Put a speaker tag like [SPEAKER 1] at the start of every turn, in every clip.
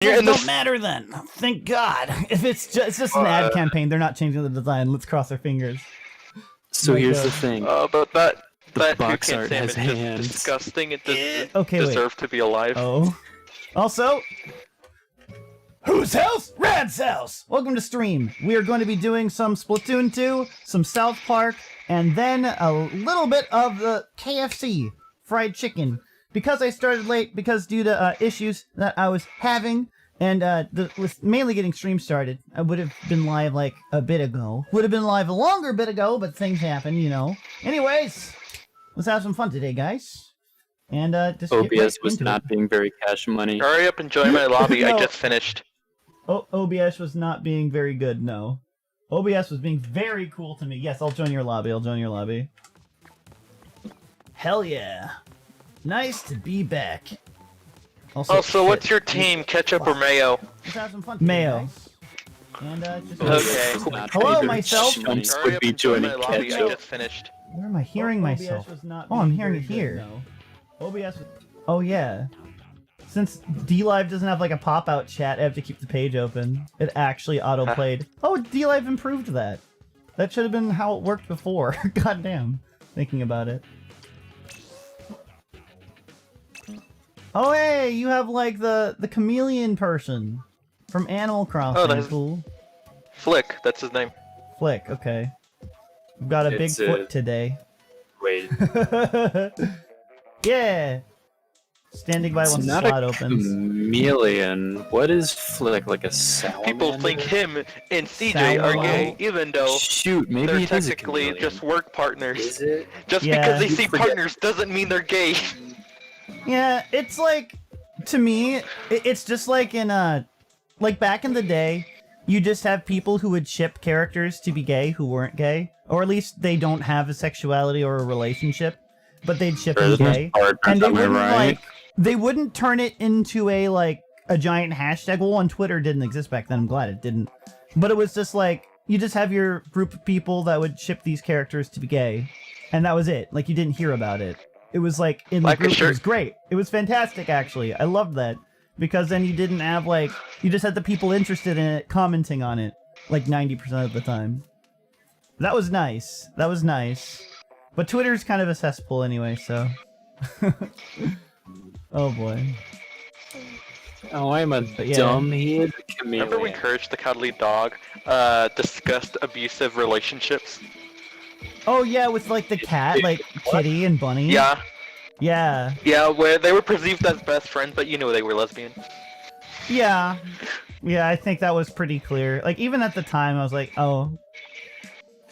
[SPEAKER 1] It don't matter then. Thank God. If it's just an ad campaign, they're not changing the design. Let's cross our fingers.
[SPEAKER 2] So here's the thing.
[SPEAKER 3] But that
[SPEAKER 2] box
[SPEAKER 3] toucan
[SPEAKER 2] art
[SPEAKER 3] Sam
[SPEAKER 2] has
[SPEAKER 3] is just
[SPEAKER 2] hands.
[SPEAKER 3] disgusting. It doesn't
[SPEAKER 1] Okay,
[SPEAKER 3] deserve to be alive.
[SPEAKER 1] Oh. Also, whose house? Rad's house! Welcome to stream. We are going to be doing some Splatoon 2, some South Park, and then a little bit of the KFC fried chicken. Because I started late, because due to issues that I was having, and was mainly getting stream started, I would have been live like a bit ago. Would have been live a longer bit ago, but things happen, you know. Anyways, let's have some fun today, guys. And just
[SPEAKER 2] OBS was not being very cash money.
[SPEAKER 3] Hurry up and join my lobby.
[SPEAKER 1] No.
[SPEAKER 3] I just finished.
[SPEAKER 1] Oh, OBS was not being very good, no. OBS was being very cool to me. Yes, I'll join your lobby, Hell yeah. Nice to be back.
[SPEAKER 3] Also, what's your team, ketchup or mayo?
[SPEAKER 1] Let's have some fun today, mayo. Guys. And just
[SPEAKER 3] Okay.
[SPEAKER 1] Hello, myself.
[SPEAKER 3] Hurry up and join my lobby. I just finished.
[SPEAKER 1] Where am I hearing myself? Oh, I'm hearing it here. OBS. Oh yeah. Since DLive doesn't have like a pop-out chat, I have to keep the page open. It actually auto-played. Oh, DLive improved that. That should have been how it worked before. Goddamn. Thinking about it. Oh hey, you have like the chameleon person from Animal Crossing.
[SPEAKER 3] Oh, that's
[SPEAKER 1] cool.
[SPEAKER 3] Flick, that's his name.
[SPEAKER 1] Flick, okay. We've got a big foot today.
[SPEAKER 2] Wait.
[SPEAKER 1] Yeah. Standing by when the slot opens.
[SPEAKER 2] Chameleon. What is Flick? Like a salamander?
[SPEAKER 3] People think him and CJ are gay, even though
[SPEAKER 2] maybe
[SPEAKER 3] they're
[SPEAKER 2] it is a
[SPEAKER 3] technically
[SPEAKER 2] chameleon.
[SPEAKER 3] just work partners.
[SPEAKER 2] Is it?
[SPEAKER 3] Just
[SPEAKER 1] Yeah.
[SPEAKER 3] because they see
[SPEAKER 2] forget.
[SPEAKER 3] partners doesn't mean they're gay.
[SPEAKER 1] Yeah, it's like, to me, it's just like in like back in the day, you just have people who would ship characters to be gay who weren't gay, or at least they don't have a sexuality or a relationship, but they'd ship them gay, and they wouldn't like, they wouldn't turn it into a giant hashtag. Well, on Twitter didn't exist back then. I'm glad it didn't, but it was just like you just have your group of people that would ship these characters to be gay, and that was it. Like you didn't hear about it. It was like in the group. It was great. It was fantastic, actually. I loved that because then you didn't have you just had the people interested in it commenting on it like 90% of the time. That was nice. That was nice. But Twitter's kind of a cesspool anyway, so. Oh boy.
[SPEAKER 2] Oh, I'm a dumb-headed chameleon.
[SPEAKER 3] Remember when Courage the Cuddly Dog discussed abusive relationships?
[SPEAKER 1] Oh yeah, with like the cat, like Kitty and Bunny.
[SPEAKER 3] Yeah.
[SPEAKER 1] Yeah.
[SPEAKER 3] Yeah, where they were perceived as best friends, but you knew they were lesbian.
[SPEAKER 1] Yeah. Yeah, I think that was pretty clear. Like even at the time, I was like, oh.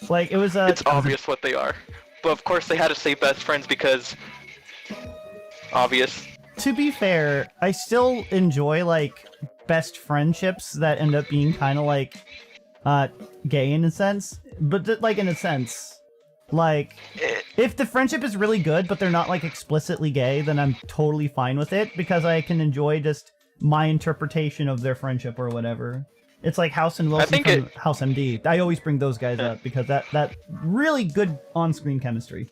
[SPEAKER 1] Like it was
[SPEAKER 3] It's obvious what they are, but of course they had to say best friends because obvious.
[SPEAKER 1] To be fair, I still enjoy like best friendships that end up being kind of like gay in a sense, but like in a sense. Like, if the friendship is really good, but they're not, like, explicitly gay, then I'm totally fine with it, because I can enjoy just my interpretation of their friendship or whatever. It's like House and Wilson from House MD. I always bring those guys up, because that really good on-screen chemistry.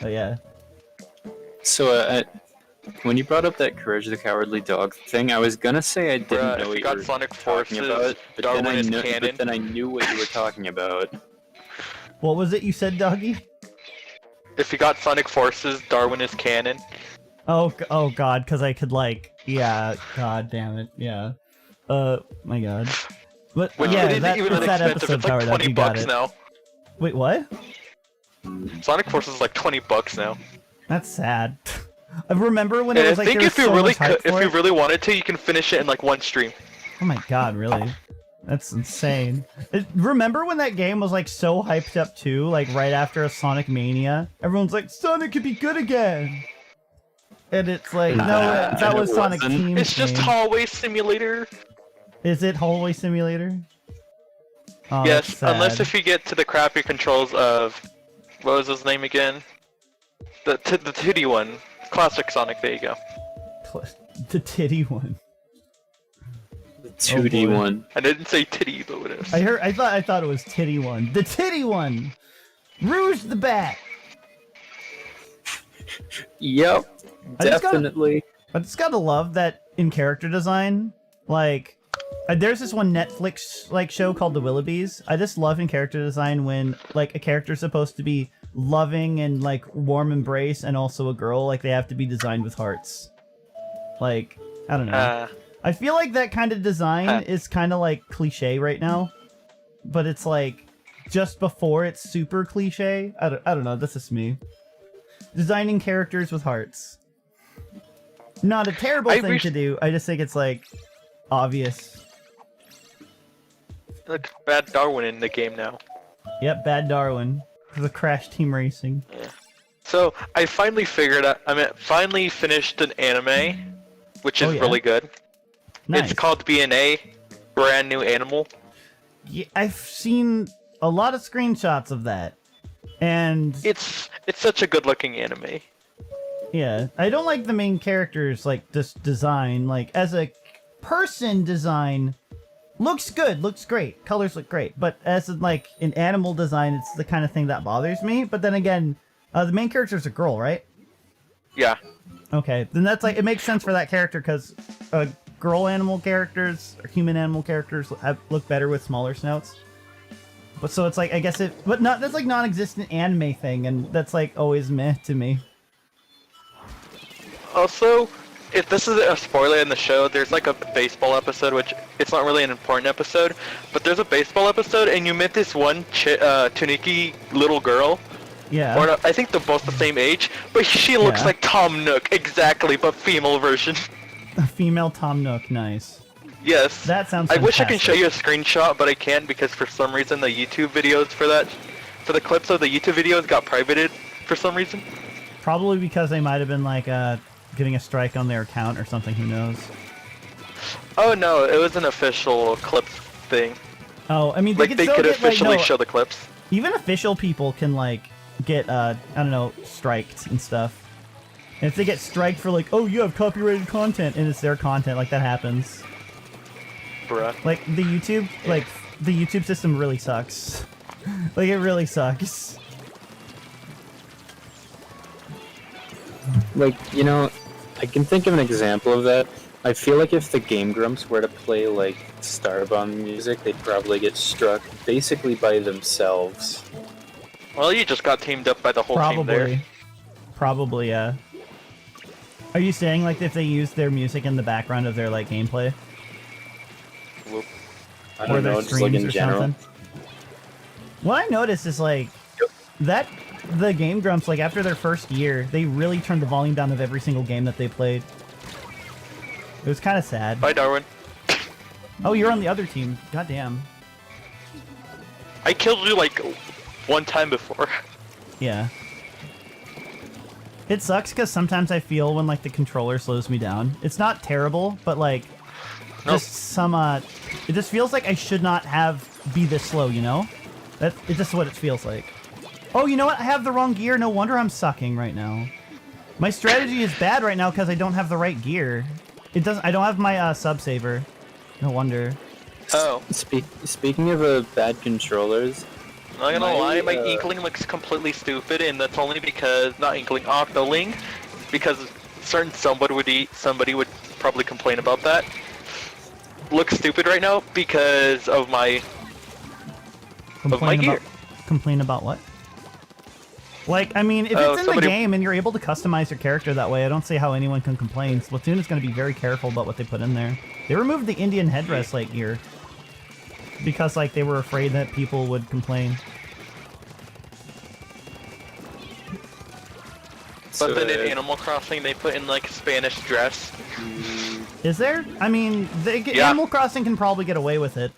[SPEAKER 1] But yeah.
[SPEAKER 2] So, when you brought up that Courage the Cowardly Dog thing, I was gonna say I didn't know what you were
[SPEAKER 3] Sonic
[SPEAKER 2] talking about, but then I knew what you were talking about.
[SPEAKER 1] What was it you said, Doggy?
[SPEAKER 3] If you got Sonic Forces, Darwin is canon.
[SPEAKER 1] Oh god, because I could yeah, god damn it, yeah. My god. But
[SPEAKER 3] Which
[SPEAKER 1] yeah,
[SPEAKER 3] isn't even
[SPEAKER 1] it's that
[SPEAKER 3] expensive,
[SPEAKER 1] episode
[SPEAKER 3] it's like
[SPEAKER 1] powered up, you got
[SPEAKER 3] $20
[SPEAKER 1] it.
[SPEAKER 3] now.
[SPEAKER 1] Wait, what?
[SPEAKER 3] Sonic Forces is like $20 now.
[SPEAKER 1] That's sad. I remember when it was like
[SPEAKER 3] I think if you really wanted to, you can finish it in like one stream.
[SPEAKER 1] Oh my god, really? That's insane. Remember when that game was like so hyped up too, like right after a Sonic Mania? Everyone's like, Sonic could be good again! And it's like, no, that was Sonic Team.
[SPEAKER 3] It's just Hallway Simulator.
[SPEAKER 1] Is it Hallway Simulator? Oh,
[SPEAKER 3] yes, unless if you get to the crappy controls of, what was his name again? The titty one. Classic Sonic, there you go.
[SPEAKER 1] The titty one.
[SPEAKER 2] The 2D one.
[SPEAKER 3] I didn't say titty, but what else?
[SPEAKER 1] I thought it was titty one. The titty one! Rouge the Bat!
[SPEAKER 2] Yep, definitely.
[SPEAKER 1] I just gotta love that in character design, Like, there's this one Netflix like show called The Willoughbys. I just love in character design when like a character's supposed to be loving and like warm embrace, and also a girl, like they have to be designed with hearts. Like, I don't know. I feel like that kind of design is kind of like cliche right now, but it's like just before it's super cliche. I don't know. That's just me. Designing characters with hearts. Not a terrible thing to do. I just think it's like obvious.
[SPEAKER 3] Look, Bad Darwin in the game now.
[SPEAKER 1] Yep, Bad Darwin. The Crash Team Racing.
[SPEAKER 3] Yeah. So I finally figured out. Finally finished an anime, which is really good.
[SPEAKER 1] Nice.
[SPEAKER 3] It's called BNA, Brand New Animal.
[SPEAKER 1] Yeah, I've seen a lot of screenshots of that, and
[SPEAKER 3] it's such a good-looking anime.
[SPEAKER 1] Yeah, I don't like the main characters like this design. Like as a person design, looks good, looks great, colors look great. But as like an animal design, it's the kind of thing that bothers me. But then again, the main character's a girl, right?
[SPEAKER 3] Yeah.
[SPEAKER 1] Okay, then that's like it makes sense for that character because girl animal characters or human animal characters look better with smaller snouts. But so it's like I guess but not that's like non-existent anime thing, and that's like always meh to me.
[SPEAKER 3] Also, if this is a spoiler in the show, there's like a baseball episode, which it's not really an important episode, but there's a baseball episode, and you met this one Tuniki little girl.
[SPEAKER 1] Yeah.
[SPEAKER 3] Or I think they're both the same age, but she looks like Tom Nook, exactly, but female version.
[SPEAKER 1] A female Tom Nook, nice.
[SPEAKER 3] Yes.
[SPEAKER 1] That sounds
[SPEAKER 3] fantastic. I wish I can show you a screenshot, but I can't because for some reason the YouTube videos for the clips of the YouTube videos got privated for some reason.
[SPEAKER 1] Probably because they might have been like getting a strike on their account or something, who knows.
[SPEAKER 3] Oh no, it was an official clips thing.
[SPEAKER 1] Oh, I mean, they could
[SPEAKER 3] officially show the clips.
[SPEAKER 1] Even official people can like get I don't know, striked and stuff. And if they get striked for like, oh, you have copyrighted content, and it's their content, like that happens.
[SPEAKER 3] Bruh.
[SPEAKER 1] Like the YouTube system really sucks. Like it really sucks.
[SPEAKER 2] Like, you know, I can think of an example of that. I feel like if the Game Grumps were to play, like, Starbomb music, they'd probably get struck basically by themselves.
[SPEAKER 3] Well, you just got teamed up by the whole team there.
[SPEAKER 1] Probably, yeah. Are you saying, like, if they use their music in the background of their, like, gameplay?
[SPEAKER 2] I don't know, just like in general.
[SPEAKER 1] Something? What I noticed is, like, the Game Grumps, like, after their first year, they really turned the volume down of every single game that they played. It was kind of sad.
[SPEAKER 3] Bye, Darwin.
[SPEAKER 1] Oh, you're on the other team. Goddamn.
[SPEAKER 3] I killed you, like, one time before.
[SPEAKER 1] Yeah. It sucks because sometimes I feel when, like, the controller slows me down. It's not terrible, but, like, just some, it just feels like I should not be this slow, you know? It's just what it feels like. Oh, you know what? I have the wrong gear. No wonder I'm sucking right now. My strategy is bad right now because I don't have the right gear. I don't have my sub saver. No wonder.
[SPEAKER 3] Oh.
[SPEAKER 2] Speaking of bad controllers,
[SPEAKER 3] I'm not gonna lie, my Inkling looks completely stupid, and that's only because not Inkling, Octoling, because somebody would probably complain about that. Looks stupid right now because of my gear.
[SPEAKER 1] Complain about what? Like, I mean, if it's in the game and you're able to customize your character that way, I don't see how anyone can complain. Splatoon is going to be very careful about what they put in there. They removed the Indian headdress, like, gear. Because, like, they were afraid that people would complain.
[SPEAKER 3] But then in Animal Crossing, they put in, like, Spanish dress.
[SPEAKER 1] Is there? I mean, Animal Crossing can probably get away with it.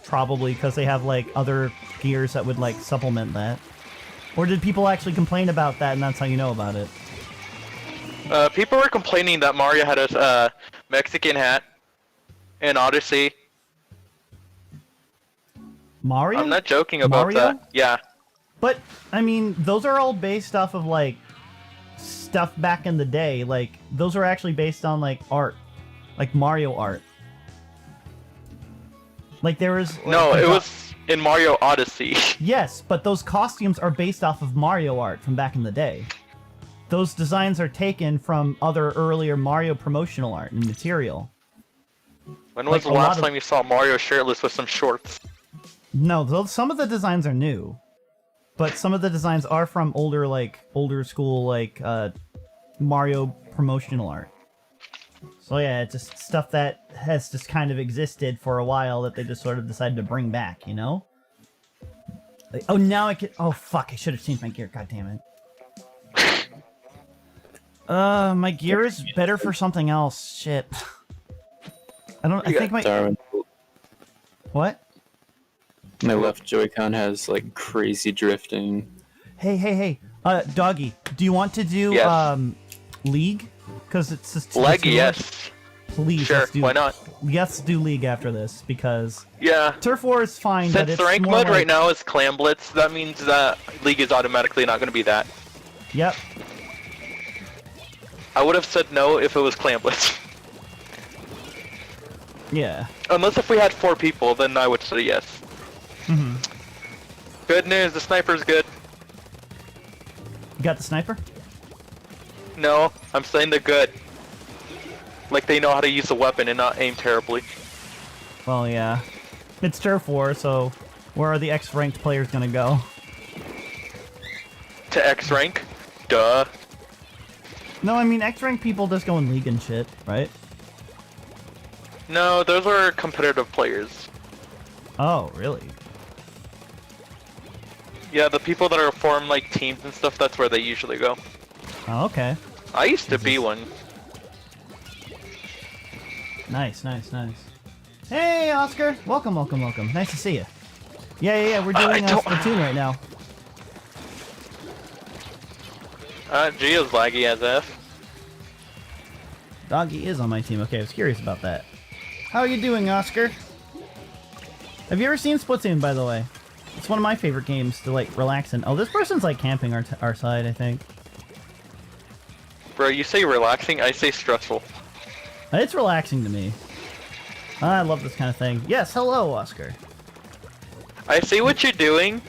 [SPEAKER 1] Probably, because they have, like, other gears that would, like, supplement that. Or did people actually complain about that, and that's how you know about it?
[SPEAKER 3] People were complaining that Mario had a Mexican hat in Odyssey.
[SPEAKER 1] Mario?
[SPEAKER 3] I'm not joking about that. Yeah.
[SPEAKER 1] But, I mean, those are all based off of, like, stuff back in the day. Like, those are actually based on, like, art. Like, Mario art. Like, there was... Like,
[SPEAKER 3] no, it was in Mario Odyssey.
[SPEAKER 1] Yes, but those costumes are based off of Mario art from back in the day. Those designs are taken from other earlier Mario promotional art and material.
[SPEAKER 3] When was the last time you saw Mario shirtless with some shorts?
[SPEAKER 1] No, some of the designs are new, but some of the designs are from older school Mario promotional art. So yeah, it's just stuff that has just kind of existed for a while that they just sort of decided to bring back, you know? Like, oh, now I can. Oh fuck! I should have changed my gear. God damn it. My gear is better for something else. Shit. I think my...
[SPEAKER 2] Darwin.
[SPEAKER 1] What?
[SPEAKER 2] My left Joy-Con has, like, crazy drifting.
[SPEAKER 1] Hey. Doggy, do you want to do,
[SPEAKER 3] yes.
[SPEAKER 1] League? Because it's just...
[SPEAKER 3] Leggy, yes.
[SPEAKER 1] Please,
[SPEAKER 3] sure, why not?
[SPEAKER 1] Let's do League after this, because...
[SPEAKER 3] Yeah.
[SPEAKER 1] Turf War is fine, but
[SPEAKER 3] Since
[SPEAKER 1] it's
[SPEAKER 3] the rank
[SPEAKER 1] more
[SPEAKER 3] mode
[SPEAKER 1] like...
[SPEAKER 3] right now is Clan Blitz, that means that League is automatically not going to be that.
[SPEAKER 1] Yep.
[SPEAKER 3] I would have said no if it was Clan Blitz.
[SPEAKER 1] Yeah.
[SPEAKER 3] Unless if we had 4 people, then I would say yes.
[SPEAKER 1] Mm-hmm.
[SPEAKER 3] Good news, the sniper's good.
[SPEAKER 1] You got the sniper?
[SPEAKER 3] No, I'm saying they're good. Like they know how to use the weapon and not aim terribly.
[SPEAKER 1] Well, yeah. It's Turf War, so where are the X-ranked players gonna go?
[SPEAKER 3] To X rank? Duh.
[SPEAKER 1] No, I mean, X-ranked people just go in League and shit, right?
[SPEAKER 3] No, those are competitive players.
[SPEAKER 1] Oh, really?
[SPEAKER 3] Yeah, the people that are formed like teams and stuff, that's where they usually go.
[SPEAKER 1] Oh, okay.
[SPEAKER 3] I used to be one.
[SPEAKER 1] Nice. Hey, Oscar! Welcome. Nice to see you. Yeah, we're doing Splatoon right now.
[SPEAKER 3] Gio's laggy as F.
[SPEAKER 1] Doggy is on my team. Okay, I was curious about that. How are you doing, Oscar? Have you ever seen Splatoon, by the way? It's one of my favorite games to, like, relax in. Oh, this person's, like, camping our side, I think.
[SPEAKER 3] Bro, you say relaxing, I say stressful.
[SPEAKER 1] It's relaxing to me. I love this kind of thing. Yes, hello, Oscar.
[SPEAKER 3] I see what you're doing.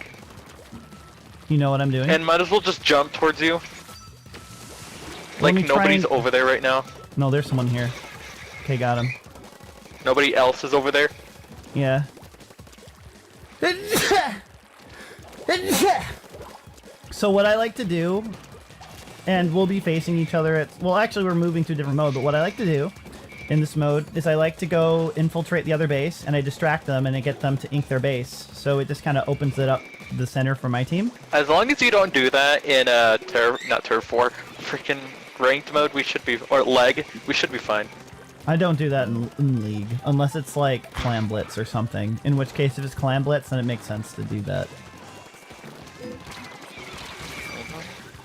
[SPEAKER 1] You know what I'm doing?
[SPEAKER 3] And might as well just jump towards you. Like nobody's over there right now.
[SPEAKER 1] No, there's someone here. Okay, got him.
[SPEAKER 3] Nobody else is over there?
[SPEAKER 1] Yeah. So what I like to do, and we'll be facing each other at... Well, actually, we're moving to a different mode, but what I like to do in this mode is I like to go infiltrate the other base, and I distract them, and I get them to ink their base. So it just kind of opens it up the center for my team.
[SPEAKER 3] As long as you don't do that in not Turf War, freaking ranked mode, we should be... Or leg, we should be fine.
[SPEAKER 1] I don't do that in League, unless it's like Clan Blitz or something. In which case, if it's Clan Blitz, then it makes sense to do that.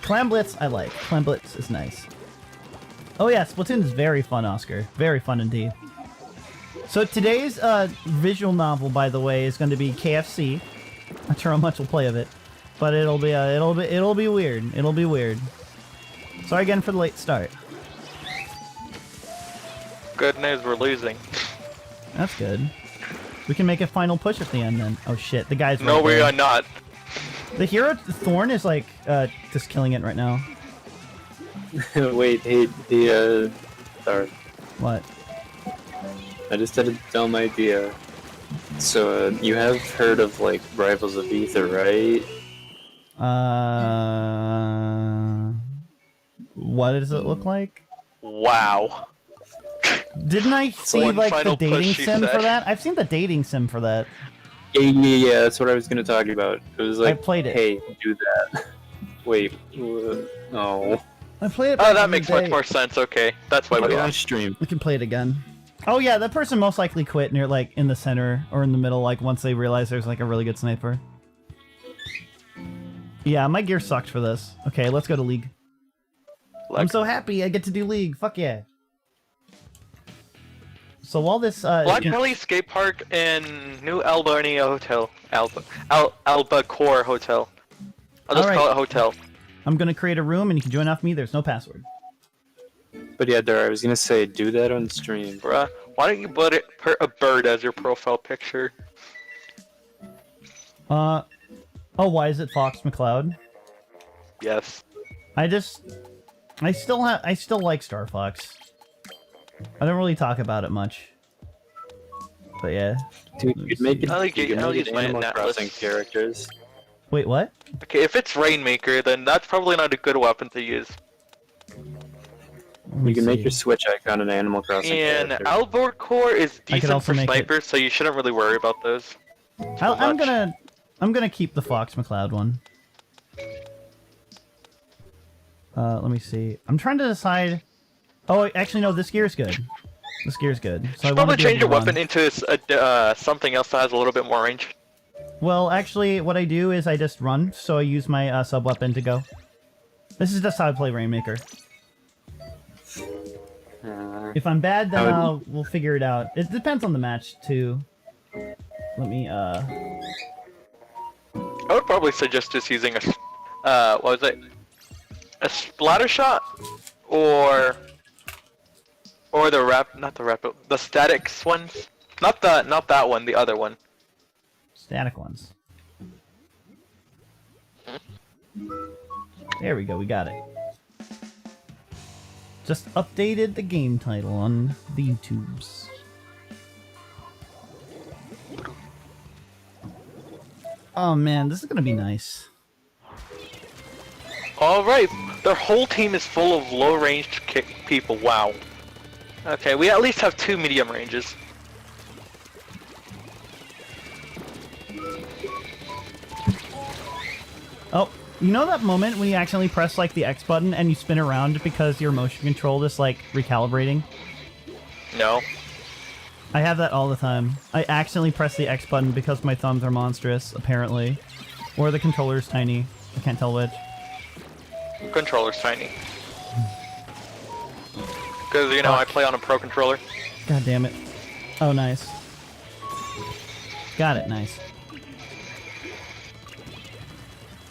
[SPEAKER 1] Clan Blitz, I like. Clan Blitz is nice. Oh yeah, Splatoon is very fun, Oscar. Very fun indeed. So today's visual novel, by the way, is going to be KFC. Not sure how much we'll play of it, but it'll be weird. It'll be weird. Sorry again for the late start.
[SPEAKER 3] Good news, we're losing.
[SPEAKER 1] That's good. We can make a final push at the end then. Oh shit, the guy's right
[SPEAKER 3] No, we
[SPEAKER 1] there.
[SPEAKER 3] are not.
[SPEAKER 1] The hero Thorn is like just killing it right now.
[SPEAKER 2] Wait, hey, sorry.
[SPEAKER 1] What?
[SPEAKER 2] I just had a dumb idea. So, you have heard of, like, Rivals of Ether, right?
[SPEAKER 1] What does it look like?
[SPEAKER 3] Wow.
[SPEAKER 1] Didn't I see
[SPEAKER 3] One
[SPEAKER 1] like the
[SPEAKER 3] final
[SPEAKER 1] dating
[SPEAKER 3] push, she
[SPEAKER 1] sim
[SPEAKER 3] said.
[SPEAKER 1] for that? I've seen the dating sim for that.
[SPEAKER 2] Yeah, that's what I was gonna talk about. It was like,
[SPEAKER 1] I played it.
[SPEAKER 2] hey, do that. Wait, no.
[SPEAKER 1] I played it.
[SPEAKER 3] Oh,
[SPEAKER 1] back
[SPEAKER 3] that
[SPEAKER 1] in the
[SPEAKER 3] makes much
[SPEAKER 1] day.
[SPEAKER 3] more sense, okay. That's why we
[SPEAKER 2] Play on
[SPEAKER 3] lost.
[SPEAKER 2] stream.
[SPEAKER 1] We can play it again. Oh yeah, that person most likely quit near like in the center or in the middle, like once they realize there's like a really good sniper. Yeah, my gear sucked for this. Okay, let's go to League. I'm so happy I get to do League. Fuck yeah. So while this
[SPEAKER 3] Black Valley Skate Park and New Albania Hotel. Albacore Hotel. I'll just call it Hotel.
[SPEAKER 1] I'm gonna create a room and you can join off me. There's no password.
[SPEAKER 2] But yeah, Dara, I was gonna say, do that on stream.
[SPEAKER 3] Bruh, why don't you put a bird as your profile picture?
[SPEAKER 1] Oh, why is it Fox McCloud?
[SPEAKER 3] Yes.
[SPEAKER 1] I still like Star Fox. I don't really talk about it much. But yeah.
[SPEAKER 2] Dude, you could make it.
[SPEAKER 3] I like
[SPEAKER 2] You
[SPEAKER 3] it-
[SPEAKER 2] could
[SPEAKER 3] I'll
[SPEAKER 2] make
[SPEAKER 3] use
[SPEAKER 2] it
[SPEAKER 3] my
[SPEAKER 2] Animal
[SPEAKER 3] Atlas.
[SPEAKER 2] Crossing characters.
[SPEAKER 1] Wait, what?
[SPEAKER 3] Okay, if it's Rainmaker, then that's probably not a good weapon to use.
[SPEAKER 1] Let me
[SPEAKER 2] You can make
[SPEAKER 1] see.
[SPEAKER 2] your Switch icon an Animal Crossing
[SPEAKER 3] And
[SPEAKER 2] character.
[SPEAKER 3] Outboard Core is
[SPEAKER 1] I could
[SPEAKER 3] decent
[SPEAKER 1] also
[SPEAKER 3] for
[SPEAKER 1] make it-
[SPEAKER 3] snipers, so you shouldn't really worry about those.
[SPEAKER 1] I'm
[SPEAKER 3] much.
[SPEAKER 1] gonna keep the Fox McCloud one. Let me see. I'm trying to decide. Oh, actually, no. This gear's good. This gear's good. So I
[SPEAKER 3] Should
[SPEAKER 1] wanna
[SPEAKER 3] probably
[SPEAKER 1] be able
[SPEAKER 3] change your
[SPEAKER 1] to run.
[SPEAKER 3] weapon into something else that has a little bit more range.
[SPEAKER 1] Well, actually, what I do is I just run, so I use my sub weapon to go. This is just how I play Rainmaker. If I'm bad, then we'll figure it out. It depends on the match too. Let me
[SPEAKER 3] I would probably suggest just using what was it? A splatter shot, or the statics ones. Not that one, the other one.
[SPEAKER 1] static ones. There we go. We got it. Just updated the game title on the YouTubes. Oh man, this is gonna be nice.
[SPEAKER 3] Alright, their whole team is full of low-ranged people, wow. Okay, we at least have 2 medium ranges.
[SPEAKER 1] Oh, you know that moment when you accidentally press like the X button and you spin around because your motion control is like recalibrating?
[SPEAKER 3] No.
[SPEAKER 1] I have that all the time. I accidentally press the X button because my thumbs are monstrous, apparently. Or the controller's tiny. I can't tell which.
[SPEAKER 3] Controller's tiny. Because, you know, I play on a pro controller.
[SPEAKER 1] God damn it. Oh, nice. Got it, nice.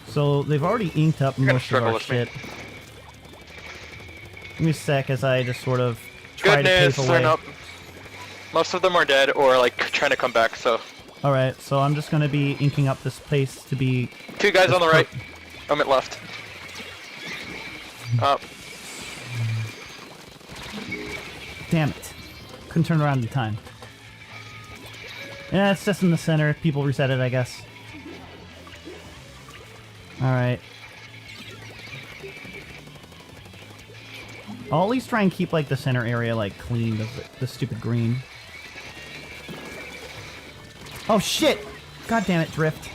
[SPEAKER 1] So, they've already inked up
[SPEAKER 3] gonna
[SPEAKER 1] most of
[SPEAKER 3] struggle
[SPEAKER 1] our
[SPEAKER 3] with me.
[SPEAKER 1] shit. Give me a sec as I just sort of try
[SPEAKER 3] Goodness,
[SPEAKER 1] to pave
[SPEAKER 3] they're
[SPEAKER 1] away.
[SPEAKER 3] not. Most of them are dead or like trying to come back, so.
[SPEAKER 1] Alright, so I'm just gonna be inking up this place to be...
[SPEAKER 3] 2 guys
[SPEAKER 1] That's
[SPEAKER 3] on the right. I'm at left. Up.
[SPEAKER 1] Damn it. Couldn't turn around in time. Yeah, it's just in the center. People reset it, I guess. Alright. I'll at least try and keep, like, the center area, like, clean of the stupid green. Oh, shit! God damn it, drift.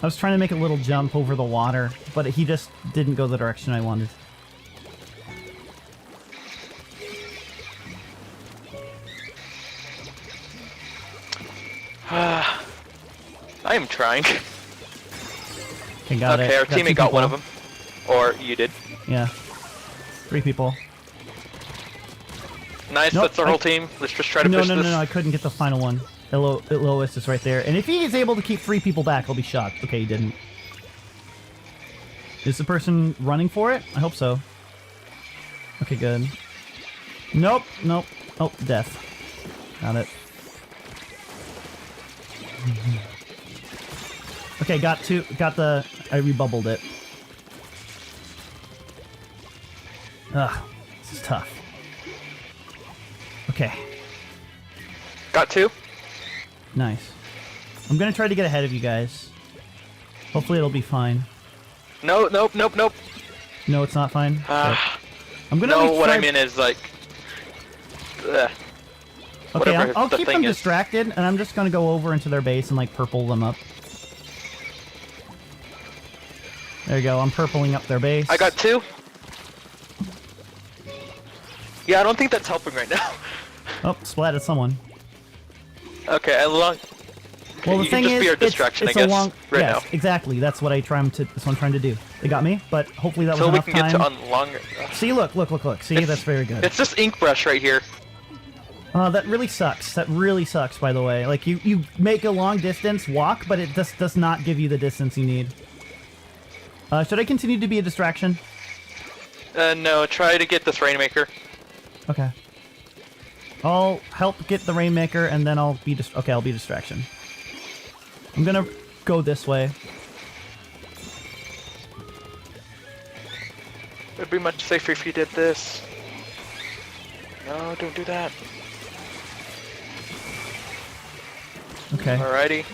[SPEAKER 1] I was trying to make a little jump over the water, but he just didn't go the direction I wanted.
[SPEAKER 3] I am trying.
[SPEAKER 1] Okay, got it.
[SPEAKER 3] Okay, our
[SPEAKER 1] Got two
[SPEAKER 3] teammate got one of
[SPEAKER 1] people.
[SPEAKER 3] them. Or you did.
[SPEAKER 1] Yeah. 3 people.
[SPEAKER 3] Nice,
[SPEAKER 1] Nope,
[SPEAKER 3] that's our whole team. Let's just try to
[SPEAKER 1] No,
[SPEAKER 3] push
[SPEAKER 1] no, no,
[SPEAKER 3] this.
[SPEAKER 1] no, I couldn't get the final one. Lois is right there. And if he is able to keep 3 people back, I'll be shocked. Okay, he didn't. Is the person running for it? I hope so. Okay, good. Nope, nope. Oh, death. Got it. Okay, got the... I rebubbled it. Ugh, this is tough. Okay,
[SPEAKER 3] Got 2?
[SPEAKER 1] nice. I'm gonna try to get ahead of you guys. Hopefully it'll be fine.
[SPEAKER 3] No, nope, nope, nope.
[SPEAKER 1] No, it's not fine? Okay. I'm gonna at
[SPEAKER 3] No,
[SPEAKER 1] least
[SPEAKER 3] what
[SPEAKER 1] try...
[SPEAKER 3] I mean is like...
[SPEAKER 1] Okay,
[SPEAKER 3] whatever
[SPEAKER 1] I'll
[SPEAKER 3] the
[SPEAKER 1] keep
[SPEAKER 3] thing
[SPEAKER 1] them
[SPEAKER 3] is.
[SPEAKER 1] distracted, and I'm just gonna go over into their base and, like, purple them up. There you go, I'm purpling up their base.
[SPEAKER 3] I got 2. Yeah, I don't think that's helping right now.
[SPEAKER 1] Oh, splatted someone.
[SPEAKER 3] Okay, as long...
[SPEAKER 1] Well, the
[SPEAKER 3] you
[SPEAKER 1] thing
[SPEAKER 3] can just
[SPEAKER 1] is,
[SPEAKER 3] be our
[SPEAKER 1] it's
[SPEAKER 3] distraction,
[SPEAKER 1] a
[SPEAKER 3] I guess,
[SPEAKER 1] long...
[SPEAKER 3] right
[SPEAKER 1] yes,
[SPEAKER 3] now.
[SPEAKER 1] exactly, that's what that's what I'm trying to do. They got me, but hopefully that was
[SPEAKER 3] So we
[SPEAKER 1] enough
[SPEAKER 3] can
[SPEAKER 1] time.
[SPEAKER 3] get to on longer...
[SPEAKER 1] See, look. See,
[SPEAKER 3] It's-
[SPEAKER 1] that's very good.
[SPEAKER 3] It's just ink brush right here.
[SPEAKER 1] That really sucks. That really sucks, by the way. Like, you make a long distance walk, but it just does not give you the distance you need. Should I continue to be a distraction?
[SPEAKER 3] No, try to get this Rainmaker.
[SPEAKER 1] Okay. I'll help get the Rainmaker, and then I'll be I'll be distraction. I'm gonna go this way.
[SPEAKER 3] It'd be much safer if you did this. No, don't do that.
[SPEAKER 1] Okay.
[SPEAKER 3] Alrighty.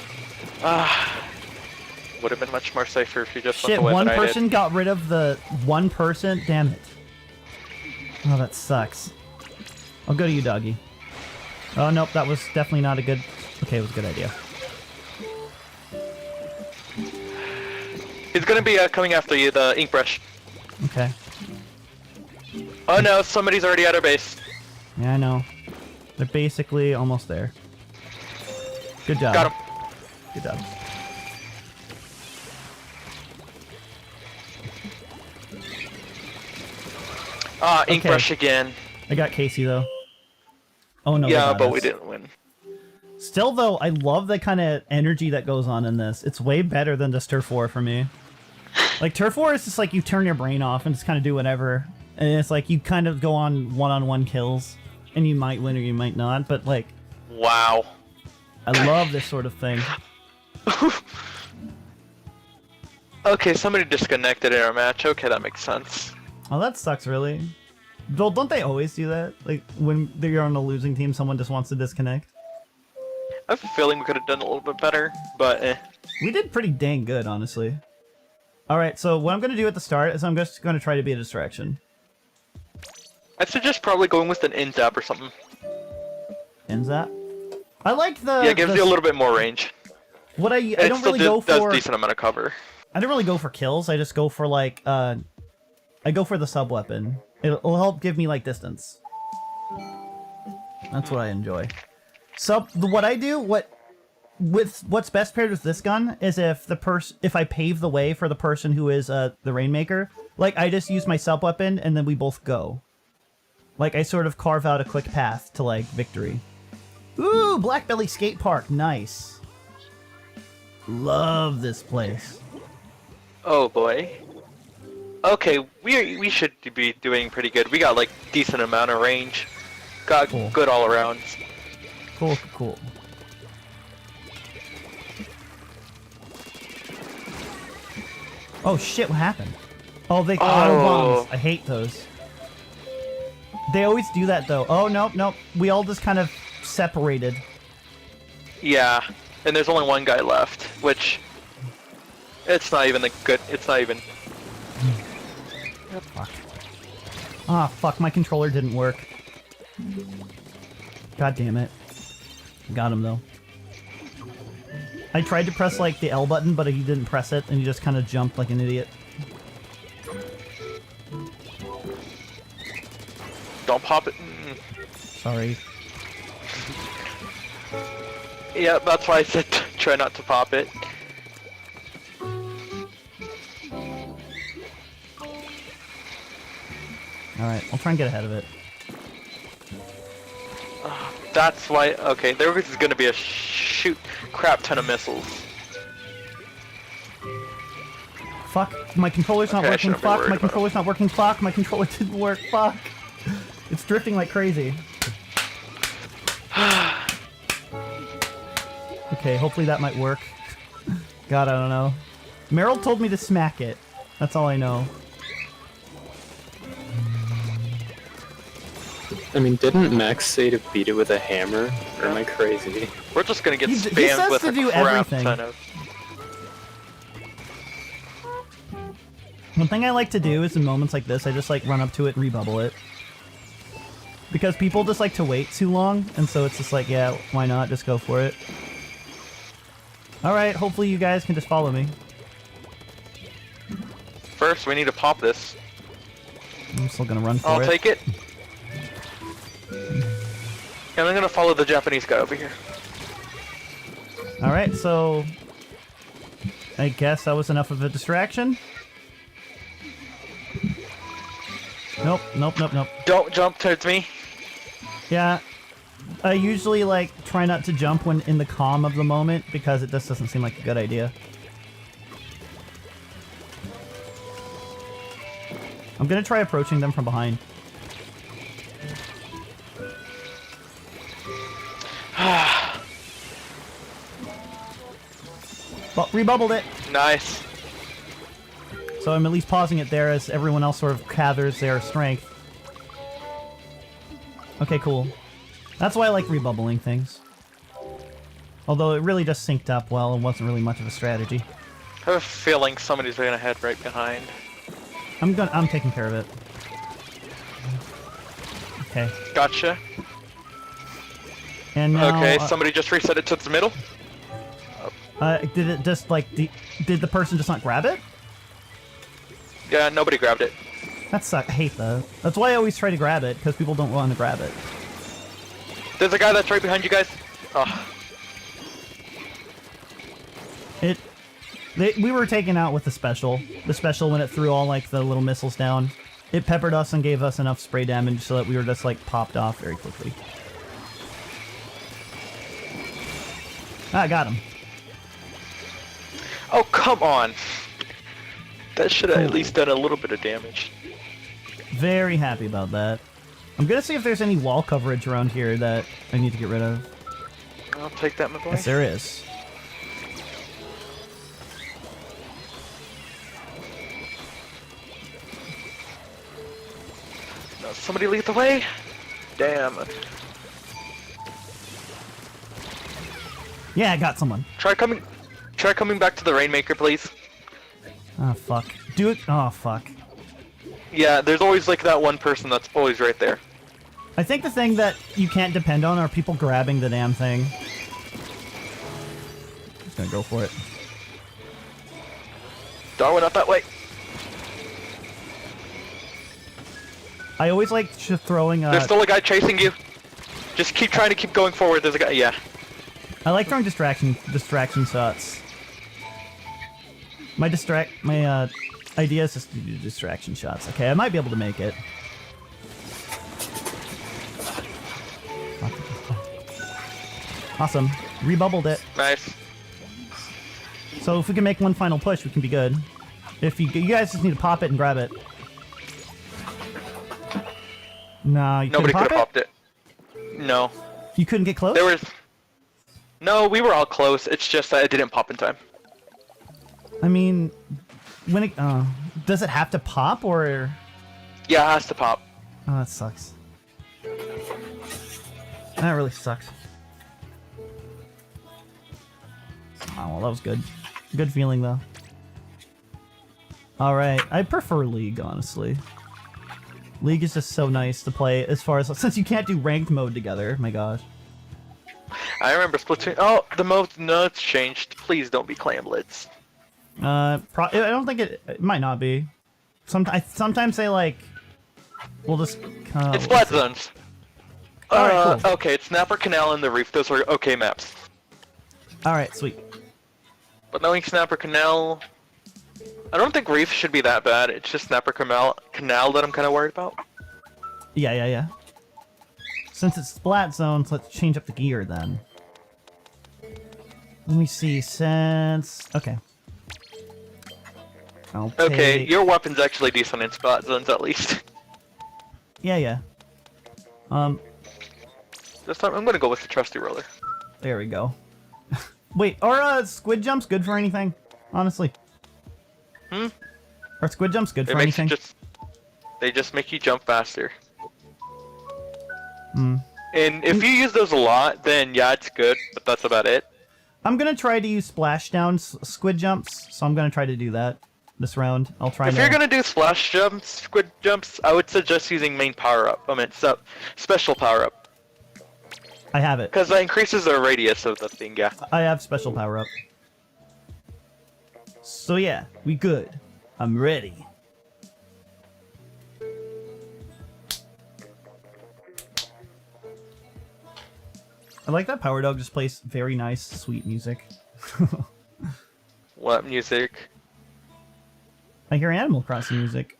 [SPEAKER 3] Would have been much more safer if you just went
[SPEAKER 1] Shit,
[SPEAKER 3] the way
[SPEAKER 1] one
[SPEAKER 3] that I
[SPEAKER 1] person
[SPEAKER 3] did.
[SPEAKER 1] got rid of the one person. Damn it. Oh, that sucks. I'll go to you, doggy. Oh, nope, that was definitely not a good... Okay, it was a good idea.
[SPEAKER 3] He's gonna be coming after you, the ink brush.
[SPEAKER 1] Okay.
[SPEAKER 3] Oh no, somebody's already at our base.
[SPEAKER 1] Yeah, I know. They're basically almost there. Good job.
[SPEAKER 3] Got him.
[SPEAKER 1] Good job.
[SPEAKER 3] Ink
[SPEAKER 1] Okay.
[SPEAKER 3] brush again.
[SPEAKER 1] I got Casey, though. Oh, no.
[SPEAKER 3] Yeah,
[SPEAKER 1] they got
[SPEAKER 3] but
[SPEAKER 1] us.
[SPEAKER 3] we didn't win.
[SPEAKER 1] Still, though, I love the kind of energy that goes on in this. It's way better than just Turf War for me. Like, Turf War is just like you turn your brain off and just kind of do whatever. And it's like you kind of go on one-on-one kills. And you might win or you might not, but like...
[SPEAKER 3] Wow.
[SPEAKER 1] I love this sort of thing.
[SPEAKER 3] Okay, somebody disconnected in our match. Okay, that makes sense.
[SPEAKER 1] Oh, that sucks, really. Well, don't they always do that? Like, when you're on a losing team, someone just wants to disconnect?
[SPEAKER 3] I have a feeling we could have done a little bit better, but eh.
[SPEAKER 1] We did pretty dang good, honestly. Alright, so what I'm going to do at the start is I'm just going to try to be a distraction.
[SPEAKER 3] I'd suggest probably going with an in-zap or something.
[SPEAKER 1] Inzap? I like the...
[SPEAKER 3] Yeah, it gives
[SPEAKER 1] the-
[SPEAKER 3] you a little bit more range.
[SPEAKER 1] What I
[SPEAKER 3] And
[SPEAKER 1] don't really go
[SPEAKER 3] does
[SPEAKER 1] for...
[SPEAKER 3] decent amount of cover.
[SPEAKER 1] I don't really go for kills, I just go for, like, I go for the sub-weapon. It'll help give me, like, distance. That's what I enjoy. So, what I do, what's best paired with this gun is if I pave the way for the person who is, the Rainmaker, like, I just use my sub-weapon and then we both go. Like, I sort of carve out a quick path to, like, victory. Ooh, Blackbelly Skate Park, nice. Love this place.
[SPEAKER 3] Oh boy. Okay, we should be doing pretty good. We got like decent amount of range. Got
[SPEAKER 1] Cool.
[SPEAKER 3] good all around.
[SPEAKER 1] Cool, cool. Oh shit, what happened? Oh, they auto bombs. I hate those. They always do that though. Oh, nope, nope. We all just kind of separated.
[SPEAKER 3] Yeah, and there's only one guy left, which it's not even it's not even.
[SPEAKER 1] Fuck. Ah, fuck, my controller didn't work. God damn it. Got him though. I tried to press like the L button, but he didn't press it, and he just kind of jumped like an idiot.
[SPEAKER 3] Don't pop it.
[SPEAKER 1] Sorry.
[SPEAKER 3] Yeah, that's why I said try not to pop it.
[SPEAKER 1] Alright, I'll try and get ahead of it.
[SPEAKER 3] That's why. Okay, there is gonna be a crap ton of missiles.
[SPEAKER 1] Fuck, my controller's not
[SPEAKER 3] Okay, I
[SPEAKER 1] working,
[SPEAKER 3] shouldn't be
[SPEAKER 1] fuck,
[SPEAKER 3] worried
[SPEAKER 1] my
[SPEAKER 3] about
[SPEAKER 1] controller's not working, fuck, my controller didn't work, fuck. It's drifting like crazy. Okay, hopefully that might work. God, I don't know. Meryl told me to smack it. That's all I know.
[SPEAKER 2] I mean, didn't Max say to beat it with a hammer? Or am I crazy?
[SPEAKER 3] We're just gonna get
[SPEAKER 1] He says
[SPEAKER 3] spammed with
[SPEAKER 1] to
[SPEAKER 3] a
[SPEAKER 1] do
[SPEAKER 3] crap
[SPEAKER 1] everything.
[SPEAKER 3] ton of.
[SPEAKER 1] One thing I like to do is in moments like this, I just like run up to it and rebubble it. Because people just like to wait too long, and so it's just like, yeah, why not? Just go for it. Alright, hopefully you guys can just follow me.
[SPEAKER 3] First, we need to pop this.
[SPEAKER 1] I'm still gonna run for
[SPEAKER 3] I'll
[SPEAKER 1] it.
[SPEAKER 3] take it. And I'm gonna follow the Japanese guy over here.
[SPEAKER 1] Alright, so... I guess that was enough of a distraction? Nope, nope, nope, nope.
[SPEAKER 3] Don't jump towards me.
[SPEAKER 1] Yeah, I usually like try not to jump when in the calm of the moment because it just doesn't seem like a good idea. I'm gonna try approaching them from behind. Well, rebubbled it.
[SPEAKER 3] Nice.
[SPEAKER 1] So I'm at least pausing it there as everyone else sort of gathers their strength. Okay, cool. That's why I like rebubbling things. Although it really just synced up well and wasn't really much of a strategy.
[SPEAKER 3] I have a feeling somebody's gonna head right behind.
[SPEAKER 1] I'm taking care of it. Okay.
[SPEAKER 3] Gotcha.
[SPEAKER 1] And now,
[SPEAKER 3] okay, somebody just reset it to the middle.
[SPEAKER 1] Did it just like did the person just not grab it?
[SPEAKER 3] Yeah, nobody grabbed it.
[SPEAKER 1] That sucks. I hate that. That's why I always try to grab it, because people don't want to grab it.
[SPEAKER 3] There's a guy that's right behind you guys. Oh.
[SPEAKER 1] We were taken out with the special. The special when it threw all like the little missiles down. It peppered us and gave us enough spray damage so that we were just like popped off very quickly. I got him.
[SPEAKER 3] Oh, come on. That should have at least done a little bit of damage.
[SPEAKER 1] Very happy about that. I'm gonna see if there's any wall coverage around here that I need to get rid of.
[SPEAKER 3] I'll take that, my boy.
[SPEAKER 1] Yes, there is.
[SPEAKER 3] No, somebody lead the way. Damn.
[SPEAKER 1] Yeah, I got someone.
[SPEAKER 3] Try coming back to the Rainmaker, please.
[SPEAKER 1] Oh, fuck. Do it. Oh, fuck.
[SPEAKER 3] Yeah, there's always like that one person that's always right there.
[SPEAKER 1] I think the thing that you can't depend on are people grabbing the damn thing. Just gonna go for it.
[SPEAKER 3] Darwin, up that way.
[SPEAKER 1] I always like throwing.
[SPEAKER 3] There's still a guy chasing you. Just keep trying to keep going forward. There's a guy. Yeah.
[SPEAKER 1] I like throwing distraction shots. My idea is just to do distraction shots. Okay, I might be able to make it. Awesome. Rebubbled it.
[SPEAKER 3] Nice.
[SPEAKER 1] So if we can make one final push, we can be good. If you guys just need to pop it and grab it. No, you
[SPEAKER 3] Nobody
[SPEAKER 1] couldn't
[SPEAKER 3] could have
[SPEAKER 1] pop it?
[SPEAKER 3] popped it. No.
[SPEAKER 1] You couldn't get close?
[SPEAKER 3] There was... No, we were all close. It's just that it didn't pop in time.
[SPEAKER 1] I mean, when it... does it have to pop, or...?
[SPEAKER 3] Yeah, it has to pop.
[SPEAKER 1] Oh, that sucks. That really sucks. Oh, well, that was good. Good feeling, though. Alright, I prefer League, honestly. League is just so nice to play as far as... Since you can't do ranked mode together, my gosh.
[SPEAKER 3] I remember Splatoon. Oh, the mode notes changed. Please don't be clamlets.
[SPEAKER 1] I don't think it might not be. Sometimes they, like... We'll just...
[SPEAKER 3] It's Splat Zones.
[SPEAKER 1] Alright, cool.
[SPEAKER 3] Okay, it's Snapper Canal and the Reef. Those are okay maps.
[SPEAKER 1] Alright, sweet.
[SPEAKER 3] But knowing Snapper Canal... I don't think Reef should be that bad. It's just Snapper Canal that I'm kind of worried about.
[SPEAKER 1] Yeah. Since it's Splat Zones, let's change up the gear then. Let me see, since... Okay.
[SPEAKER 3] Okay, your weapon's actually decent in Splat Zones at least.
[SPEAKER 1] Yeah.
[SPEAKER 3] This time I'm gonna go with the trusty roller.
[SPEAKER 1] There we go. Wait, are squid jumps good for anything? Honestly. Are squid jumps good for anything?
[SPEAKER 3] They just make you jump faster.
[SPEAKER 1] Hmm.
[SPEAKER 3] And if you use those a lot, then yeah, it's good, but that's about it.
[SPEAKER 1] I'm gonna try to use splashdown squid jumps, so I'm gonna try to do that this round. I'll try.
[SPEAKER 3] If you're gonna do splash jumps, squid jumps, I would suggest using main power up. Special power up.
[SPEAKER 1] I have it.
[SPEAKER 3] Because that increases the radius of the thing, yeah.
[SPEAKER 1] I have special power up. So yeah, we good. I'm ready. I like that Power Dog just plays very nice, sweet music.
[SPEAKER 3] What music?
[SPEAKER 1] I hear Animal Crossing music.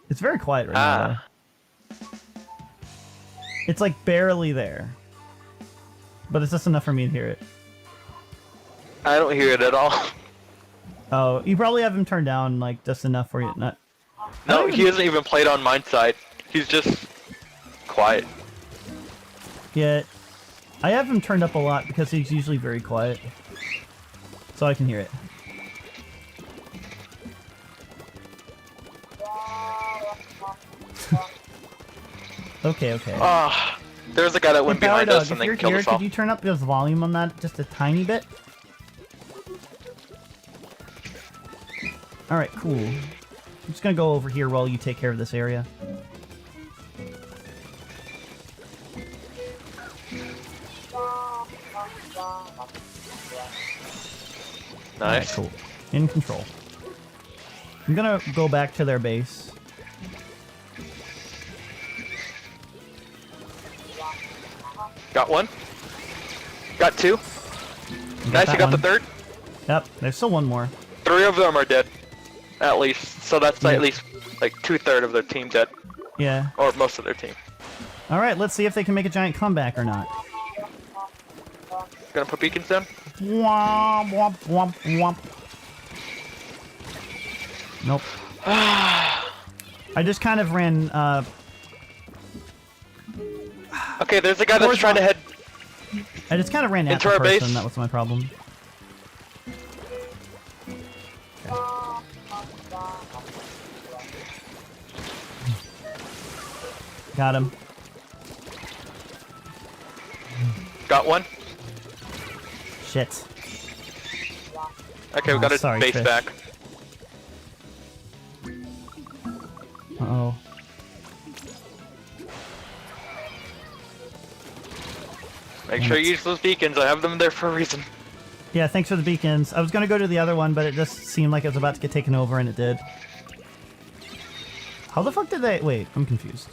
[SPEAKER 1] It's very quiet right now, though. It's like barely there. But it's just enough for me to hear it.
[SPEAKER 3] I don't hear it at all.
[SPEAKER 1] Oh, you probably have him turned down, like, just enough for you not...
[SPEAKER 3] No, he hasn't even played on mine side. He's just... quiet.
[SPEAKER 1] Yeah, I have him turned up a lot because he's usually very quiet. So I can hear it. Okay.
[SPEAKER 3] Ah, There's a guy that went
[SPEAKER 1] Hey, Power
[SPEAKER 3] behind
[SPEAKER 1] Dog,
[SPEAKER 3] us and
[SPEAKER 1] if you're
[SPEAKER 3] then killed
[SPEAKER 1] here,
[SPEAKER 3] us all.
[SPEAKER 1] could you turn up the volume on that just a tiny bit? Alright, cool. I'm just gonna go over here while you take care of this area.
[SPEAKER 3] Nice.
[SPEAKER 1] Alright, cool. In control. I'm gonna go back to their base.
[SPEAKER 3] Got one. Got two. Nice, you got the third.
[SPEAKER 1] Yep, there's still one more.
[SPEAKER 3] 3 of them are dead. At least. So that's
[SPEAKER 1] Yeah.
[SPEAKER 3] at least like 2/3 of their team dead.
[SPEAKER 1] Yeah.
[SPEAKER 3] Or most of their team.
[SPEAKER 1] Alright, let's see if they can make a giant comeback or not.
[SPEAKER 3] Gonna put beacons down?
[SPEAKER 1] Womp, womp, womp, womp. Nope. I just kind of ran,
[SPEAKER 3] Okay, there's a guy that's trying to head.
[SPEAKER 1] I just kind of ran at
[SPEAKER 3] Into
[SPEAKER 1] the
[SPEAKER 3] our base.
[SPEAKER 1] person, that was my problem. Got him.
[SPEAKER 3] Got one.
[SPEAKER 1] Shit.
[SPEAKER 3] Okay, we got his
[SPEAKER 1] sorry,
[SPEAKER 3] base
[SPEAKER 1] Fish.
[SPEAKER 3] back.
[SPEAKER 1] Uh-oh.
[SPEAKER 3] Make sure you use those beacons. I have them there for a reason.
[SPEAKER 1] Yeah, thanks for the beacons. I was gonna go to the other one, but it just seemed like it was about to get taken over, and it did. How the fuck did they... Wait, I'm confused.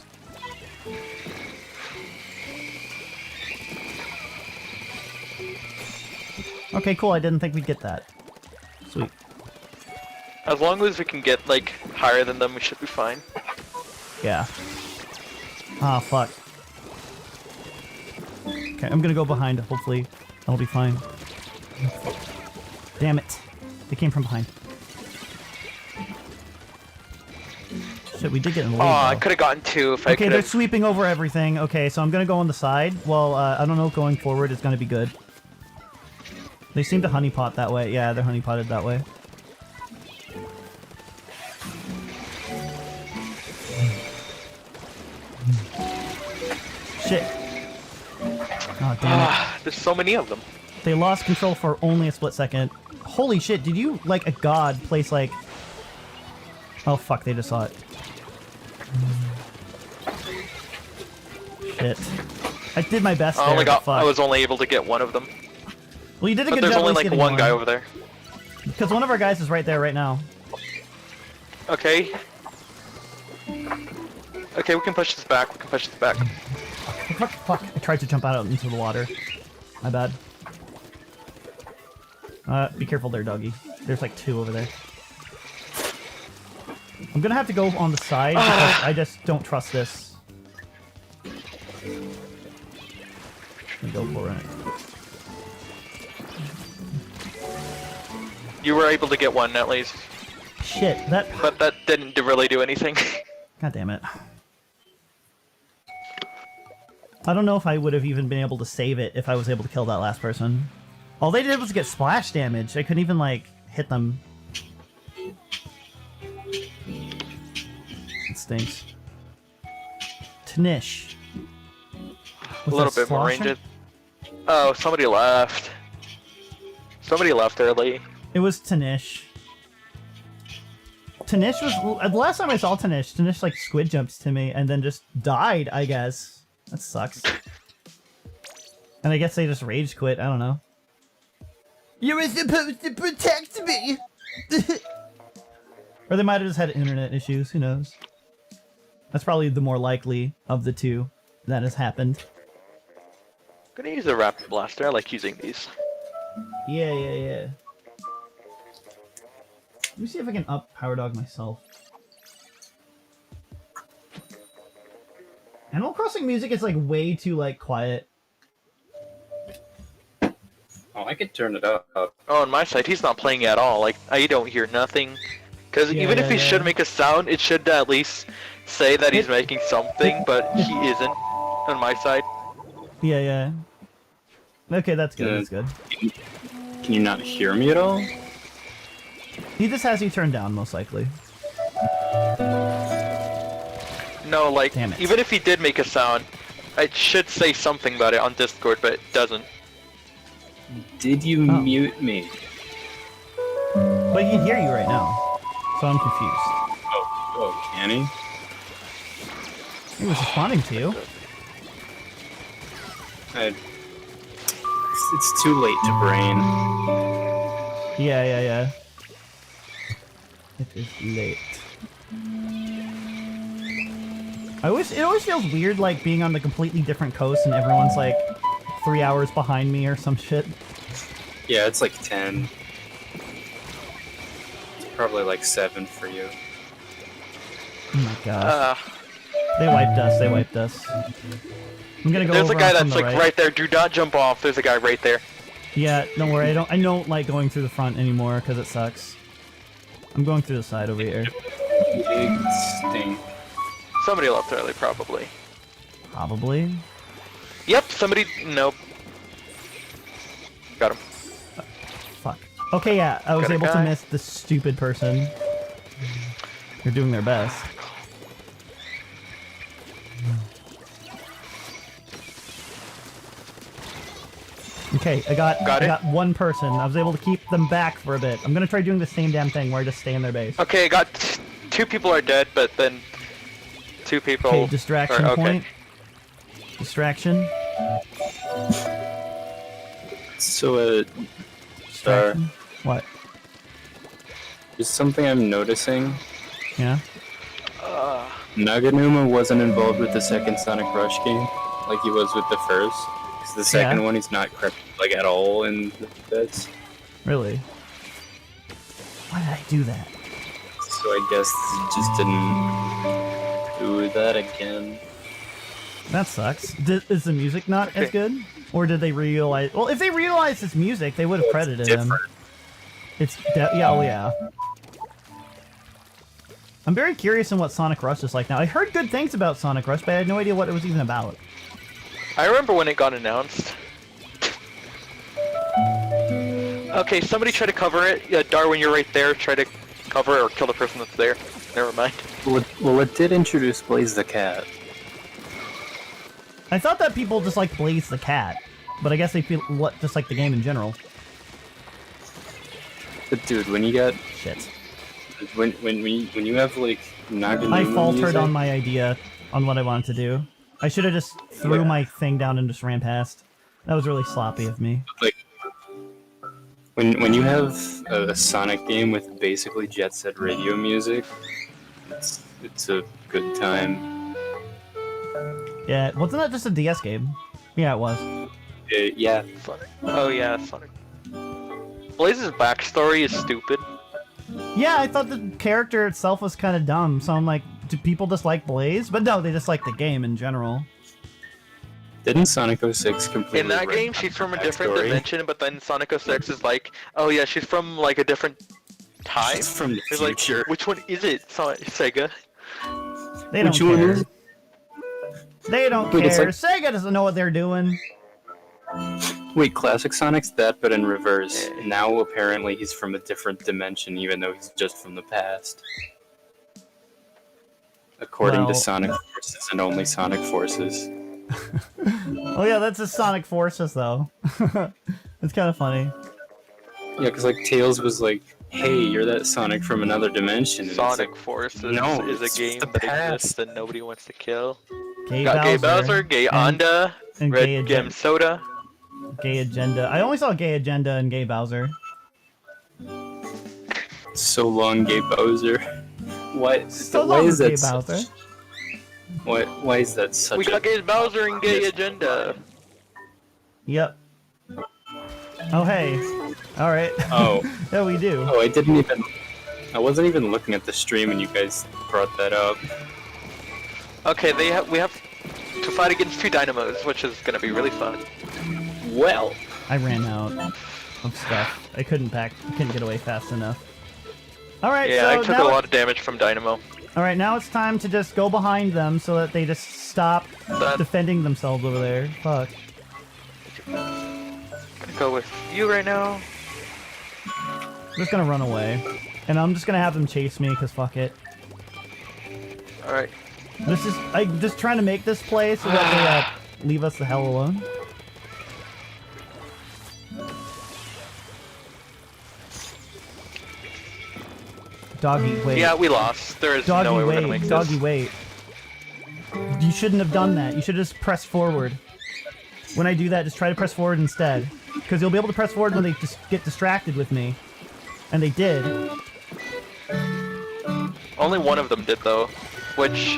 [SPEAKER 1] Okay, cool. I didn't think we'd get that. Sweet.
[SPEAKER 3] As long as we can get like higher than them, we should be fine.
[SPEAKER 1] Yeah. Ah, fuck. Okay, I'm gonna go behind. Hopefully, I'll be fine. Damn it. They came from behind. Shit, we did get in the lead,
[SPEAKER 3] Oh, I
[SPEAKER 1] though.
[SPEAKER 3] could have gotten 2 if I
[SPEAKER 1] Okay,
[SPEAKER 3] could
[SPEAKER 1] they're
[SPEAKER 3] have.
[SPEAKER 1] sweeping over everything. Okay, so I'm gonna go on the side. Well, I don't know if going forward is gonna be good. They seem to honeypot that way. Yeah, they're honeypotted that way. Shit. Oh, damn it.
[SPEAKER 3] There's so many of them.
[SPEAKER 1] They lost control for only a split second. Holy shit, did you, like a god, place like... Oh fuck, they just saw it. Shit. I did my best there, but fuck.
[SPEAKER 3] I was only able to get one of them.
[SPEAKER 1] Well, you did a
[SPEAKER 3] But
[SPEAKER 1] good
[SPEAKER 3] there's
[SPEAKER 1] job
[SPEAKER 3] only
[SPEAKER 1] at least
[SPEAKER 3] like
[SPEAKER 1] getting
[SPEAKER 3] one guy over there.
[SPEAKER 1] Because one of our guys is right there right now.
[SPEAKER 3] Okay. Okay, we can push this back. We can push this back.
[SPEAKER 1] Fuck, fuck. I tried to jump out into the water. My bad. Be careful there, doggy. There's like 2 over there. I'm gonna have to go on the side because I just don't trust this. Go for it.
[SPEAKER 3] You were able to get one at least,
[SPEAKER 1] Shit, that...
[SPEAKER 3] but that didn't really do anything.
[SPEAKER 1] God damn it. I don't know if I would have even been able to save it if I was able to kill that last person. All they did was get splash damage. I couldn't even, like, hit them. It stinks. Tanish.
[SPEAKER 3] A little bit more range. Oh, somebody left. Somebody left early.
[SPEAKER 1] It was Tanish. Tanish was... The last time I saw Tanish like squid jumps to me and then just died, I guess. That sucks. And I guess they just rage quit, I don't know. You were supposed to protect me! Or they might have just had internet issues, who knows. That's probably the more likely of the two that has happened.
[SPEAKER 3] I'm gonna use a rapid blaster. I like using these.
[SPEAKER 1] Yeah. Let me see if I can up Power Dog myself. Animal Crossing music is like way too like quiet.
[SPEAKER 2] Oh, I could turn it up.
[SPEAKER 3] Oh, on my side, he's not playing at all. Like, I don't hear nothing. Because even if he should make a sound, it should at least say that he's making something, but he isn't on my side.
[SPEAKER 1] Yeah. Okay, that's good, that's good.
[SPEAKER 2] Can you not hear me at all?
[SPEAKER 1] He just has you turned down, most likely.
[SPEAKER 3] No, like,
[SPEAKER 1] Damn it.
[SPEAKER 3] even if he did make a sound, It should say something about it on Discord, but it doesn't.
[SPEAKER 2] Did you mute me?
[SPEAKER 1] But he can hear you right now, so I'm confused.
[SPEAKER 2] Oh, can he?
[SPEAKER 1] He was responding to you.
[SPEAKER 2] It's too late to brain.
[SPEAKER 1] Yeah. It is late. It always feels weird, like, being on the completely different coast and everyone's, like, 3 hours behind me or some shit.
[SPEAKER 2] Yeah, it's like 10. It's probably like 7 for you.
[SPEAKER 1] Oh my gosh. They wiped us. I'm gonna go
[SPEAKER 3] There's
[SPEAKER 1] over
[SPEAKER 3] a guy
[SPEAKER 1] from
[SPEAKER 3] that's
[SPEAKER 1] the
[SPEAKER 3] like right there. Do not jump off. There's a guy right there.
[SPEAKER 1] Yeah, don't worry. I don't like going through the front anymore because it sucks. I'm going through the side over here.
[SPEAKER 2] Big stink.
[SPEAKER 3] Somebody left early, probably.
[SPEAKER 1] Probably.
[SPEAKER 3] Yep, somebody... Nope. Got him.
[SPEAKER 1] Fuck. Okay, yeah, I was
[SPEAKER 3] Got a
[SPEAKER 1] able to
[SPEAKER 3] guy.
[SPEAKER 1] miss the stupid person. They're doing their best. Okay, I got one person. I was able to keep them back for a bit. I'm gonna try doing the same damn thing where I just stay in their base.
[SPEAKER 3] Okay, got... 2 people are dead, but then... 2 people...
[SPEAKER 1] Okay, distraction
[SPEAKER 3] okay.
[SPEAKER 1] point. Distraction.
[SPEAKER 2] So,
[SPEAKER 1] Distraction. What?
[SPEAKER 2] there's something I'm noticing.
[SPEAKER 1] Yeah?
[SPEAKER 2] Naganuma wasn't involved with the second Sonic Rush game, like he was with the first. Because the second one, he's not crept, like, at all in the bits.
[SPEAKER 1] Really? Why did I do that?
[SPEAKER 2] So I guess he just didn't do that again.
[SPEAKER 1] That sucks. Is the music not as good? Or did they realize... Well, if they realized it's music, they would have credited him. It's yeah, oh yeah. I'm very curious on what Sonic Rush is like now. I heard good things about Sonic Rush, but I had no idea what it was even about.
[SPEAKER 3] I remember when it got announced. Okay, somebody try to cover it. Yeah, Darwin, you're right there. Try to cover or kill the person that's there. Never mind.
[SPEAKER 2] Well, it did introduce Blaze the Cat.
[SPEAKER 1] I thought that people just like Blaze the Cat, but I guess they feel just like the game in general.
[SPEAKER 2] But dude, when you got
[SPEAKER 1] Shit.
[SPEAKER 2] when you have like Naganuma
[SPEAKER 1] I faltered
[SPEAKER 2] music,
[SPEAKER 1] on my idea on what I wanted to do. I should have just threw my thing down and just ran past. That was really sloppy of me.
[SPEAKER 2] like when you have a Sonic game with basically Jet Set Radio music, it's a good time.
[SPEAKER 1] Yeah, wasn't that just a DS game? Yeah, it was.
[SPEAKER 2] Yeah.
[SPEAKER 3] Sonic. Oh yeah, Sonic. Blaze's backstory is stupid.
[SPEAKER 1] Yeah, I thought the character itself was kind of dumb, so I'm like, do people just like Blaze? But no, they just like the game in general.
[SPEAKER 2] Didn't Sonic 06 completely?
[SPEAKER 3] In that
[SPEAKER 2] wreck
[SPEAKER 3] game, she's from a different
[SPEAKER 2] backstory?
[SPEAKER 3] dimension, but then Sonic 06 is like, oh yeah, she's from like a different time.
[SPEAKER 2] She's from the
[SPEAKER 3] It's like,
[SPEAKER 2] future.
[SPEAKER 3] which one is it? Sega?
[SPEAKER 1] They don't
[SPEAKER 2] Which one
[SPEAKER 1] care.
[SPEAKER 2] is it?
[SPEAKER 1] They don't
[SPEAKER 2] Wait, it's
[SPEAKER 1] care.
[SPEAKER 2] like-
[SPEAKER 1] Sega doesn't know what they're doing.
[SPEAKER 2] Wait, Classic Sonic's that, but in reverse. Now apparently he's from a different dimension, even though he's just from the past. According
[SPEAKER 1] Well-
[SPEAKER 2] to Sonic Forces and only Sonic Forces.
[SPEAKER 1] Oh yeah, that's a Sonic Forces though. It's kind of funny.
[SPEAKER 2] Yeah, because like Tails was like, "Hey, you're that Sonic from another dimension." And
[SPEAKER 3] Sonic
[SPEAKER 2] it's
[SPEAKER 3] Forces
[SPEAKER 2] no,
[SPEAKER 3] is a
[SPEAKER 2] it's
[SPEAKER 3] game
[SPEAKER 2] the
[SPEAKER 3] that
[SPEAKER 2] past.
[SPEAKER 3] exists and nobody wants to kill.
[SPEAKER 1] Gay
[SPEAKER 3] Got Gay Bowser, Gay
[SPEAKER 1] and-
[SPEAKER 3] Onda,
[SPEAKER 1] and
[SPEAKER 3] Red
[SPEAKER 1] Gay
[SPEAKER 3] Gem Soda.
[SPEAKER 1] Gay Agenda. I only saw Gay Agenda and Gay Bowser.
[SPEAKER 2] like, so long, Gay Bowser. Why?
[SPEAKER 1] So
[SPEAKER 2] why
[SPEAKER 1] long,
[SPEAKER 2] is that?
[SPEAKER 1] Gay
[SPEAKER 2] such-
[SPEAKER 1] Bowser.
[SPEAKER 2] Why is that such?
[SPEAKER 3] We
[SPEAKER 2] a...
[SPEAKER 3] got Gay Bowser and Gay
[SPEAKER 2] Yes.
[SPEAKER 3] Agenda.
[SPEAKER 1] Yep. Oh hey. All right.
[SPEAKER 2] Oh.
[SPEAKER 1] Yeah, we do.
[SPEAKER 2] Oh, I didn't even. I wasn't even looking at the stream when you guys brought that up.
[SPEAKER 3] Okay, we have to fight against 2 dynamos, which is gonna be really fun.
[SPEAKER 2] Well,
[SPEAKER 1] I ran out of stuff. I couldn't get away fast enough. All right.
[SPEAKER 3] Yeah,
[SPEAKER 1] so
[SPEAKER 3] I took
[SPEAKER 1] now
[SPEAKER 3] a lot of damage from Dynamo.
[SPEAKER 1] All right, now it's time to just go behind them so that they just stop
[SPEAKER 3] Done.
[SPEAKER 1] defending themselves over there. Fuck.
[SPEAKER 3] Gonna go with you right now.
[SPEAKER 1] I'm just gonna run away, and I'm just gonna have them chase me because fuck it.
[SPEAKER 3] Alright.
[SPEAKER 1] I'm just trying to make this play so that leave us the hell alone? Doggy, wait.
[SPEAKER 3] Yeah, we lost. There is
[SPEAKER 1] Doggy,
[SPEAKER 3] no way we're
[SPEAKER 1] wait.
[SPEAKER 3] gonna make
[SPEAKER 1] Doggy,
[SPEAKER 3] this.
[SPEAKER 1] wait. You shouldn't have done that. You should have just pressed forward. When I do that, just try to press forward instead. Because you'll be able to press forward when they just get distracted with me. And they did.
[SPEAKER 3] Only one of them did though, which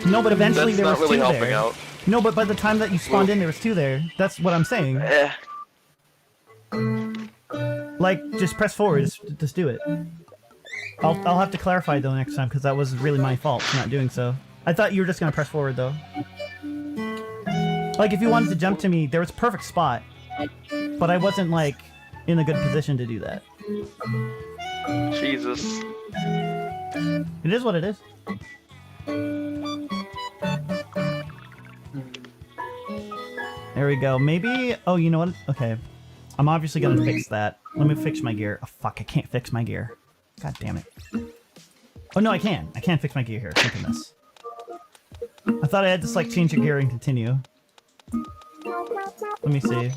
[SPEAKER 1] No, but eventually
[SPEAKER 3] that's
[SPEAKER 1] there
[SPEAKER 3] not
[SPEAKER 1] was
[SPEAKER 3] really
[SPEAKER 1] two
[SPEAKER 3] helping
[SPEAKER 1] there.
[SPEAKER 3] out.
[SPEAKER 1] No, but by the time that you spawned in, there was two there. That's what I'm saying.
[SPEAKER 3] Eh.
[SPEAKER 1] Like, just press forward. Just do it. I'll have to clarify though next time because that was really my fault for not doing so. I thought you were just gonna press forward though. Like if you wanted to jump to me, there was a perfect spot, but I wasn't like in a good position to do that.
[SPEAKER 3] Jesus.
[SPEAKER 1] It is what it is. There we go. Maybe. Oh, you know what? Okay. I'm obviously gonna fix that. Let me fix my gear. Oh fuck! I can't fix my gear. God damn it. Oh no, I can. I can fix my gear here. Think of this. I thought I had to like change your gear and continue. Let me see.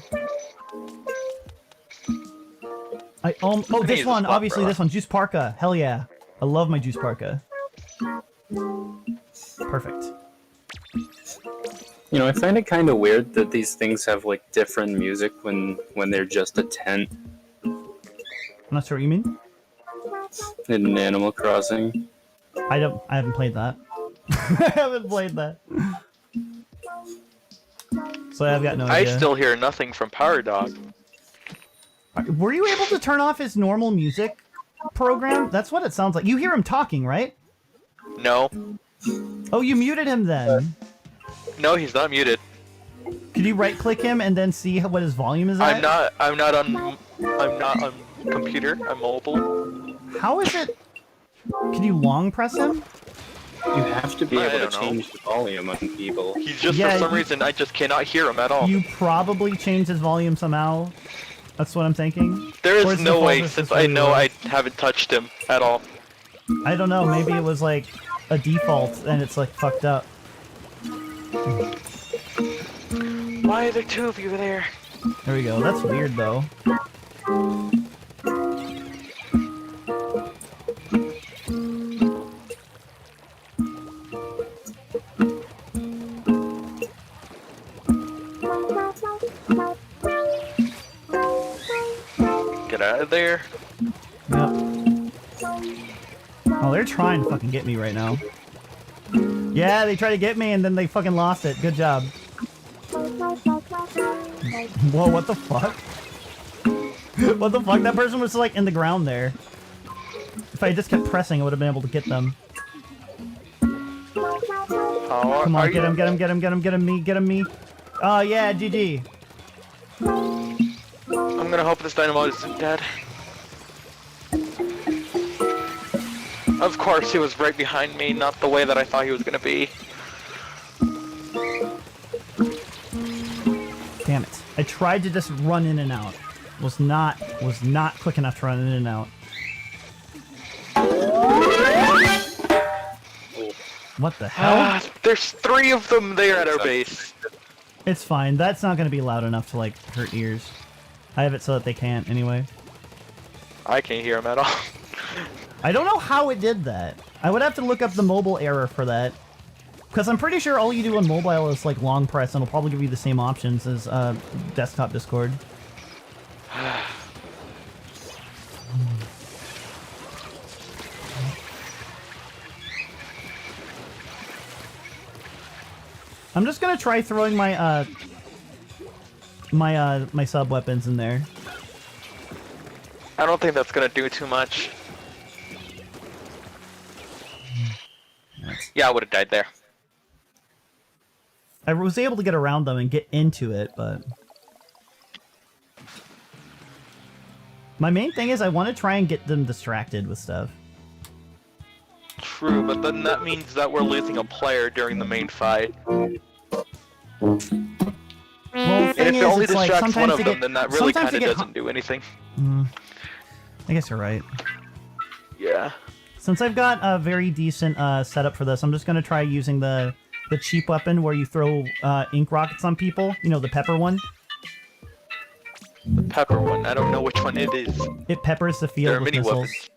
[SPEAKER 1] Oh, this
[SPEAKER 3] use a
[SPEAKER 1] one.
[SPEAKER 3] spot
[SPEAKER 1] Obviously,
[SPEAKER 3] brush.
[SPEAKER 1] this one. Juice Parka. Hell yeah. I love my Juice Parka. Perfect.
[SPEAKER 2] You know, I find it kind of weird that these things have like different music when they're just a tent
[SPEAKER 1] I'm not sure what you mean.
[SPEAKER 2] in Animal Crossing.
[SPEAKER 1] I haven't played that. I haven't played that. So I've got no
[SPEAKER 3] I
[SPEAKER 1] idea.
[SPEAKER 3] still hear nothing from Power Dog.
[SPEAKER 1] Were you able to turn off his normal music program? That's what it sounds like. You hear him talking, right?
[SPEAKER 3] No.
[SPEAKER 1] Oh, you muted him then.
[SPEAKER 3] No, he's not muted.
[SPEAKER 1] Could you right-click him and then see what his volume is at?
[SPEAKER 3] I'm not on computer. I'm mobile.
[SPEAKER 1] How is it? Can you long press him?
[SPEAKER 2] You have to be
[SPEAKER 3] I
[SPEAKER 2] able
[SPEAKER 3] don't
[SPEAKER 2] to
[SPEAKER 3] know.
[SPEAKER 2] change the volume on people.
[SPEAKER 3] He's just
[SPEAKER 1] Yeah,
[SPEAKER 3] for some reason I just cannot hear him at all.
[SPEAKER 1] You probably changed his volume somehow. That's what I'm thinking.
[SPEAKER 3] There
[SPEAKER 1] Or
[SPEAKER 3] is
[SPEAKER 1] the
[SPEAKER 3] no way
[SPEAKER 1] default
[SPEAKER 3] since
[SPEAKER 1] just
[SPEAKER 3] I
[SPEAKER 1] really
[SPEAKER 3] know
[SPEAKER 1] low?
[SPEAKER 3] I haven't touched him at all.
[SPEAKER 1] I don't know. Maybe it was like a default and it's like fucked up.
[SPEAKER 3] Why are there two of you there?
[SPEAKER 1] There we go. That's weird though.
[SPEAKER 3] Get out of there.
[SPEAKER 1] Yep. Oh, they're trying to fucking get me right now. Yeah, they tried to get me and then they fucking lost it. Good job. Whoa, what the fuck? What the fuck? That person was like in the ground there. If I just kept pressing, I would have been able to get them.
[SPEAKER 3] Oh,
[SPEAKER 1] Come
[SPEAKER 3] are
[SPEAKER 1] on, get
[SPEAKER 3] you-
[SPEAKER 1] him, get him, get him, get him, get him, get him, me. Oh, yeah, GG.
[SPEAKER 3] I'm gonna hope this dynamo isn't dead. Of course, he was right behind me, not the way that I thought he was gonna be.
[SPEAKER 1] Damn it. I tried to just run in and out. Was not quick enough to run in and out. What the hell?
[SPEAKER 3] Ah, there's three of them there at our base.
[SPEAKER 1] It's fine. That's not going to be loud enough to, like, hurt ears. I have it so that they can't, anyway.
[SPEAKER 3] I can't hear him at all.
[SPEAKER 1] I don't know how it did that. I would have to look up the mobile error for that. Because I'm pretty sure all you do on mobile is, like, long press, and it'll probably give you the same options as desktop Discord. I'm just gonna try throwing my my sub weapons in there.
[SPEAKER 3] I don't think that's gonna do too much. Yeah, I would have died there.
[SPEAKER 1] I was able to get around them and get into it, but my main thing is I want to try and get them distracted with stuff.
[SPEAKER 3] True, but then that means that we're losing a player during the main fight.
[SPEAKER 1] Well, the
[SPEAKER 3] And
[SPEAKER 1] thing
[SPEAKER 3] if it
[SPEAKER 1] is,
[SPEAKER 3] only
[SPEAKER 1] it's like
[SPEAKER 3] distracts one
[SPEAKER 1] sometimes
[SPEAKER 3] of
[SPEAKER 1] they
[SPEAKER 3] them,
[SPEAKER 1] get,
[SPEAKER 3] then that really
[SPEAKER 1] sometimes
[SPEAKER 3] kind
[SPEAKER 1] they
[SPEAKER 3] of
[SPEAKER 1] get
[SPEAKER 3] doesn't do anything.
[SPEAKER 1] I guess you're right.
[SPEAKER 3] Yeah.
[SPEAKER 1] Since I've got a very decent setup for this, I'm just gonna try using the the cheap weapon where you throw ink rockets on people. You know, the pepper one.
[SPEAKER 3] The pepper one. I don't know which one it is.
[SPEAKER 1] It peppers the
[SPEAKER 3] There
[SPEAKER 1] field
[SPEAKER 3] are
[SPEAKER 1] with
[SPEAKER 3] many
[SPEAKER 1] missiles.
[SPEAKER 3] weapons.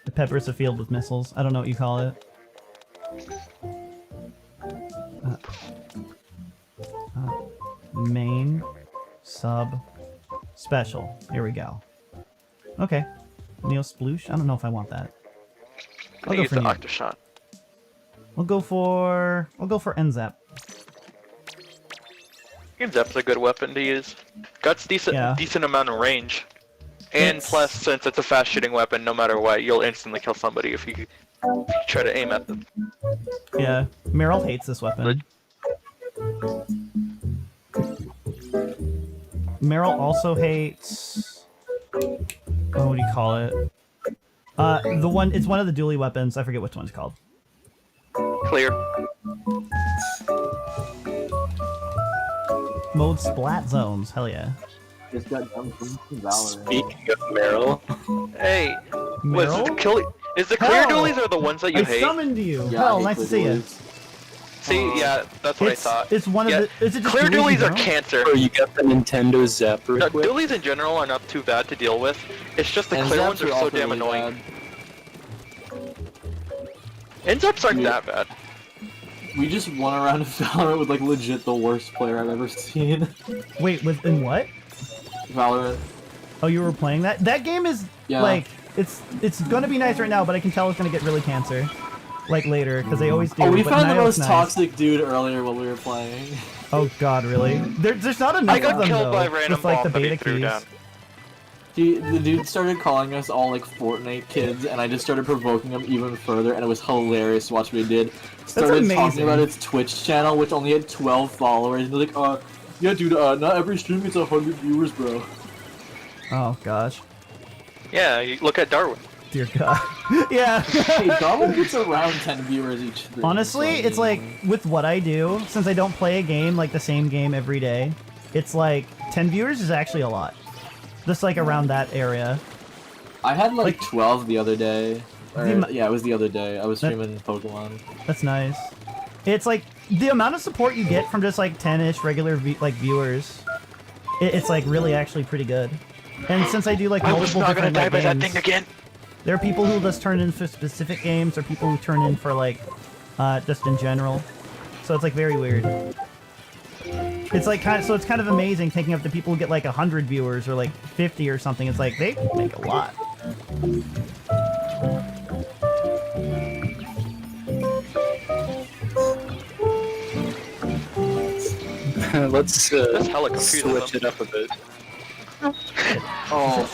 [SPEAKER 1] It peppers the field with missiles. I don't know what you call it. Main, sub, special. Here we go. Okay. Neo sploosh? I don't know if I want that.
[SPEAKER 3] I'm gonna use the
[SPEAKER 1] Neo.
[SPEAKER 3] Octoshot.
[SPEAKER 1] I'll go for NZAP.
[SPEAKER 3] Zep's a good weapon to use. Got decent amount of range. And plus, since it's a fast shooting weapon, no matter what, you'll instantly kill somebody if you try to aim at them.
[SPEAKER 1] Yeah, Meryl hates this weapon. Meryl also hates... Oh, what do you call it? It's one of the dually weapons. I forget which one's called.
[SPEAKER 3] Clear.
[SPEAKER 1] Mode splat zones. Hell yeah.
[SPEAKER 4] Just got done from Valorant.
[SPEAKER 2] Speaking of Meryl,
[SPEAKER 3] Hey,
[SPEAKER 1] Meryl?
[SPEAKER 3] is the clear
[SPEAKER 1] Hell!
[SPEAKER 3] dualies are the ones that you
[SPEAKER 1] I
[SPEAKER 3] hate?
[SPEAKER 1] summoned you.
[SPEAKER 4] Yeah,
[SPEAKER 1] Hell,
[SPEAKER 4] I hate
[SPEAKER 1] nice to see you.
[SPEAKER 4] Dualies.
[SPEAKER 3] See, yeah, that's what I thought.
[SPEAKER 1] It's one of
[SPEAKER 3] Yeah.
[SPEAKER 1] the. Is it just
[SPEAKER 3] Clear dualies are
[SPEAKER 1] in general?
[SPEAKER 3] cancer.
[SPEAKER 2] or you got the Nintendo Zapper
[SPEAKER 3] No,
[SPEAKER 2] equipped?
[SPEAKER 3] dualies in general are not too bad to deal with. It's just the
[SPEAKER 4] And
[SPEAKER 3] clear
[SPEAKER 4] Zaps
[SPEAKER 3] ones are so
[SPEAKER 4] also
[SPEAKER 3] damn
[SPEAKER 4] really
[SPEAKER 3] annoying.
[SPEAKER 4] bad.
[SPEAKER 3] Inzeps aren't
[SPEAKER 4] Yeah.
[SPEAKER 3] that bad.
[SPEAKER 4] We just won a round of Valorant with like legit the worst player I've ever seen.
[SPEAKER 1] Wait, in what?
[SPEAKER 4] Valorant.
[SPEAKER 1] Oh, you were playing that? That game is
[SPEAKER 4] Yeah.
[SPEAKER 1] like it's gonna be nice right now, but I can tell it's gonna get really cancer, like later, because they always do.
[SPEAKER 4] Oh, we
[SPEAKER 1] but
[SPEAKER 4] found the
[SPEAKER 1] now
[SPEAKER 4] most
[SPEAKER 1] it's nice.
[SPEAKER 4] toxic dude earlier while we were playing.
[SPEAKER 1] Oh God, really? There's not enough
[SPEAKER 3] I got
[SPEAKER 1] of them
[SPEAKER 3] killed
[SPEAKER 1] though.
[SPEAKER 3] by random
[SPEAKER 1] with like the
[SPEAKER 3] bombs that he
[SPEAKER 1] beta
[SPEAKER 3] threw
[SPEAKER 1] keys.
[SPEAKER 3] down.
[SPEAKER 4] The dude started calling us all like Fortnite kids, and I just started provoking him even further, and it was hilarious to watch what he did. Started
[SPEAKER 1] amazing.
[SPEAKER 4] talking about its Twitch channel, which only had 12 followers, and they're like, yeah, dude, not every stream gets 100 viewers, bro.
[SPEAKER 1] Oh gosh,
[SPEAKER 3] Yeah, you look at Darwin.
[SPEAKER 1] dear God. Yeah.
[SPEAKER 4] Hey, Darwin gets around 10 viewers each stream.
[SPEAKER 1] Honestly,
[SPEAKER 4] so,
[SPEAKER 1] it's like with what I do, since I don't play a game like the same game every day, it's like 10 viewers is actually a lot. Just like around that area.
[SPEAKER 4] I had like 12 the other day. Or,
[SPEAKER 1] The-
[SPEAKER 4] yeah, it was the other day. I was
[SPEAKER 1] That-
[SPEAKER 4] streaming Pokemon.
[SPEAKER 1] That's nice. It's like the amount of support you get from just like 10-ish regular viewers. It's like really actually pretty good. And since I do like
[SPEAKER 3] I was
[SPEAKER 1] multiple
[SPEAKER 3] not gonna
[SPEAKER 1] different
[SPEAKER 3] die
[SPEAKER 1] like,
[SPEAKER 3] by that
[SPEAKER 1] games,
[SPEAKER 3] thing again.
[SPEAKER 1] there are people who just turn in for specific games, or people who turn in for like just in general. So it's like very weird. It's like kind of amazing thinking of the people who get like 100 viewers or like 50 or something. It's like they make a lot.
[SPEAKER 2] Let's
[SPEAKER 3] That's hella confusing,
[SPEAKER 2] switch
[SPEAKER 3] though.
[SPEAKER 2] it up a bit.
[SPEAKER 4] Oh,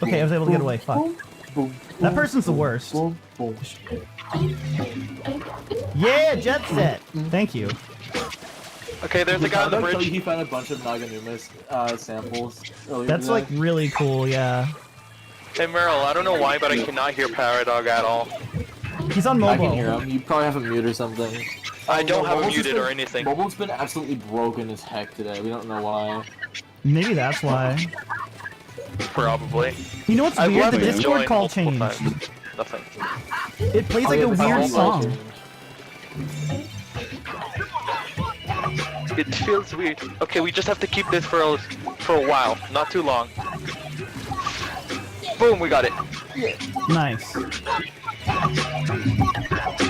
[SPEAKER 1] Okay, I was able to get away. Fuck.
[SPEAKER 4] boom,
[SPEAKER 1] That person's the worst.
[SPEAKER 4] boom, boom.
[SPEAKER 1] Yeah, jet set. Thank you.
[SPEAKER 3] Okay, there's a guy on the bridge.
[SPEAKER 4] He found a bunch of Naganumas samples earlier
[SPEAKER 1] That's
[SPEAKER 4] today.
[SPEAKER 1] like really cool. Yeah.
[SPEAKER 3] Hey Meryl, I don't know why, but I cannot hear Paradog at all.
[SPEAKER 1] He's on
[SPEAKER 4] I
[SPEAKER 1] mobile.
[SPEAKER 4] can hear him. You probably have him mute or something.
[SPEAKER 3] I don't have him
[SPEAKER 4] Mobile's
[SPEAKER 3] muted
[SPEAKER 4] been-
[SPEAKER 3] or anything.
[SPEAKER 4] Mobile's been absolutely broken as heck today. We don't know why.
[SPEAKER 1] Maybe that's why.
[SPEAKER 3] Probably.
[SPEAKER 1] You know what's
[SPEAKER 3] I've
[SPEAKER 1] weird?
[SPEAKER 3] left
[SPEAKER 1] The
[SPEAKER 3] it
[SPEAKER 1] Discord
[SPEAKER 3] join
[SPEAKER 1] call
[SPEAKER 3] multiple
[SPEAKER 1] changed.
[SPEAKER 3] times. Nothing.
[SPEAKER 1] It plays
[SPEAKER 4] Oh,
[SPEAKER 1] like
[SPEAKER 4] yeah,
[SPEAKER 1] a
[SPEAKER 4] the
[SPEAKER 1] weird
[SPEAKER 4] sound
[SPEAKER 1] song.
[SPEAKER 4] changed.
[SPEAKER 3] It feels weird. Okay, we just have to keep this for a while, not too long. Boom, we got it.
[SPEAKER 1] Nice.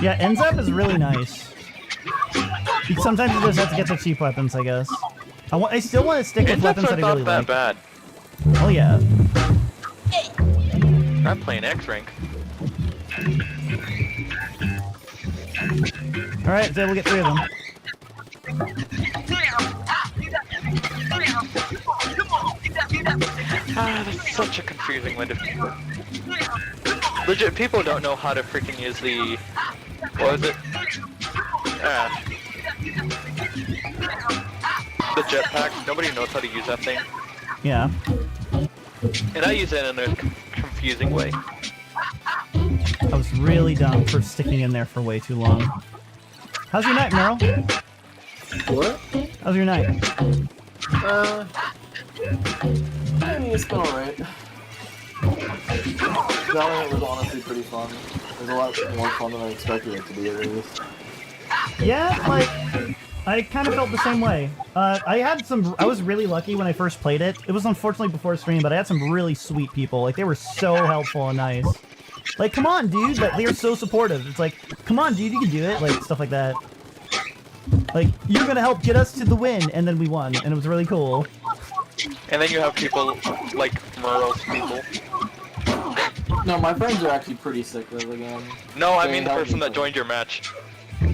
[SPEAKER 1] Yeah, NZAP is really nice. Sometimes you just have to get the cheap weapons, I guess. I still want to stick with weapons
[SPEAKER 3] Index
[SPEAKER 1] that
[SPEAKER 3] are
[SPEAKER 1] I
[SPEAKER 3] not
[SPEAKER 1] really
[SPEAKER 3] that
[SPEAKER 1] like.
[SPEAKER 3] bad.
[SPEAKER 1] Oh yeah.
[SPEAKER 3] I'm playing X rank.
[SPEAKER 1] Alright, so we'll get 3 of them.
[SPEAKER 3] That's such a confusing way to. Legit, people don't know how to freaking use the. What was it? The jetpack. Nobody knows how to use that thing.
[SPEAKER 1] Yeah.
[SPEAKER 3] And I use it in a confusing way.
[SPEAKER 1] I was really dumb for sticking in there for way too long. How's your night, Meryl?
[SPEAKER 4] What?
[SPEAKER 1] How's your night?
[SPEAKER 4] I mean, it's been alright. Valorant was honestly pretty fun. It was a lot more fun than I expected it to be, at least.
[SPEAKER 1] Yeah, like, I kind of felt the same way. I was really lucky when I first played it. It was unfortunately before stream, but I had some really sweet people. Like, they were so helpful and nice. Like, come on, dude, like, they were so supportive. It's like, come on, dude, you can do it, like, stuff like that. Like, you're gonna help get us to the win, and then we won, and it was really cool.
[SPEAKER 3] And then you have people like Merle's people.
[SPEAKER 4] No, my friends are actually pretty sick of the game.
[SPEAKER 3] No, I
[SPEAKER 4] They
[SPEAKER 3] mean the
[SPEAKER 4] help
[SPEAKER 3] person
[SPEAKER 4] me.
[SPEAKER 3] that joined your match.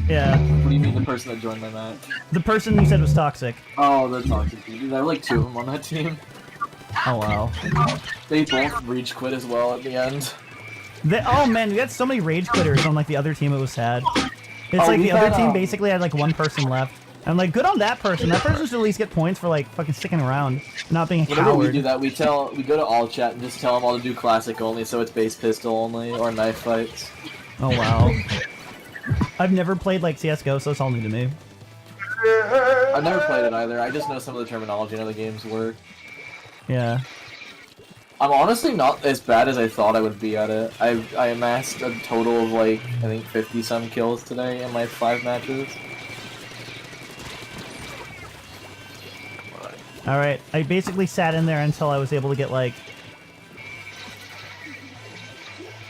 [SPEAKER 1] Yeah.
[SPEAKER 4] What do you mean the person that joined my match?
[SPEAKER 1] The person you said was toxic.
[SPEAKER 4] Oh, the toxic dude. There were like 2 of them on that team.
[SPEAKER 1] Oh, wow.
[SPEAKER 4] They both rage quit as well at the end.
[SPEAKER 1] Oh, man, we had so many rage quitters on, like, the other team, it was sad. It's
[SPEAKER 4] Oh,
[SPEAKER 1] like
[SPEAKER 4] we
[SPEAKER 1] the other
[SPEAKER 4] had,
[SPEAKER 1] team basically had, like, 1 person left. I'm like, good on that person. That person should at least get points for, like, fucking sticking around. Not being a
[SPEAKER 4] Whenever
[SPEAKER 1] coward.
[SPEAKER 4] we do that, we go to all chat and just tell them all to do classic only, so it's base pistol only, or knife fights.
[SPEAKER 1] Oh, wow. I've never played, like, CSGO, so it's all new to me.
[SPEAKER 4] I've never played it either, I just know some of the terminology and how the games work.
[SPEAKER 1] Yeah.
[SPEAKER 4] I'm honestly not as bad as I thought I would be at it. I amassed a total of like, I think 50-some kills today in my 5 matches.
[SPEAKER 1] Alright, I basically sat in there until I was able to get, like...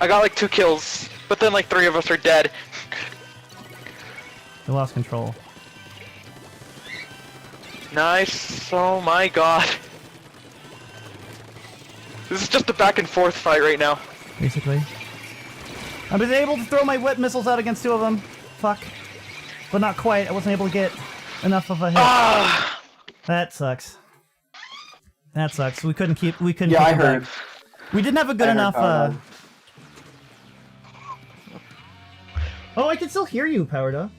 [SPEAKER 3] I got like 2 kills, but then like 3 of us are dead.
[SPEAKER 1] I lost control.
[SPEAKER 3] Nice. Oh my god. This is just a back and forth fight right now.
[SPEAKER 1] Basically. I was able to throw my wet missiles out against 2 of them. Fuck. But not quite. I wasn't able to get enough of a hit.
[SPEAKER 3] Ah!
[SPEAKER 1] That sucks. That sucks. We couldn't keep
[SPEAKER 4] Yeah,
[SPEAKER 1] keep
[SPEAKER 4] I
[SPEAKER 1] it
[SPEAKER 4] heard.
[SPEAKER 1] back. We didn't have a good
[SPEAKER 4] I heard
[SPEAKER 1] enough,
[SPEAKER 4] Power Dog.
[SPEAKER 1] Oh, I can still hear you, Power Dog.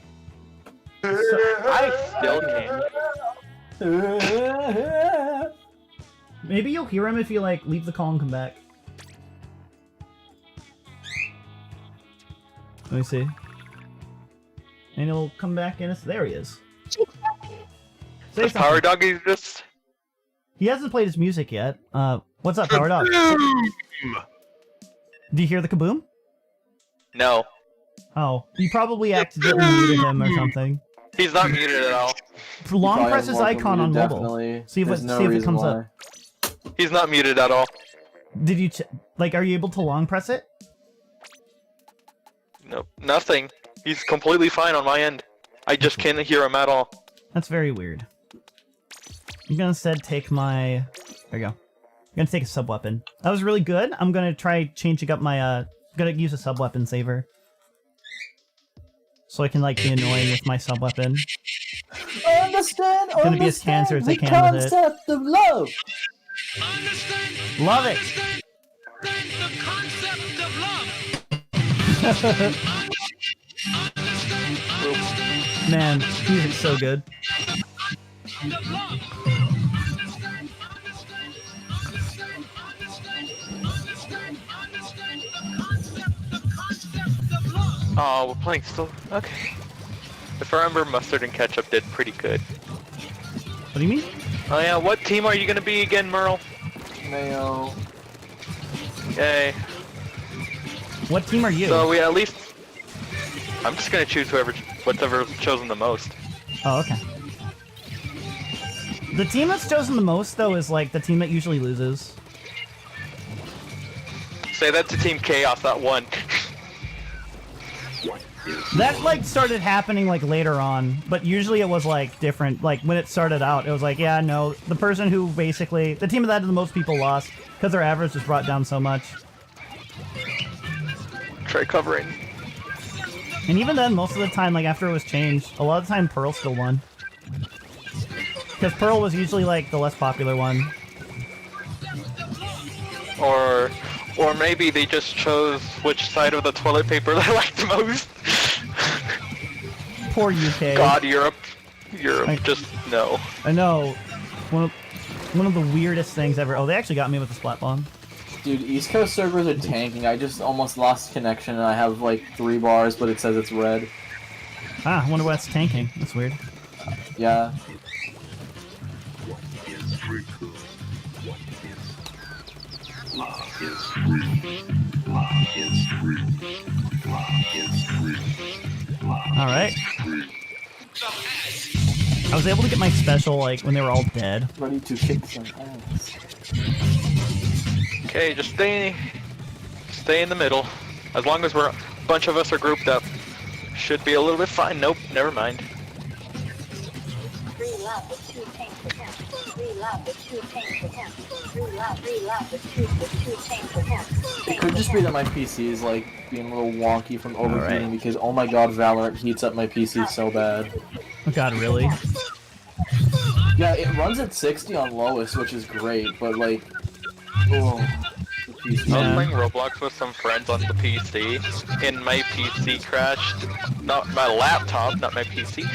[SPEAKER 3] I still can't.
[SPEAKER 1] Maybe you'll hear him if you, like, leave the call and come back. Let me see. And he'll come back and there he is. Say
[SPEAKER 3] Does
[SPEAKER 1] something.
[SPEAKER 3] Power Dog exist?
[SPEAKER 1] He hasn't played his music yet. What's up, Power Dog? Do you hear the kaboom?
[SPEAKER 3] No.
[SPEAKER 1] Oh, you probably accidentally muted him or something.
[SPEAKER 3] He's not muted at all.
[SPEAKER 1] Long
[SPEAKER 4] Probably
[SPEAKER 1] press
[SPEAKER 4] has
[SPEAKER 1] his
[SPEAKER 4] more
[SPEAKER 1] icon on
[SPEAKER 4] muted,
[SPEAKER 1] mobile.
[SPEAKER 4] definitely.
[SPEAKER 1] See if
[SPEAKER 4] There's
[SPEAKER 1] it-
[SPEAKER 4] no
[SPEAKER 1] see if it
[SPEAKER 4] reason
[SPEAKER 1] comes
[SPEAKER 4] why.
[SPEAKER 1] up.
[SPEAKER 3] He's not muted at all.
[SPEAKER 1] Did you, like, are you able to long press it?
[SPEAKER 3] Nope. Nothing. He's completely fine on my end. I just can't hear him at all.
[SPEAKER 1] That's very weird. I'm gonna instead take my... There you go. I'm gonna take a sub-weapon. That was really good. I'm gonna try changing up my, I'm gonna use a sub-weapon saver. So I can, like, be annoying with my sub-weapon.
[SPEAKER 4] Understand,
[SPEAKER 1] Gonna be as cancerous as I can with it.
[SPEAKER 4] concept of love.
[SPEAKER 1] Love it!
[SPEAKER 5] The concept of love.
[SPEAKER 1] Man, music's so good.
[SPEAKER 3] Oh, we're playing still. Okay. If I remember, mustard and ketchup did pretty good.
[SPEAKER 1] What do you mean?
[SPEAKER 3] Oh yeah, what team are you gonna be again, Merle?
[SPEAKER 4] Mayo.
[SPEAKER 3] Yay.
[SPEAKER 1] What team are you?
[SPEAKER 3] So we at least. I'm just gonna choose whatever's chosen the most.
[SPEAKER 1] Oh, okay. The team that's chosen the most, though, is, like, the team that usually loses.
[SPEAKER 3] Say that to Team Chaos, that won.
[SPEAKER 1] That, like, started happening, like, later on, but usually it was, like, different. Like, when it started out, it was like, yeah, no, the person who basically... The team that had the most people lost, because their average was brought down so much.
[SPEAKER 3] Try covering.
[SPEAKER 1] And even then, most of the time, like, after it was changed, a lot of the time Pearl still won. Because Pearl was usually, like, the less popular one.
[SPEAKER 3] Or maybe they just chose which side of the toilet paper they liked most.
[SPEAKER 1] Poor UK.
[SPEAKER 3] God, Europe. Europe,
[SPEAKER 1] I-
[SPEAKER 3] just no.
[SPEAKER 1] I know. One of the weirdest things ever. Oh, they actually got me with the splat bomb.
[SPEAKER 4] Dude, East Coast servers are tanking. I just almost lost connection and I have like 3 bars, but it says it's red.
[SPEAKER 1] Ah, I wonder why it's tanking. That's weird.
[SPEAKER 4] Yeah.
[SPEAKER 1] Alright. I was able to get my special like when they were all dead.
[SPEAKER 4] Ready to kick some ass.
[SPEAKER 3] Okay, just stay in the middle. As long as a bunch of us are grouped up, should be a little bit fine. Nope, never mind.
[SPEAKER 4] It could just be that my PC is like being a little wonky from overheating because oh my god, Valorant heats up my PC so bad.
[SPEAKER 1] Oh god, really?
[SPEAKER 4] Yeah, it runs at 60 on lowest, which is great, but like, oh, the PC.
[SPEAKER 3] I
[SPEAKER 1] Yeah.
[SPEAKER 3] was playing Roblox with some friends on the PC, and my PC crashed. Not my laptop, not my PC.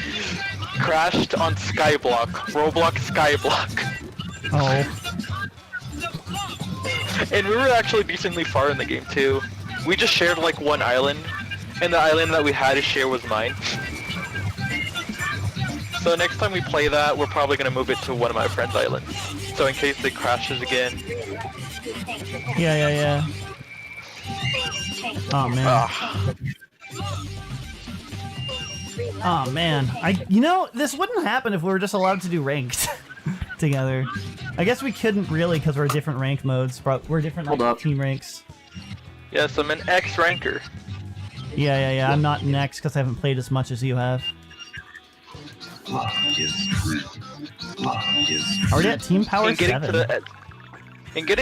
[SPEAKER 3] Crashed on Skyblock. Roblox Skyblock.
[SPEAKER 1] Oh.
[SPEAKER 3] And we were actually decently far in the game too. We just shared like one island, and the island that we had to share was mine. So next time we play that, we're probably gonna move it to one of my friends' islands. So in case it crashes again.
[SPEAKER 1] Yeah. Oh man.
[SPEAKER 3] Ah.
[SPEAKER 1] Oh man. This wouldn't happen if we were just allowed to do ranked together. I guess we couldn't really because we're different rank modes. We're different
[SPEAKER 4] Hold up.
[SPEAKER 1] team ranks.
[SPEAKER 3] Yes, I'm an X ranker.
[SPEAKER 1] Yeah. I'm not next because I haven't played as much as you have. Already at team power
[SPEAKER 3] And getting
[SPEAKER 1] 7.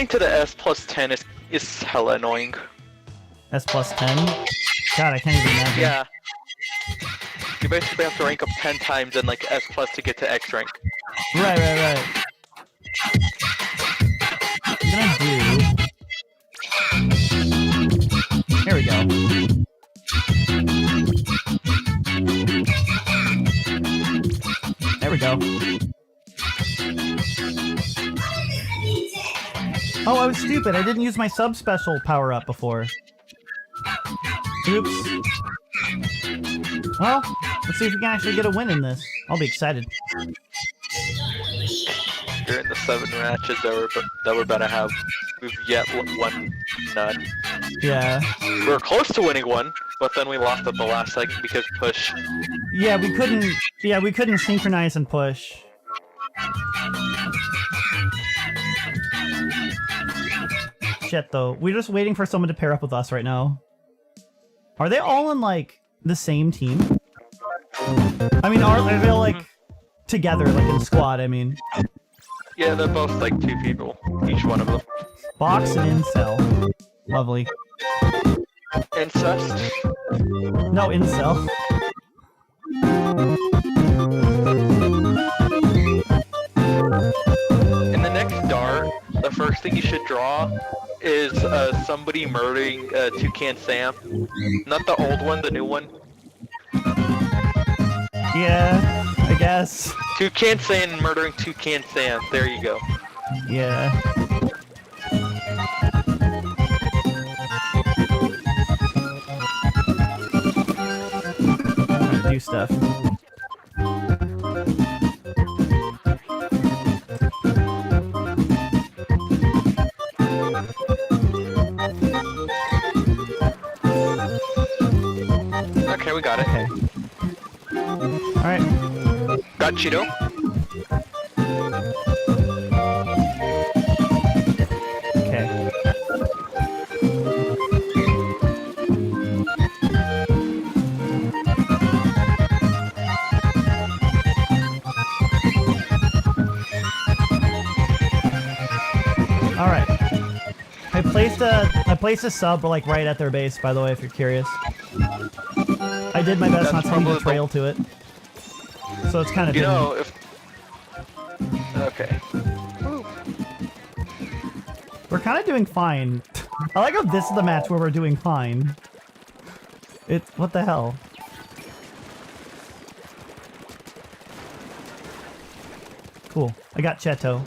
[SPEAKER 3] to the S plus 10 is hella annoying.
[SPEAKER 1] S plus 10? God, I can't even imagine.
[SPEAKER 3] Yeah. You basically have to rank up 10 times and like S plus to get to X rank.
[SPEAKER 1] Right. What can I do? Here we go. There we go. Oh, I was stupid. I didn't use my sub-special power-up before. Oops. Well, let's see if we can actually get a win in this. I'll be excited.
[SPEAKER 3] During the 7 matches that we're about to have, we've yet won none.
[SPEAKER 1] Yeah.
[SPEAKER 3] We were close to winning one, but then we lost at the last second because push.
[SPEAKER 1] Yeah, we couldn't synchronize and push. Shit, though. We're just waiting for someone to pair up with us right now. Are they all in, like, the same team? I mean, are they, like, together, like, in squad, I mean?
[SPEAKER 3] Yeah, they're both like 2 people, each one of them.
[SPEAKER 1] Box and incel. Lovely.
[SPEAKER 3] Incest?
[SPEAKER 1] No, incel.
[SPEAKER 3] In the next dart, the first thing you should draw is somebody murdering Toucan Sam. Not the old one, the new one.
[SPEAKER 1] Yeah, I guess.
[SPEAKER 3] Toucan Sam murdering Toucan Sam. There you go.
[SPEAKER 1] Yeah. I'm gonna do stuff.
[SPEAKER 3] Okay, we got it.
[SPEAKER 1] Okay. Alright.
[SPEAKER 3] Got Cheeto.
[SPEAKER 1] Okay. Alright. I placed a sub like right at their base, by the way, if you're curious. I did my best
[SPEAKER 3] That's
[SPEAKER 1] not to leave a
[SPEAKER 3] probably
[SPEAKER 1] trail to it. So it's kind of
[SPEAKER 3] You know, if... Okay.
[SPEAKER 1] we're kind of doing fine. I like how this is the match where we're doing fine. What the hell? Cool. I got Cheto.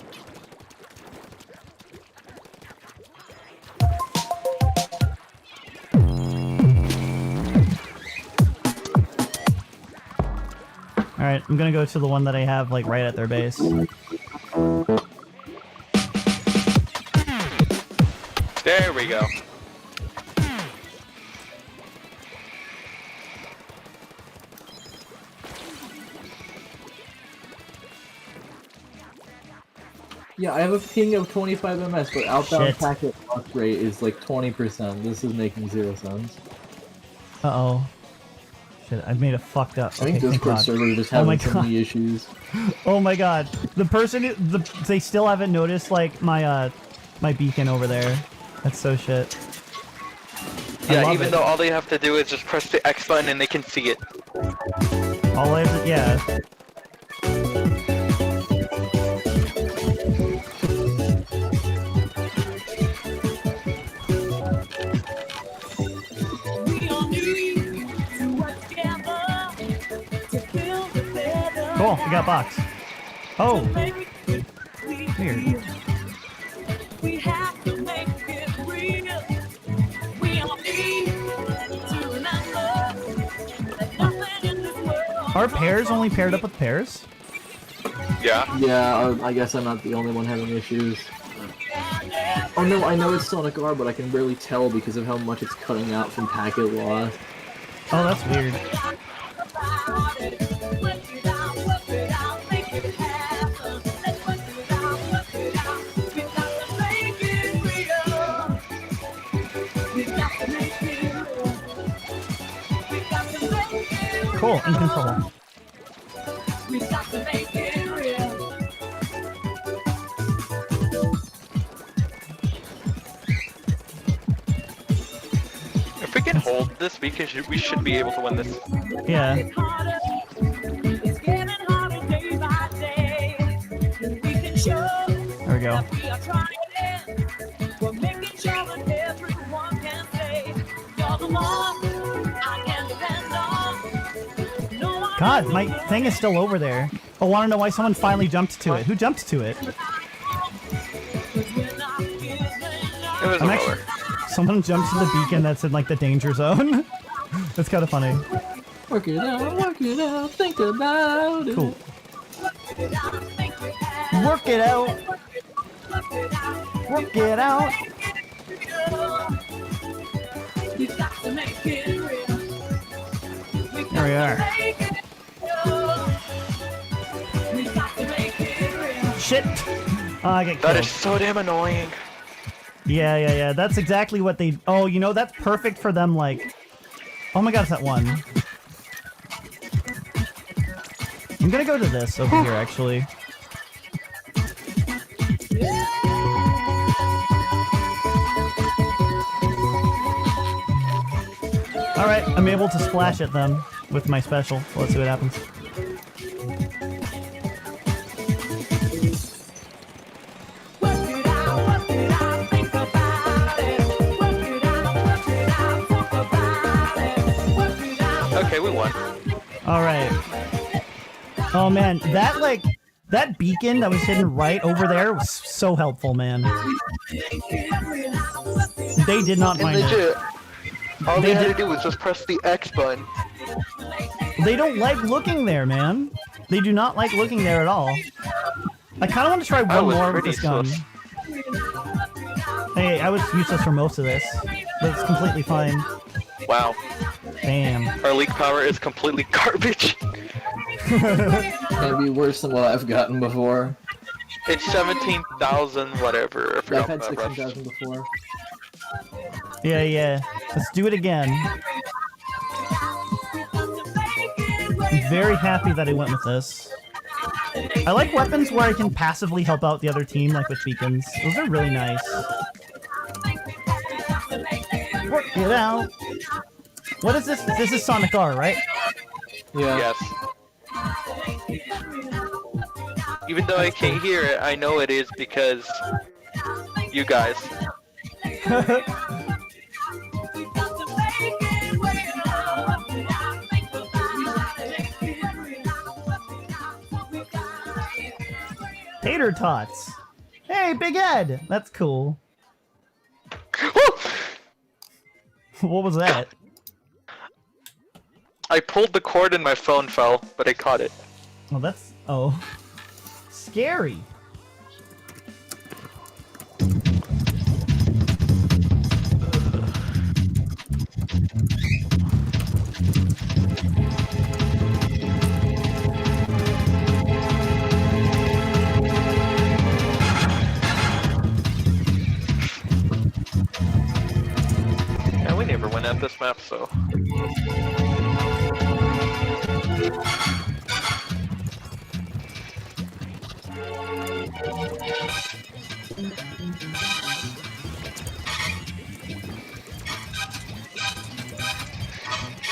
[SPEAKER 1] Alright, I'm gonna go to the one that I have, like, right at their base.
[SPEAKER 3] There we go.
[SPEAKER 4] Yeah, I have a ping of 25 ms, but outbound
[SPEAKER 1] Shit.
[SPEAKER 4] packet loss rate is like 20%. This is making 0 sense.
[SPEAKER 1] Uh-oh. Shit, I've made a fucked up.
[SPEAKER 4] I think
[SPEAKER 1] Okay, thank
[SPEAKER 4] Discord
[SPEAKER 1] God.
[SPEAKER 4] server is just
[SPEAKER 1] Oh my
[SPEAKER 4] having so
[SPEAKER 1] God.
[SPEAKER 4] many issues.
[SPEAKER 1] Oh my God. The person they still haven't noticed like my my beacon over there. That's so shit. I
[SPEAKER 3] Yeah,
[SPEAKER 1] love
[SPEAKER 3] even
[SPEAKER 1] it.
[SPEAKER 3] though all they have to do is just press the X button and they can see it.
[SPEAKER 1] All I have to, yeah. Cool, we got box. Oh, weird. Are pairs only paired up with pairs?
[SPEAKER 3] Yeah.
[SPEAKER 4] Yeah, I guess I'm not the only one having issues. Oh no, I know it's Sonic R, but I can barely tell because of how much it's cutting out from packet loss.
[SPEAKER 1] Oh, that's weird. Cool, in control.
[SPEAKER 3] If we can hold this, we should be able to win this.
[SPEAKER 1] Yeah. There we go. God, my thing is still over there. I want to know why someone finally jumped to it. Who jumped to it?
[SPEAKER 3] It was
[SPEAKER 1] I'm
[SPEAKER 3] a
[SPEAKER 1] actually.
[SPEAKER 3] roller.
[SPEAKER 1] Someone jumped to the beacon that's in like the danger zone. That's kind of funny.
[SPEAKER 4] Work it out, think about it.
[SPEAKER 1] Cool. Work it out. Work it out. There we are. Shit! Oh, I get
[SPEAKER 3] That
[SPEAKER 1] killed.
[SPEAKER 3] is so damn annoying.
[SPEAKER 1] Yeah. That's exactly what they. Oh, you know that's perfect for them. Like, oh my God, it's that one. I'm gonna go to this over here actually. All right, I'm able to splash at them with my special. Let's see what happens.
[SPEAKER 3] Okay, we won.
[SPEAKER 1] All right. Oh man, that beacon that was hidden right over there was so helpful, man. They did not
[SPEAKER 3] And
[SPEAKER 1] find it.
[SPEAKER 3] legit, all they
[SPEAKER 1] They
[SPEAKER 3] had to
[SPEAKER 1] did-
[SPEAKER 3] do was just press the X button.
[SPEAKER 1] They don't like looking there, man. They do not like looking there at all. I kind of want to try
[SPEAKER 3] I
[SPEAKER 1] one
[SPEAKER 3] was
[SPEAKER 1] more with
[SPEAKER 3] pretty
[SPEAKER 1] this gun.
[SPEAKER 3] sus.
[SPEAKER 1] Hey, I was useless for most of this, but it's completely fine.
[SPEAKER 3] Wow.
[SPEAKER 1] Damn.
[SPEAKER 3] Our leak power is completely garbage.
[SPEAKER 4] It'd be worse than what I've gotten before.
[SPEAKER 3] It's 17,000 whatever. I
[SPEAKER 4] I've
[SPEAKER 3] forgot
[SPEAKER 4] had
[SPEAKER 3] what that was.
[SPEAKER 4] 16,000 before.
[SPEAKER 1] Yeah. Let's do it again. I'm very happy that I went with this. I like weapons where I can passively help out the other team, like with beacons. Those are really nice. Work it out. What is this? This is Sonic R, right?
[SPEAKER 4] Yeah.
[SPEAKER 3] Yes. Even though I can't hear it, I know it is because you guys. Tater tots. Hey, Big Ed. That's cool. What was that? I pulled the cord and my phone fell, but I caught it.
[SPEAKER 1] Oh, that's... Oh. Scary.
[SPEAKER 3] at this map, so.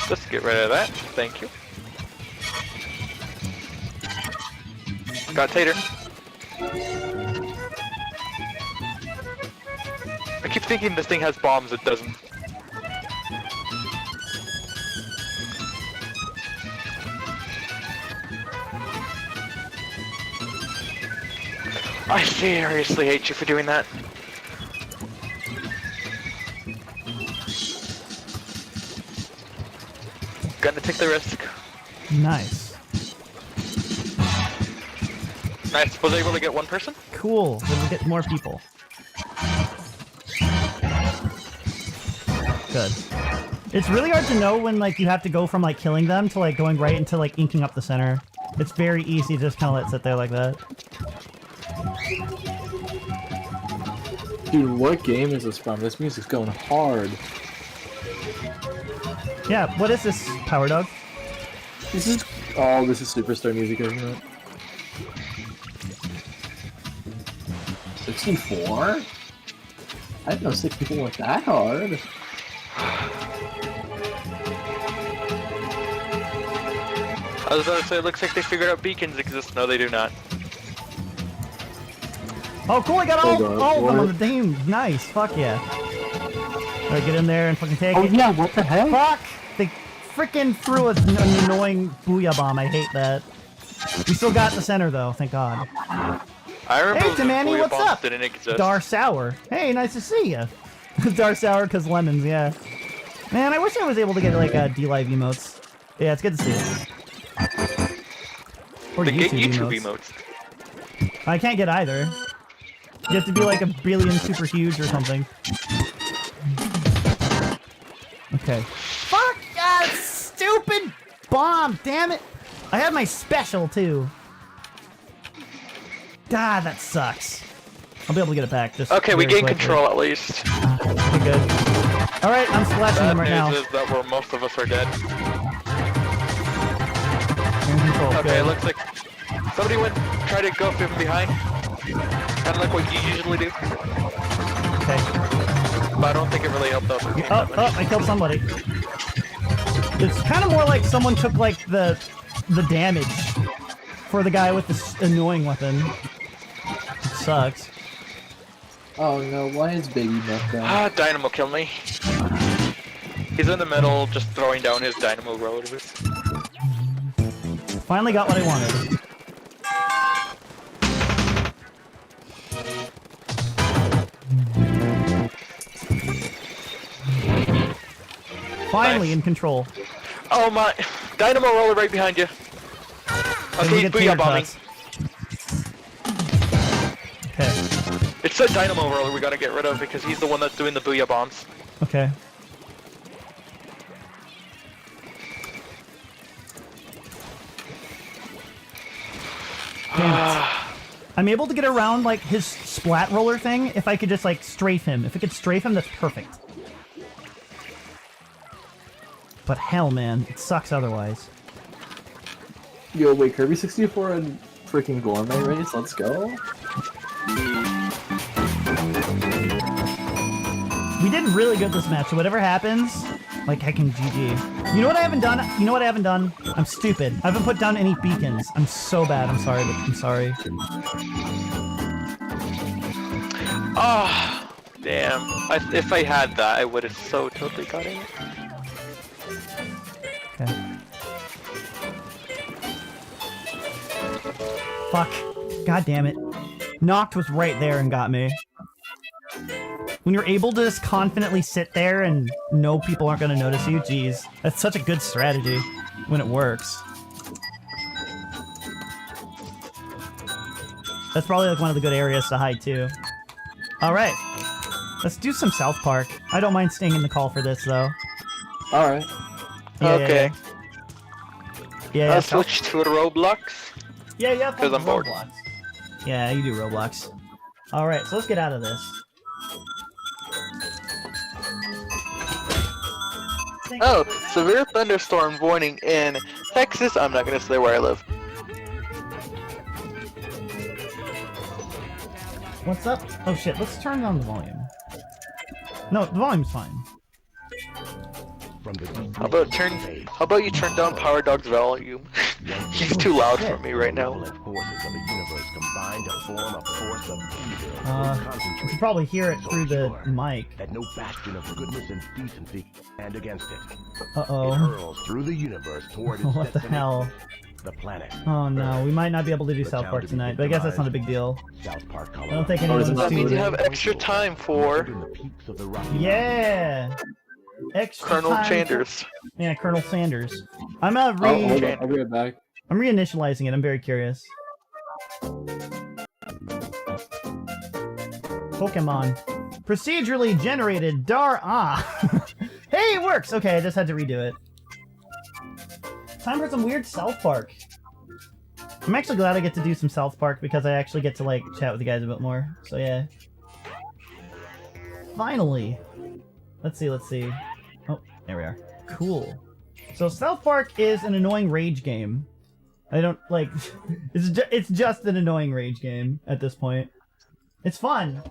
[SPEAKER 3] Let's get rid of that. Thank you. Got Tater. I keep thinking this thing has bombs, it doesn't. I seriously hate you for doing that. Gonna take the risk.
[SPEAKER 1] Nice.
[SPEAKER 3] Nice. Was I able to get one person?
[SPEAKER 1] Cool. Then we get more people. Good. It's really hard to know when like you have to go from like killing them to like going right into like inking up the center. It's very easy to just kind of let it sit there like that.
[SPEAKER 4] Dude, what game is this from? This music's going hard.
[SPEAKER 1] Yeah, what is this, Power Dog?
[SPEAKER 4] This is... Oh, this is Superstar music, isn't it? 64? I didn't know 64 was that hard.
[SPEAKER 3] I was about to say, it looks like they figured out beacons exist. No, they do not.
[SPEAKER 1] Oh, cool! I got all
[SPEAKER 4] God,
[SPEAKER 1] of them
[SPEAKER 4] what?
[SPEAKER 1] on the team. Nice. Fuck yeah. Alright, get in there and fucking take
[SPEAKER 4] Oh
[SPEAKER 1] it.
[SPEAKER 4] yeah, what the heck?
[SPEAKER 1] Fuck! They freaking threw an annoying booyah bomb. I hate that. We still got the center though. Thank God.
[SPEAKER 3] I remember
[SPEAKER 1] Hey,
[SPEAKER 3] those
[SPEAKER 1] Tamani,
[SPEAKER 3] booyah
[SPEAKER 1] what's
[SPEAKER 3] bombs
[SPEAKER 1] up?
[SPEAKER 3] didn't exist.
[SPEAKER 1] Dar Sour. Hey, nice to see ya. Dar Sour because lemons. Yeah. Man, I wish I was able to get like D-Live emotes. Yeah, it's good to see it. Or
[SPEAKER 3] They get
[SPEAKER 1] YouTube
[SPEAKER 3] YouTube
[SPEAKER 1] emotes.
[SPEAKER 3] emotes.
[SPEAKER 1] I can't get either. You have to be like a billion super huge or something. Okay. Fuck! God, stupid bomb! Damn it! I had my special too. God, that sucks. I'll be able to get it back. Just
[SPEAKER 3] Okay, we
[SPEAKER 1] very
[SPEAKER 3] gain
[SPEAKER 1] quickly.
[SPEAKER 3] control at least.
[SPEAKER 1] Okay, good. All right, I'm splashing
[SPEAKER 3] Bad
[SPEAKER 1] them right now.
[SPEAKER 3] news is that most of us are dead.
[SPEAKER 1] You're in control.
[SPEAKER 3] Okay,
[SPEAKER 1] good.
[SPEAKER 3] it looks like somebody went try to go from behind. Kind of like what you usually do.
[SPEAKER 1] Okay.
[SPEAKER 3] But I don't think it really helped out. the game
[SPEAKER 1] Oh,
[SPEAKER 3] that
[SPEAKER 1] oh,
[SPEAKER 3] much.
[SPEAKER 1] I killed somebody. It's kind of more like someone took like the damage for the guy with this annoying weapon. It sucks.
[SPEAKER 4] Oh no, why is Baby Mutt down?
[SPEAKER 3] Ah, Dynamo killed me. He's in the middle, just throwing down his Dynamo rotors.
[SPEAKER 1] Finally got what I wanted. Finally
[SPEAKER 3] Nice.
[SPEAKER 1] in control.
[SPEAKER 3] Oh my! Dynamo roller right behind you.
[SPEAKER 1] Then we
[SPEAKER 3] Okay,
[SPEAKER 1] get
[SPEAKER 3] booyah
[SPEAKER 1] tater
[SPEAKER 3] bombing.
[SPEAKER 1] tots. Okay.
[SPEAKER 3] It's the Dynamo roller we gotta get rid of because he's the one that's doing the booyah bombs.
[SPEAKER 1] Okay. Damn it. I'm able to get around like his splat roller thing if I could just like strafe him. If it could strafe him, that's perfect. But hell, man, it sucks otherwise.
[SPEAKER 4] Yo, wait, Kirby 64 and freaking Gourmet race? Let's go.
[SPEAKER 1] We did really good this match, so whatever happens, like heckin' GG. You know what I haven't done? You know what I haven't done? I'm stupid. I haven't put down any beacons. I'm so bad. I'm sorry, but I'm sorry.
[SPEAKER 3] Ah, damn. If I had that, I would have so totally got it.
[SPEAKER 1] Okay. Fuck. God damn it. Noct was right there and got me. When you're able to just confidently sit there and know people aren't going to notice you, geez. That's such a good strategy when it works. That's probably like one of the good areas to hide too. Alright. Let's do some South Park. I don't mind staying in the call for this though.
[SPEAKER 4] Alright.
[SPEAKER 1] Yeah,
[SPEAKER 3] Okay.
[SPEAKER 1] Yeah,
[SPEAKER 3] I'll
[SPEAKER 1] South-
[SPEAKER 3] switch to Roblox.
[SPEAKER 1] Yeah,
[SPEAKER 3] 'Cause I'm bored.
[SPEAKER 1] Roblox. Yeah, you do Roblox. Alright, so let's get out of this.
[SPEAKER 3] Oh, severe thunderstorm warning in Texas. I'm not gonna say where I live.
[SPEAKER 1] What's up? Oh shit, let's turn down the volume. No, the volume's fine.
[SPEAKER 3] How about you turn down Power Dog's volume? He's too loud for me right now.
[SPEAKER 1] You can probably hear it through the mic.
[SPEAKER 6] That no bastion of goodness and decency and against it.
[SPEAKER 1] Uh-oh.
[SPEAKER 6] It hurls through the universe toward its
[SPEAKER 1] What the hell?
[SPEAKER 6] The planet.
[SPEAKER 1] Oh no, we might not be able to do South Park tonight, but I guess that's not a big deal.
[SPEAKER 6] South Park,
[SPEAKER 1] I don't think anyone's
[SPEAKER 3] That means you
[SPEAKER 1] too...
[SPEAKER 3] have extra time for
[SPEAKER 1] Yeah! Extra
[SPEAKER 3] Colonel
[SPEAKER 1] time
[SPEAKER 3] Sanders.
[SPEAKER 1] Yeah, Colonel Sanders. I'm
[SPEAKER 4] Hold on, I'll be right back.
[SPEAKER 1] I'm reinitializing it, I'm very curious. Pokemon. Procedurally generated Hey, it works! Okay, I just had to redo it. Time for some weird South Park. I'm actually glad I get to do some South Park because I actually get to, like, chat with you guys a bit more. So, yeah. Finally! Let's see. Oh, there we are. Cool. So, South Park is an annoying rage game. I don't, like... it's just an annoying rage game at this point. It's fun.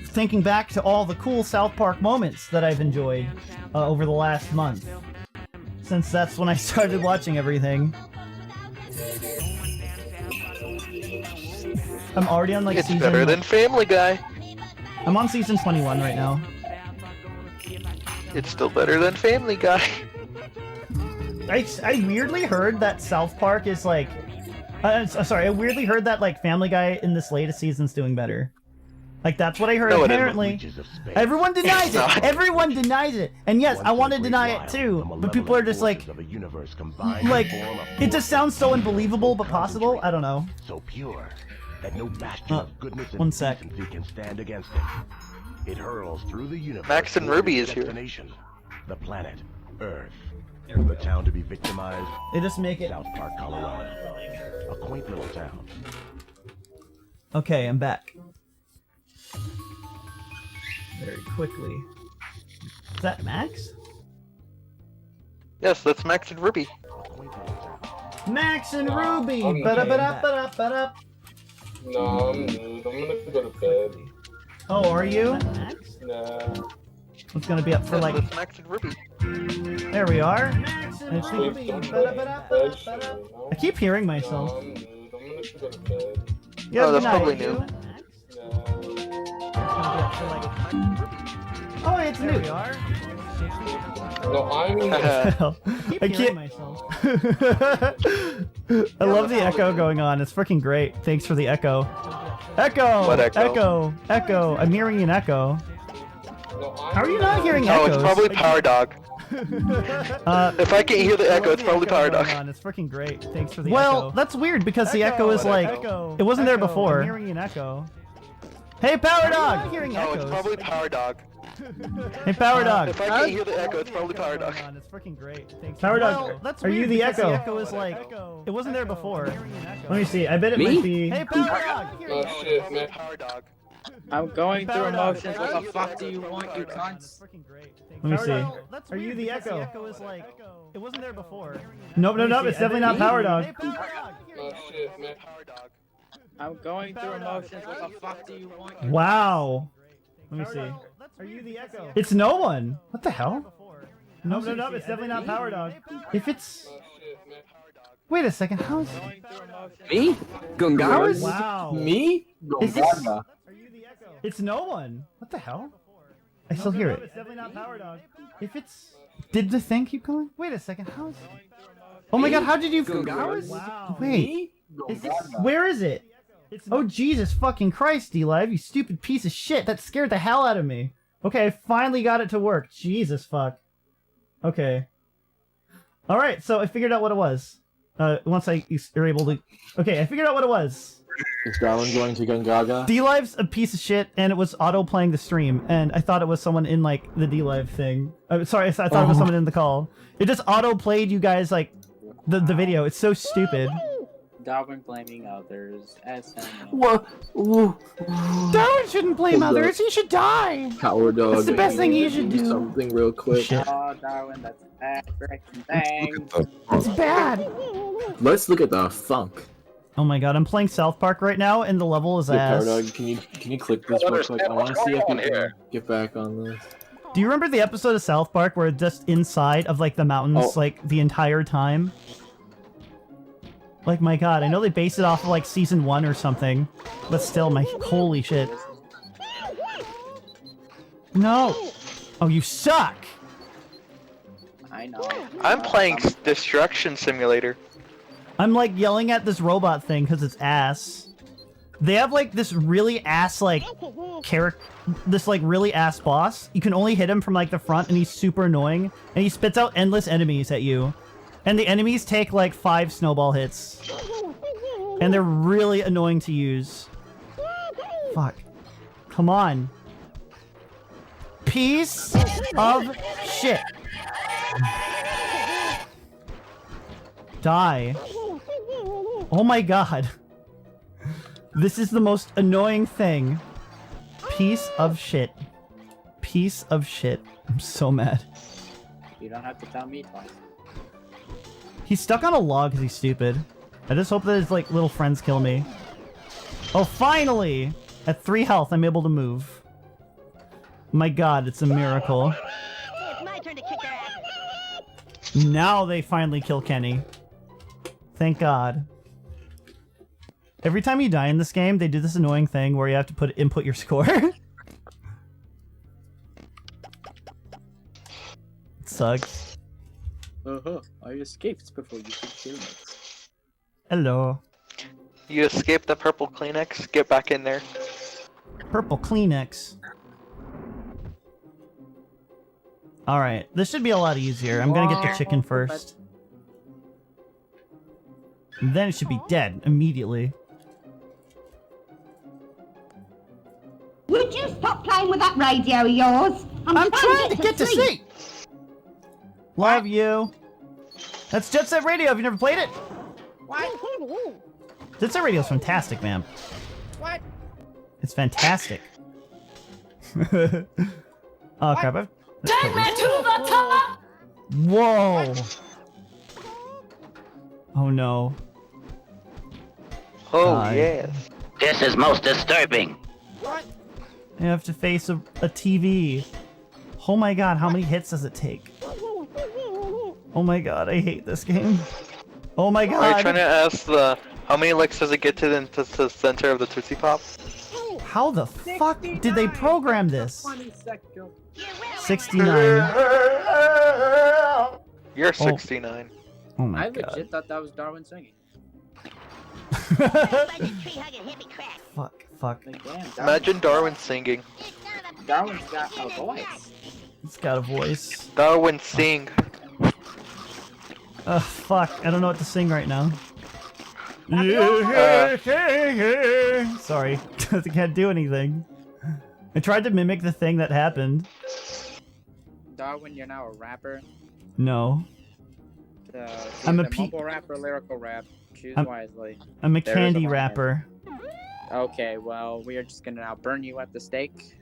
[SPEAKER 1] Thinking back to all the cool South Park moments that I've enjoyed over the last month. Since that's when I started watching everything. I'm already on, like,
[SPEAKER 3] It's
[SPEAKER 1] season...
[SPEAKER 3] better than Family Guy.
[SPEAKER 1] I'm on season 21 right now.
[SPEAKER 3] It's still better than Family Guy.
[SPEAKER 1] I weirdly heard that South Park is, like... sorry, I weirdly heard that, like, Family Guy in this latest season's doing better. Like, that's what I heard,
[SPEAKER 3] No, it
[SPEAKER 1] apparently. Everyone denies
[SPEAKER 3] It's
[SPEAKER 1] it!
[SPEAKER 3] not.
[SPEAKER 1] Everyone denies it! And yes, I want to deny it too, but people are just like... Like, it just sounds so unbelievable but possible? I don't know.
[SPEAKER 6] So pure that no bastion of goodness and
[SPEAKER 1] one sec.
[SPEAKER 6] decency can stand against it. It hurls through the universe.
[SPEAKER 3] Max and
[SPEAKER 6] toward
[SPEAKER 3] Ruby
[SPEAKER 6] its
[SPEAKER 3] is here.
[SPEAKER 6] destination, the planet Earth. The town to be victimized,
[SPEAKER 1] They just make it...
[SPEAKER 6] South Park, Colorado. A quaint little town.
[SPEAKER 1] Okay, I'm back. Very quickly. Is that Max?
[SPEAKER 3] Yes, that's Max and Ruby.
[SPEAKER 6] A quaint little town.
[SPEAKER 1] Max and Ruby!
[SPEAKER 7] Okay.
[SPEAKER 1] Ba-da-ba-da-ba-da-ba-da.
[SPEAKER 7] No, I'm good. I'm gonna go to bed.
[SPEAKER 1] Oh, are you? Max?
[SPEAKER 7] Nah.
[SPEAKER 1] It's gonna be up for
[SPEAKER 3] Yes,
[SPEAKER 1] like...
[SPEAKER 3] that's Max and Ruby.
[SPEAKER 1] There we are. Max and
[SPEAKER 7] Please
[SPEAKER 1] Ruby!
[SPEAKER 7] don't go to bed,
[SPEAKER 1] Ba-da-ba-da-ba-da-ba-da.
[SPEAKER 7] no?
[SPEAKER 1] I keep hearing
[SPEAKER 7] No,
[SPEAKER 1] myself.
[SPEAKER 7] I'm good. I'm gonna go to bed.
[SPEAKER 1] Yeah,
[SPEAKER 3] Oh,
[SPEAKER 1] good
[SPEAKER 3] that's
[SPEAKER 1] night.
[SPEAKER 3] probably new.
[SPEAKER 7] Nah.
[SPEAKER 1] Oh, it's new. There we are.
[SPEAKER 7] No, I'm in the
[SPEAKER 1] I can't. I love the echo going on. It's freaking great. Thanks for the echo. Echo.
[SPEAKER 3] What echo?
[SPEAKER 1] Echo. Echo. I'm hearing an echo.
[SPEAKER 7] no, I'm
[SPEAKER 1] How are you not hearing
[SPEAKER 3] Oh,
[SPEAKER 1] echoes?
[SPEAKER 3] it's probably Power Dog. If I can't hear the echo, it's probably Power Dog.
[SPEAKER 1] It's freaking great. Thanks for the echo. Well, that's weird because the echo is like it wasn't there before. I'm hearing an echo. Hey, Power Dog. Hearing
[SPEAKER 3] Oh, it's
[SPEAKER 1] echoes.
[SPEAKER 3] probably Power Dog.
[SPEAKER 1] Hey, Power Dog.
[SPEAKER 3] If I can't hear the echo, it's probably Power Dog.
[SPEAKER 1] It's freaking great. Thanks. Power Dog, are you the echo? The echo is like it wasn't there before. Let me see. I bet it might be. Hey, Power Dog.
[SPEAKER 7] Oh shit, man.
[SPEAKER 3] Power Dog.
[SPEAKER 8] I'm going through
[SPEAKER 1] Power Dog.
[SPEAKER 8] emotions. What the fuck do you want, you cunts?
[SPEAKER 1] Let me see. Are you the echo? The echo is like it wasn't there before. Nope, no, no. It's definitely not Power Dog.
[SPEAKER 7] Oh shit, man.
[SPEAKER 3] Power Dog.
[SPEAKER 8] I'm going through emotions. What the fuck do you want?
[SPEAKER 1] Wow. Let me see. Are you the echo? It's no one. What the hell? No, no, no. It's definitely not Power Dog. If it's
[SPEAKER 7] Oh shit, man.
[SPEAKER 1] wait a second. How's
[SPEAKER 8] Me?
[SPEAKER 1] how is wow?
[SPEAKER 4] Me?
[SPEAKER 1] Is this?
[SPEAKER 4] Gongaga.
[SPEAKER 1] It's no one. What the hell? I still hear it. It's definitely not Power Dog. If it's did the thing keep going? Wait a second. How's? Oh my God! How did you?
[SPEAKER 8] Gongaga?
[SPEAKER 1] Wait. Is this, where is it? Oh Jesus fucking Christ, D-Live, you stupid piece of shit! That scared the hell out of me. Okay, I finally got it to work. Jesus fuck. Okay. All right, so I figured out what it was. Once you're able to. Okay, I figured out what it was.
[SPEAKER 4] Is Darwin going to Gongaga?
[SPEAKER 1] D-Live's a piece of shit, and it was auto playing the stream, and I thought it was someone in like the D-Live thing. Sorry, I thought it was someone in the call. It just auto played you guys like the video. It's so stupid.
[SPEAKER 8] Darwin blaming others. SNL.
[SPEAKER 4] What?
[SPEAKER 1] Darwin shouldn't blame
[SPEAKER 4] Hold up.
[SPEAKER 1] others. He should die.
[SPEAKER 4] Coward dog.
[SPEAKER 1] That's the best thing you should do.
[SPEAKER 4] Something real quick.
[SPEAKER 1] Shit.
[SPEAKER 8] Oh, Darwin, that's a bad freaking thing.
[SPEAKER 1] It's bad.
[SPEAKER 4] Let's look at the funk.
[SPEAKER 1] Oh my god, I'm playing South Park right now, and the level is
[SPEAKER 4] Hey,
[SPEAKER 1] ass.
[SPEAKER 4] Coward dog, can you click this real quick? I want to see if we can get back on this.
[SPEAKER 1] Do you remember the episode of South Park where it's just inside of like the mountains like the entire time? Like my god, I know they based it off of like season 1 or something, but still, my holy shit. No! Oh, you suck!
[SPEAKER 8] I know.
[SPEAKER 3] I'm playing Destruction Simulator.
[SPEAKER 1] I'm like yelling at this robot thing because it's ass. They have like this really ass like this like really ass boss. You can only hit him from like the front and he's super annoying. And he spits out endless enemies at you. And the enemies take like 5 snowball hits. And they're really annoying to use. Fuck. Come on. Piece of shit. Die. Oh my god. This is the most annoying thing. Piece of shit. Piece of shit. I'm so mad.
[SPEAKER 8] You don't have to tell me twice.
[SPEAKER 1] He's stuck on a log because he's stupid. I just hope that his like little friends kill me. Oh, finally! At 3 health, I'm able to move. My god, it's a miracle.
[SPEAKER 9] It's my turn to kick their ass.
[SPEAKER 1] Now they finally kill Kenny. Thank god. Every time you die in this game, they do this annoying thing where you have to input your score. It sucks.
[SPEAKER 8] I escaped before you could kill me.
[SPEAKER 1] Hello.
[SPEAKER 3] You escaped the purple Kleenex. Get back in there.
[SPEAKER 1] Purple Kleenex. Alright, this should be a lot easier. I'm gonna get the chicken first. And then it should be dead immediately.
[SPEAKER 9] Would you stop playing with that radio of yours?
[SPEAKER 1] I'm trying to get to sleep! Love you. That's Jet Set Radio. Have you never played it?
[SPEAKER 8] What?
[SPEAKER 1] Jet Set Radio is fantastic, man.
[SPEAKER 8] What?
[SPEAKER 1] It's fantastic. Oh crap!
[SPEAKER 9] Take me to the top!
[SPEAKER 1] Whoa! Oh no!
[SPEAKER 3] Oh
[SPEAKER 1] Die.
[SPEAKER 3] yes.
[SPEAKER 10] This is most disturbing.
[SPEAKER 8] What?
[SPEAKER 1] I have to face a TV. Oh my god! How many hits does it take? Oh my god! I hate this game. Oh my
[SPEAKER 3] Are you
[SPEAKER 1] god!
[SPEAKER 3] trying to ask the how many licks does it get to the center of the Tootsie Pop?
[SPEAKER 1] How the fuck did they program this?
[SPEAKER 8] 20 seconds.
[SPEAKER 1] 69.
[SPEAKER 3] You're 69.
[SPEAKER 1] Oh my
[SPEAKER 8] I
[SPEAKER 1] god.
[SPEAKER 8] legit thought that was Darwin singing.
[SPEAKER 1] Fuck, fuck.
[SPEAKER 8] Like, damn,
[SPEAKER 3] Imagine Darwin singing.
[SPEAKER 8] Darwin's got a voice.
[SPEAKER 1] It's got a voice.
[SPEAKER 3] Darwin sing.
[SPEAKER 1] Ugh, fuck. I don't know what to sing right now. Sorry. I can't do anything. I tried to mimic the thing that happened.
[SPEAKER 8] Darwin, you're now a rapper.
[SPEAKER 1] No. I'm a
[SPEAKER 8] mumble rap or lyrical rap. Choose wisely.
[SPEAKER 1] I'm a
[SPEAKER 8] There is a
[SPEAKER 1] candy
[SPEAKER 8] line.
[SPEAKER 1] rapper.
[SPEAKER 8] Okay, well, we are just gonna now burn you at the stake.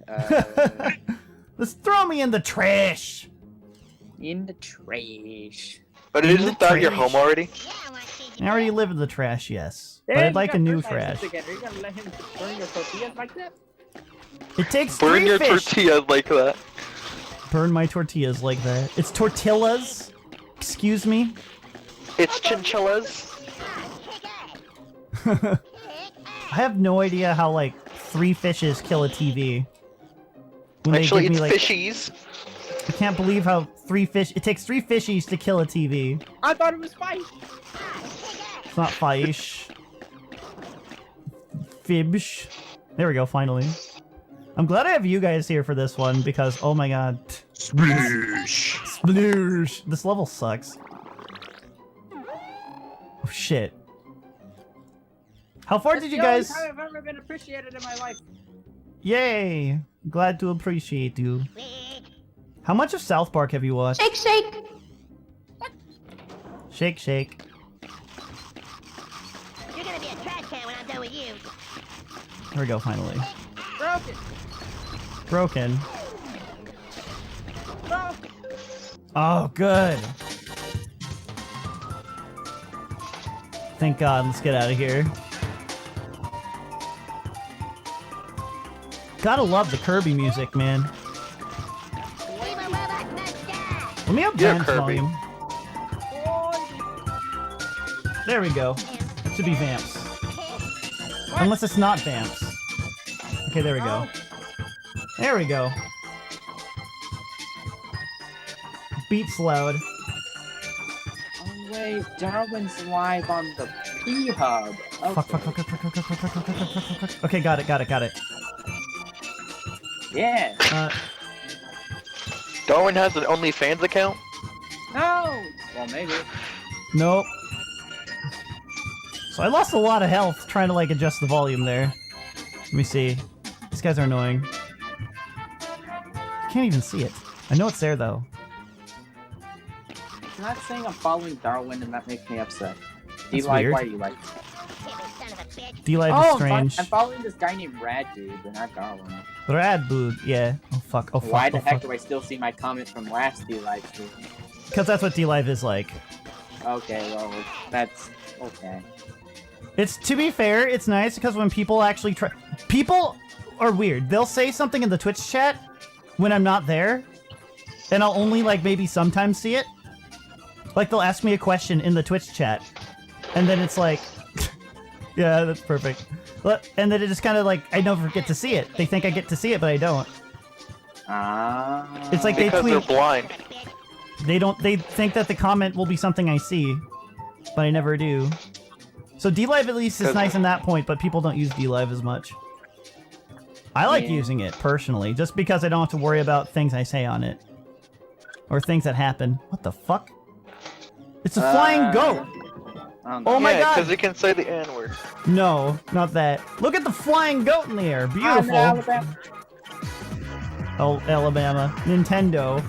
[SPEAKER 1] Let's throw me in the trash.
[SPEAKER 8] In the trash.
[SPEAKER 3] But
[SPEAKER 1] In
[SPEAKER 3] isn't
[SPEAKER 1] the
[SPEAKER 3] that your
[SPEAKER 1] trash.
[SPEAKER 3] home already?
[SPEAKER 1] I already live in the trash, yes. But
[SPEAKER 8] Hey,
[SPEAKER 1] I'd
[SPEAKER 8] you
[SPEAKER 1] like a
[SPEAKER 8] got
[SPEAKER 1] new
[SPEAKER 8] burn access
[SPEAKER 1] trash.
[SPEAKER 8] again. Are you gonna let him burn your tortillas like that?
[SPEAKER 1] It takes
[SPEAKER 3] Burn
[SPEAKER 1] 3
[SPEAKER 3] your
[SPEAKER 1] fish.
[SPEAKER 3] tortilla like that.
[SPEAKER 1] Burn my tortillas like that. It's tortillas. Excuse me.
[SPEAKER 3] It's chinchillas.
[SPEAKER 1] I have no idea how like 3 fishes kill a TV. When
[SPEAKER 3] Actually,
[SPEAKER 1] they
[SPEAKER 3] it's
[SPEAKER 1] give me, like,
[SPEAKER 3] fishies.
[SPEAKER 1] I can't believe how 3 fish. It takes 3 fishies to kill a TV.
[SPEAKER 8] I thought it was fight.
[SPEAKER 1] It's not fish. Fibsh. There we go. Finally. I'm glad I have you guys here for this one because oh my god. Sploosh. Sploosh. This level sucks. Oh shit. How far did you guys?
[SPEAKER 8] That's the only time I've ever been appreciated in my life.
[SPEAKER 1] Yay! Glad to appreciate you. How much of South Park have you watched?
[SPEAKER 9] Shake, shake.
[SPEAKER 1] Shake, shake. There we go, finally.
[SPEAKER 8] Broken.
[SPEAKER 1] Broken.
[SPEAKER 8] Broken.
[SPEAKER 1] Oh, good. Thank God, let's get out of here. Gotta love the Kirby music, man. Let me up
[SPEAKER 3] Yeah,
[SPEAKER 1] Vamps
[SPEAKER 3] Kirby.
[SPEAKER 1] volume. There we go. It should be Vamps. Unless it's not Vamps. Okay, there we go. There we go. Beats loud.
[SPEAKER 8] Oh wait, Darwin's live on the P-Hub. Okay.
[SPEAKER 1] Okay, got it.
[SPEAKER 8] Yeah.
[SPEAKER 3] Darwin has an OnlyFans account?
[SPEAKER 8] No! Well, maybe.
[SPEAKER 1] Nope. So I lost a lot of health trying to, like, adjust the volume there. Let me see. These guys are annoying. Can't even see it. I know it's there, though.
[SPEAKER 8] I'm not saying I'm following Darwin, and that makes me upset.
[SPEAKER 1] That's
[SPEAKER 8] D-Live,
[SPEAKER 1] weird.
[SPEAKER 8] why do you like?
[SPEAKER 1] D-Live
[SPEAKER 8] Oh,
[SPEAKER 1] is strange.
[SPEAKER 8] I'm following this guy named Rad Dude, but not Darwin.
[SPEAKER 1] Rad Dude, yeah. Oh fuck, oh fuck,
[SPEAKER 8] Why
[SPEAKER 1] oh
[SPEAKER 8] the heck
[SPEAKER 1] fuck.
[SPEAKER 8] do I still see my comment from last D-Live stream?
[SPEAKER 1] Because that's what D-Live is like.
[SPEAKER 8] Okay, well, that's okay.
[SPEAKER 1] It's, to be fair, it's nice because when people actually try... People are weird. They'll say something in the Twitch chat when I'm not there, and I'll only, like, maybe sometimes see it. Like, they'll ask me a question in the Twitch chat, and then it's like... yeah, that's perfect. And then it just kind of, like, I never get to see it. They think I get to see it, but I don't. It's like they
[SPEAKER 3] Because
[SPEAKER 1] tweet...
[SPEAKER 3] they're blind.
[SPEAKER 1] They think that the comment will be something I see, but I never do. So D-Live at least is nice in that point, but people don't use D-Live as much. I like using it, personally, just because I don't have to worry about things I say on it. Or things that happen. What the fuck? It's a flying goat! Oh my god!
[SPEAKER 3] because you can say the N-word.
[SPEAKER 1] No, not that. Look at the flying goat in the air! Beautiful! Oh, Alabama. Nintendo.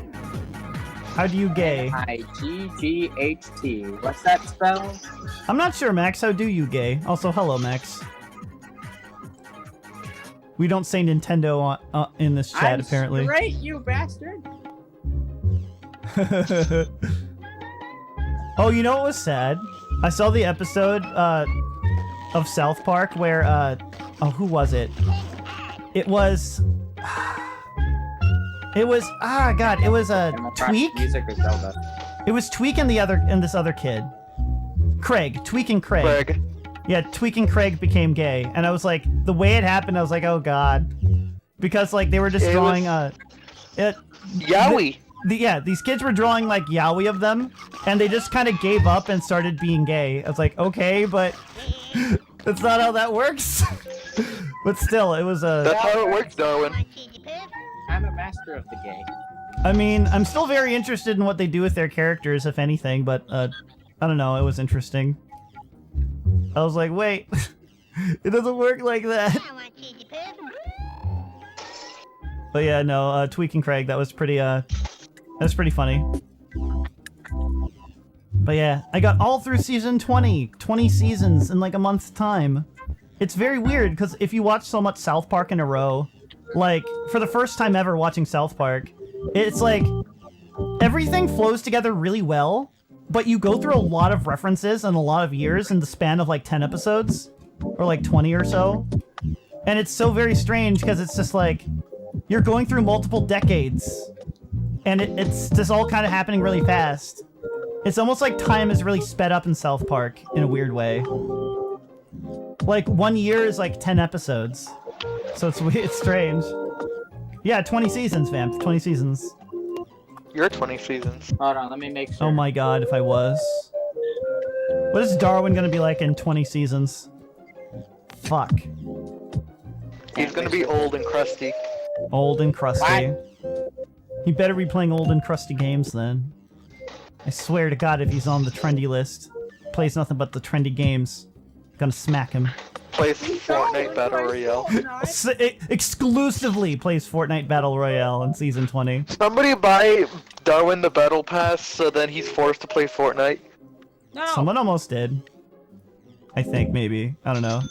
[SPEAKER 1] How do you gay?
[SPEAKER 8] I-G-G-H-T. What's that spell?
[SPEAKER 1] I'm not sure, Max. How do you gay? Also, hello, Max. We don't say Nintendo in this chat, apparently.
[SPEAKER 8] Great, you bastard!
[SPEAKER 1] Oh, you know what was sad? I saw the episode of South Park where, oh, who was it? It was... It was Tweak?
[SPEAKER 8] Music or Zelda?
[SPEAKER 1] It was Tweak and this other kid. Craig. Tweak and Craig. Yeah, Tweak and Craig became gay. And I was like, the way it happened, I was like, oh god. Because, like, they were just drawing,
[SPEAKER 3] Yowie!
[SPEAKER 1] These kids were drawing, like, yaoi of them, and they just kind of gave up and started being gay. I was like, okay, but that's not how that works. But still, it was
[SPEAKER 3] That's how it works, Darwin.
[SPEAKER 8] I'm a master of the gay.
[SPEAKER 1] I mean, I'm still very interested in what they do with their characters, if anything, but, I don't know, it was interesting. I was like, wait, it doesn't work like that. But yeah, no, Tweak and Craig, that was pretty funny. But yeah, I got all through season 20 seasons in like a month's time. It's very weird, because if you watch so much South Park in a row, like, for the first time ever watching South Park, it's like, everything flows together really well, but you go through a lot of references and a lot of years in the span of like 10 episodes, or like 20 or so. And it's so very strange, because it's just like, you're going through multiple decades, and it's just all kind of happening really fast. It's almost like time is really sped up in South Park, in a weird way. Like, 1 year is like 10 episodes. So it's strange. Yeah, 20 seasons, Vamp. 20 seasons.
[SPEAKER 3] You're 20 seasons.
[SPEAKER 8] Hold on, let me make sure.
[SPEAKER 1] Oh my god, if I was. What is Darwin gonna be like in 20 seasons? Fuck.
[SPEAKER 3] He's gonna be old and crusty.
[SPEAKER 1] Old and crusty. He better be playing old and crusty games then. I swear to god if he's on the trendy list. Plays nothing but the trendy games. Gonna smack him.
[SPEAKER 3] Plays Fortnite Battle Royale.
[SPEAKER 1] Exclusively plays Fortnite Battle Royale in Season 20.
[SPEAKER 3] Somebody buy Darwin the Battle Pass so then he's forced to play Fortnite.
[SPEAKER 8] No.
[SPEAKER 1] Someone almost did. I think, maybe. I don't know.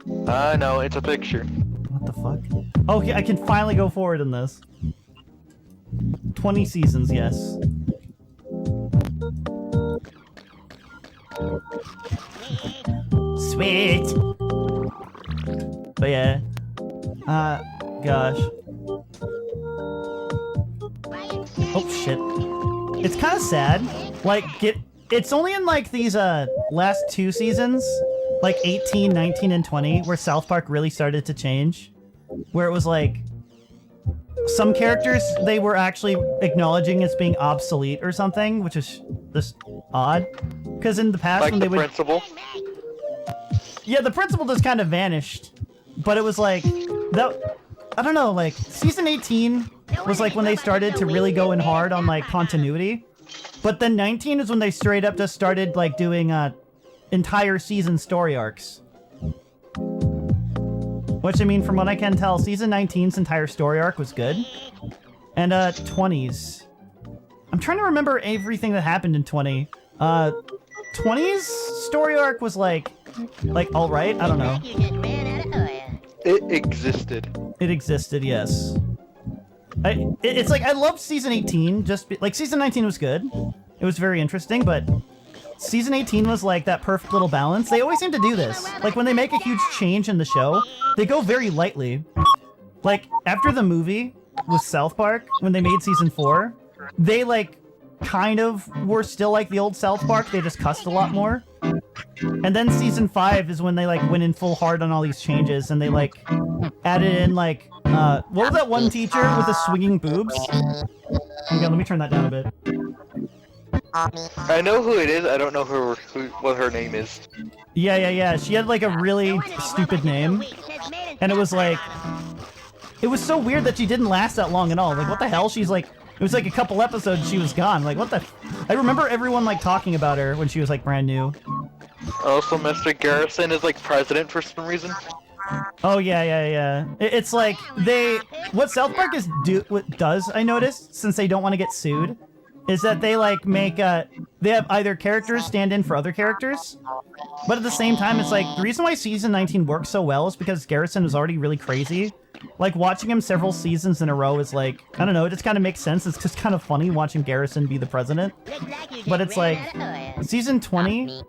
[SPEAKER 3] No, it's a picture.
[SPEAKER 1] What the fuck? Oh, yeah, I can finally go forward in this. 20 seasons, yes. Sweet! But yeah. Gosh. Oh, shit. It's kind of sad. Like, it's only in, like, these, last 2 seasons, like 18, 19, and 20, where South Park really started to change. Where it was, like, some characters they were actually acknowledging as being obsolete or something, which is just odd. Because in the past,
[SPEAKER 3] Like
[SPEAKER 1] when
[SPEAKER 3] the
[SPEAKER 1] they would...
[SPEAKER 3] principal.
[SPEAKER 1] Yeah, the principal just kind of vanished. But it was like... that. I don't know, like, season 18 was like when they started to really go in hard on, like, continuity. But then 19 is when they straight up just started, like, doing, entire season story arcs. Which, I mean, from what I can tell, season 19's entire story arc was good. And, 20's. I'm trying to remember everything that happened in 20. 20's story arc was, like, alright? I don't know.
[SPEAKER 3] It existed.
[SPEAKER 1] It existed, yes. It's like, I loved season 18, like, season 19 was good. It was very interesting, but season 18 was like that perfect little balance. They always seem to do this. Like, when they make a huge change in the show, they go very lightly. Like, after the movie with South Park, when they made season 4, they, like, kind of were still like the old South Park, they just cussed a lot more. And then season 5 is when they, like, went in full hard on all these changes, and they, like, added in, like, what was that one teacher with the swinging boobs? Hang on, let me turn that down a bit.
[SPEAKER 3] I know who it is, I don't know what her name is.
[SPEAKER 1] Yeah. She had, like, a really stupid name. And it was, like... It was so weird that she didn't last that long at all. Like, what the hell? She's, like... It was, like, a couple episodes she was gone. Like, what the... I remember everyone, like, talking about her when she was, like, brand new.
[SPEAKER 3] Also, Mr. Garrison is, like, president for some reason.
[SPEAKER 1] Oh, yeah. It's like, what South Park does, I noticed, since they don't want to get sued, is that they, like, make, they have either characters stand in for other characters, but at the same time, it's like, the reason why season 19 works so well is because Garrison was already really crazy. Like, watching him several seasons in a row is like, I don't know, it just kind of makes sense. It's just kind of funny watching Garrison be the president. But it's like, season 20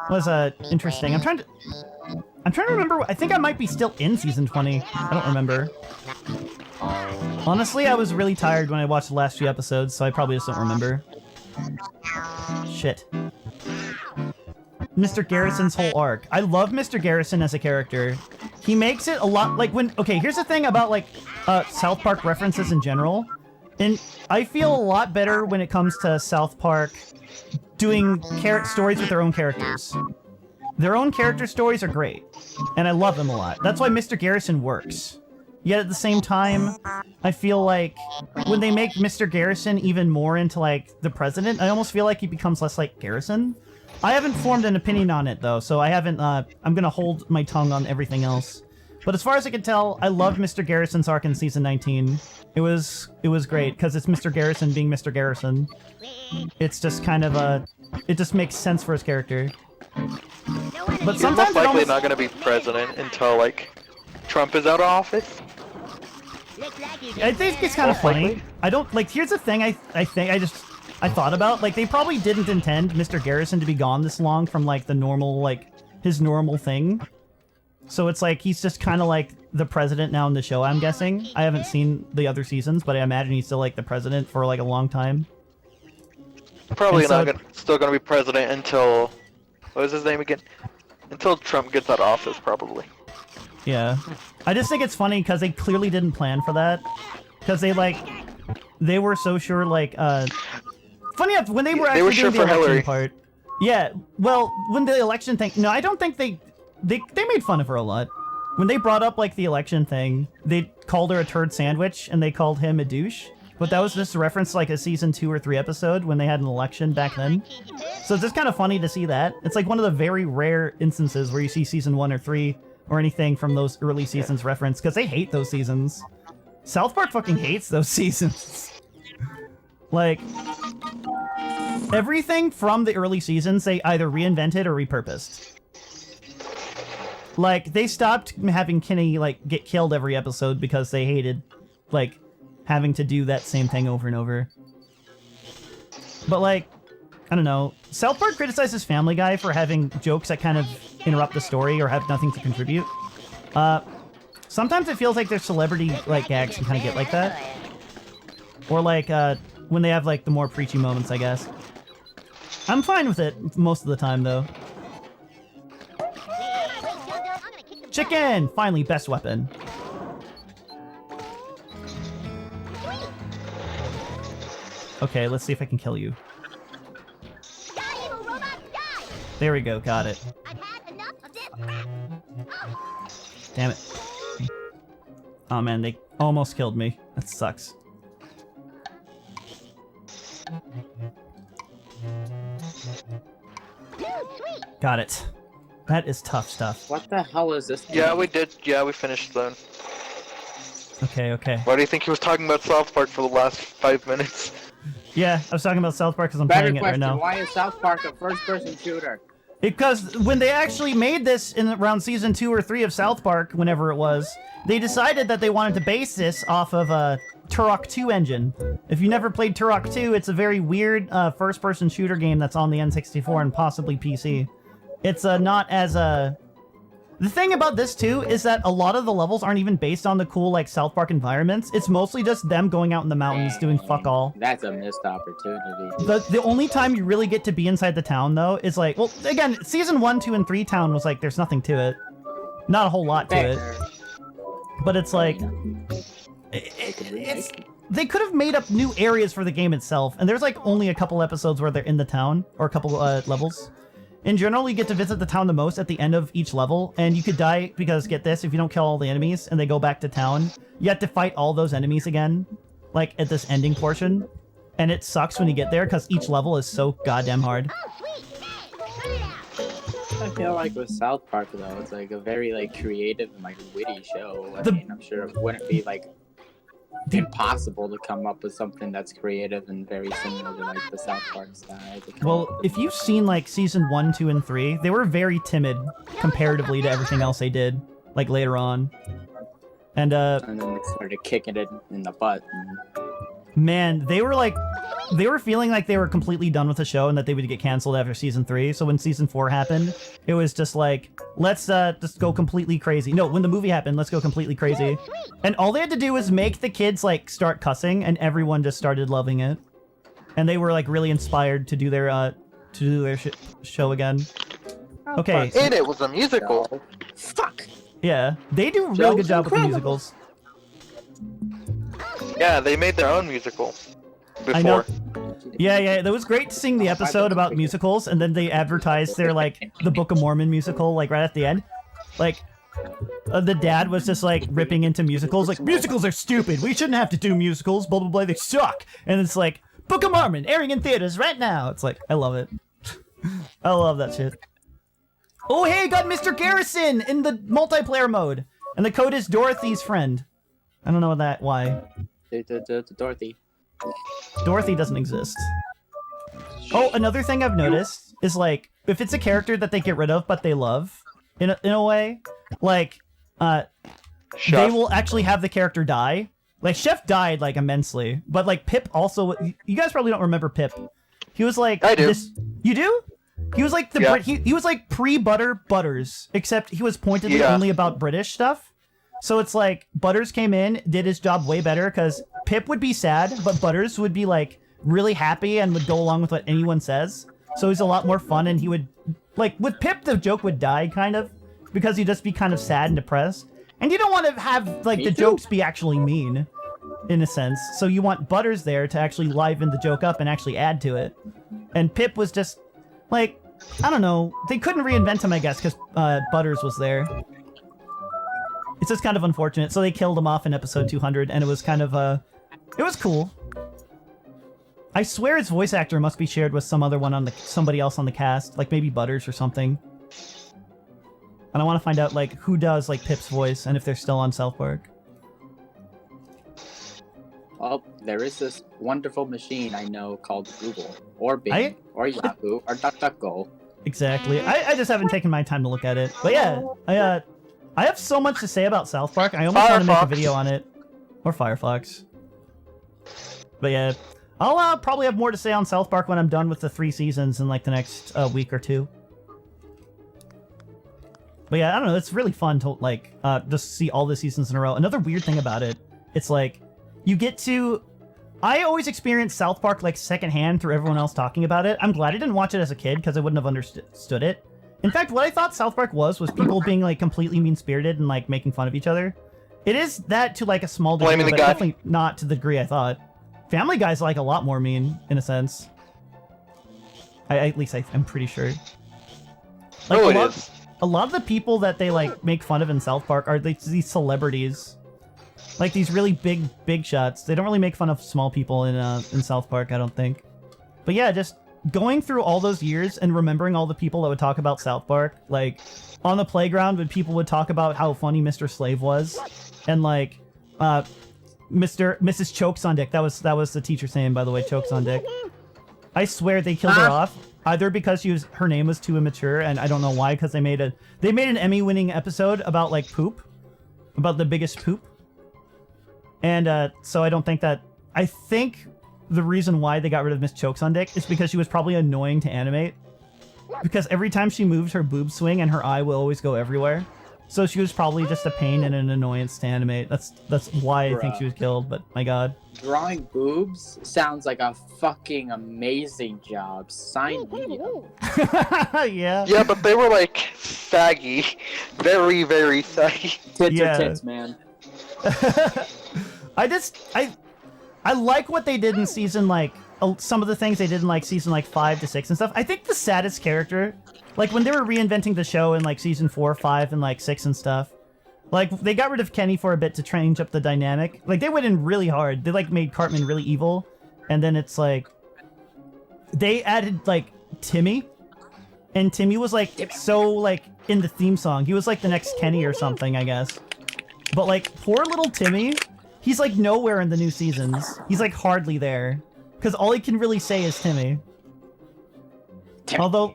[SPEAKER 1] was, interesting. I'm trying to remember, I think I might be still in season 20. I don't remember. Honestly, I was really tired when I watched the last few episodes, so I probably just don't remember. Shit. Mr. Garrison's whole arc. I love Mr. Garrison as a character. He makes it a lot, like, when... Okay, here's the thing about, like, South Park references in general. And I feel a lot better when it comes to South Park doing stories with their own characters. Their own character stories are great, and I love them a lot. That's why Mr. Garrison works. Yet at the same time, I feel like when they make Mr. Garrison even more into, like, the president, I almost feel like he becomes less like Garrison. I haven't formed an opinion on it, though, so I haven't, I'm gonna hold my tongue on everything else. But as far as I can tell, I loved Mr. Garrison's arc in season 19. It was great, because it's Mr. Garrison being Mr. Garrison. It's just kind of, it just makes sense for his character. But sometimes
[SPEAKER 3] He's most likely not going to be president until, like, Trump is out of office.
[SPEAKER 1] I think it's kind of funny. I don't, like, here's the thing I thought about. Like, they probably didn't intend Mr. Garrison to be gone this long from, like, the normal, like, his normal thing. So it's like, he's just kind of like the president now in the show, I'm guessing. I haven't seen the other seasons, but I imagine he's still, like, the president for, like, a long time.
[SPEAKER 3] Probably still going to be president until... What was his name again? Until Trump gets out of office, probably.
[SPEAKER 1] Yeah. I just think it's funny because they clearly didn't plan for that. Because they were so sure, like, funny enough, when they were actually doing the election part. Yeah, well, when the election thing, no, I don't think they made fun of her a lot. When they brought up, like, the election thing, they called her a turd sandwich, and they called him a douche. But that was just a reference to, like, a season 2 or 3 episode when they had an election back then. So it's just kind of funny to see that. It's like one of the very rare instances where you see season 1 or 3 or anything from those early seasons reference, because they hate those seasons. South Park fucking hates those seasons. Like, everything from the early seasons they either reinvented or repurposed. Like, they stopped having Kenny, like, get killed every episode because they hated, like, having to do that same thing over and over. But, like, I don't know. South Park criticizes Family Guy for having jokes that kind of interrupt the story or have nothing to contribute. Sometimes it feels like their celebrity, like, gags can kind of get like that. Or, like, when they have, like, the more preachy moments, I guess. I'm fine with it most of the time, though. Chicken! Finally, best weapon. Okay, let's see if I can kill you. There we go, got it. Damn it. Oh man, they almost killed me. That sucks. Got it. That is tough stuff.
[SPEAKER 8] What the hell is this?
[SPEAKER 3] Yeah, we did. Yeah, we finished then.
[SPEAKER 1] Okay, okay.
[SPEAKER 3] Why do you think he was talking about South Park for the last 5 minutes?
[SPEAKER 1] Yeah, I was talking about South Park because I'm
[SPEAKER 8] Better
[SPEAKER 1] playing it right
[SPEAKER 8] question,
[SPEAKER 1] now.
[SPEAKER 8] why is South Park a first-person shooter?
[SPEAKER 1] Because when they actually made this in around season 2 or 3 of South Park, whenever it was, they decided that they wanted to base this off of a Turok 2 engine. If you never played Turok 2, it's a very weird first-person shooter game that's on the N64 and possibly PC. It's not as The thing about this, too, is that a lot of the levels aren't even based on the cool, like, South Park environments. It's mostly just them going out in the mountains doing fuck all.
[SPEAKER 8] That's a missed opportunity.
[SPEAKER 1] The only time you really get to be inside the town, though, is like... Well, again, Season 1, 2, and 3 town was like, there's nothing to it. Not a whole lot to it. But it's like... They could have made up new areas for the game itself, and there's, like, only a couple episodes where they're in the town, or a couple levels. In general, you get to visit the town the most at the end of each level, and you could die because, get this, if you don't kill all the enemies and they go back to town, you have to fight all those enemies again, like, at this ending portion. And it sucks when you get there, because each level is so goddamn hard.
[SPEAKER 8] I feel like with South Park, though, it's, like, a very, like, creative and, like, witty show. I mean, I'm sure it wouldn't be, like, impossible to come up with something that's creative and very similar to, like, the South Park style.
[SPEAKER 1] Well, if you've seen, like, Season 1, 2, and 3, they were very timid comparatively to everything else they did, like, later on. And
[SPEAKER 8] then they started kicking it in the butt.
[SPEAKER 1] Man, they were feeling like they were completely done with the show and that they would get canceled after Season 3, so when Season 4 happened, it was just like, let's just go completely crazy. No, when the movie happened, let's go completely crazy. And all they had to do was make the kids, like, start cussing, and everyone just started loving it. And they were, like, really inspired to do their show again. Okay.
[SPEAKER 3] And it was a musical.
[SPEAKER 8] Fuck!
[SPEAKER 1] Yeah, they do a really good job with the musicals.
[SPEAKER 3] Yeah, they made their own musical before.
[SPEAKER 1] I know. Yeah, that was great seeing the episode about musicals, and then they advertised their, like, the Book of Mormon musical, like, right at the end. Like, the dad was just, like, ripping into musicals, like, musicals are stupid, we shouldn't have to do musicals, blah, blah, blah, they suck! And it's like, Book of Mormon, airing in theaters right now! It's like, I love it. I love that shit. Oh, hey, got Mr. Garrison in the multiplayer mode! And the code is Dorothy's friend. I don't know why.
[SPEAKER 8] Dorothy.
[SPEAKER 1] Dorothy doesn't exist. Oh, another thing I've noticed is, like, if it's a character that they get rid of but they love, in a way, like, they will actually have the character die. Like, Chef died, like, immensely, but, like, Pip also... You guys probably don't remember Pip. He was, like...
[SPEAKER 3] I do.
[SPEAKER 1] You do? He was, like, he was, like, pre-Butter Butters, except he was pointedly only about British stuff. So it's like, Butters came in, did his job way better, because Pip would be sad, but Butters would be, like, really happy and would go along with what anyone says. So he's a lot more fun, and he would... Like, with Pip, the joke would die, kind of, because he'd just be kind of sad and depressed. And you don't want to have, like, the jokes be actually mean, in a sense. So you want Butters there to actually liven the joke up and actually add to it. And Pip was just, like, I don't know. They couldn't reinvent him, I guess, because Butters was there. It's just kind of unfortunate. So they killed him off in episode 200, and it was kind of, it was cool. I swear his voice actor must be shared with somebody else on the cast, like maybe Butters or something. And I want to find out, like, who does, like, Pip's voice, and if they're still on South Park.
[SPEAKER 8] Well, there is this wonderful machine I know called Google, or Bing, or Yahoo, or DuckDuckGo.
[SPEAKER 1] Exactly. I just haven't taken my time to look at it. But yeah, I have so much to say about South Park. I almost want to make a video on it. Or Firefox. But yeah, I'll probably have more to say on South Park when I'm done with the 3 seasons in like the next week or 2. But yeah, I don't know, it's really fun to like just see all the seasons in a row. Another weird thing about it, it's like you get to... I always experienced South Park like secondhand through everyone else talking about it. I'm glad I didn't watch it as a kid because I wouldn't have understood it. In fact, what I thought South Park was people being like completely mean-spirited and like making fun of each other. It is that to like a small degree, but definitely not to the degree I thought. Family Guy's like a lot more mean, in a sense. At least I'm pretty sure. Like, a lot of the people that they like make fun of in South Park are these celebrities. Like these really big shots. They don't really make fun of small people in South Park, I don't think. But yeah, just going through all those years and remembering all the people that would talk about South Park, like on the playground when people would talk about how funny Mr. Slave was, and like Mrs. Chokes on Dick. That was the teacher's name, by the way, Chokes on Dick. I swear they killed her off. Either because her name was too immature, and I don't know why, because they made an Emmy-winning episode about like poop, about the biggest poop, and so I don't think that. I think the reason why they got rid of Miss Chokes on Dick is because she was probably annoying to animate, because every time she moved, her boobs swing and her eye will always go everywhere. So she was probably just a pain and an annoyance to animate. That's why I think she was killed. But my god.
[SPEAKER 8] Drawing boobs sounds like a fucking amazing job. Sign me up.
[SPEAKER 1] Yeah.
[SPEAKER 3] Yeah, but they were like saggy, very saggy.
[SPEAKER 8] Tits are tits, man.
[SPEAKER 1] I like what they did in season like some of the things they did in like season like 5 to 6 and stuff. I think the saddest character, like when they were reinventing the show in like season 4, 5, and like 6 and stuff, like they got rid of Kenny for a bit to change up the dynamic. Like they went in really hard. They like made Cartman really evil, and then it's like they added like Timmy, and Timmy was like so like in the theme song. He was like the next Kenny or something, I guess. But like poor little Timmy, he's like nowhere in the new seasons. He's like hardly there. Because all he can really say is Timmy. Although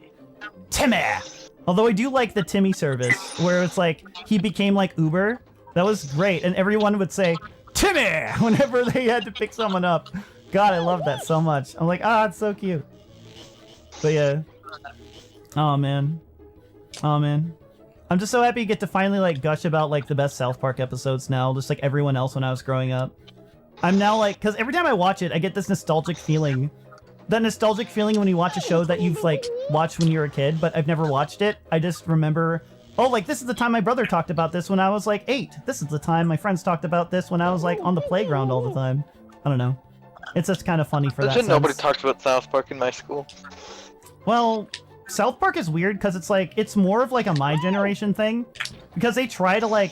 [SPEAKER 1] I do like the Timmy service, where it's like, he became like Uber. That was great, and everyone would say, Timmy! Whenever they had to pick someone up. God, I love that so much. I'm like, it's so cute. But yeah. Oh man. I'm just so happy you get to finally like gush about like the best South Park episodes now, just like everyone else when I was growing up. I'm now like, because every time I watch it, I get this nostalgic feeling. That nostalgic feeling when you watch a show that you've like watched when you were a kid, but I've never watched it. I just remember, oh, like this is the time my brother talked about this when I was like 8. This is the time my friends talked about this when I was like on the playground all the time. I don't know. It's just kind of funny for that sense.
[SPEAKER 3] Nobody talked about South Park in my school.
[SPEAKER 1] Well, South Park is weird because it's like, it's more of like a my generation thing. Because they try to like,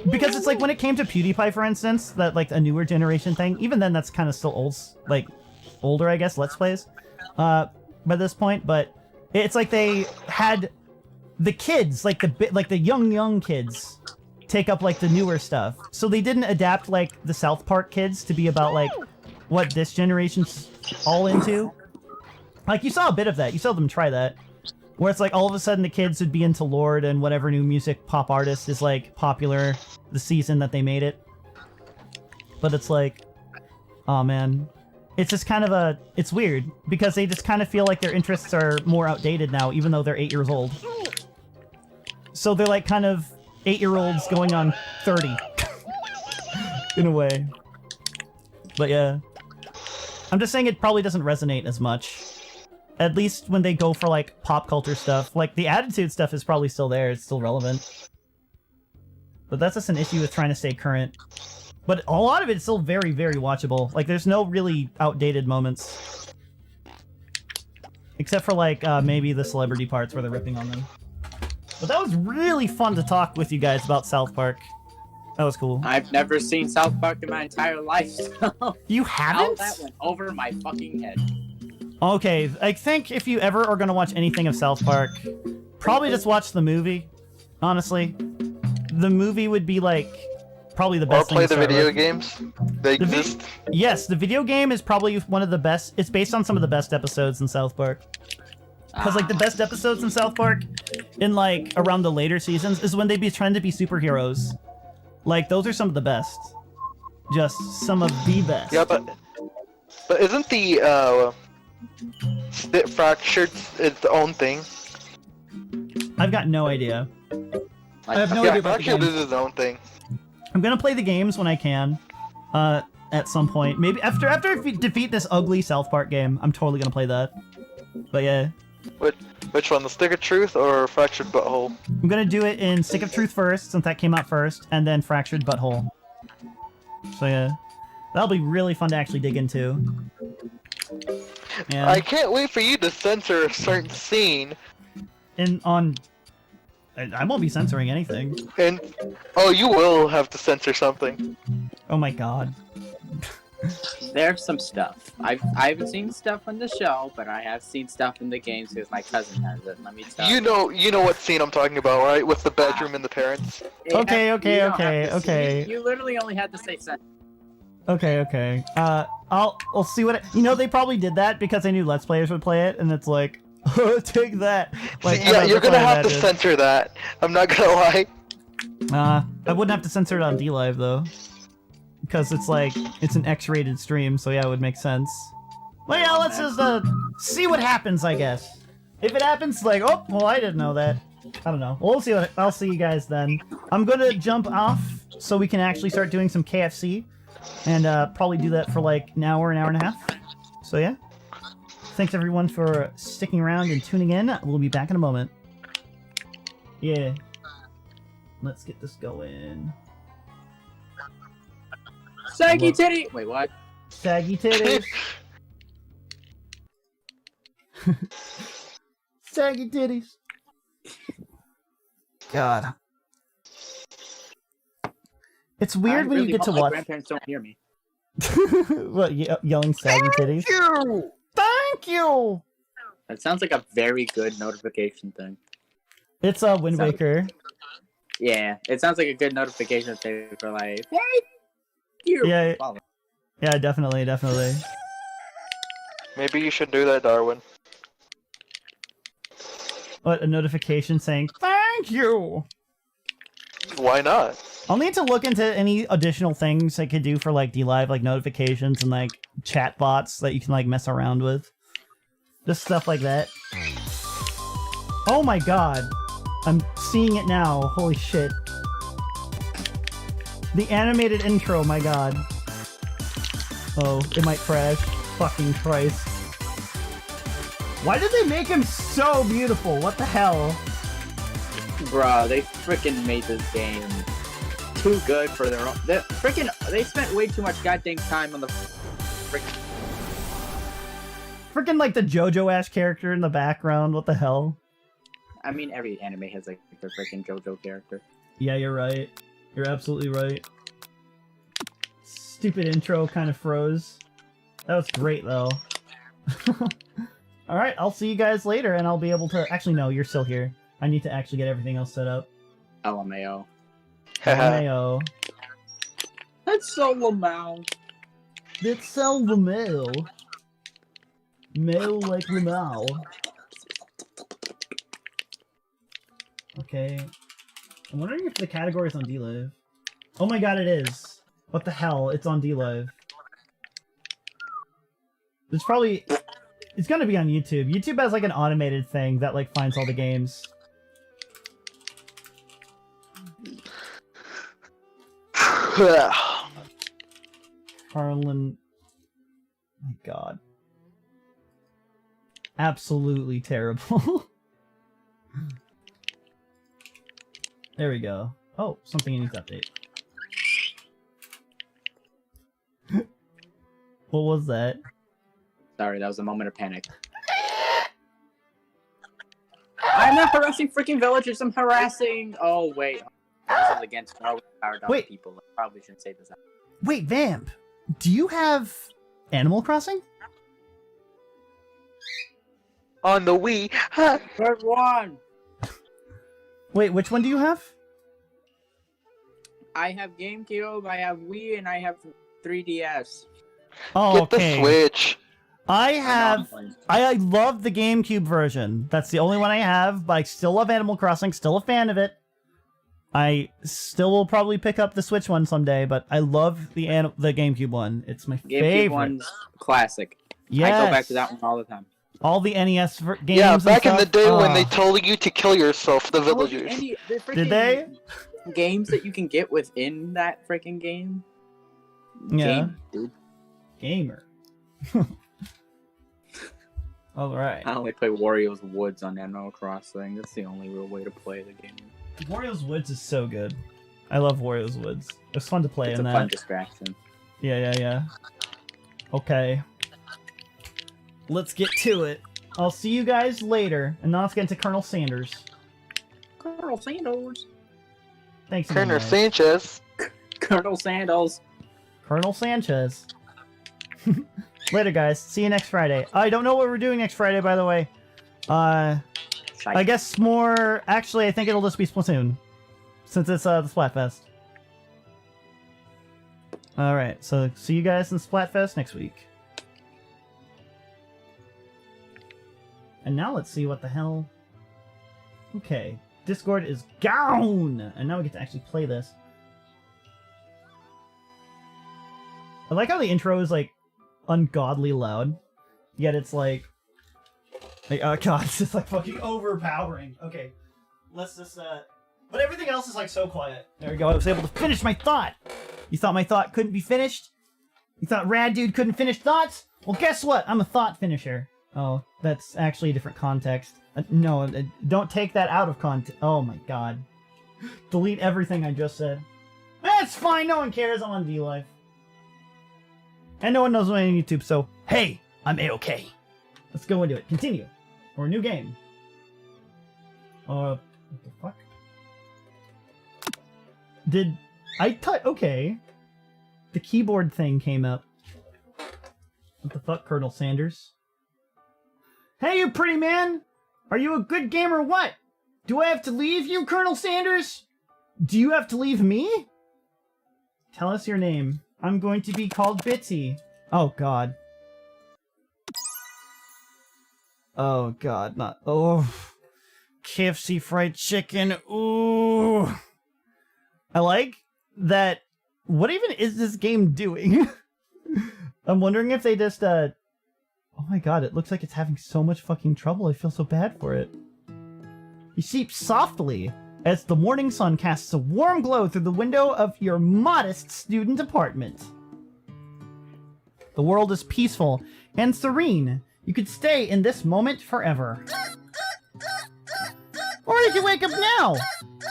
[SPEAKER 1] because it's like when it came to PewDiePie, for instance, that like a newer generation thing, even then that's kind of still old, like older, I guess, Let's Plays by this point. But it's like they had the kids, like the young kids take up like the newer stuff. So they didn't adapt like the South Park kids to be about like what this generation's all into. Like you saw a bit of that. You saw them try that. Where it's like all of a sudden the kids would be into Lorde and whatever new music pop artist is like popular the season that they made it. But it's like, oh man. It's just kind of it's weird because they just kind of feel like their interests are more outdated now, even though they're 8 years old. So they're like kind of 8-year-olds going on 30. In a way. But yeah. I'm just saying it probably doesn't resonate as much. At least when they go for, like, pop culture stuff. Like, the attitude stuff is probably still there. It's still relevant. But that's just an issue with trying to stay current. But a lot of it is still very, very watchable. Like, there's no really outdated moments. Except for, like, maybe the celebrity parts where they're ripping on them. But that was really fun to talk with you guys about South Park. That was cool.
[SPEAKER 8] I've never seen South Park in my entire life, so...
[SPEAKER 1] You haven't?
[SPEAKER 8] That went over my fucking head.
[SPEAKER 1] Okay, I think if you ever are going to watch anything of South Park, probably just watch the movie, honestly. The movie would be, like, probably the best thing to start with.
[SPEAKER 3] Or play the video games. They exist.
[SPEAKER 1] Yes, the video game is probably one of the best. It's based on some of the best episodes in South Park. Because like the best episodes in South Park, in like around the later seasons, is when they be trying to be superheroes. Like those are some of the best. Just some of the best.
[SPEAKER 3] Yeah, but isn't the Fractured its own thing?
[SPEAKER 1] I've got no idea. I have no idea about the
[SPEAKER 3] Fractured
[SPEAKER 1] games.
[SPEAKER 3] is its own thing.
[SPEAKER 1] I'm gonna play the games when I can. At some point. Maybe after I defeat this ugly South Park game, I'm totally gonna play that. But yeah.
[SPEAKER 3] Which one, the Stick of Truth or Fractured Butthole?
[SPEAKER 1] I'm gonna do it in Stick of Truth first, since that came out first, and then Fractured Butthole. So yeah. That'll be really fun to actually dig into. Yeah.
[SPEAKER 3] I can't wait for you to censor a certain scene.
[SPEAKER 1] I won't be censoring anything.
[SPEAKER 3] And oh, you will have to censor something.
[SPEAKER 1] Oh my god.
[SPEAKER 8] There's some stuff. I haven't seen stuff on the show, but I have seen stuff in the games because my cousin has it. Let me tell you.
[SPEAKER 3] You know what scene I'm talking about, right? With the bedroom and the parents.
[SPEAKER 1] Okay.
[SPEAKER 8] You literally only had to say something.
[SPEAKER 1] Okay. I'll see what they probably did that because they knew Let's Players would play it, and it's like, take that. Like,
[SPEAKER 3] See, yeah, you're gonna have to censor that. I'm not gonna lie.
[SPEAKER 1] I wouldn't have to censor it on DLive though, because it's an X-rated stream, so yeah, it would make sense. Well, yeah, let's just see what happens, I guess. If it happens, like, oh, well, I didn't know that. I don't know. We'll see I'll see you guys then. I'm gonna jump off so we can actually start doing some KFC, and probably do that for like an hour and a half. So yeah. Thanks everyone for sticking around and tuning in. We'll be back in a moment. Yeah. Let's get this going.
[SPEAKER 8] Saggy titty! Wait, what?
[SPEAKER 1] Saggy titties. Saggy titties. God. It's weird when you get to
[SPEAKER 8] my
[SPEAKER 1] watch.
[SPEAKER 8] grandparents don't hear me.
[SPEAKER 1] What, yelling saggy titties? Thank you!
[SPEAKER 8] That sounds like a very good notification thing.
[SPEAKER 1] It's a Wind Waker.
[SPEAKER 8] Yeah, it sounds like a good notification thing for like, thank you!
[SPEAKER 1] Yeah, yeah, definitely.
[SPEAKER 3] Maybe you should do that, Darwin.
[SPEAKER 1] What, a notification saying, thank you!
[SPEAKER 3] Why not?
[SPEAKER 1] I'll need to look into any additional things I could do for like DLive, like notifications and like chat bots that you can like mess around with. Just stuff like that. Oh my god. I'm seeing it now. Holy shit. The animated intro, my god. Oh, it might crash. Fucking Christ. Why did they make him so beautiful? What the hell?
[SPEAKER 8] Bruh, they freaking made this game too good for their own. They spent way too much goddamn time on the
[SPEAKER 1] Freaking like the JoJo Ash character in the background. What the hell?
[SPEAKER 8] I mean, every anime has like their freaking JoJo character.
[SPEAKER 1] Yeah, you're right. You're absolutely right. Stupid intro kind of froze. That was great though. Alright, I'll see you guys later and I'll be able to... Actually, no, you're still here. I need to actually get everything else set up.
[SPEAKER 8] LMAO.
[SPEAKER 1] LMAO.
[SPEAKER 8] That's so Lamau.
[SPEAKER 1] Let's sell the mail. Mail like Lamau. Okay. I'm wondering if the category is on DLive. Oh my god, it is. What the hell? It's on DLive. It's probably... It's gonna be on YouTube. YouTube has like an automated thing that like finds all the games. Harlan... Oh my god. Absolutely terrible. There we go. Oh, something needs to update. What was that?
[SPEAKER 8] Sorry, that was a moment of panic. I'm not harassing freaking villagers, I'm harassing... Oh, wait. This is against powered on people. I probably shouldn't say this out.
[SPEAKER 1] Wait, Vamp! Do you have Animal Crossing?
[SPEAKER 3] On the Wii. Huh.
[SPEAKER 8] Third one!
[SPEAKER 1] Wait, which one do you have?
[SPEAKER 8] I have GameCube, I have Wii, and I have 3DS.
[SPEAKER 1] Oh,
[SPEAKER 3] Get the Switch.
[SPEAKER 1] I love the GameCube version. That's the only one I have, but I still love Animal Crossing, still a fan of it. I still will probably pick up the Switch one someday, but I love the GameCube one. It's my favorite.
[SPEAKER 8] GameCube one's classic.
[SPEAKER 1] Yes.
[SPEAKER 8] I go back to that one all the time.
[SPEAKER 1] All the NES games.
[SPEAKER 3] Yeah,
[SPEAKER 1] and
[SPEAKER 3] back in the
[SPEAKER 1] stuff.
[SPEAKER 3] day when they told you to kill yourself, the villagers.
[SPEAKER 1] Did they?
[SPEAKER 8] Games that you can get within that freaking game.
[SPEAKER 1] Yeah.
[SPEAKER 8] Game, dude.
[SPEAKER 1] Gamer. All right.
[SPEAKER 8] I only play Wario's Woods on Animal Crossing. That's the only real way to play the game.
[SPEAKER 1] Wario's Woods is so good. I love Wario's Woods. It's fun to play
[SPEAKER 8] It's
[SPEAKER 1] in
[SPEAKER 8] a
[SPEAKER 1] that.
[SPEAKER 8] fun distraction.
[SPEAKER 1] Yeah. Okay. Let's get to it. I'll see you guys later, and now let's get into Colonel Sanders.
[SPEAKER 8] Colonel Sanders.
[SPEAKER 1] Thanks.
[SPEAKER 3] Colonel
[SPEAKER 1] guys.
[SPEAKER 3] Sanchez.
[SPEAKER 8] Colonel Sandals.
[SPEAKER 1] Colonel Sanchez. Later, guys. See you next Friday. I don't know what we're doing next Friday, by the way. I guess more... Actually, I think it'll just be Splatoon. Since it's the Splatfest. Alright, so see you guys in Splatfest next week. And now let's see what the hell... Okay. Discord is gone! And now we get to actually play this. I like how the intro is, like, ungodly loud. Yet it's like... oh god, it's just like fucking overpowering. Okay. Let's just, But everything else is like so quiet. There we go, I was able to finish my thought! You thought my thought couldn't be finished? You thought Rad Dude couldn't finish thoughts? Well, guess what? I'm a thought finisher. Oh, that's actually a different context. No, don't take that out of context. Oh my god. Delete everything I just said. That's fine, no one cares, I'm on V-Life. And no one knows me on YouTube, so hey, I'm A-okay. Let's go into it. Continue. Or a new game. What the fuck? Did I touch? Okay. The keyboard thing came up. What the fuck, Colonel Sanders? Hey, you pretty man! Are you a good game or what? Do I have to leave you, Colonel Sanders? Do you have to leave me? Tell us your name. I'm going to be called Bitsy. Oh god. Oh god, not... Oh. KFC fried chicken. Ooh. I like that... What even is this game doing? I'm wondering if they just, Oh my god, it looks like it's having so much fucking trouble. I feel so bad for it. You sleep softly as the morning sun casts a warm glow through the window of your modest student apartment. The world is peaceful and serene. You could stay in this moment forever. Or you can wake up now!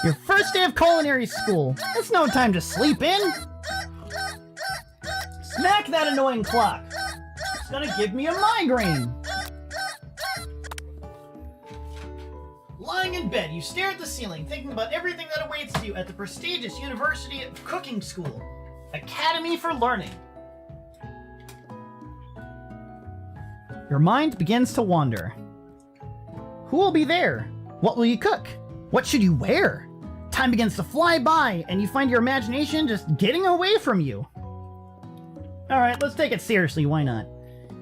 [SPEAKER 1] Your first day of culinary school. It's no time to sleep in! Smack that annoying clock! It's gonna give me a migraine! Lying in bed, you stare at the ceiling, thinking about everything that awaits you at the prestigious University of Cooking School. Academy for Learning. Your mind begins to wander. Who will be there? What will you cook? What should you wear? Time begins to fly by, and you find your imagination just getting away from you. Alright, let's take it seriously, why not?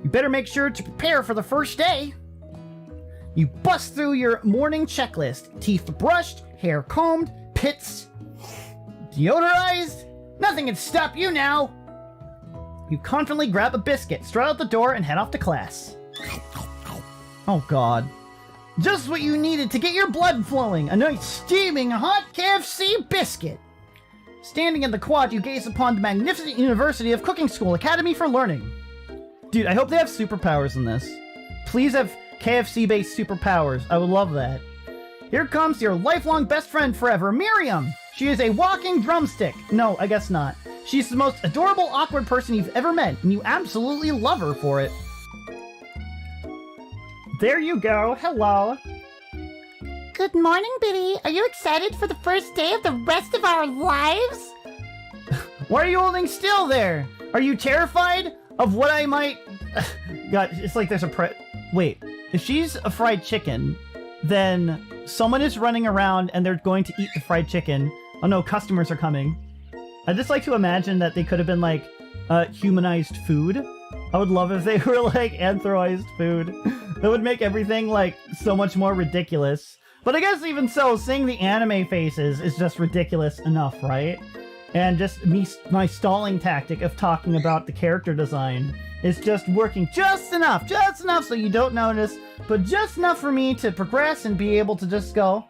[SPEAKER 1] You better make sure to prepare for the first day. You bust through your morning checklist. Teeth brushed, hair combed, pits deodorized. Nothing can stop you now. You confidently grab a biscuit, strut out the door, and head off to class. Oh god. Just what you needed to get your blood flowing. A nice steaming hot KFC biscuit. Standing in the quad, you gaze upon the magnificent University of Cooking School Academy for Learning. Dude, I hope they have superpowers in this. Please have KFC-based superpowers. I would love that. Here comes your lifelong best friend forever, Miriam. She is a walking drumstick. No, I guess not. She's the most adorable, awkward person you've ever met, and you absolutely love her for it. There you go. Hello.
[SPEAKER 11] Good morning, Biddy. Are you excited for the first day of the rest of our lives?
[SPEAKER 1] Why are you holding still there? Are you terrified of what I might... God, it's like there's a Wait, if she's a fried chicken, then someone is running around and they're going to eat the fried chicken. Oh no, customers are coming. I just like to imagine that they could have been like humanized food, I would love if they were like anthroized food. That would make everything like so much more ridiculous. But I guess even so, seeing the anime faces is just ridiculous enough, right? And just my stalling tactic of talking about the character design is just working just enough so you don't notice, but just enough for me to progress and be able to just go,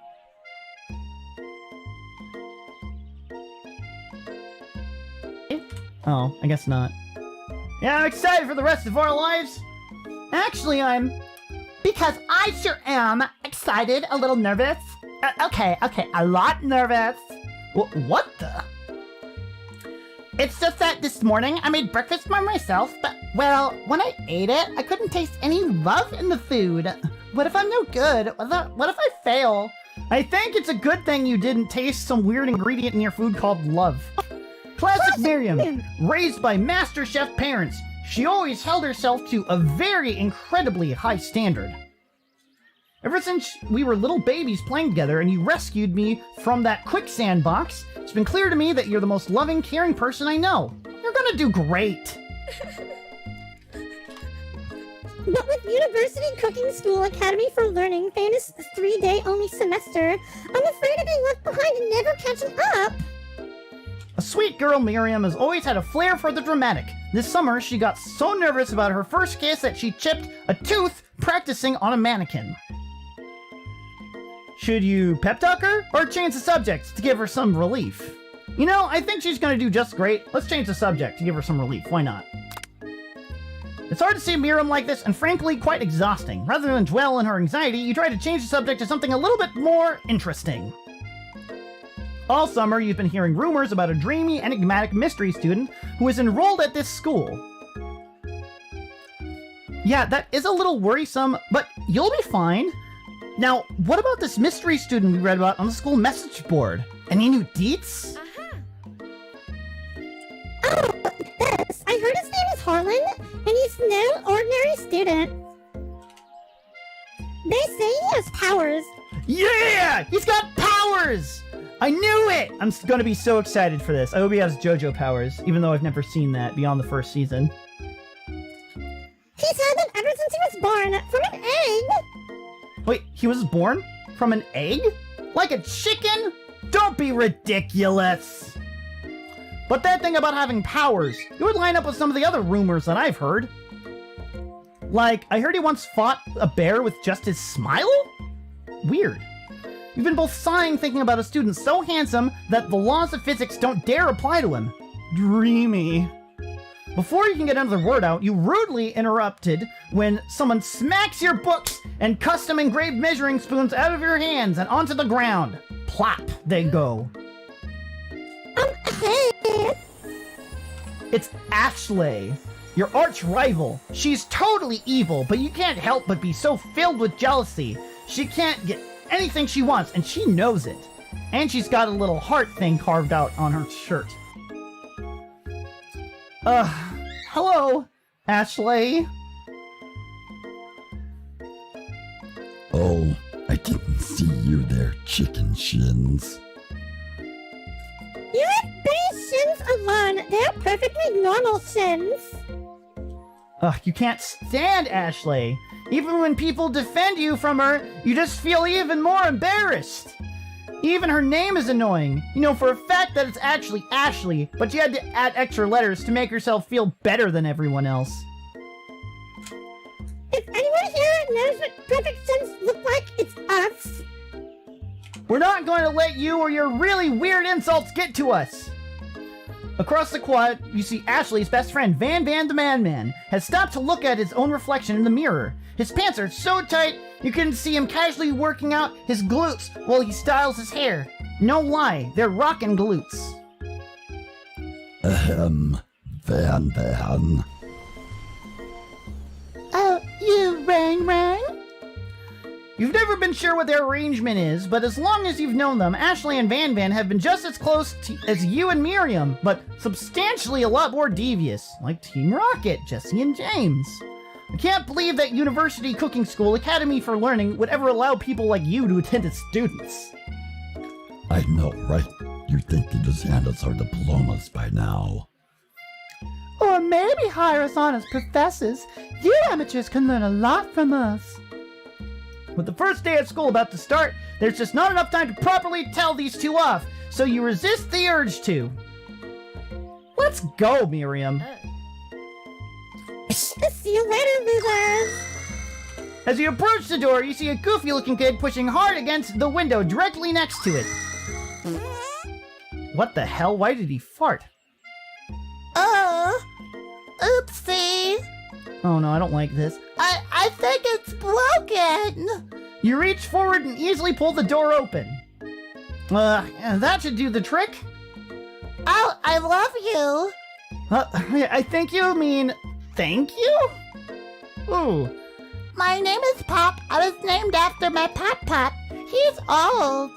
[SPEAKER 1] oh, I guess not. Yeah, I'm excited for the rest of our lives. Actually,
[SPEAKER 11] Because I sure am excited, a little nervous. Okay, a lot nervous.
[SPEAKER 1] What the?
[SPEAKER 11] It's just that this morning I made breakfast by myself, but, well, when I ate it, I couldn't taste any love in the food. What if I'm no good? What if I fail?
[SPEAKER 1] I think it's a good thing you didn't taste some weird ingredient in your food called love. Classic Miriam, raised by master chef parents. She always held herself to a very incredibly high standard. Ever since we were little babies playing together and you rescued me from that quicksand box, it's been clear to me that you're the most loving, caring person I know. You're gonna do great.
[SPEAKER 12] But with University Cooking School Academy for Learning famous 3-day only semester, I'm afraid of being left behind and never catching up.
[SPEAKER 1] A sweet girl, Miriam has always had a flair for the dramatic. This summer, she got so nervous about her first kiss that she chipped a tooth practicing on a mannequin. Should you pep talk her, or change the subject to give her some relief? You know, I think she's gonna do just great. Let's change the subject to give her some relief. Why not? It's hard to see Miriam like this, and frankly, quite exhausting. Rather than dwell on her anxiety, you try to change the subject to something a little bit more interesting. All summer, you've been hearing rumors about a dreamy, enigmatic mystery student who is enrolled at this school. Yeah, that is a little worrisome, but you'll be fine. Now, what about this mystery student we read about on the school message board? Any new deets?
[SPEAKER 12] Oh, this. I heard his name is Harlan, and he's no ordinary student. They say he has powers.
[SPEAKER 1] Yeah! He's got powers! I knew it! I'm gonna be so excited for this. I hope he has JoJo powers, even though I've never seen that beyond the first season.
[SPEAKER 12] He's had them ever since he was born, from an egg.
[SPEAKER 1] Wait, he was born from an egg? Like a chicken? Don't be ridiculous! But that thing about having powers, it would line up with some of the other rumors that I've heard. Like, I heard he once fought a bear with just his smile? Weird. You've been both sighing thinking about a student so handsome that the laws of physics don't dare apply to him. Dreamy. Before you can get another word out, you rudely interrupted when someone smacks your books and custom engraved measuring spoons out of your hands and onto the ground. Plop, they go.
[SPEAKER 12] Hey.
[SPEAKER 1] It's Ashley, your arch rival. She's totally evil, but you can't help but be so filled with jealousy. She can't get anything she wants, and she knows it. And she's got a little heart thing carved out on her shirt. Hello, Ashley.
[SPEAKER 13] Oh, I didn't see you there, chicken shins.
[SPEAKER 12] You have pretty shins alone. They're perfectly normal shins.
[SPEAKER 1] You can't stand Ashley. Even when people defend you from her, you just feel even more embarrassed. Even her name is annoying. You know for a fact that it's actually Ashley, but you had to add extra letters to make yourself feel better than everyone else.
[SPEAKER 12] If anyone here knows what perfect shins look like, it's us.
[SPEAKER 1] We're not going to let you or your really weird insults get to us. Across the quad, you see Ashley's best friend, Van the Man, has stopped to look at his own reflection in the mirror. His pants are so tight, you can see him casually working out his glutes while he styles his hair. No lie, they're rockin' glutes.
[SPEAKER 13] Van.
[SPEAKER 11] Oh, you rang?
[SPEAKER 1] You've never been sure what their arrangement is, but as long as you've known them, Ashley and Van have been just as close as you and Miriam, but substantially a lot more devious, like Team Rocket, Jesse and James. I can't believe that University Cooking School Academy for Learning would ever allow people like you to attend as students.
[SPEAKER 13] I know, right? You'd think they'd just hand us our diplomas by now.
[SPEAKER 11] Or maybe hire us on as professors. You amateurs can learn a lot from us.
[SPEAKER 1] With the first day of school about to start, there's just not enough time to properly tell these two off, so you resist the urge to. Let's go, Miriam.
[SPEAKER 12] See you later, losers.
[SPEAKER 1] As you approach the door, you see a goofy-looking kid pushing hard against the window directly next to it. What the hell? Why did he fart?
[SPEAKER 11] Oopsie.
[SPEAKER 1] Oh no, I don't like this.
[SPEAKER 11] I think it's broken.
[SPEAKER 1] You reach forward and easily pull the door open. That should do the trick.
[SPEAKER 11] Oh, I love you.
[SPEAKER 1] I think you mean thank you? Ooh.
[SPEAKER 11] My name is Pop. I was named after my Pop. He's old.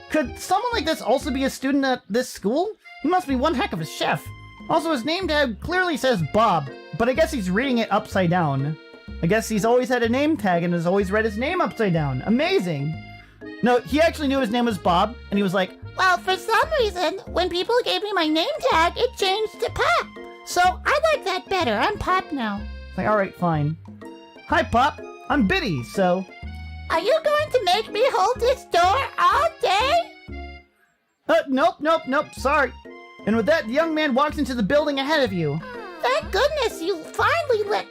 [SPEAKER 1] Could someone like this also be a student at this school? He must be one heck of a chef. Also, his name tag clearly says Bob, but I guess he's reading it upside down. I guess he's always had a name tag and has always read his name upside down. Amazing. No, he actually knew his name was Bob, and he was like,
[SPEAKER 11] well, for some reason, when people gave me my name tag, it changed to Pop. So I like that better. I'm Pop now.
[SPEAKER 1] Like, alright, fine. Hi, Pop. I'm Biddy, so...
[SPEAKER 11] Are you going to make me hold this door all day?
[SPEAKER 1] Nope, sorry. And with that, the young man walks into the building ahead of you.
[SPEAKER 11] Thank goodness you finally let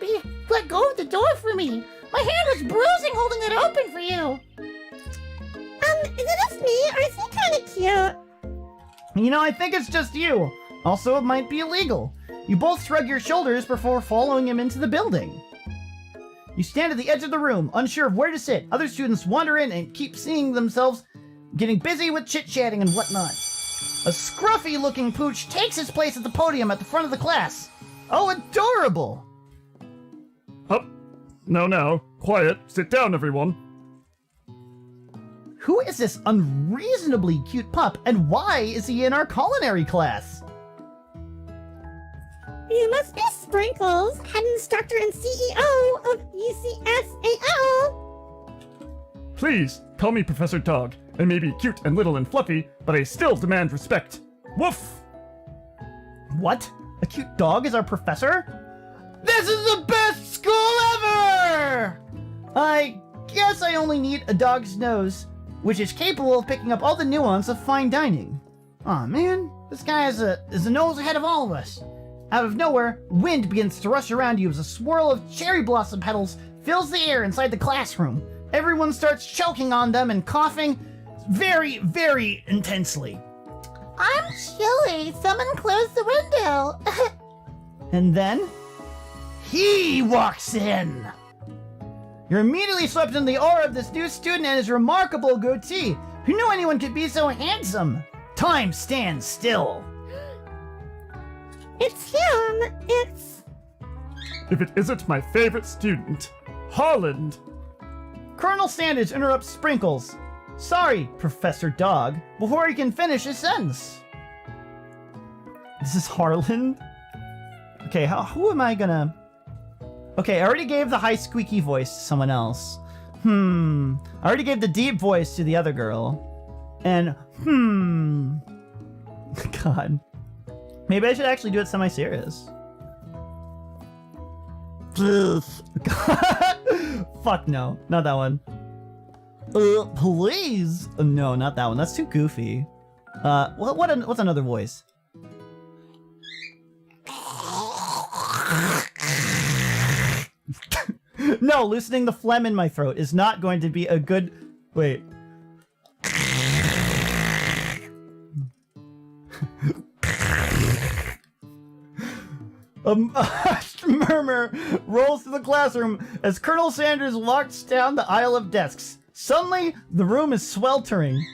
[SPEAKER 11] go of the door for me. My hand was bruising holding it open for you.
[SPEAKER 12] Is it just me, or is he kind of cute?
[SPEAKER 1] You know, I think it's just you. Also, it might be illegal. You both shrug your shoulders before following him into the building. You stand at the edge of the room, unsure of where to sit. Other students wander in and keep seeing themselves getting busy with chit-chatting and whatnot. A scruffy-looking pooch takes his place at the podium at the front of the class. Oh, adorable!
[SPEAKER 14] Up. Now. Quiet. Sit down, everyone.
[SPEAKER 1] Who is this unreasonably cute pup, and why is he in our culinary class?
[SPEAKER 12] You must be Sprinkles, head instructor and CEO of UCSAL.
[SPEAKER 14] Please, call me Professor Dog. I may be cute and little and fluffy, but I still demand respect. Woof!
[SPEAKER 1] What? A cute dog is our professor? This is the best school ever! I guess I only need a dog's nose, which is capable of picking up all the nuance of fine dining. Aw, man, this guy is a nose ahead of all of us. Out of nowhere, wind begins to rush around you as a swirl of cherry blossom petals fills the air inside the classroom. Everyone starts choking on them and coughing very, very intensely.
[SPEAKER 11] I'm chilly. Someone close the window.
[SPEAKER 1] And then, he walks in. You're immediately swept in the aura of this new student and his remarkable goatee. Who knew anyone could be so handsome? Time stands still.
[SPEAKER 12] It's him.
[SPEAKER 14] If it isn't my favorite student, Holland.
[SPEAKER 1] Colonel Sanders interrupts Sprinkles. Sorry, Professor Dog, before he can finish his sentence. This is Harland? Okay, who am I gonna... Okay, I already gave the high squeaky voice to someone else. I already gave the deep voice to the other girl. And, God. Maybe I should actually do it semi-serious. Fuck no, not that one. Please. No, not that one. That's too goofy. What's another voice? No, loosening the phlegm in my throat is not going to be a good... Wait. A murmur rolls through the classroom as Colonel Sanders walks down the aisle of desks. Suddenly, the room is sweltering.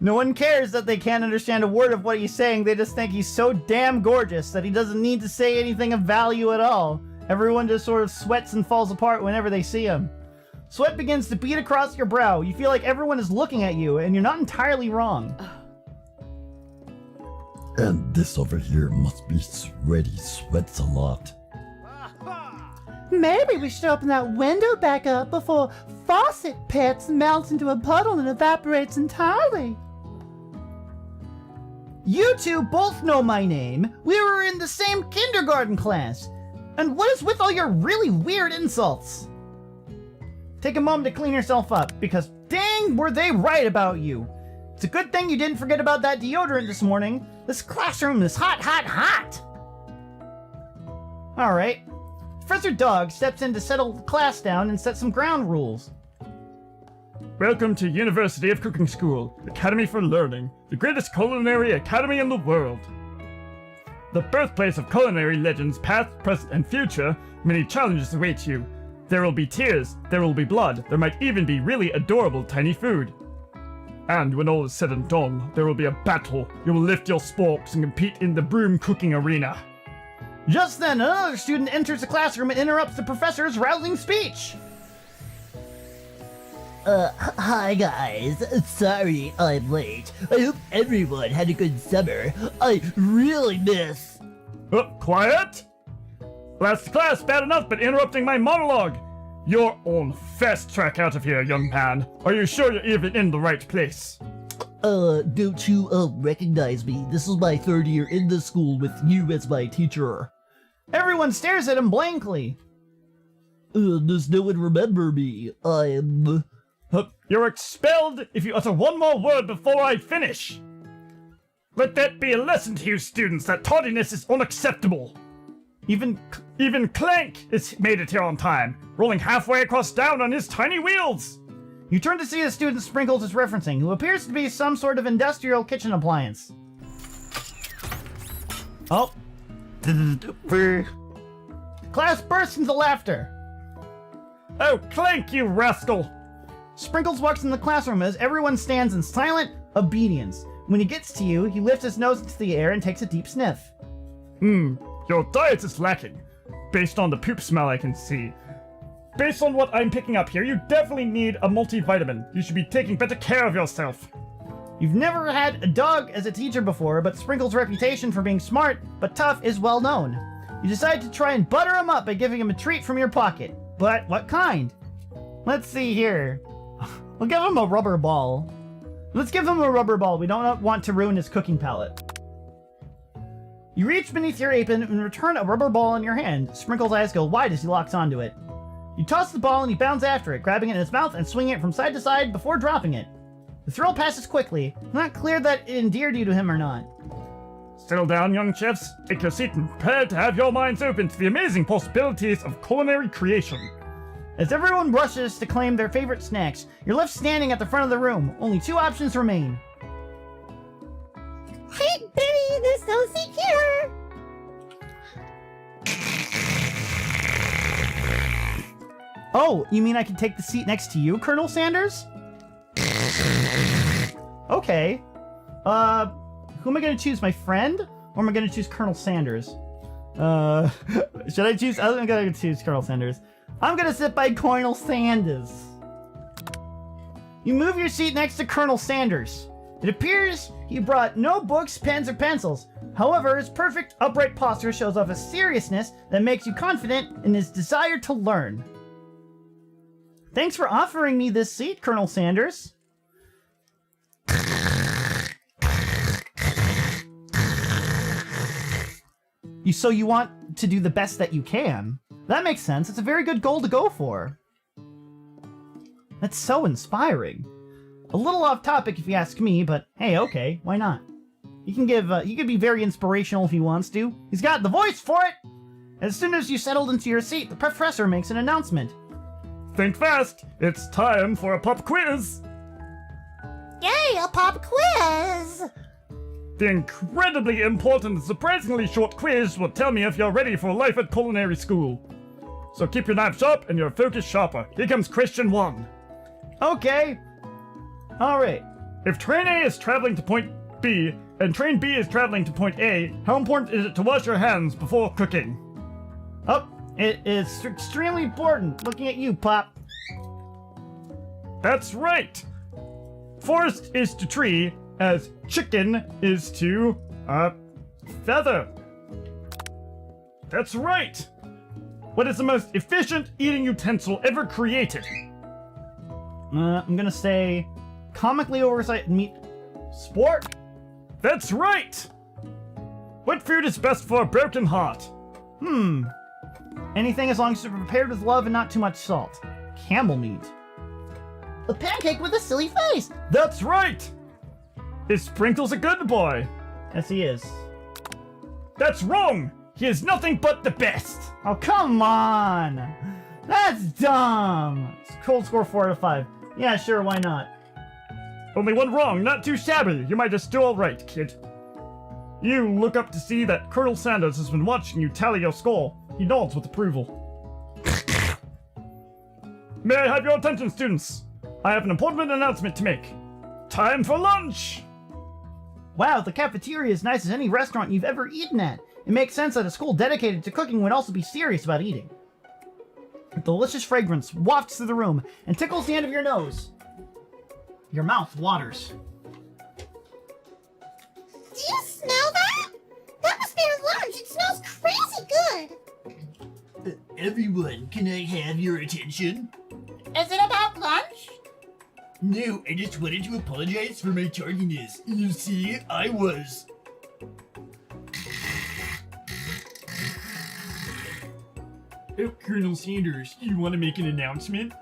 [SPEAKER 1] No one cares that they can't understand a word of what he's saying. They just think he's so damn gorgeous that he doesn't need to say anything of value at all. Everyone just sort of sweats and falls apart whenever they see him. Sweat begins to bead across your brow. You feel like everyone is looking at you, and you're not entirely wrong.
[SPEAKER 13] And this over here must be sweaty, sweats a lot.
[SPEAKER 11] Maybe we should open that window back up before Faucet Pits melts into a puddle and evaporates entirely.
[SPEAKER 1] You two both know my name. We were in the same kindergarten class. And what is with all your really weird insults? Take a moment to clean yourself up, because dang, were they right about you. It's a good thing you didn't forget about that deodorant this morning. This classroom is hot, hot, hot! Alright. Professor Dog steps in to settle the class down and set some ground rules.
[SPEAKER 14] Welcome to University of Cooking School, Academy for Learning, the greatest culinary academy in the world. The birthplace of culinary legends past, present, and future, many challenges await you. There will be tears, there will be blood, there might even be really adorable tiny food. And when all is said and done, there will be a battle. You will lift your sporks and compete in the broom cooking arena.
[SPEAKER 1] Just then, another student enters the classroom and interrupts the professor's rousing speech.
[SPEAKER 13] Hi guys. Sorry I'm late. I hope everyone had a good summer. I really miss...
[SPEAKER 14] Quiet! Last class, bad enough, but interrupting my monologue! You're on fast track out of here, young man. Are you sure you're even in the right place?
[SPEAKER 13] Don't you, recognize me? This is my 3rd year in the school with you as my teacher.
[SPEAKER 1] Everyone stares at him blankly.
[SPEAKER 13] Does no one remember me? I'm...
[SPEAKER 14] You're expelled if you utter one more word before I finish! Let that be a lesson to you students that tardiness is unacceptable! Even Clank has made it here on time, rolling halfway across town on his tiny wheels!
[SPEAKER 1] You turn to see the student Sprinkles is referencing, who appears to be some sort of industrial kitchen appliance. Oh. Class bursts into laughter.
[SPEAKER 14] Oh, Clank, you rascal!
[SPEAKER 1] Sprinkles walks in the classroom as everyone stands in silent obedience. When he gets to you, he lifts his nose into the air and takes a deep sniff.
[SPEAKER 14] Your diet is lacking, based on the poop smell I can see. Based on what I'm picking up here, you definitely need a multivitamin. You should be taking better care of yourself.
[SPEAKER 1] You've never had a dog as a teacher before, but Sprinkles' reputation for being smart but tough is well known. You decide to try and butter him up by giving him a treat from your pocket. But what kind? Let's see here. We'll give him a rubber ball. Let's give him a rubber ball. We don't want to ruin his cooking palate. You reach beneath your apron and return a rubber ball in your hand. Sprinkles' eyes go wide as he locks onto it. You toss the ball and he bounds after it, grabbing it in his mouth and swinging it from side to side before dropping it. The thrill passes quickly. It's not clear that it endeared you to him or not.
[SPEAKER 14] Settle down, young chefs. Take your seat and prepare to have your minds open to the amazing possibilities of culinary creation.
[SPEAKER 1] As everyone rushes to claim their favorite snacks, you're left standing at the front of the room. Only 2 options remain.
[SPEAKER 12] Hey, Benny, there's no seat here!
[SPEAKER 1] Oh, you mean I can take the seat next to you, Colonel Sanders? Okay. Who am I gonna choose, my friend? Or am I gonna choose Colonel Sanders? Should I choose? I'm gonna choose Colonel Sanders. I'm gonna sit by Colonel Sanders. You move your seat next to Colonel Sanders. It appears he brought no books, pens, or pencils. However, his perfect upright posture shows off a seriousness that makes you confident in his desire to learn. Thanks for offering me this seat, Colonel Sanders. So you want to do the best that you can. That makes sense. It's a very good goal to go for. That's so inspiring. A little off topic if you ask me, but hey, okay, why not? He could be very inspirational if he wants to. He's got the voice for it! As soon as you settled into your seat, the professor makes an announcement.
[SPEAKER 14] Think fast! It's time for a pop quiz!
[SPEAKER 12] Yay, a pop quiz!
[SPEAKER 14] The incredibly important and surprisingly short quiz will tell me if you're ready for life at culinary school. So keep your knife sharp and your focus sharper. Here comes question 1.
[SPEAKER 1] Okay. Alright.
[SPEAKER 14] If train A is traveling to point B, and train B is traveling to point A, how important is it to wash your hands before cooking?
[SPEAKER 1] Oh, it is extremely important. Looking at you, Pop.
[SPEAKER 14] That's right! Forest is to tree, as chicken is to, feather. That's right! What is the most efficient eating utensil ever created?
[SPEAKER 1] I'm gonna say comically oversized meat. Sport?
[SPEAKER 14] That's right! What food is best for a broken heart?
[SPEAKER 1] Anything as long as it's prepared with love and not too much salt. Camel meat.
[SPEAKER 11] A pancake with a silly face.
[SPEAKER 14] That's right! Is Sprinkles a good boy?
[SPEAKER 1] Yes, he is.
[SPEAKER 14] That's wrong! He is nothing but the best!
[SPEAKER 1] Oh, come on! That's dumb! Cold score 4 out of 5. Yeah, sure, why not?
[SPEAKER 14] Only one wrong, not too shabby. You might just do all right, kid. You look up to see that Colonel Sanders has been watching you tally your score. He nods with approval. May I have your attention, students? I have an important announcement to make. Time for lunch!
[SPEAKER 1] Wow, the cafeteria is nice as any restaurant you've ever eaten at. It makes sense that a school dedicated to cooking would also be serious about eating. A delicious fragrance wafts through the room and tickles the end of your nose. Your mouth waters.
[SPEAKER 12] Do you smell that? That must be our lunch. It smells crazy good.
[SPEAKER 13] Everyone, can I have your attention?
[SPEAKER 11] Is it about lunch?
[SPEAKER 13] No, I just wanted to apologize for my tardiness. You see, I was... Oh, Colonel Sanders, you want to make an announcement?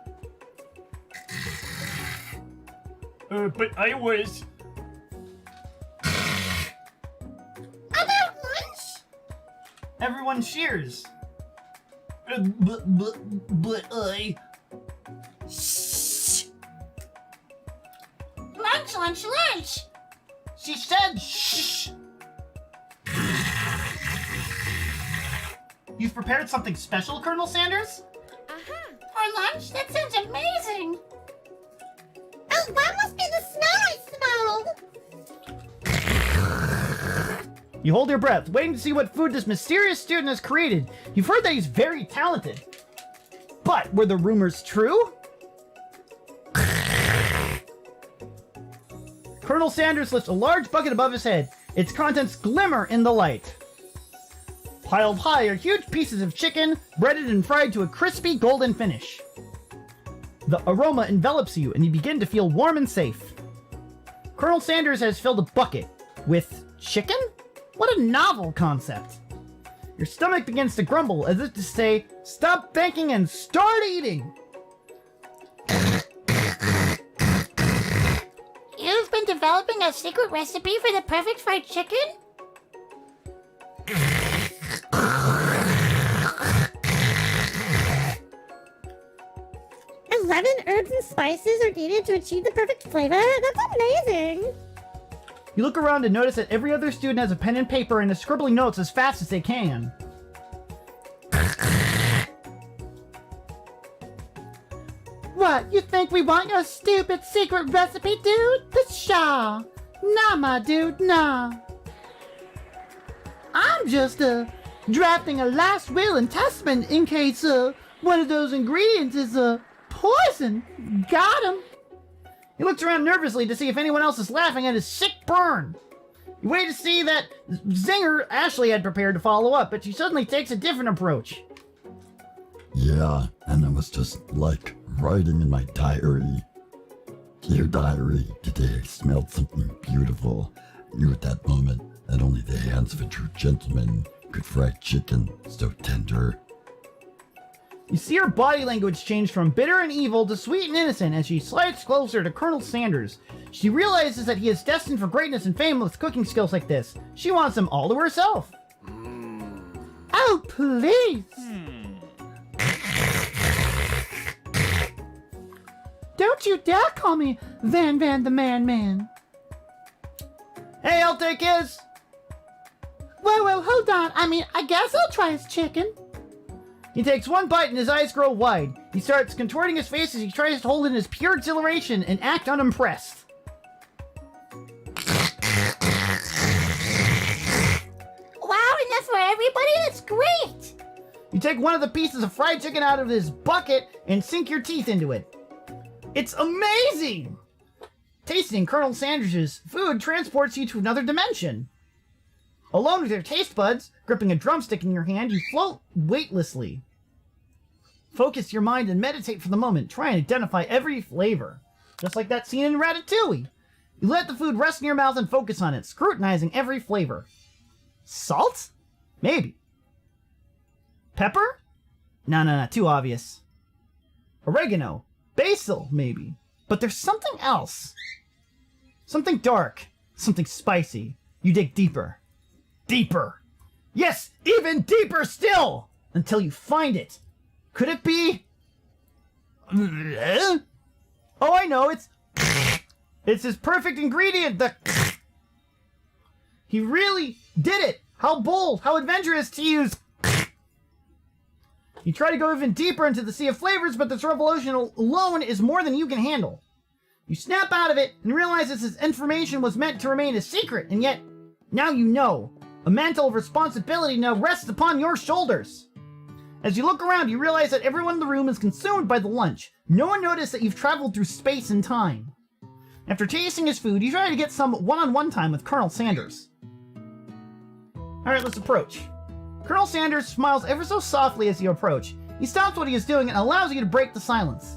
[SPEAKER 13] But I was...
[SPEAKER 12] About lunch?
[SPEAKER 1] Everyone cheers.
[SPEAKER 13] But I...
[SPEAKER 11] Lunch, lunch, lunch!
[SPEAKER 1] She said shh. You've prepared something special, Colonel Sanders?
[SPEAKER 11] For lunch? That sounds amazing!
[SPEAKER 12] Oh, that must be the smell I smelled.
[SPEAKER 1] You hold your breath, waiting to see what food this mysterious student has created. You've heard that he's very talented. But were the rumors true? Colonel Sanders lifts a large bucket above his head. Its contents glimmer in the light. Piled high are huge pieces of chicken, breaded and fried to a crispy golden finish. The aroma envelops you, and you begin to feel warm and safe. Colonel Sanders has filled a bucket with chicken? What a novel concept. Your stomach begins to grumble as if to say, stop thinking and start eating!
[SPEAKER 11] You've been developing a secret recipe for the perfect fried chicken?
[SPEAKER 12] 11 herbs and spices are needed to achieve the perfect flavor? That's amazing!
[SPEAKER 1] You look around and notice that every other student has a pen and paper and is scribbling notes as fast as they can.
[SPEAKER 11] What, you think we want your stupid secret recipe, dude? Pshaw! Nah, my dude, nah. I'm just, drafting a last will and testament in case, one of those ingredients is, poison. Got him.
[SPEAKER 1] He looks around nervously to see if anyone else is laughing at his sick burn. You wait to see that zinger Ashley had prepared to follow up, but she suddenly takes a different approach.
[SPEAKER 15] Yeah, and I was just, like, writing in my diary. Dear diary, today I smelled something beautiful. I knew at that moment that only the hands of a true gentleman could fry chicken so tender.
[SPEAKER 1] You see her body language change from bitter and evil to sweet and innocent as she slides closer to Colonel Sanders. She realizes that he is destined for greatness and fame with cooking skills like this. She wants them all to herself.
[SPEAKER 11] Oh, please! Don't you dare call me Van the Man.
[SPEAKER 1] Hey, I'll take his!
[SPEAKER 11] Well, hold on. I guess I'll try his chicken.
[SPEAKER 1] He takes one bite and his eyes grow wide. He starts contorting his face as he tries to hold in his pure exhilaration and act unimpressed.
[SPEAKER 11] Wow, enough for everybody? That's great!
[SPEAKER 1] You take one of the pieces of fried chicken out of his bucket and sink your teeth into it. It's amazing! Tasting Colonel Sanders' food transports you to another dimension. Alone with your taste buds, gripping a drumstick in your hand, you float weightlessly. Focus your mind and meditate for the moment. Try and identify every flavor. Just like that scene in Ratatouille. You You let the food rest in your mouth and focus on it, scrutinizing every flavor. Salt? Maybe. Pepper? No, too obvious. Oregano. Basil, maybe. But there's something else. Something dark. Something spicy. You dig deeper. Deeper. Yes, even deeper still! Until you find it. Could it be... Oh, I know, it's his perfect ingredient, the... He really did it! How bold, how adventurous to use... You try to go even deeper into the sea of flavors, but this revelation alone is more than you can handle. You snap out of it and realize this information was meant to remain a secret, and yet, now you know. A mantle of responsibility now rests upon your shoulders. As you look around, you realize that everyone in the room is consumed by the lunch. No one noticed that you've traveled through space and time. After tasting his food, you try to get some one-on-one time with Colonel Sanders. Alright, let's approach. Colonel Sanders smiles ever so softly as you approach. He stops what he is doing and allows you to break the silence.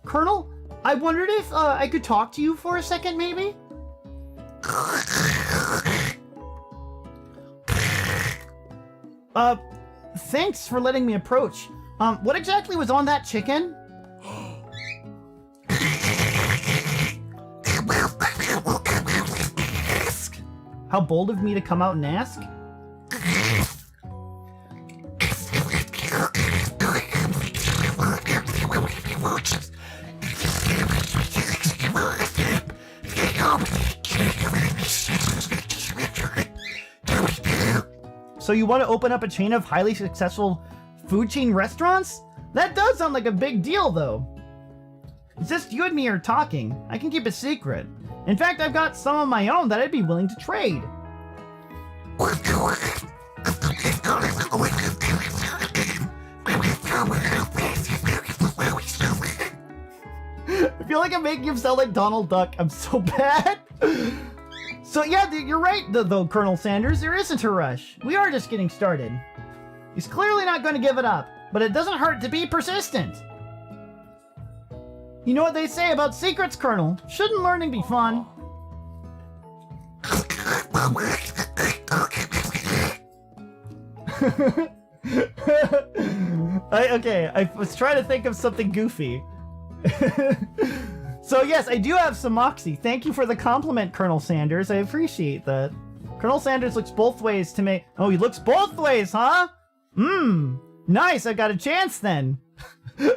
[SPEAKER 1] Colonel, I wondered if I could talk to you for a second, maybe? Thanks for letting me approach. What exactly was on that chicken? How bold of me to come out and ask? So you want to open up a chain of highly successful food chain restaurants? That does sound like a big deal, though. It's just you and me are talking. I can keep a secret. In fact, I've got some of my own that I'd be willing to trade. I feel like I'm making him sound like Donald Duck. I'm so bad. So yeah, you're right, though, Colonel Sanders. There isn't a rush. We are just getting started. He's clearly not going to give it up, but it doesn't hurt to be persistent. You know what they say about secrets, Colonel? Shouldn't learning be fun? I was trying to think of something goofy. So yes, I do have some moxie. Thank you for the compliment, Colonel Sanders. I appreciate that. Colonel Sanders looks both ways to make... Oh, he looks both ways, huh? Nice, I got a chance then.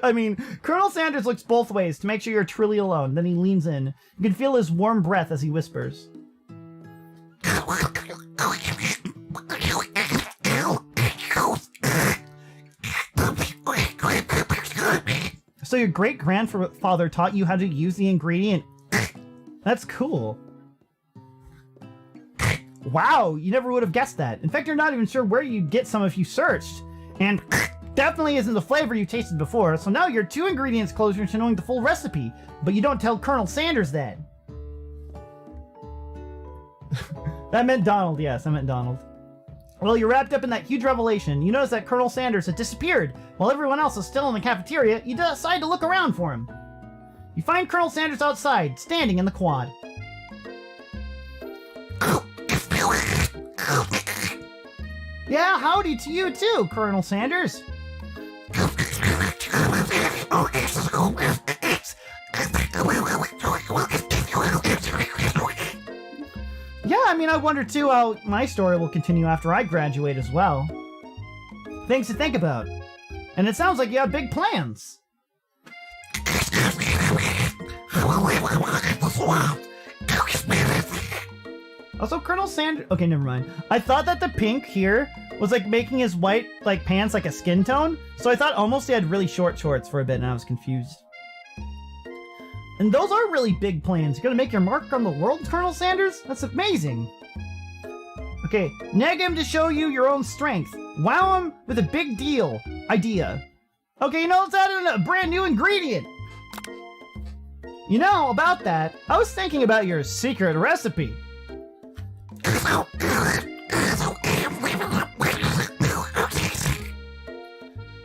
[SPEAKER 1] I mean, Colonel Sanders looks both ways to make sure you're truly alone. Then he leans in. You can feel his warm breath as he whispers. So your great-grandfather taught you how to use the ingredient... That's cool. Wow, you never would have guessed that. In fact, you're not even sure where you'd get some if you searched. And definitely isn't the flavor you tasted before, so now you're 2 ingredients closer to knowing the full recipe. But you don't tell Colonel Sanders that. That meant Donald, yes, I meant Donald. Well, you're wrapped up in that huge revelation. You notice that Colonel Sanders had disappeared. While everyone else is still in the cafeteria, you decide to look around for him. You find Colonel Sanders outside, standing in the quad. Yeah, howdy to you too, Colonel Sanders. Yeah, I mean, I wonder too how my story will continue after I graduate as well. Things to think about. And it sounds like you have big plans. Also, Colonel Sanders... Okay, never mind. I thought that the pink here was like making his white pants like a skin tone. So I thought almost he had really short shorts for a bit and I was confused. And those are really big plans. You're gonna make your mark on the world, Colonel Sanders? That's amazing. Okay, nag him to show you your own strength. Wow him with a big deal idea. Okay, you know, let's add in a brand new ingredient. You know, about that, I was thinking about your secret recipe.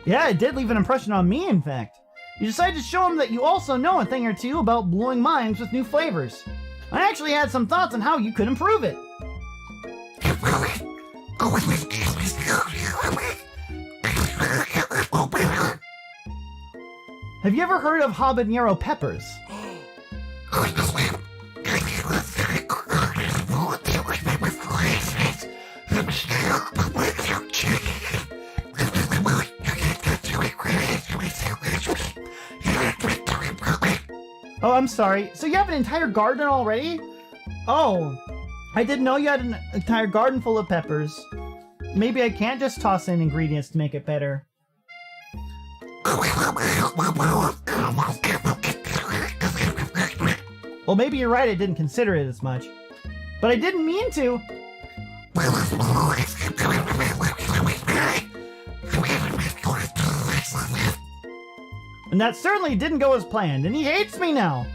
[SPEAKER 1] Yeah, it did leave an impression on me, in fact. You decided to show him that you also know a thing or two about blowing minds with new flavors. I actually had some thoughts on how you could improve it. Have you ever heard of habanero peppers? Oh, I'm sorry. So you have an entire garden already? Oh, I didn't know you had an entire garden full of peppers. Maybe I can't just toss in ingredients to make it better. Well, maybe you're right, I didn't consider it as much. But I didn't mean to! And that certainly didn't go as planned, and he hates me now!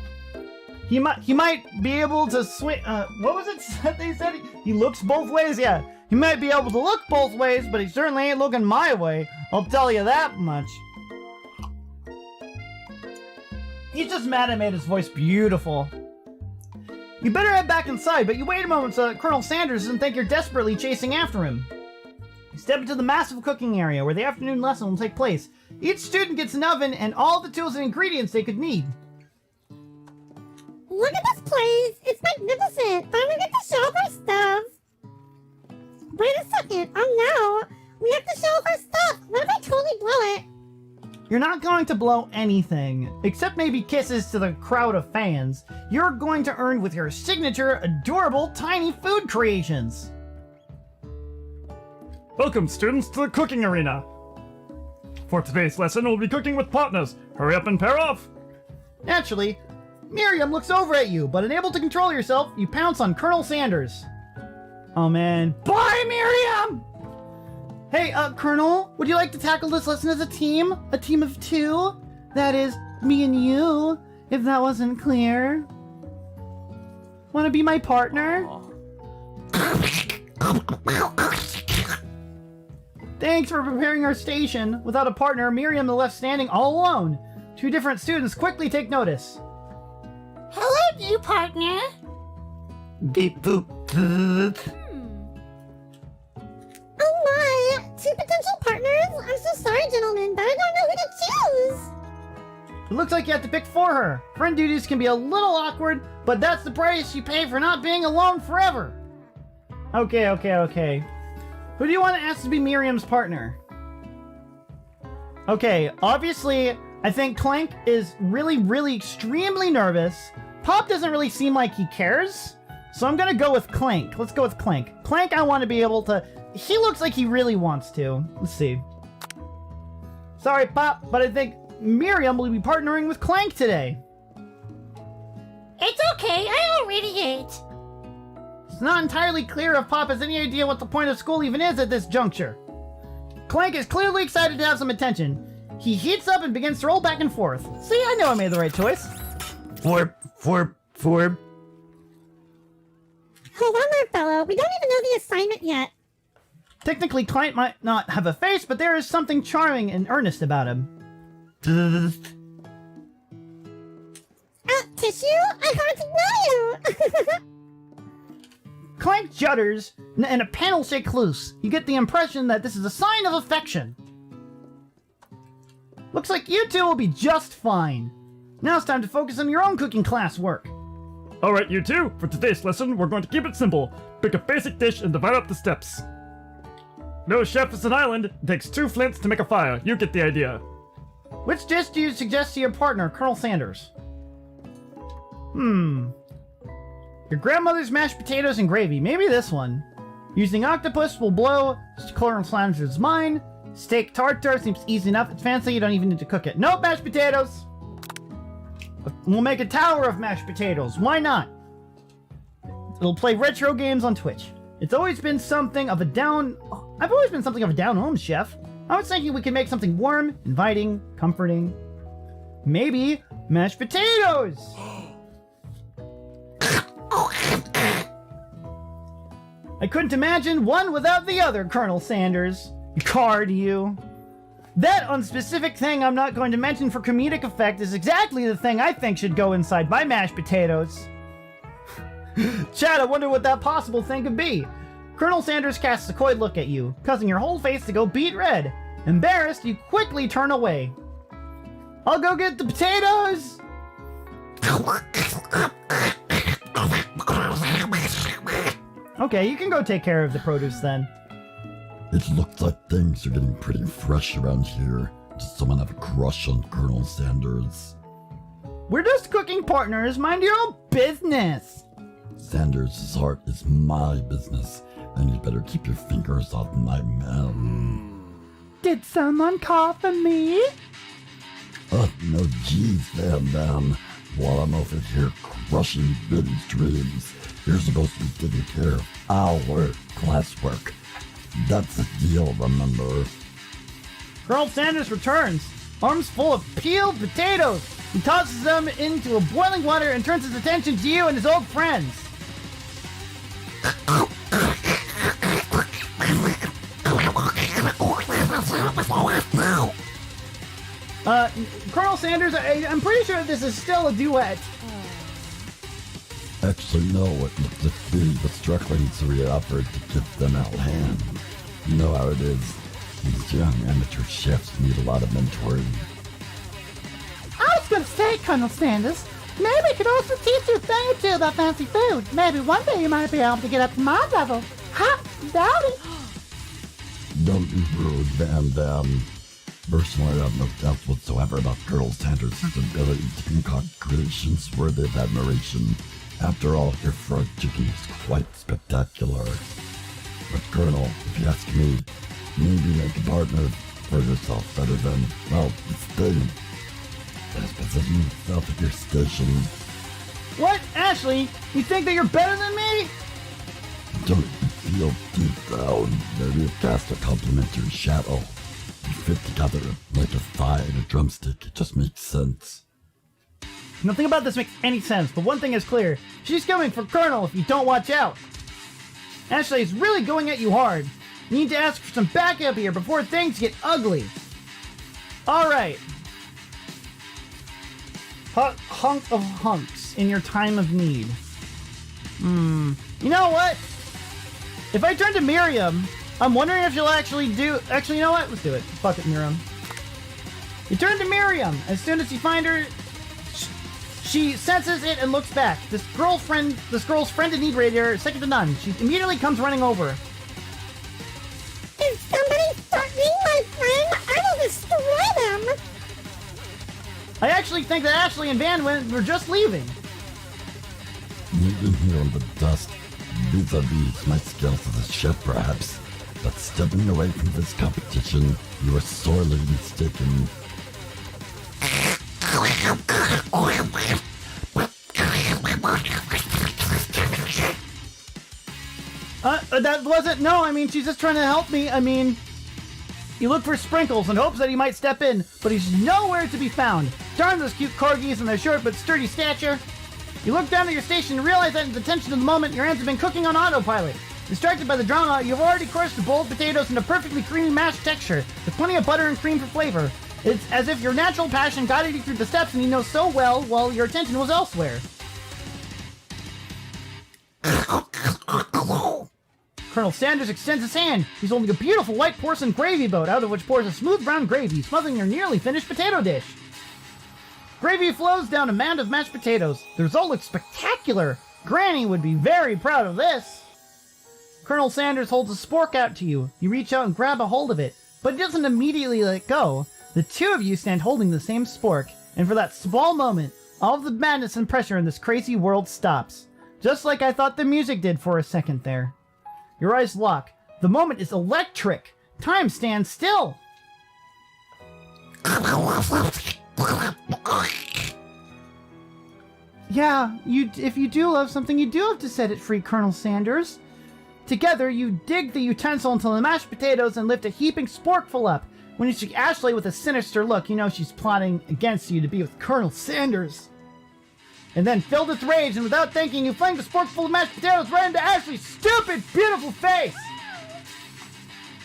[SPEAKER 1] He might be able to swing, what was it that they said? He looks both ways? Yeah, he might be able to look both ways, but he certainly ain't looking my way. I'll tell you that much. He's just mad I made his voice beautiful. You better head back inside, but you wait a moment so that Colonel Sanders doesn't think you're desperately chasing after him. You step into the massive cooking area where the afternoon lesson will take place. Each student gets an oven and all the tools and ingredients they could need.
[SPEAKER 12] Look at this place! It's magnificent! Finally get to show off our stuff! Wait a second! Oh no! We have to show off our stuff! What if I totally blow it?
[SPEAKER 1] You're not going to blow anything, except maybe kisses to the crowd of fans. You're going to earn with your signature, adorable, tiny food creations.
[SPEAKER 14] Welcome, students, to the cooking arena. For today's lesson, we'll be cooking with partners. Hurry up and pair off.
[SPEAKER 1] Naturally, Miriam looks over at you, but unable to control yourself, you pounce on Colonel Sanders. Oh man. Bye, Miriam! Hey, Colonel, would you like to tackle this lesson as a team? A team of two? That is, me and you, if that wasn't clear. Wanna be my partner? Thanks for preparing our station. Without a partner, Miriam is left standing all alone. Two different students quickly take notice.
[SPEAKER 12] Hello, new partner!
[SPEAKER 15] Beep boop.
[SPEAKER 12] Oh my! Two potential partners? I'm so sorry, gentlemen, but I don't know who to choose!
[SPEAKER 1] It looks like you have to pick for her. Friend duties can be a little awkward, but that's the price you pay for not being alone forever. Okay. Who do you want to ask to be Miriam's partner? Okay, obviously, I think Clank is really extremely nervous. Pop doesn't really seem like he cares, so I'm gonna go with Clank. Let's go with Clank. Clank, I want to be able to... He looks like he really wants to. Let's see. Sorry, Pop, but I think Miriam will be partnering with Clank today.
[SPEAKER 12] It's okay, I already ate.
[SPEAKER 1] It's not entirely clear if Pop has any idea what the point of school even is at this juncture. Clank is clearly excited to have some attention. He heats up and begins to roll back and forth. See, I know I made the right choice.
[SPEAKER 15] Forp.
[SPEAKER 12] Hold on there, fellow. We don't even know the assignment yet.
[SPEAKER 1] Technically, Clank might not have a face, but there is something charming and earnest about him.
[SPEAKER 12] Tissue? I hardly know you!
[SPEAKER 1] Clank judders, and a panel shakes loose. You get the impression that this is a sign of affection. Looks like you two will be just fine. Now it's time to focus on your own cooking class work.
[SPEAKER 14] Alright, you two, for today's lesson, we're going to keep it simple. Pick a basic dish and divide up the steps. No chef is an island. It takes 2 flints to make a fire. You get the idea.
[SPEAKER 1] Which dish do you suggest to your partner, Colonel Sanders? Your grandmother's mashed potatoes and gravy. Maybe this one. Using octopus will blow Colonel Sanders' mind. Steak tartare seems easy enough. It's fancy, you don't even need to cook it. Nope, mashed potatoes! We'll make a tower of mashed potatoes. Why not? It'll play retro games on Twitch. I've always been something of a down-home chef. I was thinking we could make something warm, inviting, comforting. Maybe mashed potatoes! I couldn't imagine one without the other, Colonel Sanders. Card you. That unspecific thing I'm not going to mention for comedic effect is exactly the thing I think should go inside my mashed potatoes. Chad, I wonder what that possible thing could be. Colonel Sanders casts a coy look at you, causing your whole face to go beet red. Embarrassed, you quickly turn away. I'll go get the potatoes! Okay, you can go take care of the produce then.
[SPEAKER 15] It looks like things are getting pretty fresh around here. Does someone have a crush on Colonel Sanders?
[SPEAKER 1] We're just cooking partners, mind your own business!
[SPEAKER 15] Sanders' heart is my business, and you better keep your fingers off my man.
[SPEAKER 11] Did someone call for me?
[SPEAKER 15] Oh, no, geez, Bam. While I'm over here crushing Ben's dreams, you're supposed to be taking care of our classwork. That's the deal, remember?
[SPEAKER 1] Colonel Sanders returns, arms full of peeled potatoes. He tosses them into a boiling water and turns his attention to you and his old friends. Colonel Sanders, I'm pretty sure this is still a duet.
[SPEAKER 15] Actually, no, it looked to be the struggling so we offered to give them out hand. You know how it is. These young amateur chefs need a lot of mentoring.
[SPEAKER 11] I was gonna say, Colonel Sanders, maybe I could also teach you a thing or two about fancy food. Maybe one day you might be able to get up to my level. Ha! Dowdy!
[SPEAKER 15] Don't be rude, Bam. Personally, I have no doubts whatsoever about Colonel Sanders' ability to concoct creations worthy of admiration. After all, your fried chicken is quite spectacular. But Colonel, if you ask me, maybe make a partner for yourself better than, well, this thing. Just position yourself at your station.
[SPEAKER 1] What? Ashley, you think that you're better than me?
[SPEAKER 15] Don't feel deep down. Maybe cast a complimentary shadow. You fit together like a thigh and a drumstick. It just makes sense.
[SPEAKER 1] Nothing about this makes any sense, but one thing is clear. She's coming for Colonel if you don't watch out. Ashley is really going at you hard. You need to ask for some backup here before things get ugly. Alright. Hunk of hunks in your time of need. You know what? If I turn to Miriam, I'm wondering if she'll actually do... Actually, you know what? Let's do it. Fuck it, Miriam. You turn to Miriam. As soon as you find her, she senses it and looks back. This girl's friend in need radiator, second to none. She immediately comes running over.
[SPEAKER 12] If somebody threatening my friend, I will destroy them!
[SPEAKER 1] I actually think that Ashley and Van were just leaving.
[SPEAKER 15] Leaving here in the dust, vis-a-vis my skills as a chef perhaps, but stepping away from this competition, you are sorely mistaken.
[SPEAKER 1] That wasn't... No, I mean, she's just trying to help me. I mean, you look for Sprinkles and hopes that he might step in, but he's nowhere to be found. Darn those cute corgis and their short but sturdy stature. You look down at your station and realize that in the tension of the moment, your hands have been cooking on autopilot. Distracted by the drama, you've already crushed the boiled potatoes into perfectly creamy mashed texture, with plenty of butter and cream for flavor. It's as if your natural passion guided you through the steps and you know so well while your attention was elsewhere. Colonel Sanders extends his hand. He's holding a beautiful white porcelain gravy boat, out of which pours a smooth brown gravy, smothering your nearly finished potato dish. Gravy flows down a mound of mashed potatoes. The result looks spectacular. Granny would be very proud of this. Colonel Sanders holds a spork out to you. You reach out and grab a hold of it, but it doesn't immediately let go. The two of you stand holding the same spork, and for that small moment, all of the madness and pressure in this crazy world stops. Just like I thought the music did for a second there. Your eyes lock. The moment is electric. Time stands still. Yeah, if you do love something, you do have to set it free, Colonel Sanders. Together, you dig the utensil until the mashed potatoes and lift a heaping sporkful up. When you see Ashley with a sinister look, you know she's plotting against you to be with Colonel Sanders. And then, filled with rage and without thinking, you fling the sporkful of mashed potatoes right into Ashley's stupid, beautiful face!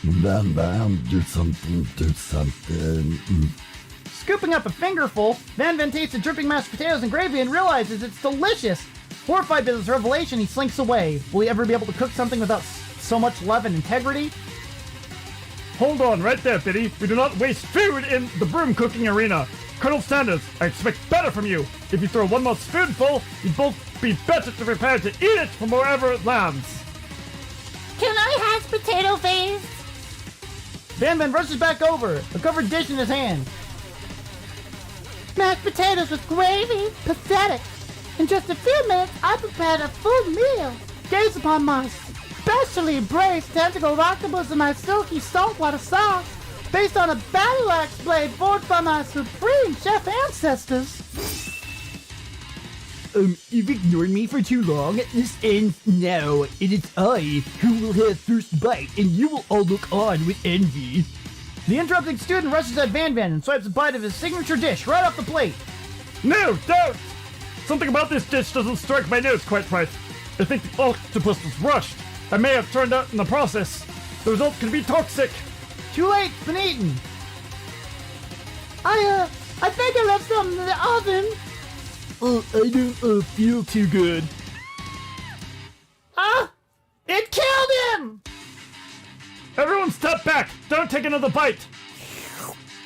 [SPEAKER 15] Bam, do something.
[SPEAKER 1] Scooping up a fingerful, Van tastes the dripping mashed potatoes and gravy and realizes it's delicious. Horrified by this revelation, he slinks away. Will he ever be able to cook something without so much love and integrity?
[SPEAKER 14] Hold on right there, Biddy. We do not waste food in the broom cooking arena. Colonel Sanders, I expect better from you. If you throw one more spoonful, you'd both be better to prepare to eat it from wherever it lands.
[SPEAKER 12] Can I have potato face?
[SPEAKER 1] Van rushes back over, a covered dish in his hand.
[SPEAKER 12] Mashed potatoes with gravy? Pathetic. In just a few minutes, I prepared a full meal. Gaze upon my specially braised tentacle octopus and my silky saltwater sauce, based on a battle axe blade forged by my supreme chef ancestors.
[SPEAKER 13] You've ignored me for too long. This ends now. It is I who will have first bite, and you will all look on with envy.
[SPEAKER 1] The interrupting student rushes at Van and swipes a bite of his signature dish right off the plate.
[SPEAKER 14] No, don't! Something about this dish doesn't strike my nose quite right. I think the octopus was rushed. I may have turned out in the process. The result could be toxic.
[SPEAKER 1] Too late, it's been eaten.
[SPEAKER 12] I think I left something in the oven.
[SPEAKER 13] I don't feel too good.
[SPEAKER 1] It killed him!
[SPEAKER 14] Everyone step back! Don't take another bite!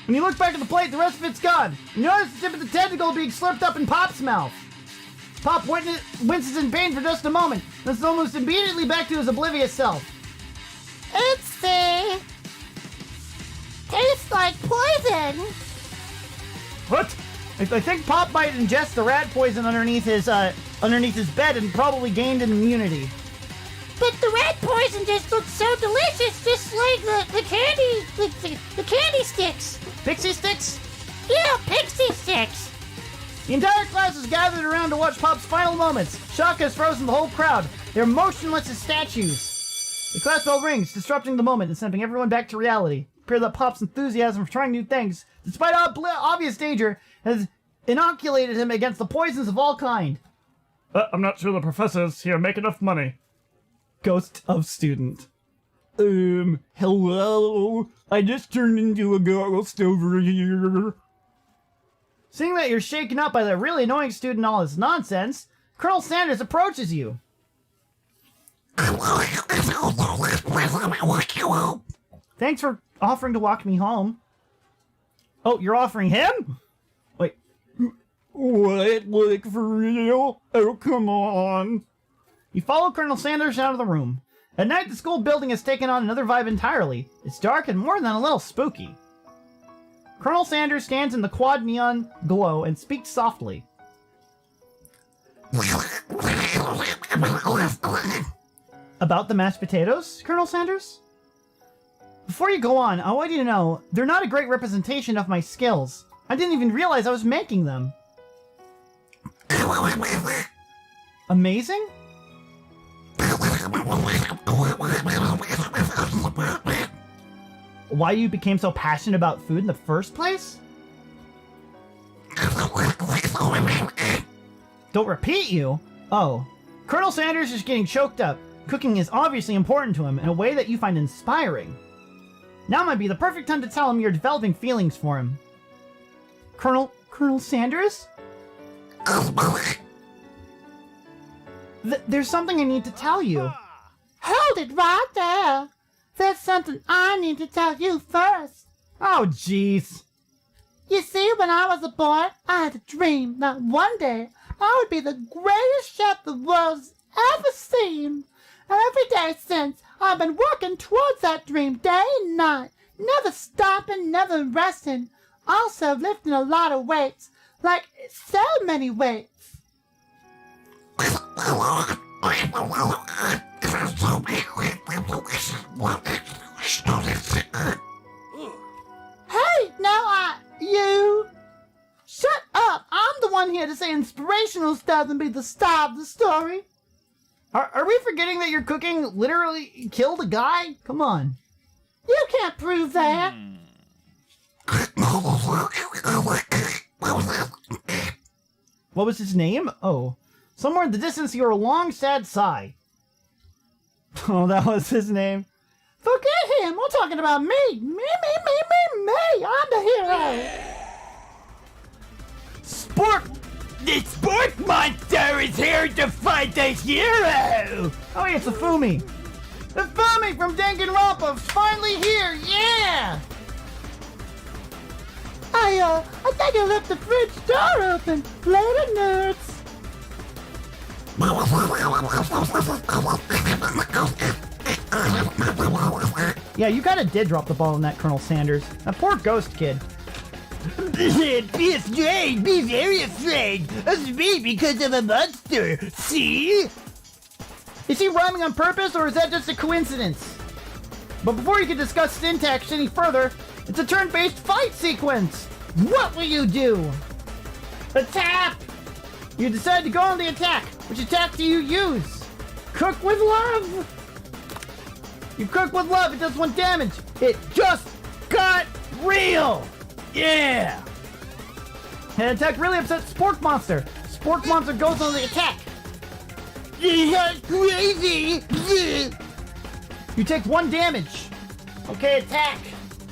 [SPEAKER 1] When you look back at the plate, the rest of it's gone. You notice the tip of the tentacle being slurped up in Pop's mouth. Pop winces in pain for just a moment, then is almost immediately back to his oblivious self.
[SPEAKER 12] Oopsie. Tastes like poison.
[SPEAKER 14] What?
[SPEAKER 1] I think Pop might ingest the rat poison underneath his bed and probably gained an immunity.
[SPEAKER 12] But the rat poison just looks so delicious, just like the candy sticks.
[SPEAKER 1] Pixie sticks?
[SPEAKER 12] Yeah, pixie sticks.
[SPEAKER 1] The entire class is gathered around to watch Pop's final moments. Shock has frozen the whole crowd. They're motionless as statues. The class bell rings, disrupting the moment and sending everyone back to reality. It appears that Pop's enthusiasm for trying new things, despite obvious danger, has inoculated him against the poisons of all kind.
[SPEAKER 14] I'm not sure the professors here make enough money.
[SPEAKER 1] Ghost of student.
[SPEAKER 13] Hello? I just turned into a ghost over here.
[SPEAKER 1] Seeing that you're shaken up by that really annoying student and all his nonsense, Colonel Sanders approaches you. Thanks for offering to walk me home. Oh, you're offering him? Wait.
[SPEAKER 13] What? Like, for real? Oh, come on.
[SPEAKER 1] You follow Colonel Sanders out of the room. At night, the school building has taken on another vibe entirely. It's dark and more than a little spooky. Colonel Sanders stands in the quad neon glow and speaks softly. About the mashed potatoes, Colonel Sanders? Before you go on, I want you to know, they're not a great representation of my skills. I didn't even realize I was making them. Amazing? Why you became so passionate about food in the first place? Don't repeat you? Oh. Colonel Sanders is getting choked up. Cooking is obviously important to him in a way that you find inspiring. Now might be the perfect time to tell him you're developing feelings for him. Colonel Sanders? There's something I need to tell you.
[SPEAKER 12] Hold it right there. There's something I need to tell you first.
[SPEAKER 1] Oh, jeez.
[SPEAKER 12] You see, when I was a boy, I had a dream that one day I would be the greatest chef the world's ever seen. And every day since, I've been working towards that dream day and night, never stopping, never resting. Also lifting a lot of weights, like so many weights. Hey, you! Shut up! I'm the one here to say inspirational stuff and be the star of the story.
[SPEAKER 1] Are we forgetting that your cooking literally killed a guy? Come on.
[SPEAKER 12] You can't prove that.
[SPEAKER 1] What was his name? Oh. Somewhere in the distance you hear a long, sad sigh. Oh, that was his name.
[SPEAKER 12] Forget him. We're talking about me. Me. I'm the hero.
[SPEAKER 1] Sport!
[SPEAKER 13] The sport monster is here to fight the hero!
[SPEAKER 1] Oh, yeah, it's a Fumi. The Fumi from Danganronpa's finally here, yeah!
[SPEAKER 12] I think I left the fridge door open. Later, nerds.
[SPEAKER 1] Yeah, you kinda did drop the ball on that, Colonel Sanders. That poor ghost kid.
[SPEAKER 13] Be afraid, be very afraid of me because of a monster, see?
[SPEAKER 1] Is he rhyming on purpose, or is that just a coincidence? But before you can discuss syntax any further, it's a turn-based fight sequence! What will you do? Attack! You decide to go on the attack. Which attack do you use? Cook with love! You cook with love, it does 1 damage. It just got real! Yeah! And attack really upsets Spork Monster. Spork Monster goes on the attack.
[SPEAKER 13] Crazy!
[SPEAKER 1] You take 1 damage. Okay, attack.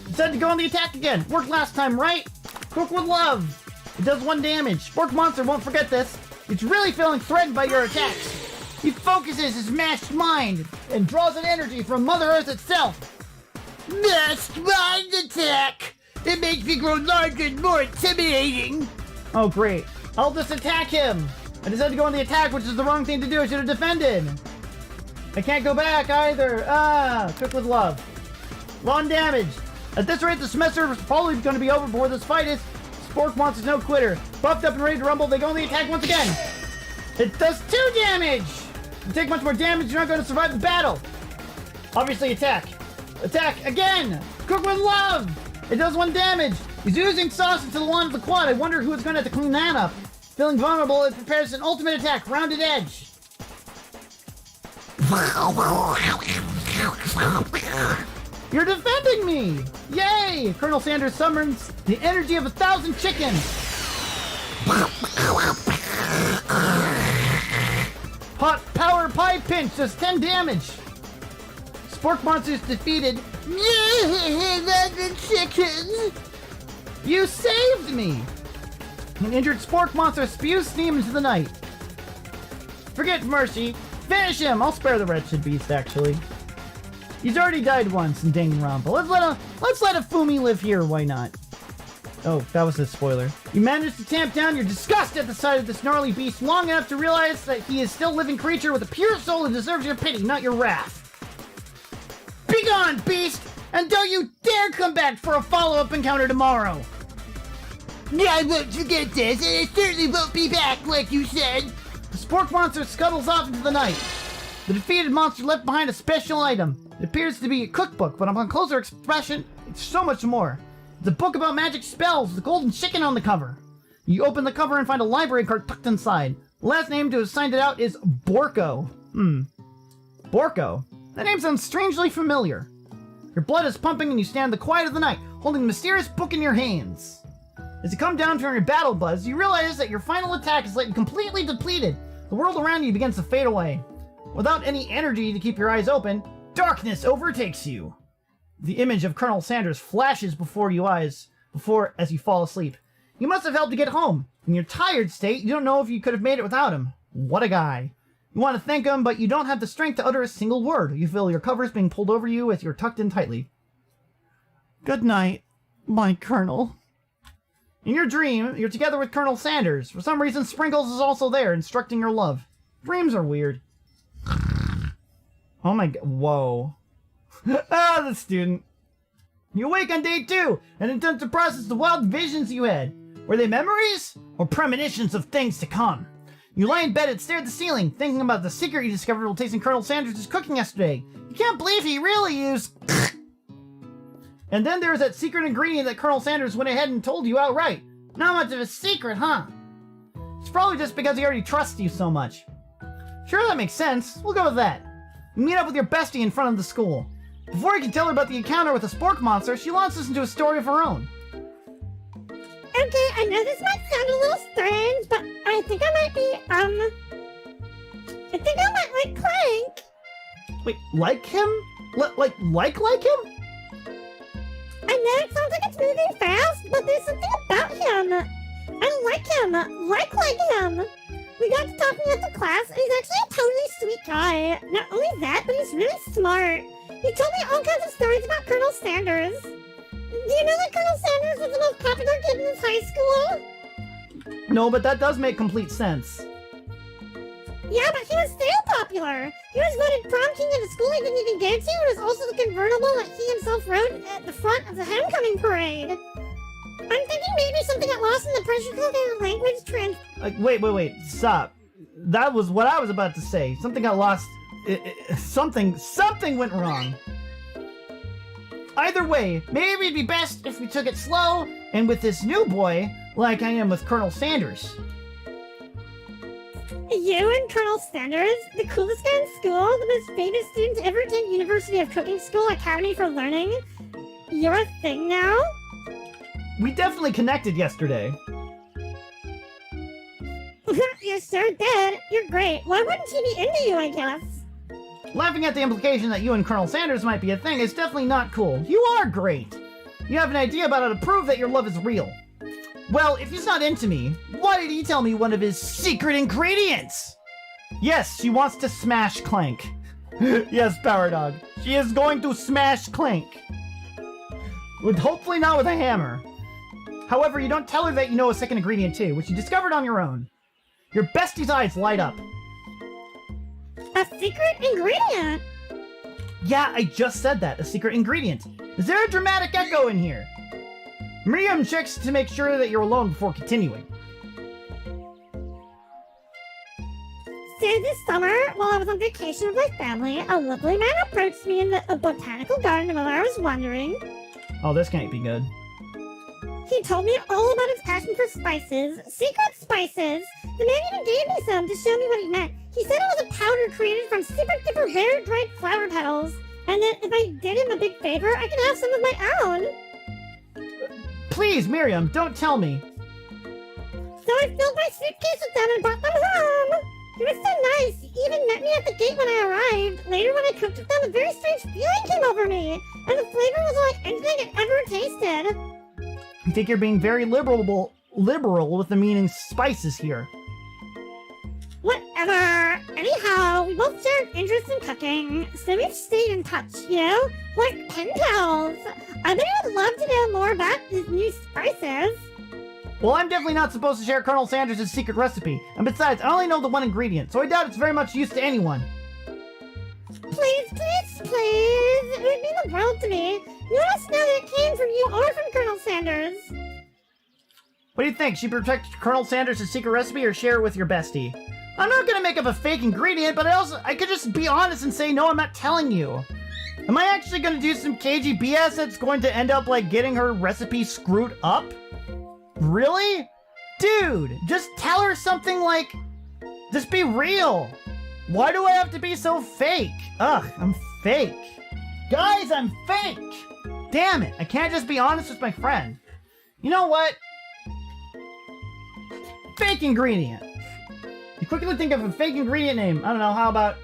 [SPEAKER 1] Decide to go on the attack again. Worked last time, right? Cook with love. It does 1 damage. Spork Monster won't forget this. It's really feeling threatened by your attacks. He focuses his mashed mind and draws an energy from Mother Earth itself.
[SPEAKER 13] Mashed mind attack! It makes me grow larger and more intimidating.
[SPEAKER 1] Oh, great. I'll just attack him. I decided to go on the attack, which is the wrong thing to do. I should have defended. I can't go back either. Cook with love. 1 damage. At this rate, the semester is probably going to be over before this fight is. Spork Monster's no quitter. Buffed up and ready to rumble, they go on the attack once again. It does 2 damage. You take much more damage, you're not going to survive the battle. Obviously, attack. Attack again. Cook with love. It does 1 damage. He's oozing sauce into the lawn of the quad. I wonder who is going to have to clean that up. Feeling vulnerable, it prepares an ultimate attack, rounded edge. You're defending me! Yay! Colonel Sanders summons the energy of 1,000 chickens. Hot power pie pinch does 10 damage. Spork Monster's defeated.
[SPEAKER 13] The chickens!
[SPEAKER 1] You saved me! An injured Spork Monster spews steam into the night. Forget mercy. Finish him! I'll spare the wretched beast, actually. He's already died once in Danganronpa. Let's let a Fumi live here, why not? Oh, that was a spoiler. You managed to tamp down your disgust at the sight of this gnarly beast long enough to realize that he is still a living creature with a pure soul and deserves your pity, not your wrath. Begone, beast! And don't you dare come back for a follow-up encounter tomorrow!
[SPEAKER 13] I won't forget this, and I certainly won't be back, like you said.
[SPEAKER 1] The Spork Monster scuttles off into the night. The defeated monster left behind a special item. It appears to be a cookbook, but upon closer expression, it's so much more. It's a book about magic spells with a golden chicken on the cover. You open the cover and find a library card tucked inside. The last name to have signed it out is Borko. Borko? That name sounds strangely familiar. Your blood is pumping and you stand in the quiet of the night, holding the mysterious book in your hands. As you come down from your battle buzz, you realize that your final attack is like completely depleted. The world around you begins to fade away. Without any energy to keep your eyes open, darkness overtakes you. The image of Colonel Sanders flashes before your eyes as you fall asleep. You must have helped to get home. In your tired state, you don't know if you could have made it without him. What a guy. You want to thank him, but you don't have the strength to utter a single word. You feel your covers being pulled over you as you're tucked in tightly. Good night, my Colonel. In your dream, you're together with Colonel Sanders. For some reason, Sprinkles is also there, instructing your love. Dreams are weird. Oh my god, whoa. The student. You awake on day 2 and attempt to process the wild visions you had. Were they memories or premonitions of things to come? You lie in bed and stare at the ceiling, thinking about the secret you discovered while tasting Colonel Sanders' cooking yesterday. You can't believe he really used... And then there's that secret ingredient that Colonel Sanders went ahead and told you outright. Not much of a secret, huh? It's probably just because he already trusts you so much. Sure, that makes sense. We'll go with that. You meet up with your bestie in front of the school. Before you can tell her about the encounter with the Spork Monster, she launches into a story of her own.
[SPEAKER 12] Okay, I know this might sound a little strange, but I think I might be, I think I might like Clank.
[SPEAKER 1] Wait, like him? Like him?
[SPEAKER 12] I know it sounds like it's moving fast, but there's something about him. I
[SPEAKER 16] I like him. Like him. We got to talking at the class, and he's actually a totally sweet guy. Not only that, but he's really smart. He told me all kinds of stories about Colonel Sanders. Do you know that Colonel Sanders was the most popular kid in his high school?
[SPEAKER 1] No, but that does make complete sense.
[SPEAKER 16] Yeah, but he was still popular. He was voted prom king at a school he didn't even go to, and was also the convertible that he himself rode at the front of the homecoming parade. I'm thinking maybe something got lost in the pressure cooker and language trend.
[SPEAKER 1] Wait, stop. That was what I was about to say. Something got lost. Something went wrong. Either way, maybe it'd be best if we took it slow and with this new boy, like I am with Colonel Sanders.
[SPEAKER 16] You and Colonel Sanders, the coolest guy in school, the most famous student to ever attend University of Cooking School Academy for Learning, you're a thing now?
[SPEAKER 1] We definitely connected yesterday.
[SPEAKER 16] You sure did. You're great. Why wouldn't he be into you, I guess?
[SPEAKER 1] Laughing at the implication that you and Colonel Sanders might be a thing is definitely not cool. You are great. You have an idea about how to prove that your love is real. Well, if he's not into me, why did he tell me one of his secret ingredients? Yes, she wants to smash Clank. Yes, Power Dog. She is going to smash Clank. Hopefully not with a hammer. However, you don't tell her that you know a second ingredient too, which you discovered on your own. Your bestie's eyes light up.
[SPEAKER 16] A secret ingredient?
[SPEAKER 1] Yeah, I just said that. A secret ingredient. Is there a dramatic echo in here? Miriam checks to make sure that you're alone before continuing.
[SPEAKER 16] So this summer, while I was on vacation with my family, a lovely man approached me in the botanical garden while I was wandering.
[SPEAKER 1] Oh, this can't be good.
[SPEAKER 16] He told me all about his passion for spices, secret spices. The man even gave me some to show me what he meant. He said it was a powder created from super duper rare dried flower petals, and that if I did him a big favor, I could have some of my own.
[SPEAKER 1] Please, Miriam, don't tell me.
[SPEAKER 16] So I filled my suitcase with them and brought them home. He was so nice. He even met me at the gate when I arrived. Later, when I cooked with them, a very strange feeling came over me, and the flavor was like anything I'd ever tasted.
[SPEAKER 1] I think you're being very liberal with the meaning spices here.
[SPEAKER 16] Whatever. Anyhow, we both share an interest in cooking, so we've stayed in touch, you know? Like pen pals. I bet I would love to know more about these new spices.
[SPEAKER 1] Well, I'm definitely not supposed to share Colonel Sanders' secret recipe. And besides, I only know the one ingredient, so I doubt it's very much use to anyone.
[SPEAKER 16] Please, please, please. It would mean the world to me. You let us know that it came from you or from Colonel Sanders.
[SPEAKER 1] What do you think? Should you protect Colonel Sanders' secret recipe or share it with your bestie? I'm not gonna make up a fake ingredient, but I could just be honest and say, no, I'm not telling you. Am I actually gonna do some cagey BS that's going to end up, like, getting her recipe screwed up? Really? Dude, just tell her something like, just be real. Why do I have to be so fake? Ugh, I'm fake. Guys, I'm fake! Damn it, I can't just be honest with my friend. You know what? Fake ingredient. You quickly think of a fake ingredient name. I don't know, how about...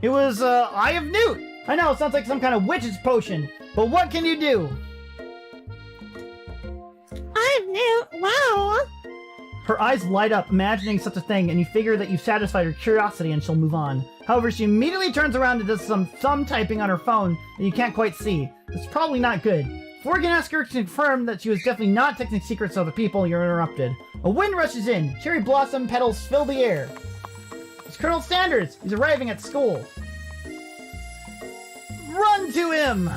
[SPEAKER 1] It was, Eye of Newt. I know, it sounds like some kind of witch's potion, but what can you do?
[SPEAKER 16] Eye of Newt? Wow!
[SPEAKER 1] Her eyes light up, imagining such a thing, and you figure that you've satisfied her curiosity and she'll move on. However, she immediately turns around and does some thumb typing on her phone that you can't quite see. It's probably not good. Before you can ask her to confirm that she was definitely not texting secrets to other people, you're interrupted. A wind rushes in. Cherry blossom petals fill the air. It's Colonel Sanders. He's arriving at school. Run to him!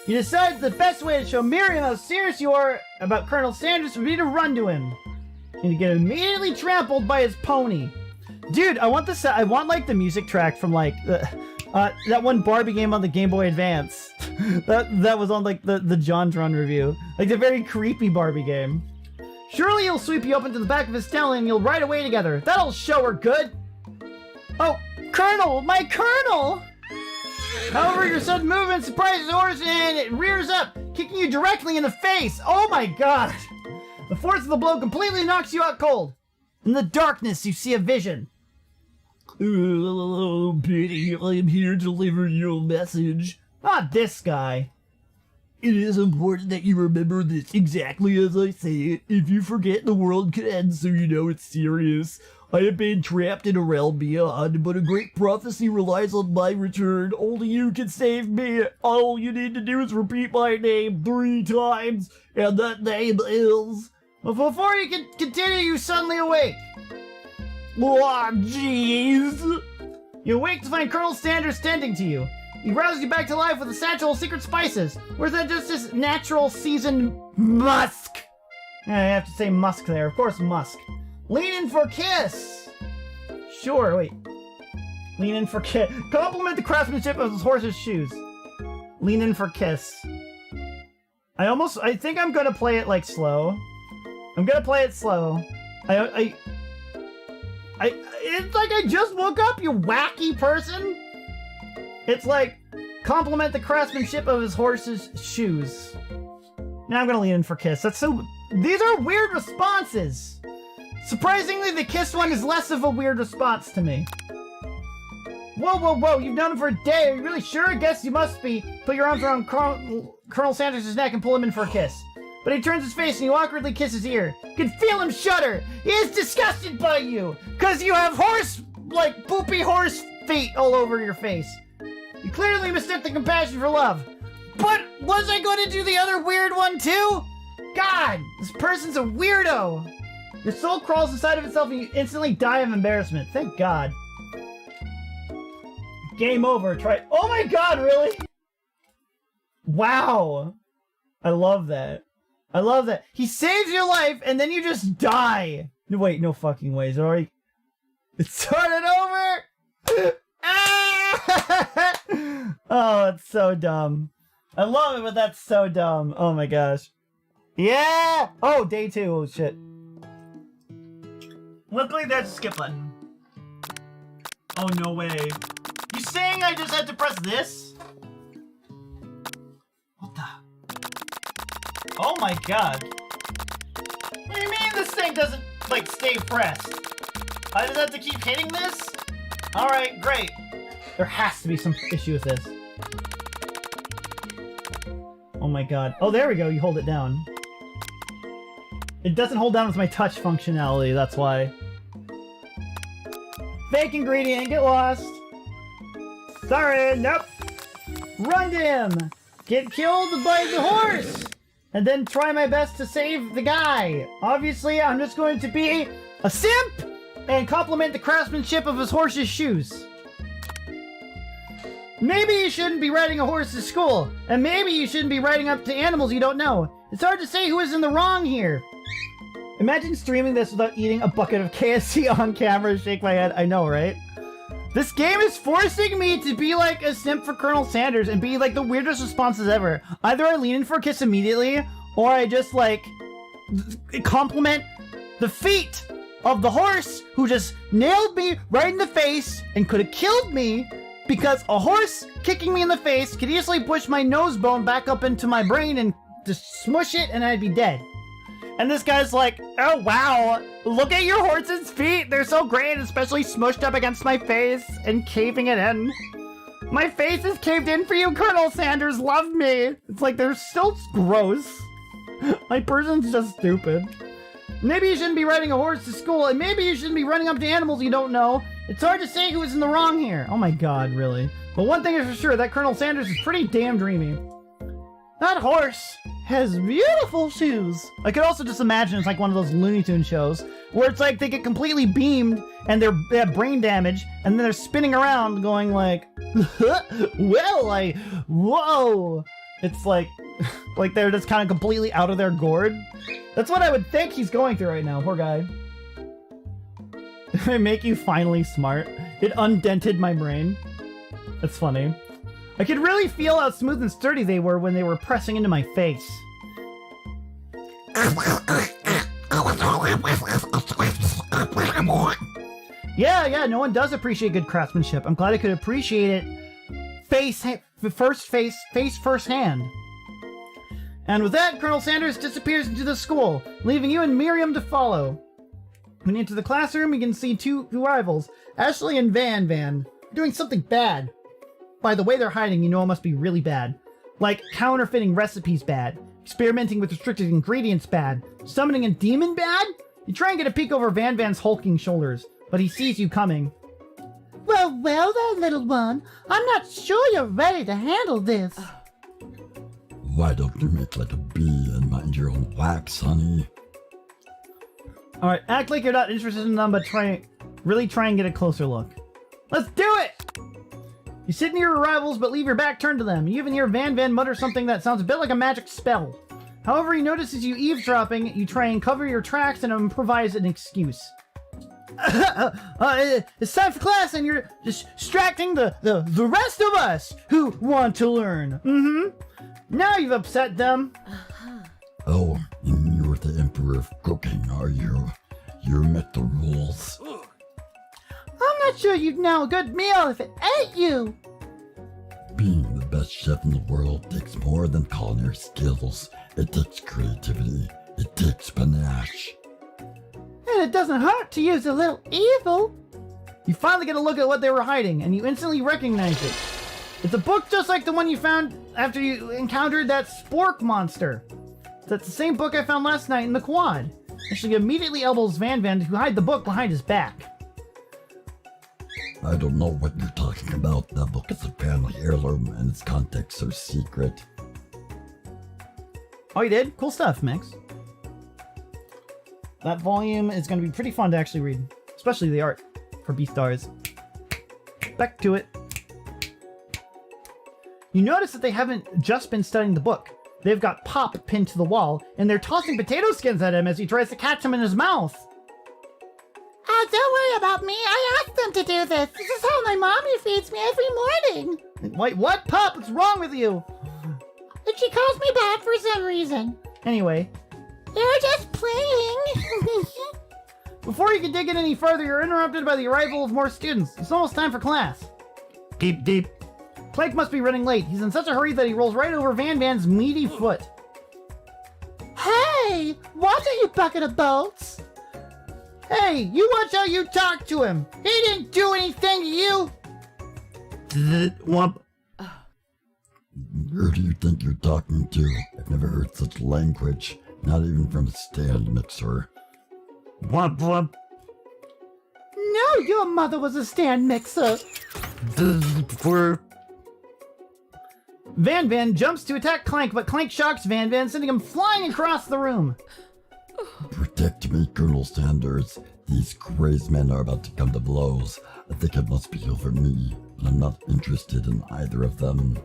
[SPEAKER 1] You decide the best way to show Miriam how serious you are about Colonel Sanders would be to run to him. And to get immediately trampled by his pony. Dude, I want like the music track from like that one Barbie game on the Game Boy Advance. that was on like the JonTron review. Like the very creepy Barbie game. Surely he'll sweep you up into the back of his tail and you'll ride away together. That'll show her good. Oh, Colonel! My Colonel! However, your sudden movement surprises the horse and it rears up, kicking you directly in the face. Oh my god! The force of the blow completely knocks you out cold. In the darkness, you see a vision.
[SPEAKER 13] Hello, Biddy. I am here to deliver your message.
[SPEAKER 1] Not this guy.
[SPEAKER 13] It is important that you remember this exactly as I say it. If you forget, the world could end, so you know it's serious. I have been trapped in a realm beyond, but a great prophecy relies on my return. Only you can save me. All you need to do is repeat my name 3 times, and that name is...
[SPEAKER 1] But before you can continue, you suddenly awake.
[SPEAKER 13] Oh, jeez.
[SPEAKER 1] You awake to find Colonel Sanders tending to you. He rouses you back to life with a satchel of secret spices. Or is that just this natural seasoned musk? Yeah, I have to say musk there. Of course, musk. Lean in for a kiss. Sure, wait. Lean in for kiss. Compliment the craftsmanship of his horse's shoes. Lean in for kiss. I think I'm gonna play it like slow. I'm gonna play it slow. It's like I just woke up, you wacky person. It's like, compliment the craftsmanship of his horse's shoes. Now I'm gonna lean in for kiss. These are weird responses. Surprisingly, the kiss one is less of a weird response to me. Whoa, you've known him for a day. Are you really sure? I guess you must be. Put your arms around Colonel Sanders' neck and pull him in for a kiss. But he turns his face and you awkwardly kiss his ear. You can feel him shudder. He is disgusted by you, because you have poopy horse feet all over your face. You clearly mistook the compassion for love. But was I going to do the other weird one too? God, this person's a weirdo. Your soul crawls inside of itself and you instantly die of embarrassment. Thank God. Game over. Try. Oh my God, really? Wow. I love that. I love that. He saves your life and then you just die. No, wait, no fucking ways. Already. It started over. Oh, it's so dumb. I love it, but that's so dumb. Oh my gosh. Yeah! Oh, day 2. Oh shit. Luckily, there's a skip button. Oh, no way. You saying I just had to press this? What the? Oh my God. What do you mean this thing doesn't, stay pressed? I just have to keep hitting this? Alright, great. There has to be some issue with this. Oh my God. Oh, there we go. You hold it down. It doesn't hold down with my touch functionality, that's why. Fake ingredient, get lost. Sorry, nope. Run to him. Get killed by the horse. And then try my best to save the guy. Obviously, I'm just going to be a simp and compliment the craftsmanship of his horse's shoes. Maybe you shouldn't be riding a horse to school, and maybe you shouldn't be riding up to animals you don't know. It's hard to say who is in the wrong here. Imagine streaming this without eating a bucket of KFC on camera and shake my head. I know, right? This game is forcing me to be like a simp for Colonel Sanders and be like the weirdest responses ever. Either I lean in for a kiss immediately, or I just compliment the feet of the horse who just nailed me right in the face and could have killed me. Because a horse kicking me in the face could easily push my nose bone back up into my brain and just smush it and I'd be dead. And this guy's like, oh wow, look at your horse's feet. They're so great, especially smushed up against my face and caving it in. My face is caved in for you, Colonel Sanders. Love me. It's like they're still gross. My person's just stupid. Maybe you shouldn't be riding a horse to school, and maybe you shouldn't be running up to animals you don't know. It's hard to say who is in the wrong here. Oh my God, really? But one thing is for sure, that Colonel Sanders is pretty damn dreamy. That horse has beautiful shoes. I could also just imagine it's like one of those Looney Tunes shows where it's like they get completely beamed and they have brain damage and then they're spinning around going like, whoa. It's like they're just kind of completely out of their gourd. That's what I would think he's going through right now, poor guy. They make you finally smart. It undented my brain. That's funny. I could really feel how smooth and sturdy they were when they were pressing into my face. Yeah, no one does appreciate good craftsmanship. I'm glad I could appreciate it face first hand. And with that, Colonel Sanders disappears into the school, leaving you and Miriam to follow. When you enter the classroom, you can see two rivals, Ashley and Van, doing something bad. By the way they're hiding, you know it must be really bad. Like counterfeiting recipes bad, experimenting with restricted ingredients bad, summoning a demon bad? You try and get a peek over Van Van's hulking shoulders, but he sees you coming.
[SPEAKER 12] Well, there, little one. I'm not sure you're ready to handle this.
[SPEAKER 15] Why don't you make like a bee and mind your own wax, honey?
[SPEAKER 1] Alright, act like you're not interested in them, but really try and get a closer look. Let's do it! You sit near your rivals, but leave your back turned to them. You even hear Van Van mutter something that sounds a bit like a magic spell. However, he notices you eavesdropping, you try and cover your tracks and improvise an excuse. It's time for class and you're distracting the rest of us who want to learn. Now you've upset them.
[SPEAKER 15] Oh, and you're the Emperor of Cooking, are you? You met the rules.
[SPEAKER 12] I'm not sure you'd know a good meal if it ate you.
[SPEAKER 15] Being the best chef in the world takes more than culinary skills. It takes creativity. It takes panache.
[SPEAKER 12] And it doesn't hurt to use a little evil.
[SPEAKER 1] You finally get a look at what they were hiding, and you instantly recognize it. It's a book just like the one you found after you encountered that spork monster. That's the same book I found last night in the quad. And she immediately elbows Van Van to hide the book behind his back.
[SPEAKER 15] I don't know what you're talking about. That book is a family heirloom and its contents are secret.
[SPEAKER 1] Oh, you did? Cool stuff, Mix. That volume is going to be pretty fun to actually read. Especially the art for Beastars. Back to it. You notice that they haven't just been studying the book. They've got Pop pinned to the wall, and they're tossing potato skins at him as he tries to catch them in his mouth.
[SPEAKER 12] Oh, don't worry about me. I asked them to do this. This is how my mommy feeds me every morning.
[SPEAKER 1] Wait, what? Pop, what's wrong with you?
[SPEAKER 12] And she calls me back for some reason.
[SPEAKER 1] Anyway.
[SPEAKER 12] They were just playing.
[SPEAKER 1] Before you can dig in any further, you're interrupted by the arrival of more students. It's almost time for class. Deep, deep. Plank must be running late. He's in such a hurry that he rolls right over Van Van's meaty foot.
[SPEAKER 12] Hey, watch out, you bucket of bolts.
[SPEAKER 1] Hey, you watch how you talk to him. He didn't do anything to you. Wump.
[SPEAKER 15] Who do you think you're talking to? I've never heard such language. Not even from a stand mixer.
[SPEAKER 1] Wump, wump.
[SPEAKER 12] No, your mother was a stand mixer.
[SPEAKER 1] Van Van jumps to attack Clank, but Clank shocks Van Van, sending him flying across the room.
[SPEAKER 15] Protect me, Colonel Sanders. These crazed men are about to come to blows. I think it must be over me, but I'm not interested in either of them.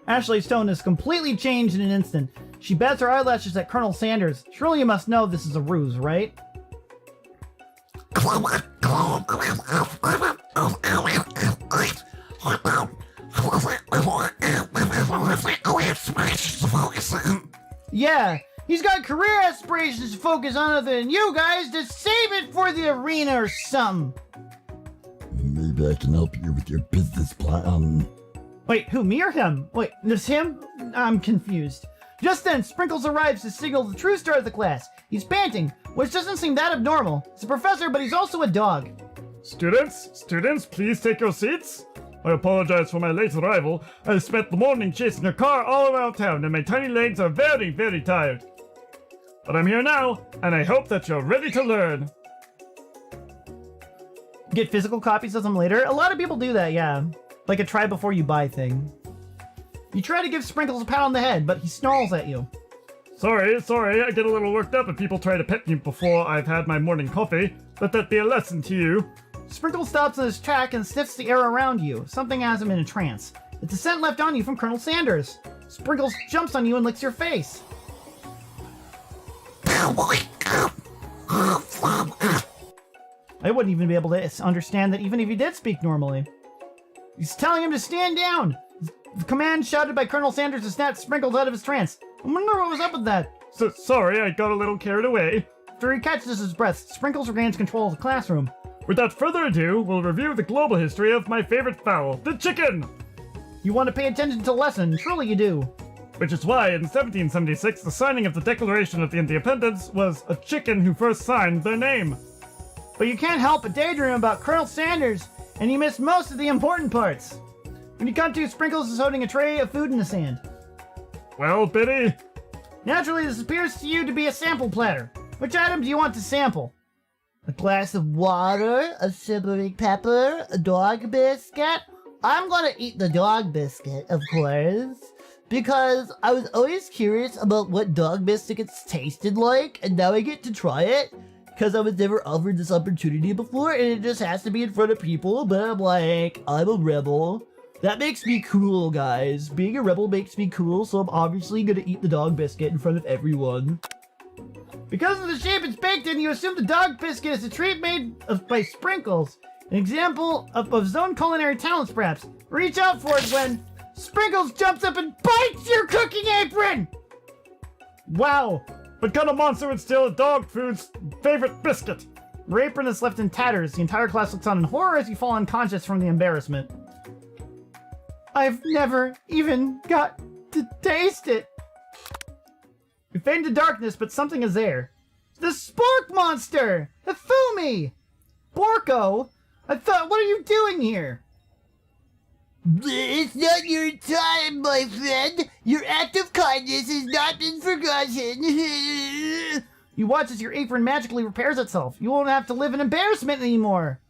[SPEAKER 1] Ashley's tone has completely changed in an instant. She bats her eyelashes at Colonel Sanders. Surely you must know this is a ruse, right? Yeah, he's got career aspirations to focus on other than you guys. Just save it for the arena or something.
[SPEAKER 15] Maybe I can help you with your business plan.
[SPEAKER 1] Wait, who, me or him? Wait, this him? I'm confused. Just then, Sprinkles arrives to signal the true star of the class. He's panting, which doesn't seem that abnormal. He's a professor, but he's also a dog.
[SPEAKER 14] Students, please take your seats. I apologize for my late arrival. I spent the morning chasing a car all around town and my tiny legs are very, very tired. But I'm here now, and I hope that you're ready to learn.
[SPEAKER 1] Get physical copies of them later? A lot of people do that, yeah. Like a try before you buy thing. You try to give Sprinkles a pat on the head, but he snarls at you.
[SPEAKER 14] Sorry, I get a little worked up if people try to pet me before I've had my morning coffee. Let that be a lesson to you.
[SPEAKER 1] Sprinkles stops in his track and sniffs the air around you. Something has him in a trance. It's a scent left on you from Colonel Sanders. Sprinkles jumps on you and licks your face. I wouldn't even be able to understand that even if he did speak normally. He's telling him to stand down. The command shouted by Colonel Sanders to snap Sprinkles out of his trance. I wonder what was up with that.
[SPEAKER 14] Sorry, I got a little carried away.
[SPEAKER 1] After he catches his breath, Sprinkles regains control of the classroom.
[SPEAKER 14] Without further ado, we'll review the global history of my favorite fowl, the chicken!
[SPEAKER 1] You want to pay attention to the lesson, truly you do.
[SPEAKER 14] Which is why in 1776, the signing of the Declaration of Independence was a chicken who first signed their name.
[SPEAKER 1] But you can't help but daydream about Colonel Sanders, and you miss most of the important parts. When you come to, Sprinkles is holding a tray of food in his hand.
[SPEAKER 14] Well, Biddy?
[SPEAKER 1] Naturally, this appears to you to be a sample platter. Which item do you want to sample?
[SPEAKER 11] A glass of water, a simmering pepper, a dog biscuit. I'm gonna eat the dog biscuit, of course, because I was always curious about what dog biscuits tasted like, and now I get to try it, because I was never offered this opportunity before, and it just has to be in front of people, but I'm like, I'm a rebel. That makes me cool, guys. Being a rebel makes me cool, so I'm obviously gonna eat the dog biscuit in front of everyone.
[SPEAKER 1] Because of the shape it's baked in, you assume the dog biscuit is a treat made by Sprinkles. An example of his own culinary talents, perhaps. Reach out for it when Sprinkles jumps up and bites your cooking apron!
[SPEAKER 14] Wow! What kind of monster would steal a dog food's favorite biscuit?
[SPEAKER 1] Your apron is left in tatters. The entire class looks on in horror as you fall unconscious from the embarrassment. I've never even got to taste it. You fade into darkness, but something is there. The Spork Monster! Hifumi! Borko! I thought, what are you doing here?
[SPEAKER 11] It's not your time, my friend. Your act of kindness has not been forgotten.
[SPEAKER 1] You watch as your apron magically repairs itself. You won't have to live in embarrassment anymore.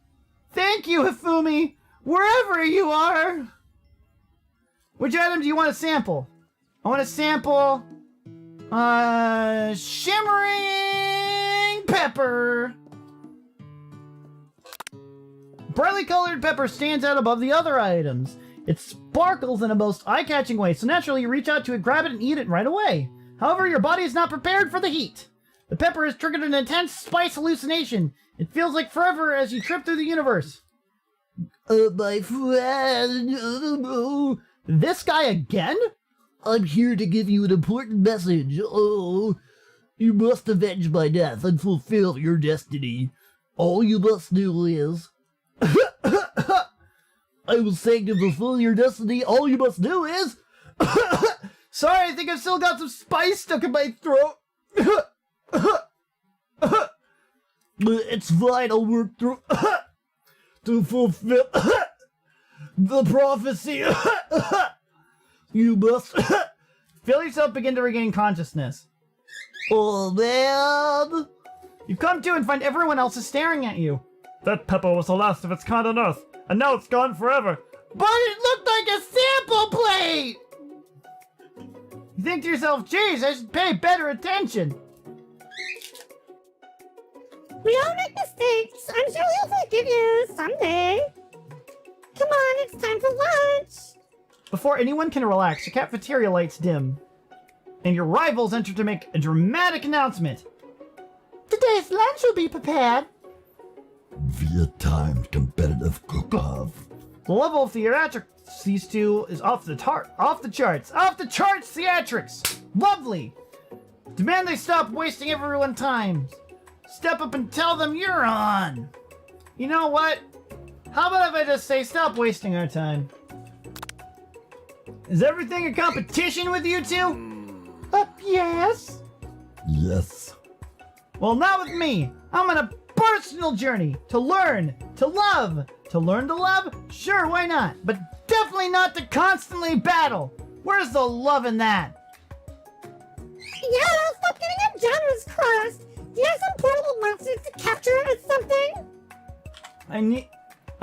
[SPEAKER 1] Thank you, Hifumi, wherever you are. Which item do you want to sample? I want to sample... shimmering pepper. Brightly colored pepper stands out above the other items. It sparkles in a most eye-catching way, so naturally you reach out to it, grab it, and eat it right away. However, your body is not prepared for the heat. The pepper has triggered an intense spice hallucination. It feels like forever as you trip through the universe.
[SPEAKER 11] My friend...
[SPEAKER 1] This guy again?
[SPEAKER 11] I'm here to give you an important message. Oh, you must avenge my death and fulfill your destiny. All you must do is... I was saying to fulfill your destiny, all you must do is...
[SPEAKER 1] Sorry, I think I've still got some spice stuck in my throat.
[SPEAKER 11] It's fine, I'll work through... to fulfill... the prophecy. You must...
[SPEAKER 1] Feel yourself begin to regain consciousness.
[SPEAKER 11] Oh, man.
[SPEAKER 1] You come to and find everyone else is staring at you.
[SPEAKER 14] That pepper was the last of its kind on Earth, and now it's gone forever.
[SPEAKER 1] But it looked like a sample plate! You think to yourself, geez, I should pay better attention.
[SPEAKER 16] We all make mistakes. I'm sure he'll forgive you someday. Come on, it's time for lunch.
[SPEAKER 1] Before anyone can relax, the cafeteria lights dim, and your rivals enter to make a dramatic announcement.
[SPEAKER 12] Today's lunch will be prepared
[SPEAKER 15] via timed competitive cook-off.
[SPEAKER 1] The level of theatrics these two is off the charts theatrics. Lovely. Demand they stop wasting everyone's time. Step up and tell them you're on. You know what? How about if I just say stop wasting our time? Is everything a competition with you two?
[SPEAKER 12] Yes.
[SPEAKER 15] Yes.
[SPEAKER 1] Well, not with me. I'm on a personal journey to learn, to love. To learn to love? Sure, why not? But definitely not to constantly battle. Where's the love in that?
[SPEAKER 16] Yeah, stop getting your genres crossed. Do you have some portable monsters to capture or something?
[SPEAKER 1] I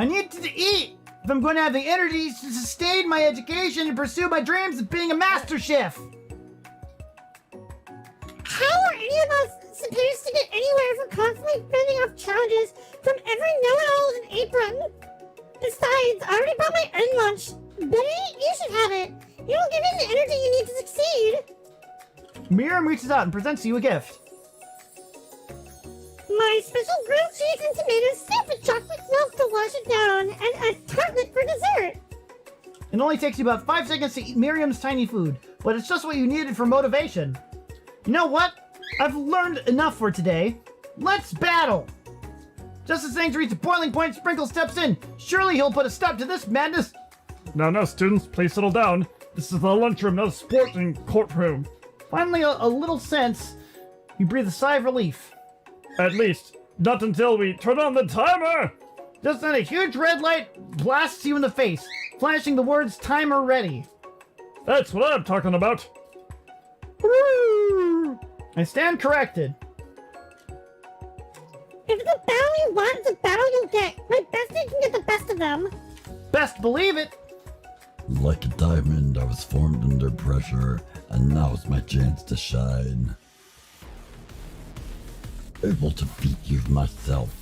[SPEAKER 1] need to eat if I'm going to have the energy to sustain my education and pursue my dreams of being a master chef.
[SPEAKER 16] How are any of us supposed to get anywhere if we're constantly fending off challenges from every know-it-all in apron? Besides, I already brought my own lunch. Betty, you should have it. It'll give you the energy you need to succeed.
[SPEAKER 1] Miriam reaches out and presents you a gift.
[SPEAKER 16] My special grilled cheese and tomato soup with chocolate milk to wash it down, and a tartlet for dessert.
[SPEAKER 1] It only takes you about 5 seconds to eat Miriam's tiny food, but it's just what you needed for motivation. You know what? I've learned enough for today. Let's battle! Just as things reach a boiling point, Sprinkle steps in. Surely he'll put a stop to this madness.
[SPEAKER 14] No, students, please settle down. This is the lunchroom, not a sporting courtroom.
[SPEAKER 1] Finally, a little sense. You breathe a sigh of relief.
[SPEAKER 14] At least, not until we turn on the timer!
[SPEAKER 1] Just then a huge red light blasts you in the face, flashing the words timer ready.
[SPEAKER 14] That's what I'm talking about.
[SPEAKER 1] I stand corrected.
[SPEAKER 16] If it's a battle you want, it's a battle you'll get. My bestie can get the best of them.
[SPEAKER 1] Best believe it.
[SPEAKER 15] Like a diamond, I was formed under pressure, and now's my chance to shine. Able to feed you myself.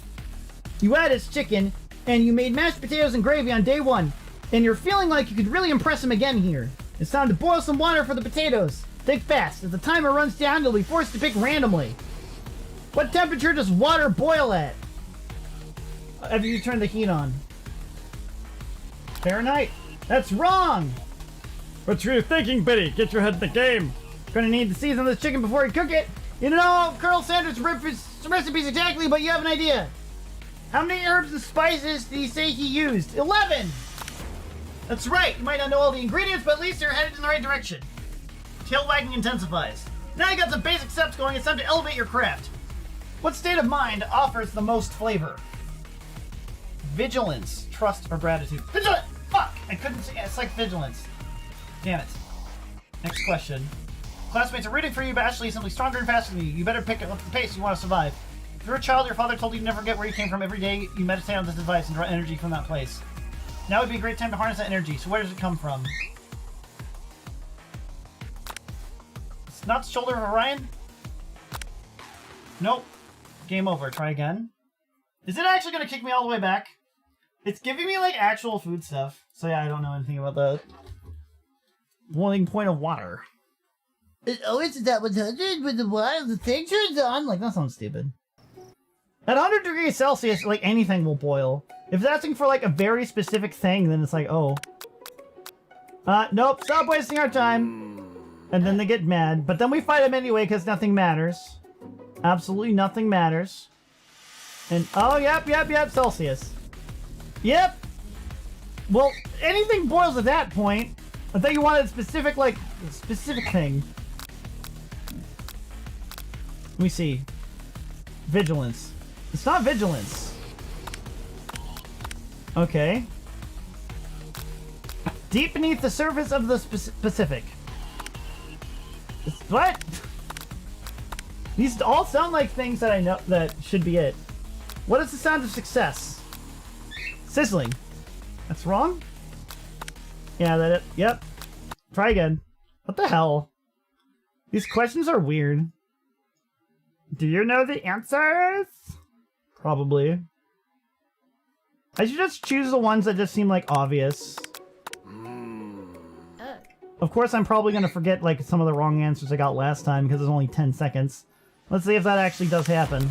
[SPEAKER 1] You had his chicken, and you made mashed potatoes and gravy on day 1, and you're feeling like you could really impress him again here. It's time to boil some water for the potatoes. Think fast. If the timer runs down, you'll be forced to pick randomly. What temperature does water boil at? After you turn the heat on. Fahrenheit? That's wrong!
[SPEAKER 14] What were you thinking, Biddy? Get your head in the game.
[SPEAKER 1] Gonna need to season this chicken before you cook it. You don't know Colonel Sanders' recipes exactly, but you have an idea. How many herbs and spices did he say he used? 11! That's right. You might not know all the ingredients, but at least you're headed in the right direction. Tail wagging intensifies. Now you got some basic steps going, it's time to elevate your craft. What state of mind offers the most flavor? Vigilance, trust, or gratitude? Vigilant! Fuck! I couldn't see. It's like vigilance. Damn it. Next question. Classmates are rooting for you, but Ashley is simply stronger and faster than you. You better pick up the pace if you want to survive. If you're a child, your father told you to never forget where you came from. Every day you meditate on this advice and draw energy from that place. Now would be a great time to harness that energy. So where does it come from? It's not the shoulder of Orion? Nope. Game over. Try again. Is it actually going to kick me all the way back? It's giving me, like, actual food stuff. So yeah, I don't know anything about the boiling point of water.
[SPEAKER 11] Oh, it's at 100 with the water, the thing turns on.
[SPEAKER 1] Like, that sounds stupid. At 100 degrees Celsius, like, anything will boil. If it's asking for, like, a very specific thing, then it's like, oh. Nope, stop wasting our time. And then they get mad. But then we fight them anyway, because nothing matters. Absolutely nothing matters. And, oh, yep, Celsius. Yep. Well, anything boils at that point. I thought you wanted a specific, like, specific thing. Let me see. Vigilance. It's not vigilance. Okay. Deep beneath the surface of the Pacific. What? These all sound like things that I know that should be it. What is the sound of success? Sizzling. That's wrong? Yeah, yep. Try again. What the hell? These questions are weird. Do you know the answers? Probably. I should just choose the ones that just seem like obvious. Of course, I'm probably gonna forget like some of the wrong answers I got last time because it's only 10 seconds. Let's see if that actually does happen.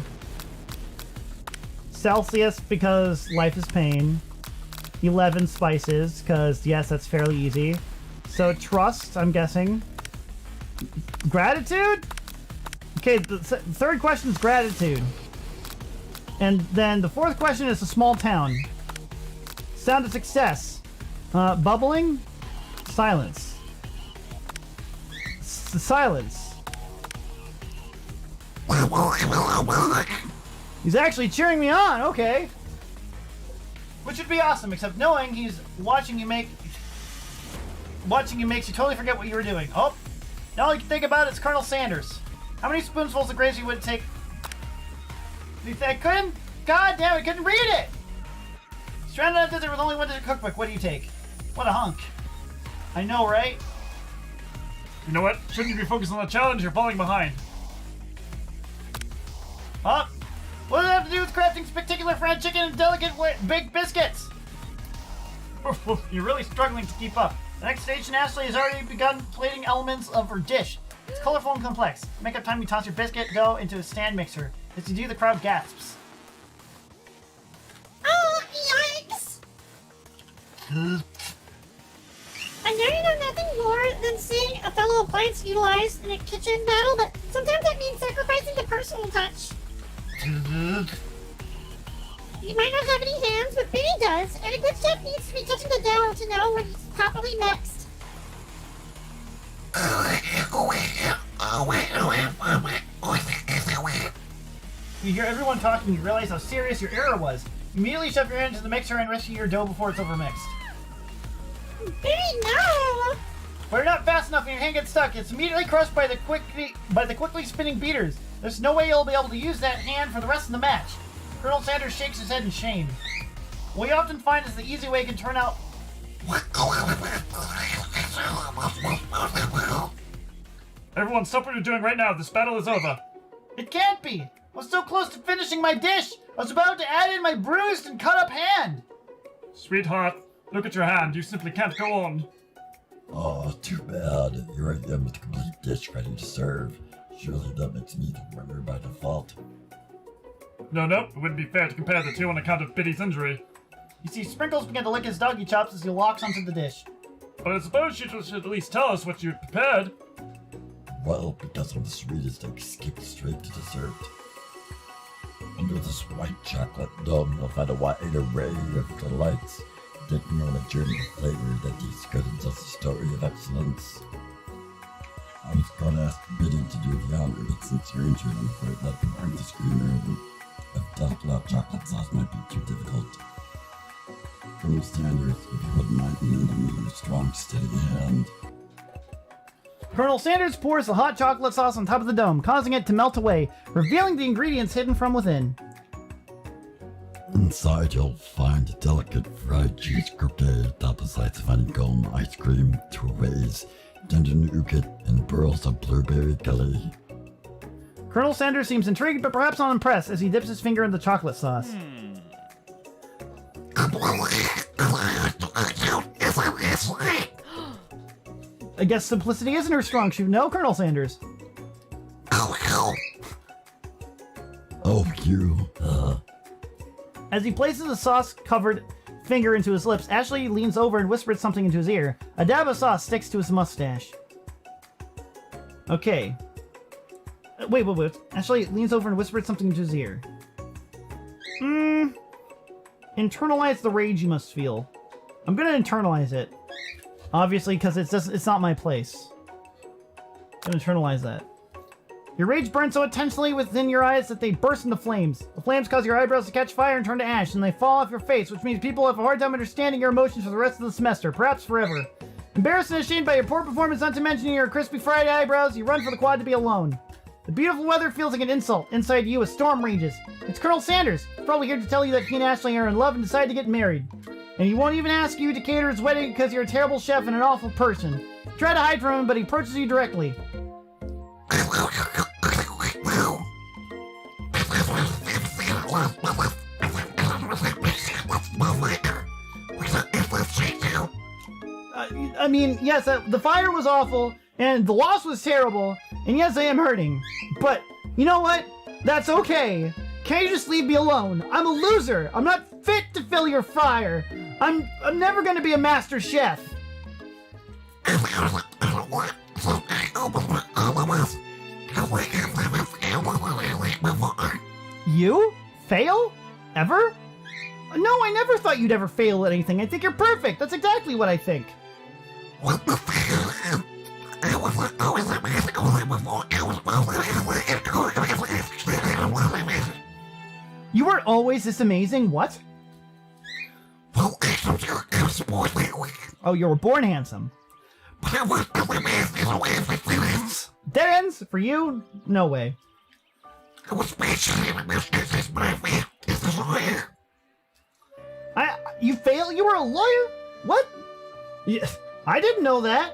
[SPEAKER 1] Celsius, because life is pain. 11 spices, because yes, that's fairly easy. So trust, I'm guessing. Gratitude? Okay, the third question is gratitude. And then the fourth question is a small town. Sound of success. Bubbling? Silence. Silence. He's actually cheering me on, okay. Which would be awesome, except knowing he's watching you makes you totally forget what you were doing. Oh, now all you can think about is Colonel Sanders. How many spoonfuls of gravy would it take? You think I couldn't? God damn it, I couldn't read it! Stranded on a desert with only one cookbook, what do you take? What a hunk. I know, right?
[SPEAKER 14] You know what? Shouldn't you be focused on the challenge? You're falling behind.
[SPEAKER 1] Huh? What does it have to do with crafting spectacular fried chicken and delicate baked biscuits? You're really struggling to keep up. The next station, Ashley has already begun plating elements of her dish. It's colorful and complex. Make up time you toss your biscuit dough into a stand mixer. As you do, the crowd gasps.
[SPEAKER 16] Oh, yikes! I know you know nothing more than seeing a fellow appliance utilized in a kitchen battle, but sometimes that means sacrificing the personal touch. You might not have any hands, but Benny does, and a good chef needs to be touching the dough to know when he's properly mixed.
[SPEAKER 1] You hear everyone talking, you realize how serious your error was. Immediately shove your hand into the mixer and rescue your dough before it's overmixed.
[SPEAKER 16] Baby, no!
[SPEAKER 1] But you're not fast enough and your hand gets stuck. It's immediately crushed by the quickly spinning beaters. There's no way you'll be able to use that hand for the rest of the match. Colonel Sanders shakes his head in shame. What we often find is the easy way can turn out...
[SPEAKER 14] Everyone, stop what you're doing right now. This battle is over.
[SPEAKER 1] It can't be! I was so close to finishing my dish! I was about to add in my bruised and cut up hand!
[SPEAKER 14] Sweetheart, look at your hand. You simply can't go on.
[SPEAKER 15] Oh, too bad. Here I am with a complete dish ready to serve. Surely that makes me the winner by default.
[SPEAKER 14] No, it wouldn't be fair to compare the two on account of Biddy's injury.
[SPEAKER 1] You see, Sprinkles began to lick his doggy chops as he locks onto the dish.
[SPEAKER 14] But I suppose you should at least tell us what you prepared.
[SPEAKER 15] Well, because I'm the sweetest, I skipped straight to dessert. Under this white chocolate dome, you'll find a wide array of delights. Taking on a journey of flavor that tastes good and tells a story of excellence. I was gonna ask Biddy to do the honor, but since you're injured, I'm afraid that comparing the screen early, a delicate hot chocolate sauce might be too difficult. Colonel Sanders, if you wouldn't mind lending me a strong, steady hand.
[SPEAKER 1] Colonel Sanders pours the hot chocolate sauce on top of the dome, causing it to melt away, revealing the ingredients hidden from within.
[SPEAKER 15] Inside you'll find a delicate fried cheese croquette topped with slices of honeycomb, ice cream, trouvailles, tender nougat, and pearls of blueberry jelly.
[SPEAKER 1] Colonel Sanders seems intrigued but perhaps not impressed as he dips his finger in the chocolate sauce. I guess simplicity isn't her strong suit, no, Colonel Sanders?
[SPEAKER 15] Oh, you.
[SPEAKER 1] As he places the sauce-covered finger into his lips, Ashley leans over and whispers something into his ear. A dab of sauce sticks to his mustache. Okay. Wait. Ashley leans over and whispers something into his ear. Internalize the rage you must feel. I'm gonna internalize it. Obviously, because it's not my place. I'm gonna internalize that. Your rage burns so intensely within your eyes that they burst into flames. The flames cause your eyebrows to catch fire and turn to ash, and they fall off your face, which means people have a hard time understanding your emotions for the rest of the semester, perhaps forever. Embarrassed and ashamed by your poor performance, not to mention your crispy fried eyebrows, you run for the quad to be alone. The beautiful weather feels like an insult. Inside you, a storm rages. It's Colonel Sanders. He's probably here to tell you that he and Ashley are in love and decide to get married. And he won't even ask you to cater his wedding because you're a terrible chef and an awful person. Try to hide from him, but he approaches you directly. I mean, yes, the fire was awful, and the loss was terrible, and yes, I am hurting. But, you know what? That's okay. Can't you just leave me alone? I'm a loser. I'm not fit to fill your fire. I'm never gonna be a master chef. You? Fail? Ever? No, I never thought you'd ever fail at anything. I think you're perfect. That's exactly what I think. You were always this amazing? What? Oh, you were born handsome. Dead ends? For you? No way. You failed? You were a lawyer? What? Yeah, I didn't know that.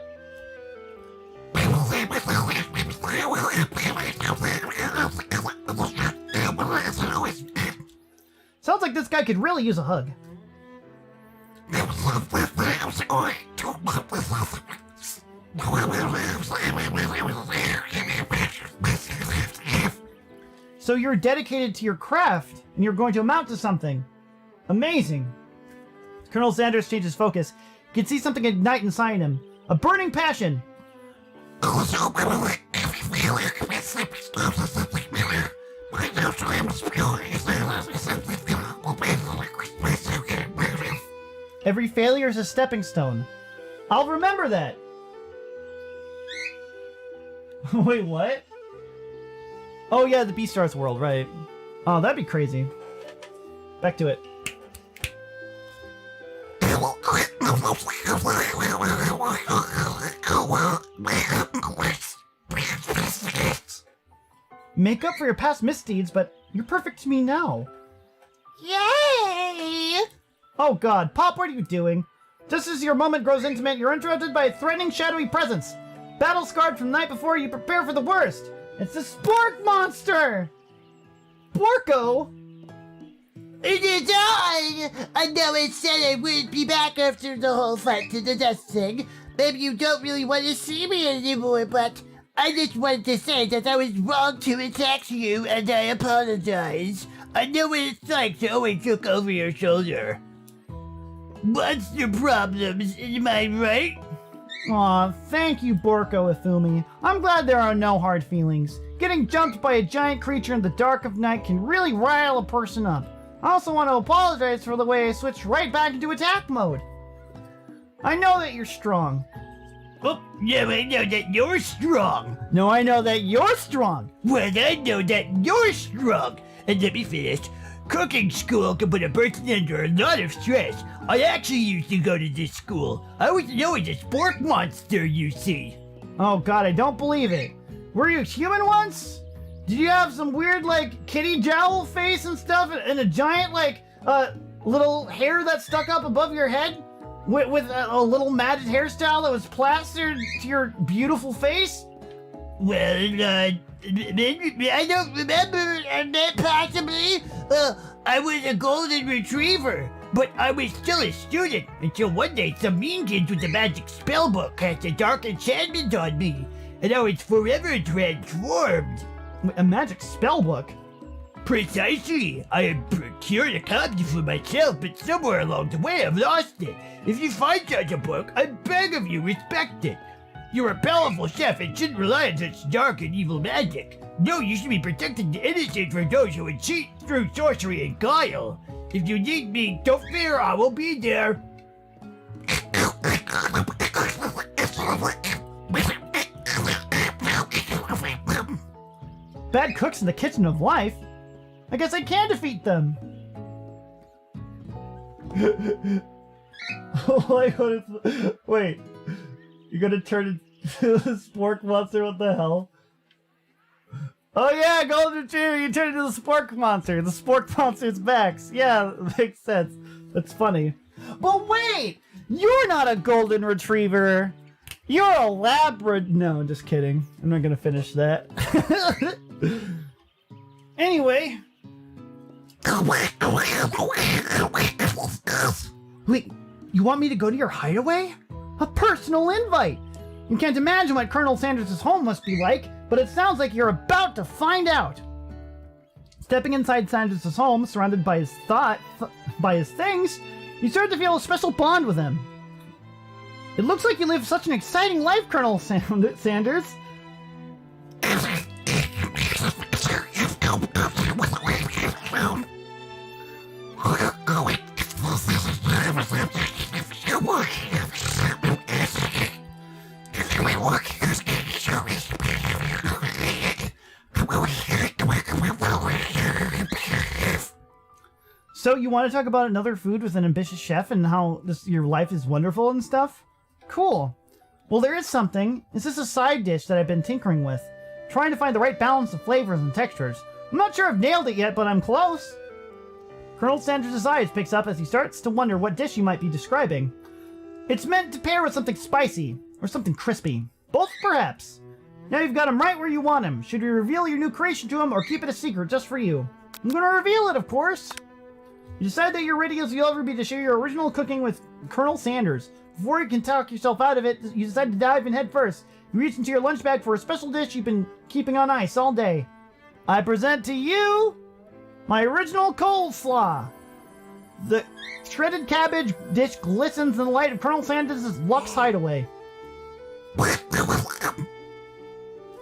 [SPEAKER 1] Sounds like this guy could really use a hug. So you're dedicated to your craft, and you're going to amount to something. Amazing. Colonel Sanders changes focus. You can see something ignite inside him. A burning passion. Every failure is a stepping stone. I'll remember that. Wait, what? Oh yeah, the Beastars world, right. Oh, that'd be crazy. Back to it. Make up for your past misdeeds, but you're perfect to me now.
[SPEAKER 12] Yay!
[SPEAKER 1] Oh god, Pop, what are you doing? Just as your moment grows intimate, you're interrupted by a threatening, shadowy presence. Battle scarred from the night before, you prepare for the worst. It's the Spork Monster! Porco?
[SPEAKER 12] It is I know it said I wouldn't be back after the whole fight to the death thing. Maybe you don't really want to see me anymore, but I just wanted to say that I was wrong to attack you, and I apologize. I know what it's like to always look over your shoulder. Monster problems, am I right?
[SPEAKER 1] Aw, thank you, Borko Ifumi. I'm glad there are no hard feelings. Getting jumped by a giant creature in the dark of night can really rile a person up. I also want to apologize for the way I switched right back into attack mode. I know that you're strong.
[SPEAKER 12] Oh, no, I know that you're strong.
[SPEAKER 1] No, I know that you're strong.
[SPEAKER 12] Well, I know that you're strong. And let me finish. Cooking school can put a person under a lot of stress. I actually used to go to this school. I was always a Spork Monster, you see.
[SPEAKER 1] Oh god, I don't believe it. Were you human once? Did you have some weird, like, kitty jowl face and stuff, and a giant, like, little hair that stuck up above your head? With a little matted hairstyle that was plastered to your beautiful face?
[SPEAKER 12] Well, I don't remember, possibly. I was a golden retriever, but I was still a student until one day some mean kids with a magic spellbook cast a dark enchantment on me, and I was forever transformed.
[SPEAKER 1] A magic spellbook?
[SPEAKER 12] Precisely. I had procured a copy for myself, but somewhere along the way I've lost it. If you find such a book, I beg of you, respect it. You're a powerful chef and shouldn't rely on such dark and evil magic. No, you should be protecting the innocent from those who would cheat through sorcery and guile. If you need me, don't fear, I will be there.
[SPEAKER 1] Bad cooks in the kitchen of life? I guess I can defeat them. Wait, you're gonna turn into the Spork Monster? What the hell? Oh yeah, Golden Retriever, you turn into the Spork Monster. The Spork Monster's back. Yeah, makes sense. That's funny. But wait! You're not a Golden Retriever! You're a Labrador. No, I'm just kidding. I'm not gonna finish that. Anyway. Wait, you want me to go to your hideaway? A personal invite! You can't imagine what Colonel Sanders' home must be like, but it sounds like you're about to find out. Stepping inside Sanders' home, surrounded by his things, you start to feel a special bond with him. It looks like you live such an exciting life, Colonel Sanders. So you want to talk about another food with an ambitious chef and how your life is wonderful and stuff? Cool. Well, there is something. This is a side dish that I've been tinkering with, trying to find the right balance of flavors and textures. I'm not sure I've nailed it yet, but I'm close. Colonel Sanders' eyes picks up as he starts to wonder what dish you might be describing. It's meant to pair with something spicy, or something crispy. Both, perhaps. Now you've got him right where you want him. Should we reveal your new creation to him, or keep it a secret just for you? I'm gonna reveal it, of course. You decide that you're ready as you'll ever be to share your original cooking with Colonel Sanders. Before you can talk yourself out of it, you decide to dive in head first. You reach into your lunch bag for a special dish you've been keeping on ice all day. I present to you my original coleslaw. The shredded cabbage dish glistens in the light of Colonel Sanders' Lux hideaway.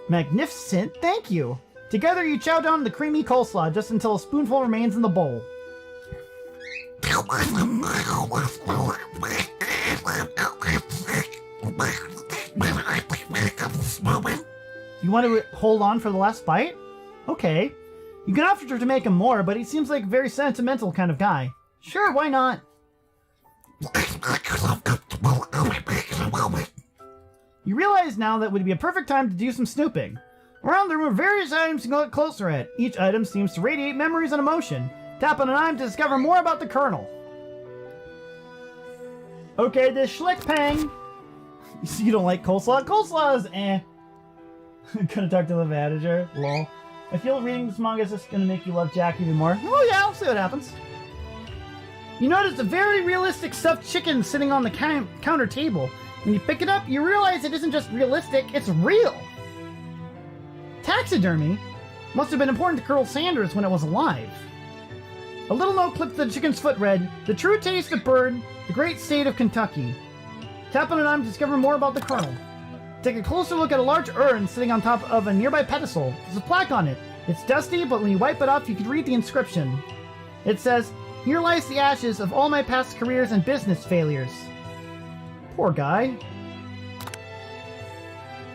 [SPEAKER 1] Magnificent, thank you. Together you chow down the creamy coleslaw just until a spoonful remains in the bowl. You want to hold on for the last bite? Okay. You can offer to make him more, but he seems like a very sentimental kind of guy. Sure, why not? You realize now that would be a perfect time to do some snooping. Around the room are various items to look closer at. Each item seems to radiate memories and emotion. Tap on an item to discover more about the Colonel. Okay, this Schlick Pang. You don't like coleslaw? Coleslaw is eh. Gonna talk to the manager. Lol. I feel reading this manga is just gonna make you love Jack even more. Oh yeah, I'll see what happens. You notice a very realistic stuffed chicken sitting on the counter table. When you pick it up, you realize it isn't just realistic, it's real. Taxidermy must have been important to Colonel Sanders when it was alive. A little note clipped to the chicken's foot read, "The true taste of bird, the great state of Kentucky." Tap on an item to discover more about the Colonel. Take a closer look at a large urn sitting on top of a nearby pedestal. There's a plaque on it. It's dusty, but when you wipe it off, you can read the inscription. It says, "Here lies the ashes of all my past careers and business failures." Poor guy.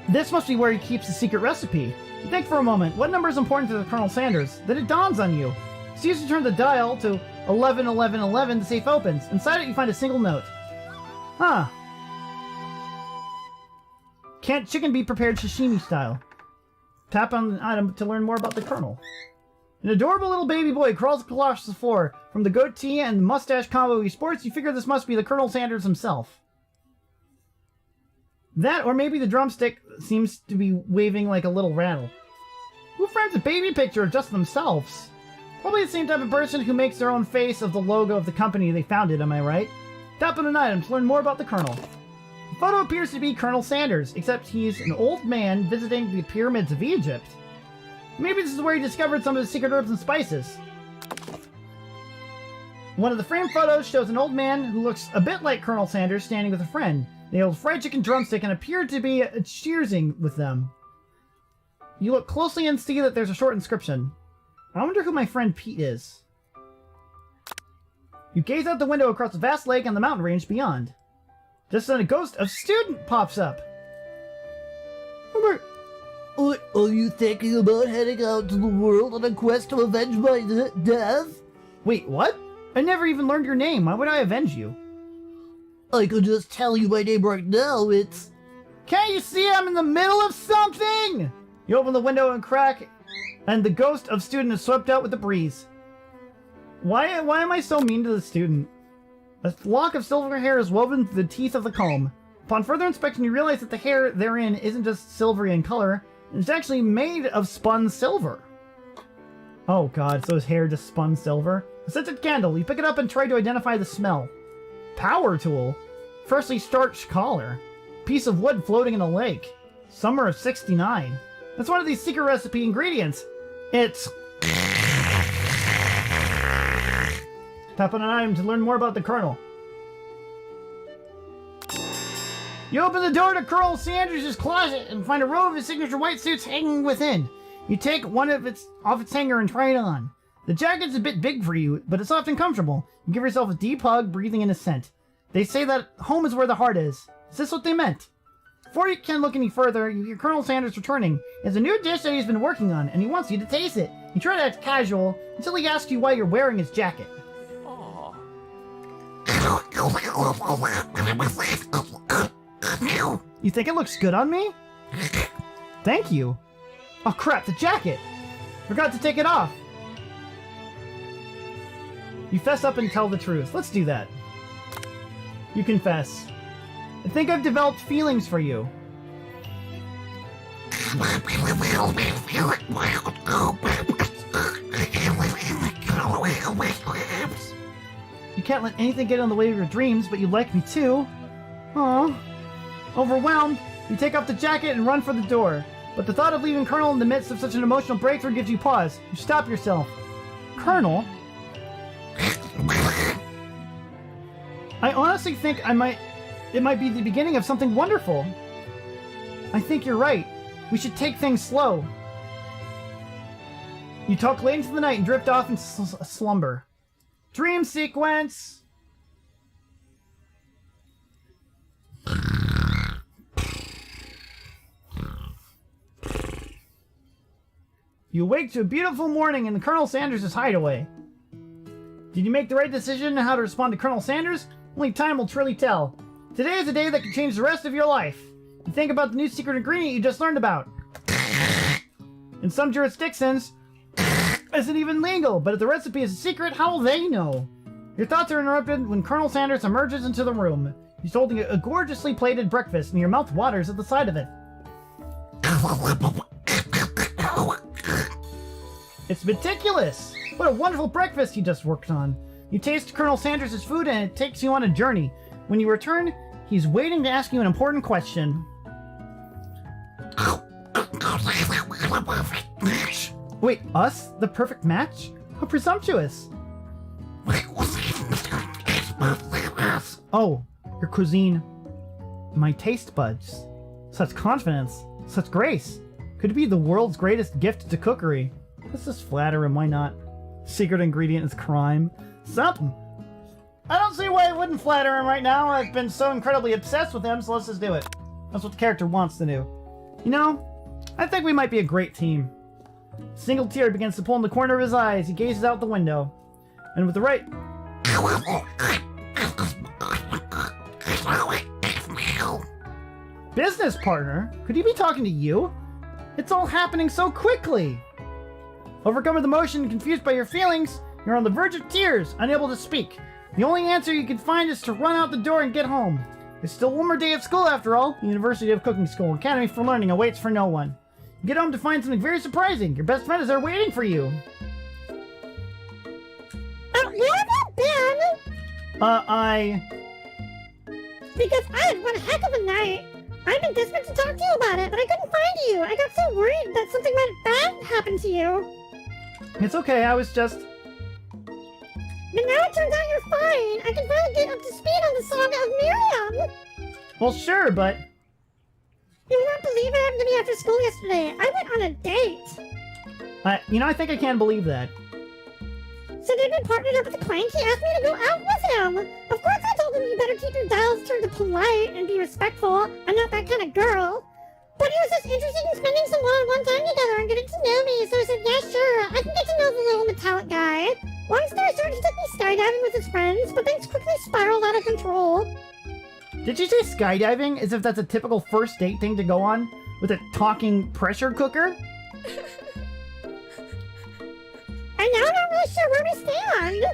[SPEAKER 1] This must be where he keeps the secret recipe. You think for a moment, what number is important to the Colonel Sanders? Then it dawns on you. So you use to turn the dial to 111111, the safe opens. Inside it, you find a single note. Huh. Can't chicken be prepared sashimi style? Tap on the item to learn more about the Colonel. An adorable little baby boy crawls across the floor. From the goatee and mustache combo he sports, you figure this must be the Colonel Sanders himself. That, or maybe the drumstick seems to be waving like a little rattle. Who frames a baby picture of just themselves? Probably the same type of person who makes their own face of the logo of the company they founded, am I right? Tap on an item to learn more about the Colonel. The photo appears to be Colonel Sanders, except he's an old man visiting the pyramids of Egypt. Maybe this is where he discovered some of his secret herbs and spices. One of the framed photos shows an old man who looks a bit like Colonel Sanders standing with a friend. They hold fried chicken drumstick and appear to be cheersing with them. You look closely and see that there's a short inscription. I wonder who my friend Pete is. You gaze out the window across the vast lake and the mountain range beyond. Just then a ghost of student pops up.
[SPEAKER 13] Are you thinking about heading out to the world on a quest to avenge my death?
[SPEAKER 1] Wait, what? I never even learned your name. Why would I avenge you?
[SPEAKER 13] I could just tell you my name right now. It's...
[SPEAKER 1] Can't you see I'm in the middle of something? You open the window and crack, and the ghost of student is swept out with the breeze. Why am I so mean to the student? A lock of silver hair is woven through the teeth of the comb. Upon further inspection, you realize that the hair therein isn't just silvery in color, it's actually made of spun silver. Oh god, so his hair just spun silver? A scented candle. You pick it up and try to identify the smell. Power tool. Freshly starched collar. Piece of wood floating in a lake. Summer of '69. That's one of these secret recipe ingredients. It's... Tap on an item to learn more about the Colonel. You open the door to Colonel Sanders' closet and find a row of his signature white suits hanging within. You take one of off its hanger and try it on. The jacket's a bit big for you, but it's soft and comfortable. You give yourself a deep hug, breathing in a scent. They say that home is where the heart is. Is this what they meant? Before you can look any further, you hear Colonel Sanders returning. He has a new dish that he's been working on, and he wants you to taste it. You try to act casual until he asks you why you're wearing his jacket. You think it looks good on me? Thank you. Oh crap, the jacket! Forgot to take it off. You fess up and tell the truth. Let's do that. You confess. I think I've developed feelings for you. You can't let anything get in the way of your dreams, but you like me too. Aww. Overwhelmed, you take off the jacket and run for the door. But the thought of leaving Colonel in the midst of such an emotional breakthrough gives you pause. You stop yourself. Colonel? I honestly think it might be the beginning of something wonderful. I think you're right. We should take things slow. You talk late into the night and drift off into slumber. Dream sequence! You awake to a beautiful morning in Colonel Sanders' hideaway. Did you make the right decision on how to respond to Colonel Sanders? Only time will truly tell. Today is a day that can change the rest of your life. You think about the new secret ingredient you just learned about. In some jurisdictions, isn't even legal, but if the recipe is a secret, how will they know? Your thoughts are interrupted when Colonel Sanders emerges into the room. He's holding a gorgeously plated breakfast, and your mouth waters at the sight of it. It's meticulous! What a wonderful breakfast you just worked on. You taste Colonel Sanders' food, and it takes you on a journey. When you return, he's waiting to ask you an important question. Wait, us? The perfect match? How presumptuous! Oh, your cuisine. My taste buds. Such confidence. Such grace. Could it be the world's greatest gift to cookery? Let's just flatter him, why not? Secret ingredient is crime. Something. I don't see why I wouldn't flatter him right now. I've been so incredibly obsessed with him, so let's just do it. That's what the character wants to do. You know, I think we might be a great team. A single tear begins to pull in the corner of his eye as he gazes out the window. And with the right... Business partner? Could he be talking to you? It's all happening so quickly! Overcome with emotion and confused by your feelings, you're on the verge of tears, unable to speak. The only answer you can find is to run out the door and get home. There's still one more day of school after all. The University of Cooking School, Academy for Learning awaits for no one. You get home to find something very surprising. Your best friend is there waiting for you.
[SPEAKER 16] Oh, where have you been? Because I had one heck of a night. I've been desperate to talk to you about it, but I couldn't find you. I got so worried that something might bad happen to you.
[SPEAKER 1] It's okay, I was just...
[SPEAKER 16] But now it turns out you're fine. I can finally get up to speed on the saga of Miriam.
[SPEAKER 1] Well, sure, but...
[SPEAKER 16] You will not believe what happened to me after school yesterday. I went on a date.
[SPEAKER 1] I think I can believe that.
[SPEAKER 16] So they've been partnered up with a client. He asked me to go out with him. Of course I told him you better keep your dials turned to polite and be respectful. I'm not that kind of girl. But he was just interested in spending some one-on-one time together and getting to know me, so I said, yeah, sure, I can get to know the little metallic guy. Long story short, he took me skydiving with his friends, but things quickly spiraled out of control.
[SPEAKER 1] Did you say skydiving as if that's a typical first date thing to go on? With a talking pressure cooker?
[SPEAKER 16] And now I'm not really sure where we stand.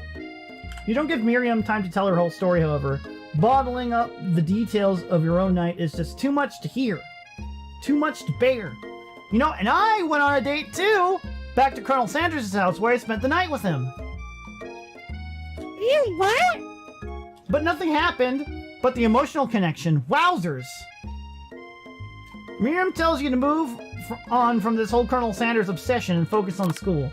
[SPEAKER 1] You don't give Miriam time to tell her whole story, however. Bottling up the details of your own night is just too much to hear. Too much to bear. You know, and I went on a date too! Back to Colonel Sanders' house where I spent the night with him.
[SPEAKER 16] You what?
[SPEAKER 1] But nothing happened. But the emotional connection, wowzers! Miriam tells you to move on from this whole Colonel Sanders obsession and focus on school.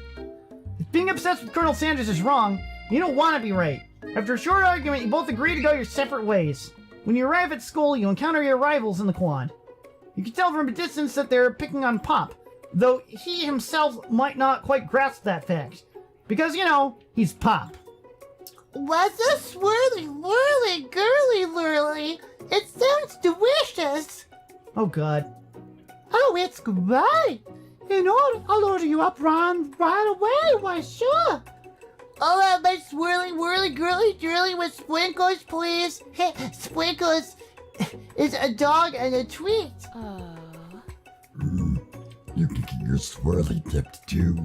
[SPEAKER 1] If being obsessed with Colonel Sanders is wrong, you don't want to be right. After a short argument, you both agree to go your separate ways. When you arrive at school, you encounter your rivals in the quad. You can tell from a distance that they're picking on Pop, though he himself might not quite grasp that fact. Because, you know, he's Pop.
[SPEAKER 12] What's a swirly, whirly, girly, lurly? It sounds delicious.
[SPEAKER 1] Oh, God.
[SPEAKER 12] Oh, it's great. I'll order you up right away. Why, sure. I'll have my swirly, whirly, girly, girly with sprinkles, please. Sprinkles is a dog and a treat.
[SPEAKER 15] You can get your swirly dipped too.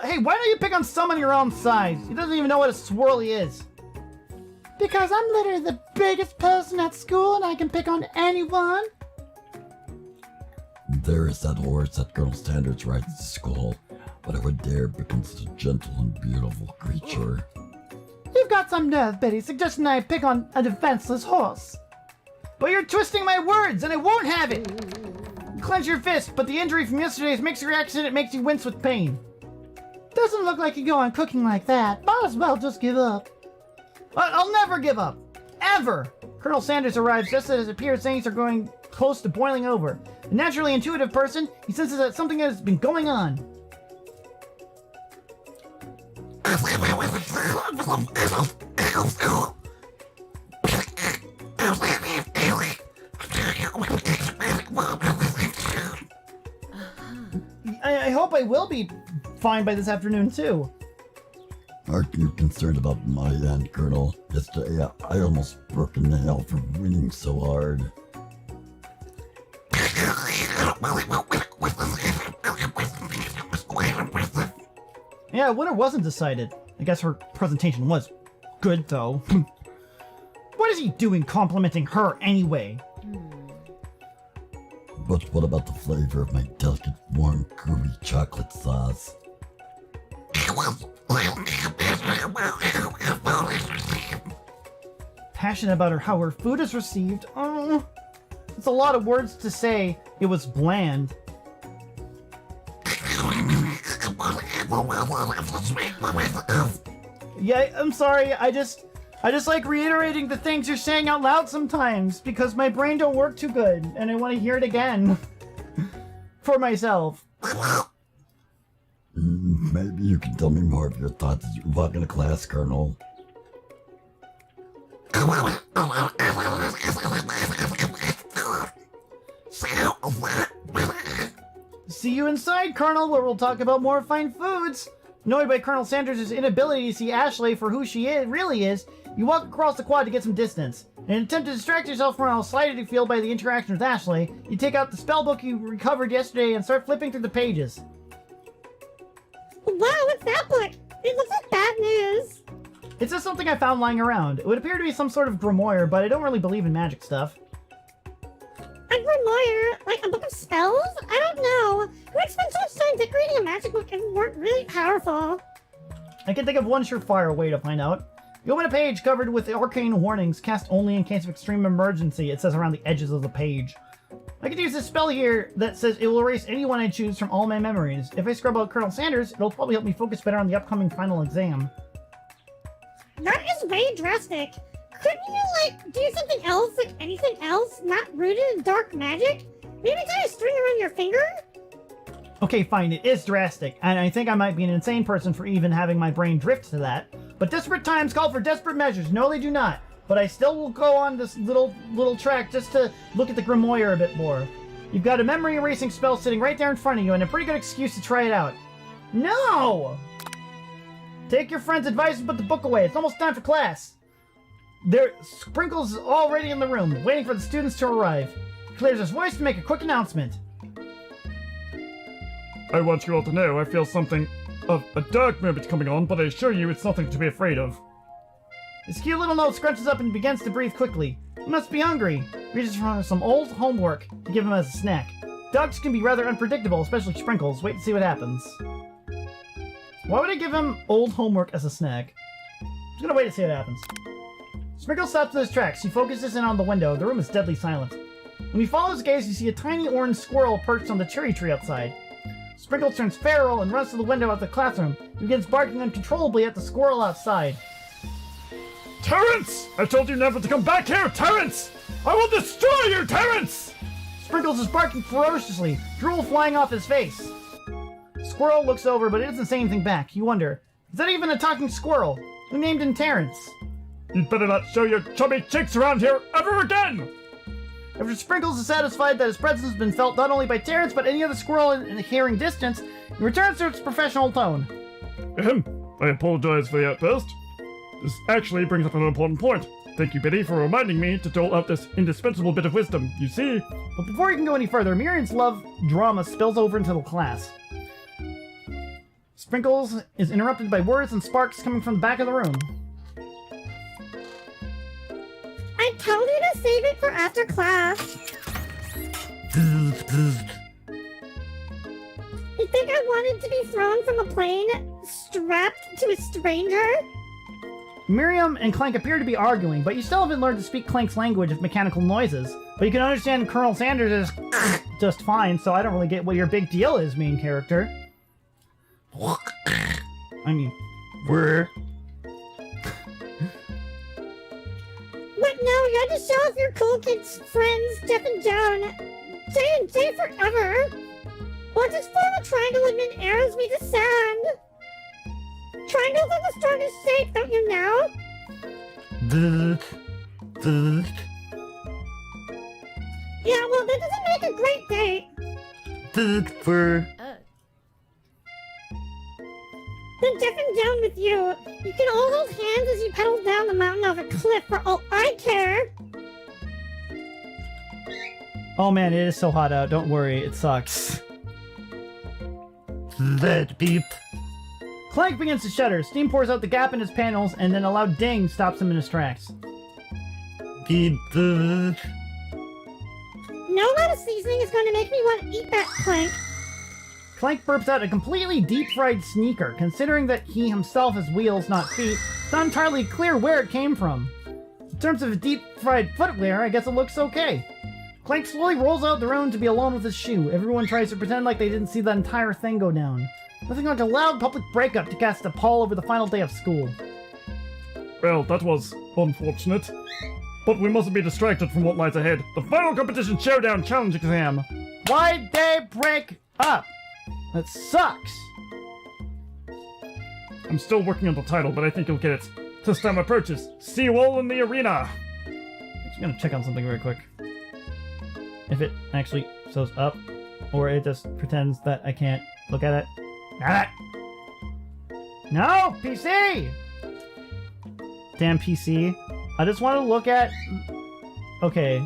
[SPEAKER 1] Hey, why don't you pick on someone your own size? He doesn't even know what a swirly is.
[SPEAKER 12] Because I'm literally the biggest person at school and I can pick on anyone.
[SPEAKER 15] There is that horse that Colonel Sanders rides to school, but I would dare become such a gentle and beautiful creature.
[SPEAKER 12] You've got some nerve, Betty, suggesting I pick on a defenseless horse.
[SPEAKER 1] But you're twisting my words, and I won't have it! You clench your fist, but the injury from yesterday's mixer accident makes you wince with pain.
[SPEAKER 12] Doesn't look like you go on cooking like that. Might as well just give up.
[SPEAKER 1] I'll never give up. Ever! Colonel Sanders arrives just as it appears things are going close to boiling over. A naturally intuitive person, he senses that something has been going on. I hope I will be fine by this afternoon, too.
[SPEAKER 15] Aren't you concerned about my end, Colonel? Yesterday, I almost broke a nail from winning so hard.
[SPEAKER 1] Yeah, winner wasn't decided. I guess her presentation was good, though. What is he doing complimenting her anyway?
[SPEAKER 15] But what about the flavor of my delicate, warm, gooey chocolate sauce?
[SPEAKER 1] Passionate about how her food is received. Oh, it's a lot of words to say it was bland. Yeah, I'm sorry. I just like reiterating the things you're saying out loud sometimes because my brain don't work too good and I want to hear it again for myself.
[SPEAKER 15] Maybe you can tell me more of your thoughts as you walk into class, Colonel.
[SPEAKER 1] See you inside, Colonel, where we'll talk about more fine foods. Annoyed by Colonel Sanders' inability to see Ashley for who she really is, you walk across the quad to get some distance. In an attempt to distract yourself from how slighted you feel by the interaction with Ashley, you take out the spellbook you recovered yesterday and start flipping through the pages.
[SPEAKER 16] Wow, what's that book? It looks like bad news.
[SPEAKER 1] It's just something I found lying around. It would appear to be some sort of grimoire, but I don't really believe in magic stuff.
[SPEAKER 16] A grimoire? Like a book of spells? I don't know. Who spent so much time decorating a magic book and weren't really powerful?
[SPEAKER 1] I can think of one surefire way to find out. You open a page covered with arcane warnings, cast only in case of extreme emergency, it says around the edges of the page. I could use this spell here that says it will erase anyone I choose from all my memories. If I scrub out Colonel Sanders, it'll probably help me focus better on the upcoming final exam.
[SPEAKER 16] That is way drastic. Couldn't you, like, do something else, like anything else, not rooted in dark magic? Maybe tie a string around your finger?
[SPEAKER 1] Okay, fine, it is drastic, and I think I might be an insane person for even having my brain drift to that. But desperate times call for desperate measures. No, they do not. But I still will go on this little track just to look at the grimoire a bit more. You've got a memory erasing spell sitting right there in front of you, and a pretty good excuse to try it out. No! Take your friend's advice and put the book away. It's almost time for class. Sprinkles is already in the room, waiting for the students to arrive. He clears his voice to make a quick announcement.
[SPEAKER 14] I want you all to know I feel something of a dark moment coming on, but I assure you it's nothing to be afraid of.
[SPEAKER 1] His cute little nose scrunches up and begins to breathe quickly. He must be hungry. Reaches for some old homework to give him as a snack. Dogs can be rather unpredictable, especially Sprinkles. Wait and see what happens. Why would I give him old homework as a snack? I'm just gonna wait to see what happens. Sprinkles stops in his tracks. He focuses in on the window. The room is deadly silent. When you follow his gaze, you see a tiny orange squirrel perched on the cherry tree outside. Sprinkles turns feral and runs to the window of the classroom. He begins barking uncontrollably at the squirrel outside.
[SPEAKER 14] Terrence! I told you never to come back here, Terrence! I will destroy you, Terrence!
[SPEAKER 1] Sprinkles is barking ferociously, drool flying off his face. Squirrel looks over, but it doesn't say anything back. You wonder, is that even a talking squirrel? Who named him Terrence?
[SPEAKER 14] You'd better not show your chubby cheeks around here ever again!
[SPEAKER 1] After Sprinkles is satisfied that his presence has been felt not only by Terrence, but any other squirrel in hearing distance, he returns to its professional tone.
[SPEAKER 14] I apologize for the outburst. This actually brings up an important point. Thank you, Biddy, for reminding me to dole out this indispensable bit of wisdom. You see...
[SPEAKER 1] But before you can go any further, Miriam's love drama spills over into the class. Sprinkles is interrupted by words and sparks coming from the back of the room.
[SPEAKER 16] I told you to save it for after class. You think I wanted to be thrown from a plane strapped to a stranger?
[SPEAKER 1] Miriam and Clank appear to be arguing, but you still haven't learned to speak Clank's language of mechanical noises. But you can understand Colonel Sanders is just fine, so I don't really get what your big deal is, main character. I mean,
[SPEAKER 15] where?
[SPEAKER 16] What? No, you had to show off your cool kids' friends, Jeff and Joan. J and J forever. Or just form a triangle and then arrows meet the sand. Triangles are the strongest shape, don't you know? Yeah, well, that doesn't make a great date. Then Jeff and Joan with you. You can all hold hands as you pedal down the mountain off a cliff for all I care.
[SPEAKER 1] Oh man, it is so hot out. Don't worry, it sucks.
[SPEAKER 13] That beep.
[SPEAKER 1] Clank begins to shudder. Steam pours out the gap in his panels, and then a loud ding stops him in his tracks.
[SPEAKER 13] Beep.
[SPEAKER 16] No amount of seasoning is going to make me want to eat that Clank.
[SPEAKER 1] Clank burps out a completely deep-fried sneaker. Considering that he himself has wheels, not feet, it's not entirely clear where it came from. In terms of his deep-fried footwear, I guess it looks okay. Clank slowly rolls out the room to be alone with his shoe. Everyone tries to pretend like they didn't see that entire thing go down. Nothing like a loud public breakup to cast a pall over the final day of school.
[SPEAKER 14] Well, that was unfortunate. But we mustn't be distracted from what lies ahead. The final competition showdown challenge exam.
[SPEAKER 1] Why'd they break up? That sucks.
[SPEAKER 14] I'm still working on the title, but I think you'll get it. This time approaches. See you all in the arena.
[SPEAKER 1] I'm just gonna check on something very quick. If it actually shows up, or it just pretends that I can't look at it. Ah! No! PC! Damn PC. I just want to look at... Okay.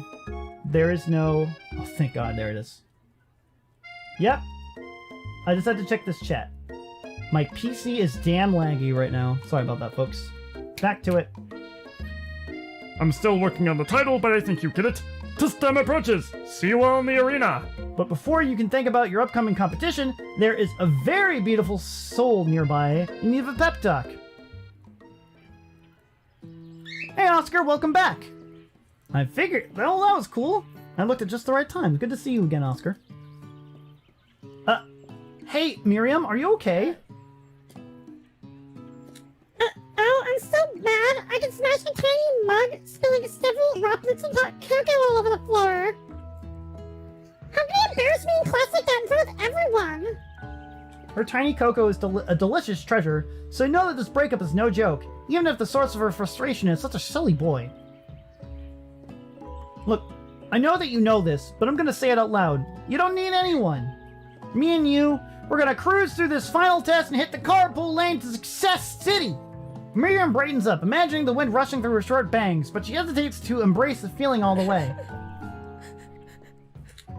[SPEAKER 1] There is no... Oh, thank God, there it is. Yep. I just had to check this chat. My PC is damn laggy right now. Sorry about that, folks. Back to it.
[SPEAKER 14] I'm still working on the title, but I think you get it. This time approaches. See you all in the arena.
[SPEAKER 1] But before you can think about your upcoming competition, there is a very beautiful soul nearby in need of a pep talk. Hey Oscar, welcome back. I figured, well, that was cool. I looked at just the right time. Good to see you again, Oscar. Hey, Miriam, are you okay?
[SPEAKER 16] Oh, I'm so bad. I can smash a tiny mug, spilling several droplets of hot cocoa all over the floor. How can you embarrass me in class like that in front of everyone?
[SPEAKER 1] Her tiny cocoa is a delicious treasure, so you know that this breakup is no joke, even if the source of her frustration is such a silly boy. Look, I know that you know this, but I'm gonna say it out loud. You don't need anyone. Me and you, we're gonna cruise through this final test and hit the carpool lane to Success City. Miriam brightens up, imagining the wind rushing through her short bangs, but she hesitates to embrace the feeling all the way.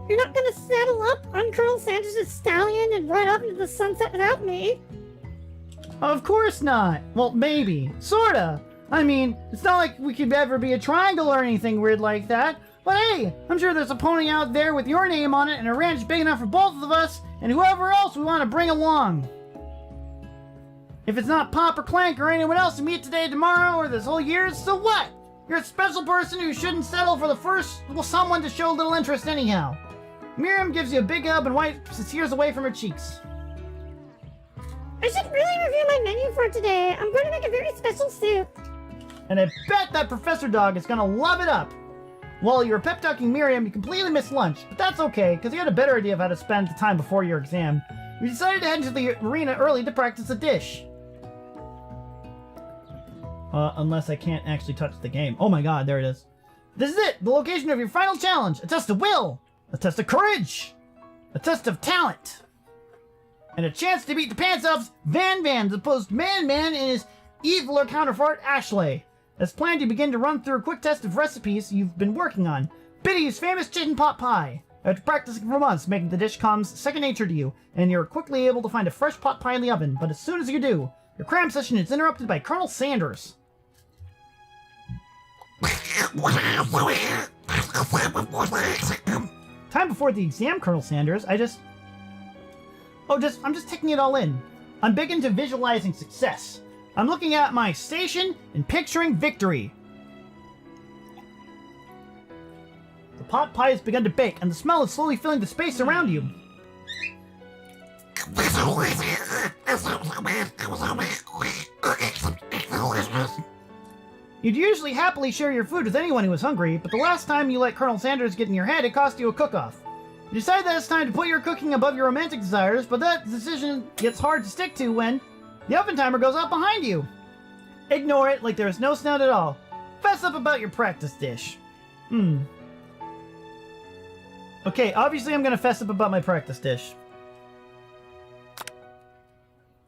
[SPEAKER 16] You're not gonna saddle up on Colonel Sanders' stallion and ride off into the sunset without me?
[SPEAKER 1] Of course not. Well, maybe. Sorta. I mean, it's not like we could ever be a triangle or anything weird like that. But hey, I'm sure there's a pony out there with your name on it and a ranch big enough for both of us and whoever else we want to bring along. If it's not Pop or Clank or anyone else you meet today, tomorrow, or this whole year, so what? You're a special person who shouldn't settle for the first, well, someone to show a little interest anyhow. Miriam gives you a big hug and wipes the tears away from her cheeks.
[SPEAKER 16] I should really review my menu for today. I'm going to make a very special soup.
[SPEAKER 1] And I bet that Professor Dog is gonna love it up. While you were pep talking Miriam, you completely missed lunch, but that's okay, because you had a better idea of how to spend the time before your exam. You decided to head into the arena early to practice a dish. Unless I can't actually touch the game. Oh my god, there it is. This is it! The location of your final challenge! A test of will! A test of courage! A test of talent! And a chance to beat the pants off Van as opposed to Man and his eviler counterpart Ashley. As planned, you begin to run through a quick test of recipes you've been working on. Biddy's famous chicken pot pie. After practicing for months, making the dish comes second nature to you, and you're quickly able to find a fresh pot pie in the oven. But as soon as you do, your cram session is interrupted by Colonel Sanders. Time before the exam, Colonel Sanders. I'm just taking it all in. I'm big into visualizing success. I'm looking at my station and picturing victory. The pot pie has begun to bake, and the smell is slowly filling the space around you. You'd usually happily share your food with anyone who was hungry, but the last time you let Colonel Sanders get in your head, it cost you a cook-off. You decide that it's time to put your cooking above your romantic desires, but that decision gets hard to stick to when the oven timer goes out behind you. Ignore it like there is no sound at all. Fess up about your practice dish. Okay, obviously I'm gonna fess up about my practice dish.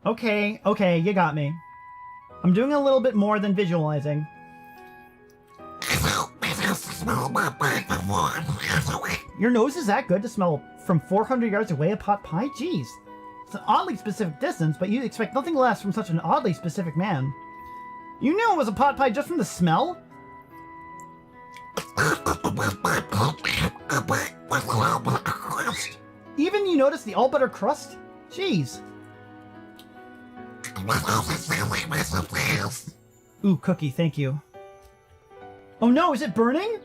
[SPEAKER 1] Okay, you got me. I'm doing a little bit more than visualizing. Your nose is that good to smell from 400 yards away a pot pie? Jeez. It's an oddly specific distance, but you'd expect nothing less from such an oddly specific man. You knew it was a pot pie just from the smell? Even you noticed the all-butter crust? Jeez. Ooh, cookie, thank you. Oh no, is it burning?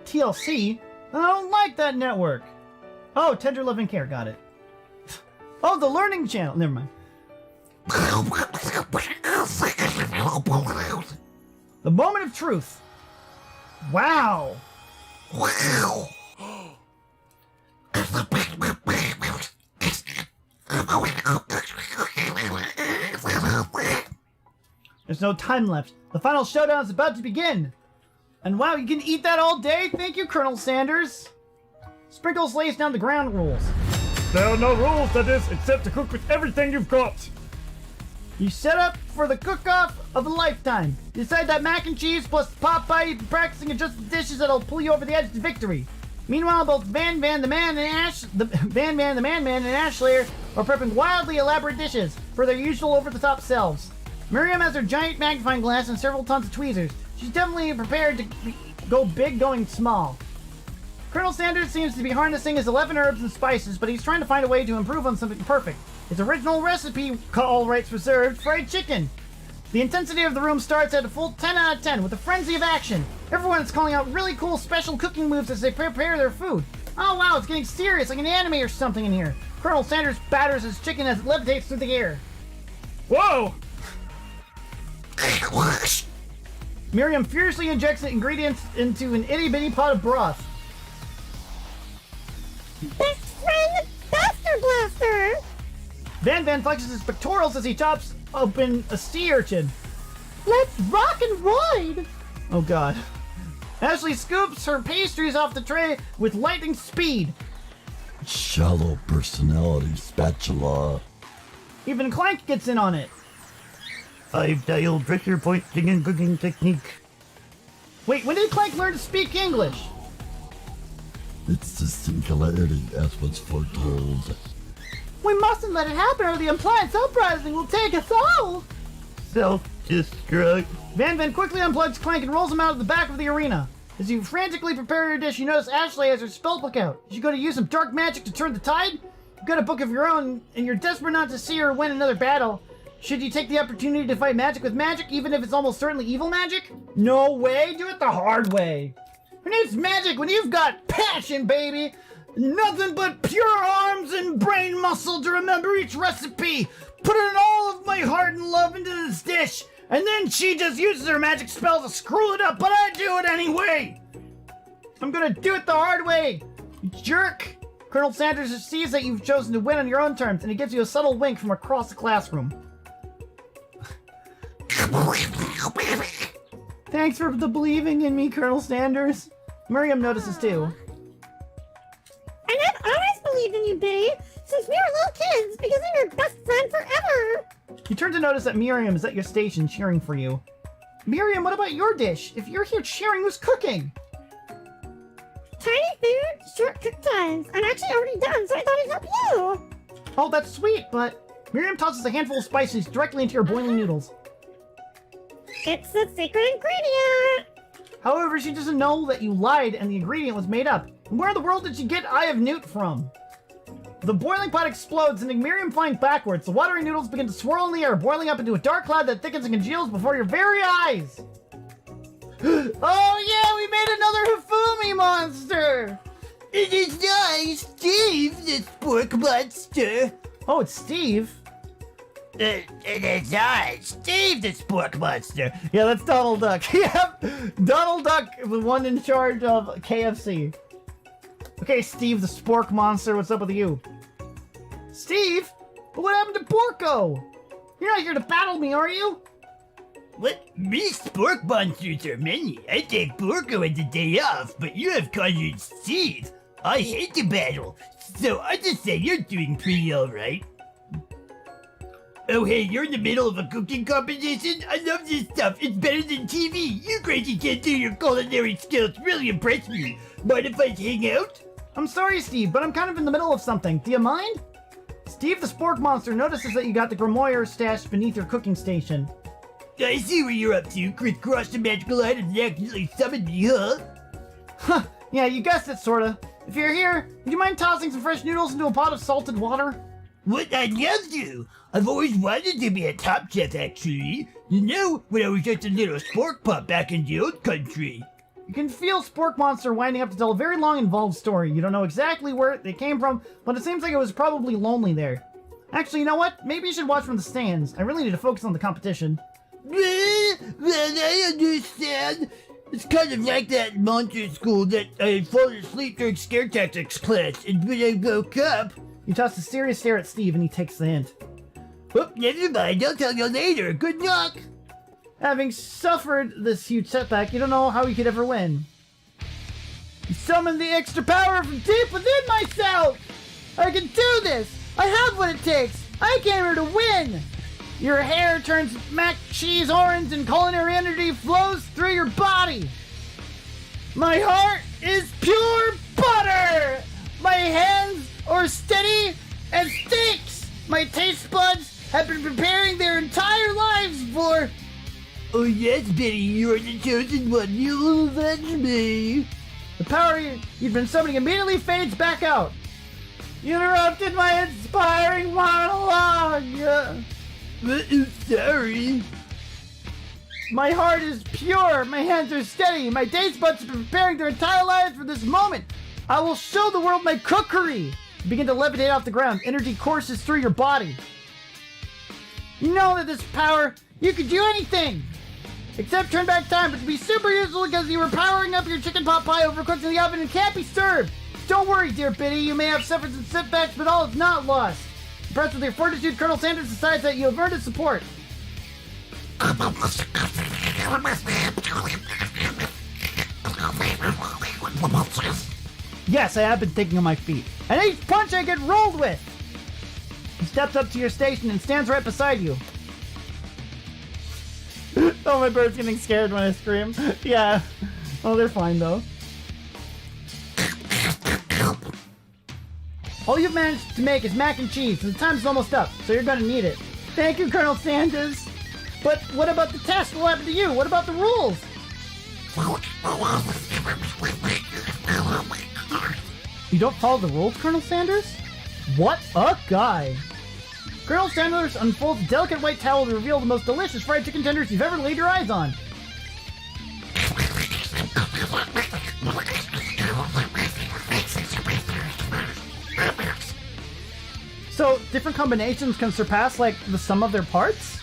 [SPEAKER 1] TLC? I don't like that network. Oh, Tender Love and Care, got it. Oh, the Learning Channel. Never mind. The moment of truth. Wow. Wow. There's no time left. The final showdown is about to begin. And wow, you can eat that all day? Thank you, Colonel Sanders. Sprinkles lays down the ground rules.
[SPEAKER 14] There are no rules, that is, except to cook with everything you've got.
[SPEAKER 1] You set up for the cook-off of a lifetime. You decide that mac and cheese plus Popeye, you've been practicing are just the dishes that'll pull you over the edge to victory. Meanwhile, both Van the Man and Ashlayer are prepping wildly elaborate dishes for their usual over-the-top selves. Miriam has her giant magnifying glass and several tons of tweezers. She's definitely prepared to go big going small. Colonel Sanders seems to be harnessing his 11 herbs and spices, but he's trying to find a way to improve on something perfect. His original recipe, all rights reserved, fried chicken. The intensity of the room starts at a full 10 out of 10 with a frenzy of action. Everyone is calling out really cool special cooking moves as they prepare their food. Oh wow, it's getting serious, like an anime or something in here. Colonel Sanders batters his chicken as it levitates through the air.
[SPEAKER 14] Whoa!
[SPEAKER 1] Miriam furiously injects the ingredients into an itty-bitty pot of broth.
[SPEAKER 16] Best friend, Buster Blaster!
[SPEAKER 1] Van flexes his pectorals as he chops open a sea urchin.
[SPEAKER 12] Let's rock and ride!
[SPEAKER 1] Oh god. Ashley scoops her pastries off the tray with lightning speed.
[SPEAKER 15] Shallow personality spatula.
[SPEAKER 1] Even Clank gets in on it.
[SPEAKER 13] I've dialed pressure pointing and cooking technique.
[SPEAKER 1] Wait, when did Clank learn to speak English?
[SPEAKER 15] It's the singularity as was foretold.
[SPEAKER 12] We mustn't let it happen or the appliance uprising will take us all!
[SPEAKER 13] Self-destruct.
[SPEAKER 1] Van quickly unplugs Clank and rolls him out of the back of the arena. As you frantically prepare your dish, you notice Ashley has her spellbook out. Is she going to use some dark magic to turn the tide? You've got a book of your own, and you're desperate not to see her win another battle. Should you take the opportunity to fight magic with magic, even if it's almost certainly evil magic? No way! Do it the hard way! Who needs magic when you've got passion, baby? Nothing but pure arms and brain muscle to remember each recipe! Put in all of my heart and love into this dish, and then she just uses her magic spell to screw it up, but I do it anyway! I'm gonna do it the hard way! You jerk! Colonel Sanders sees that you've chosen to win on your own terms, and he gives you a subtle wink from across the classroom. Thanks for the believing in me, Colonel Sanders. Miriam notices too.
[SPEAKER 16] And I've always believed in you, Billy, since we were little kids, because I'm your best friend forever.
[SPEAKER 1] You turn to notice that Miriam is at your station cheering for you. Miriam, what about your dish? If you're here cheering, who's cooking?
[SPEAKER 16] Tiny food, short cook times. I'm actually already done, so I thought I'd help you.
[SPEAKER 1] Oh, that's sweet, but Miriam tosses a handful of spices directly into your boiling noodles.
[SPEAKER 16] It's the secret ingredient!
[SPEAKER 1] However, she doesn't know that you lied and the ingredient was made up. And where in the world did she get Eye of Newt from? The boiling pot explodes, sending Miriam flying backwards. The watery noodles begin to swirl in the air, boiling up into a dark cloud that thickens and congeals before your very eyes! Oh yeah, we made another Hifumi monster!
[SPEAKER 13] It is I, Steve, the spork monster.
[SPEAKER 1] Oh, it's Steve?
[SPEAKER 13] It is I, Steve, the spork monster.
[SPEAKER 1] Yeah, that's Donald Duck. Yep, Donald Duck, the one in charge of KFC. Okay, Steve, the spork monster, what's up with you? Steve? What happened to Porco? You're not here to battle me, are you?
[SPEAKER 13] What? Me spork monsters are many. I take Porco as a day off, but you have conjured Steve. I hate to battle, so I just say you're doing pretty alright. Oh hey, you're in the middle of a cooking competition? I love this stuff. It's better than TV. You crazy kids do your culinary skills really impress me. Mind if I hang out?
[SPEAKER 1] I'm sorry, Steve, but I'm kind of in the middle of something. Do you mind? Steve the Spork Monster notices that you got the Grimoire stashed beneath your cooking station.
[SPEAKER 13] I see what you're up to. Crisscross the magical items and accidentally summoned me, huh?
[SPEAKER 1] Huh, yeah, you guessed it, sorta. If you're here, would you mind tossing some fresh noodles into a pot of salted water?
[SPEAKER 13] What I'd love to! I've always wanted to be a top chef, actually. You know, when I was just a little spork pup back in the old country.
[SPEAKER 1] You can feel Spork Monster winding up to tell a very long, involved story. You don't know exactly where they came from, but it seems like it was probably lonely there. Actually, you know what? Maybe you should watch from the stands. I really need to focus on the competition.
[SPEAKER 13] Well, I understand. It's kind of like that monster school that I had fallen asleep during scare tactics class, and when I woke up...
[SPEAKER 1] You toss a serious stare at Steve, and he takes the hint.
[SPEAKER 13] Oh, never mind, I'll tell you later. Good luck!
[SPEAKER 1] Having suffered this huge setback, you don't know how you could ever win. You summon the extra power from deep within myself! I can do this! I have what it takes! I came here to win! Your hair turns mac cheese orange and culinary energy flows through your body! My heart is pure butter! My hands are steady as steaks! My taste buds have been preparing their entire lives for...
[SPEAKER 13] Oh yes, Betty, you are the chosen one. You will avenge me.
[SPEAKER 1] The power you've been summoning immediately fades back out. You interrupted my inspiring monologue!
[SPEAKER 13] Sorry.
[SPEAKER 1] My heart is pure, my hands are steady, my taste buds have been preparing their entire lives for this moment. I will show the world my cookery. You begin to levitate off the ground. Energy courses through your body. You know that this power, you could do anything. Except turn back time, but to be super useful because you were powering up your chicken pot pie overcooked in the oven and can't be served. Don't worry, dear Biddy, you may have suffered some setbacks, but all is not lost. Impressed with your fortitude, Colonel Sanders decides that you have earned his support. Yes, I have been thinking on my feet. And each punch I get rolled with! He steps up to your station and stands right beside you. Oh, my bird's getting scared when I scream. Yeah. Oh, they're fine, though. All you've managed to make is mac and cheese, and the time's almost up, so you're gonna need it. Thank you, Colonel Sanders. But what about the test? What happened to you? What about the rules? You don't follow the rules, Colonel Sanders? What a guy! Colonel Sanders unfolds a delicate white towel to reveal the most delicious fried chicken tenders you've ever laid your eyes on. So, different combinations can surpass, like, the sum of their parts?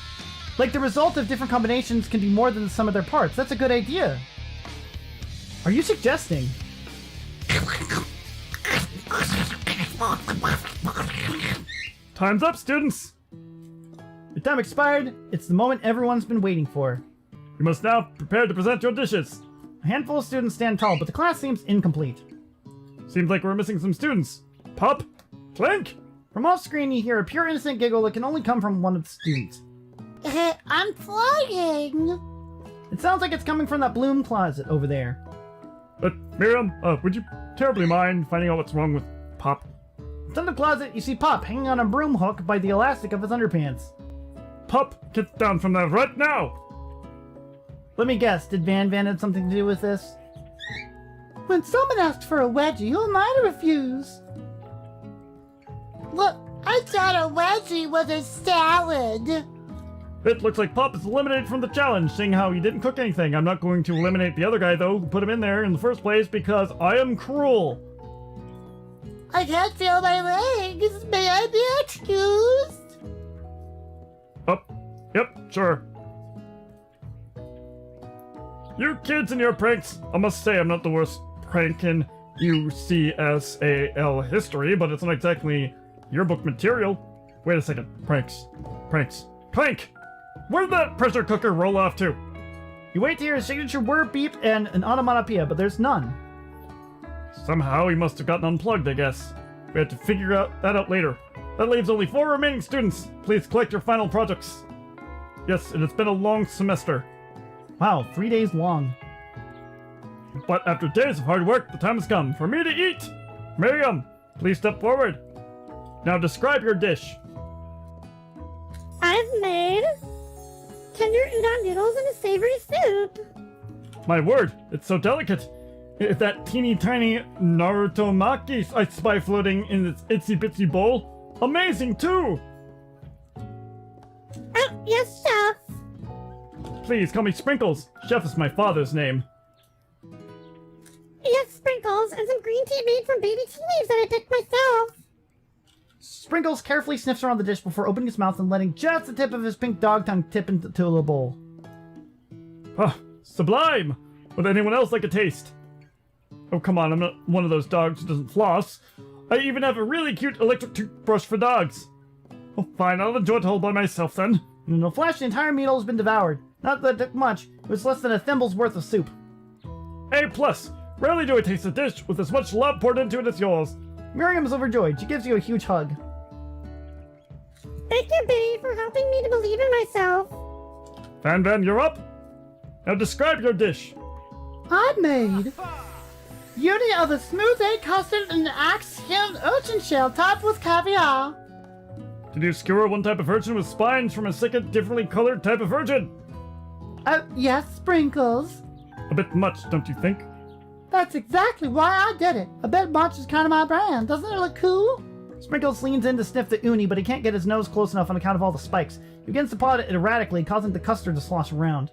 [SPEAKER 1] Like, the result of different combinations can be more than the sum of their parts. That's a good idea. Are you suggesting?
[SPEAKER 14] Time's up, students!
[SPEAKER 1] Your time expired. It's the moment everyone's been waiting for.
[SPEAKER 14] You must now prepare to present your dishes.
[SPEAKER 1] A handful of students stand tall, but the class seems incomplete.
[SPEAKER 14] Seems like we're missing some students. Pop! Clink!
[SPEAKER 1] From off screen, you hear a pure innocent giggle that can only come from one of the students.
[SPEAKER 12] I'm flying.
[SPEAKER 1] It sounds like it's coming from that bloom closet over there.
[SPEAKER 14] Miriam, would you terribly mind finding out what's wrong with Pop?
[SPEAKER 1] Inside the closet, you see Pop hanging on a broom hook by the elastic of his underpants.
[SPEAKER 14] Pop, get down from there right now!
[SPEAKER 1] Let me guess, did Van have something to do with this?
[SPEAKER 12] When someone asks for a wedgie, who am I to refuse? Look, I thought a wedgie was a salad.
[SPEAKER 14] It looks like Pop is eliminated from the challenge, seeing how he didn't cook anything. I'm not going to eliminate the other guy, though, who put him in there in the first place, because I am cruel.
[SPEAKER 12] I can't feel my legs. May I be excused?
[SPEAKER 14] Oh, yep, sure. You kids and your pranks. I must say I'm not the worst prank in UCSAL history, but it's not exactly yearbook material. Wait a second. Pranks. Clank! Where'd that pressure cooker roll off to?
[SPEAKER 1] You wait to hear a signature word beep and an onomatopoeia, but there's none.
[SPEAKER 14] Somehow he must have gotten unplugged, I guess. We have to figure that out later. That leaves only 4 remaining students. Please collect your final projects. Yes, it has been a long semester.
[SPEAKER 1] Wow, 3 days long.
[SPEAKER 14] But after days of hard work, the time has come for me to eat! Miriam, please step forward. Now describe your dish.
[SPEAKER 16] I've made tender udon noodles and a savory soup.
[SPEAKER 14] My word, it's so delicate. If that teeny tiny Naruto Maki I spy floating in this itsy bitsy bowl, amazing too!
[SPEAKER 16] Oh, yes, chef.
[SPEAKER 14] Please call me Sprinkles. Chef is my father's name.
[SPEAKER 16] Yes, Sprinkles, and some green tea made from baby tea leaves that I picked myself.
[SPEAKER 1] Sprinkles carefully sniffs around the dish before opening his mouth and letting just the tip of his pink dog tongue tip into the bowl.
[SPEAKER 14] Ah, sublime! Would anyone else like a taste? Oh, come on, I'm not one of those dogs who doesn't floss. I even have a really cute electric toothbrush for dogs. Oh, fine, I'll enjoy it all by myself then.
[SPEAKER 1] In a flash, the entire meal has been devoured. Not that it took much, it was less than a thimble's worth of soup.
[SPEAKER 14] A+. Rarely do I taste a dish with as much love poured into it as yours.
[SPEAKER 1] Miriam is overjoyed. She gives you a huge hug.
[SPEAKER 16] Thank you, Biddy, for helping me to believe in myself.
[SPEAKER 14] Van, you're up. Now describe your dish.
[SPEAKER 12] I made beauty of a smooth egg custard and an axe-skimmed urchin shell topped with caviar.
[SPEAKER 14] Did you skewer one type of urchin with spines from a second differently colored type of urchin?
[SPEAKER 12] Yes, Sprinkles.
[SPEAKER 14] A bit much, don't you think?
[SPEAKER 12] That's exactly why I did it. A bit much is kind of my brand. Doesn't it look cool?
[SPEAKER 1] Sprinkles leans in to sniff the uni, but he can't get his nose close enough on account of all the spikes. He begins to paw it erratically, causing the custard to slosh around.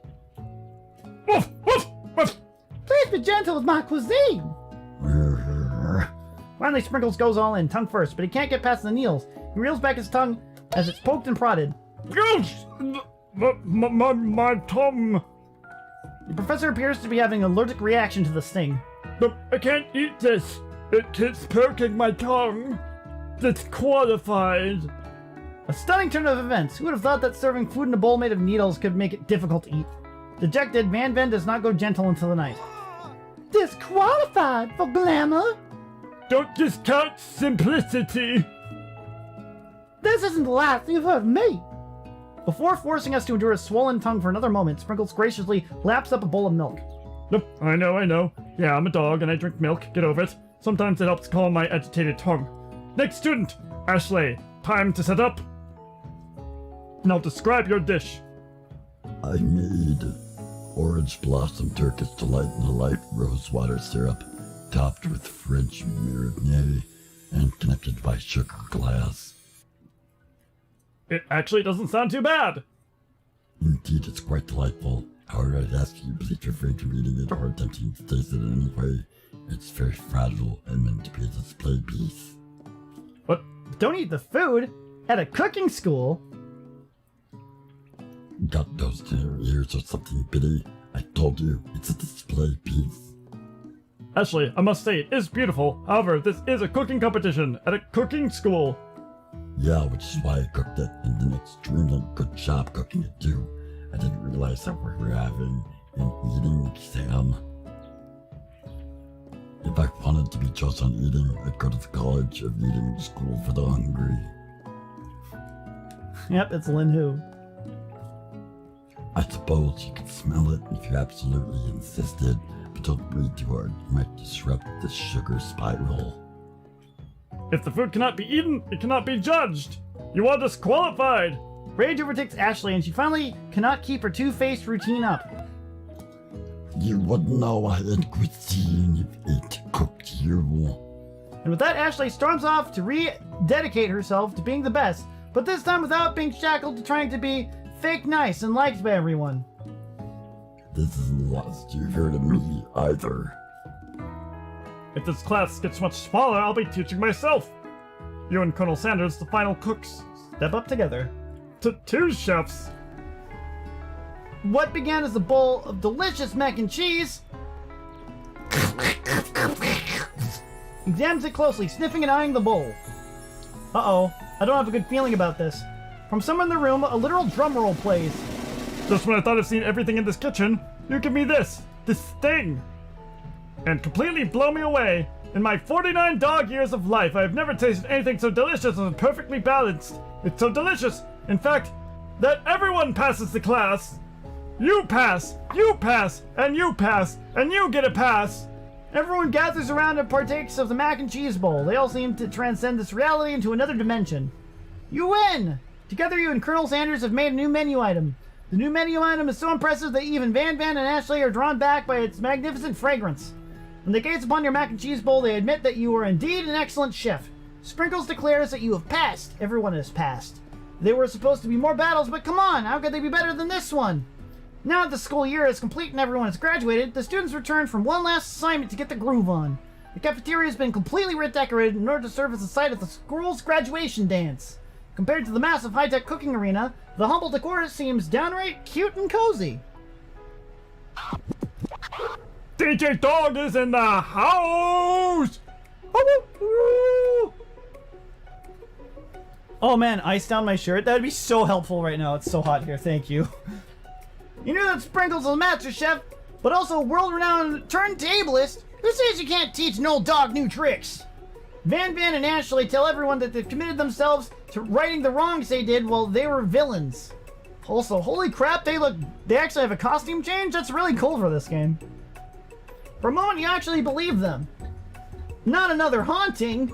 [SPEAKER 14] Woof, woof, woof.
[SPEAKER 12] Please be gentle with my cuisine.
[SPEAKER 1] Finally, Sprinkles goes all in, tongue first, but he can't get past the needles. He reels back his tongue as it's poked and prodded.
[SPEAKER 14] My tongue.
[SPEAKER 1] The professor appears to be having an allergic reaction to the sting.
[SPEAKER 14] I can't eat this. It keeps poking my tongue. Disqualified.
[SPEAKER 1] A stunning turn of events. Who would have thought that serving food in a bowl made of needles could make it difficult to eat? Dejected, Van does not go gentle into the night.
[SPEAKER 12] Disqualified for glamour?
[SPEAKER 14] Don't discount simplicity.
[SPEAKER 12] This isn't the last you've heard of me.
[SPEAKER 1] Before forcing us to endure a swollen tongue for another moment, Sprinkles graciously laps up a bowl of milk.
[SPEAKER 14] Nope, I know. Yeah, I'm a dog and I drink milk. Get over it. Sometimes it helps calm my agitated tongue. Next student, Ashley. Time to set up. Now describe your dish.
[SPEAKER 15] I made orange blossom Turkish delight in a light rosewater syrup, topped with French marinade and connected by sugar glass.
[SPEAKER 14] It actually doesn't sound too bad.
[SPEAKER 15] Indeed, it's quite delightful. However, I'd ask you please refrain from eating it or attempting to taste it in any way. It's very fragile and meant to be a display piece.
[SPEAKER 1] What? Don't eat the food? At a cooking school?
[SPEAKER 15] Got those in your ears or something, Biddy? I told you, it's a display piece.
[SPEAKER 14] Ashley, I must say, it is beautiful. However, this is a cooking competition at a cooking school.
[SPEAKER 15] Yeah, which is why I cooked it and did an extremely good job cooking it too. I didn't realize that we were having an eating exam. If I wanted to be just on eating, I'd go to the College of Eating School for the Hungry.
[SPEAKER 1] Yep, it's Lin Hu.
[SPEAKER 15] I suppose you could smell it if you absolutely insisted, but don't breathe too hard. You might disrupt the sugar spiral.
[SPEAKER 14] If the food cannot be eaten, it cannot be judged. You are disqualified.
[SPEAKER 1] Rage overtakes Ashley and she finally cannot keep her two-faced routine up.
[SPEAKER 15] You wouldn't know I had cuisine if it cooked you.
[SPEAKER 1] And with that, Ashley storms off to rededicate herself to being the best, but this time without being shackled to trying to be fake nice and liked by everyone.
[SPEAKER 15] This isn't the last you've heard of me either.
[SPEAKER 14] If this class gets much smaller, I'll be teaching myself. You and Colonel Sanders, the final cooks,
[SPEAKER 1] step up together.
[SPEAKER 14] Two chefs.
[SPEAKER 1] What began as a bowl of delicious mac and cheese examines it closely, sniffing and eyeing the bowl. Uh-oh, I don't have a good feeling about this. From somewhere in the room, a literal drum roll plays.
[SPEAKER 14] Just when I thought I'd seen everything in this kitchen, you give me this thing. And completely blow me away. In my 49 dog years of life, I have never tasted anything so delicious and perfectly balanced. It's so delicious, in fact, that everyone passes the class. You pass, and you pass, and you get a pass.
[SPEAKER 1] Everyone gathers around and partakes of the mac and cheese bowl. They all seem to transcend this reality into another dimension. You win! Together you and Colonel Sanders have made a new menu item. The new menu item is so impressive that even Van and Ashley are drawn back by its magnificent fragrance. When they gaze upon your mac and cheese bowl, they admit that you are indeed an excellent chef. Sprinkles declares that you have passed. Everyone has passed. There were supposed to be more battles, but come on, how could they be better than this one? Now that the school year is complete and everyone has graduated, the students return from one last assignment to get the groove on. The cafeteria has been completely redecorated in order to serve as the site of the school's graduation dance. Compared to the massive high-tech cooking arena, the humble decor seems downright cute and cozy.
[SPEAKER 14] DJ Dog is in the house!
[SPEAKER 1] Oh man, ice down my shirt? That'd be so helpful right now. It's so hot here, thank you. You knew that Sprinkles is a master chef, but also a world-renowned turntablist. Who says you can't teach an old dog new tricks? Van and Ashley tell everyone that they've committed themselves to righting the wrongs they did while they were villains. Also, holy crap, they actually have a costume change? That's really cool for this game. For a moment, you actually believe them. Not another haunting.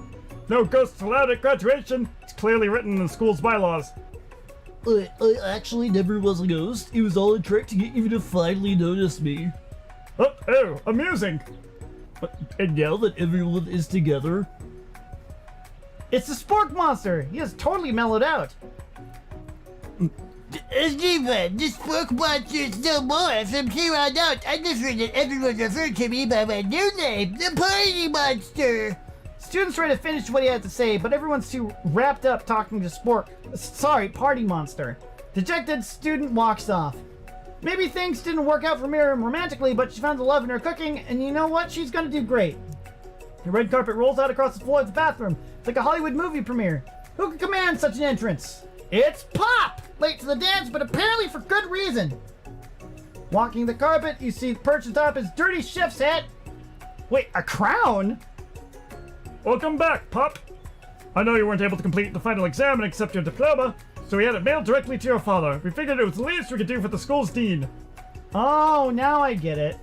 [SPEAKER 14] No ghosts allowed at graduation. It's clearly written in the school's bylaws.
[SPEAKER 13] I actually never was a ghost. It was all a trick to get you to finally notice me.
[SPEAKER 14] Oh, amusing.
[SPEAKER 13] And now that everyone is together...
[SPEAKER 1] It's the Spork Monster! He has totally mellowed out.
[SPEAKER 11] Steven, this Spork Monster is no more. From here on out, I prefer that everyone refer to me by my new name, the Party Monster.
[SPEAKER 1] Students try to finish what he had to say, but everyone's too wrapped up talking to Party Monster. Dejected student walks off. Maybe things didn't work out for Miriam romantically, but she found the love in her cooking, and you know what? She's gonna do great. The red carpet rolls out across the floor of the bathroom. It's like a Hollywood movie premiere. Who can command such an entrance? It's Pop! Late to the dance, but apparently for good reason. Walking the carpet, you see perched atop his dirty chef's hat. Wait, a crown?
[SPEAKER 14] Welcome back, Pop. I know you weren't able to complete the final exam and accept your diploma, so we had it mailed directly to your father. We figured it was the least we could do for the school's dean.
[SPEAKER 1] Oh, now I get it.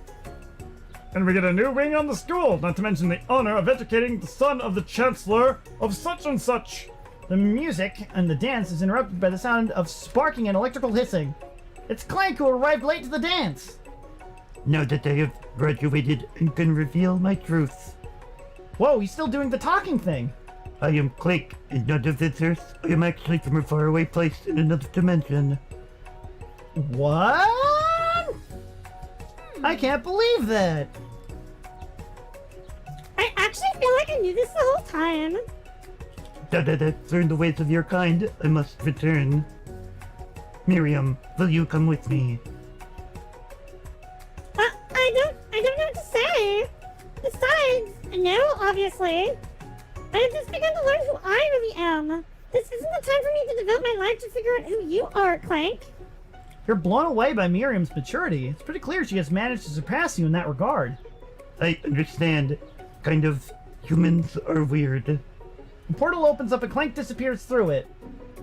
[SPEAKER 14] And we get a new wing on the school, not to mention the honor of educating the son of the chancellor of such and such.
[SPEAKER 1] The music and the dance is interrupted by the sound of sparking and electrical hissing. It's Clank who arrived late to the dance.
[SPEAKER 13] Now that I have graduated and can reveal my truth.
[SPEAKER 1] Whoa, he's still doing the talking thing.
[SPEAKER 13] I am Clank, and not of this earth. I am actually from a faraway place in another dimension.
[SPEAKER 1] What? I can't believe that.
[SPEAKER 16] I actually feel like I knew this the whole time.
[SPEAKER 13] Learn the ways of your kind. I must return. Miriam, will you come with me?
[SPEAKER 16] I don't know what to say. Besides, no, obviously. I have just begun to learn who I really am. This isn't the time for me to devote my life to figure out who you are, Clank.
[SPEAKER 1] You're blown away by Miriam's maturity. It's pretty clear she has managed to surpass you in that regard.
[SPEAKER 13] I understand. Kind of. Humans are weird.
[SPEAKER 1] The portal opens up and Clank disappears through it.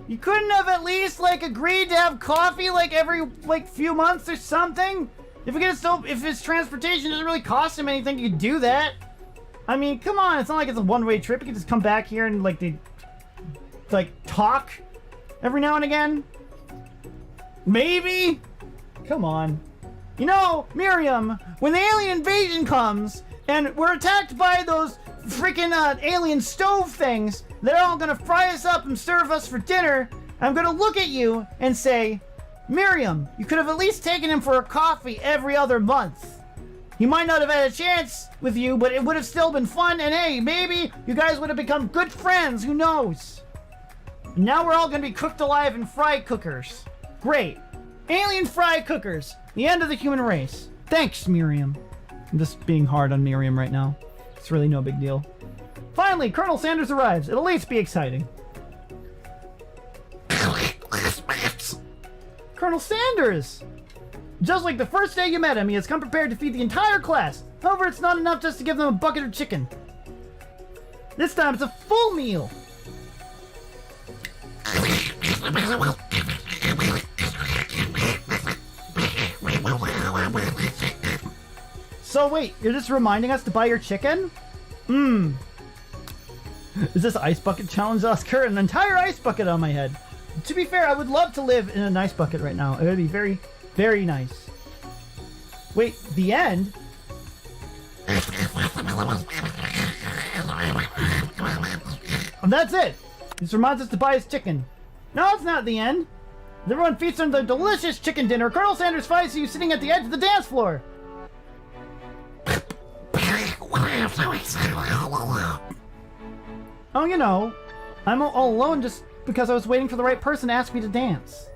[SPEAKER 1] You couldn't have at least, agreed to have coffee, every, few months or something? If his transportation doesn't really cost him anything, you could do that. I mean, come on, it's not like it's a one-way trip. You can just come back here and, talk every now and again. Maybe? Come on. You know, Miriam, when the alien invasion comes, and we're attacked by those freaking alien stove things, they're all gonna fry us up and serve us for dinner, I'm gonna look at you and say, Miriam, you could have at least taken him for a coffee every other month. He might not have had a chance with you, but it would have still been fun, and hey, maybe you guys would have become good friends, who knows? Now we're all gonna be cooked alive in fry cookers. Great. Alien fry cookers. The end of the human race. Thanks, Miriam. I'm just being hard on Miriam right now. It's really no big deal. Finally, Colonel Sanders arrives. It'll at least be exciting. Colonel Sanders! Just like the first day you met him, he has come prepared to feed the entire class. However, it's not enough just to give them a bucket of chicken. This time it's a full meal. So wait, you're just reminding us to buy your chicken? Is this ice bucket challenge, Oscar? An entire ice bucket on my head. To be fair, I would love to live in an ice bucket right now. It would be very, very nice. Wait, the end? And that's it. This reminds us to buy his chicken. No, it's not the end. Everyone feasts on the delicious chicken dinner. Colonel Sanders finds you sitting at the edge of the dance floor. Oh, you know, I'm all alone just because I was waiting for the right person to ask me to dance.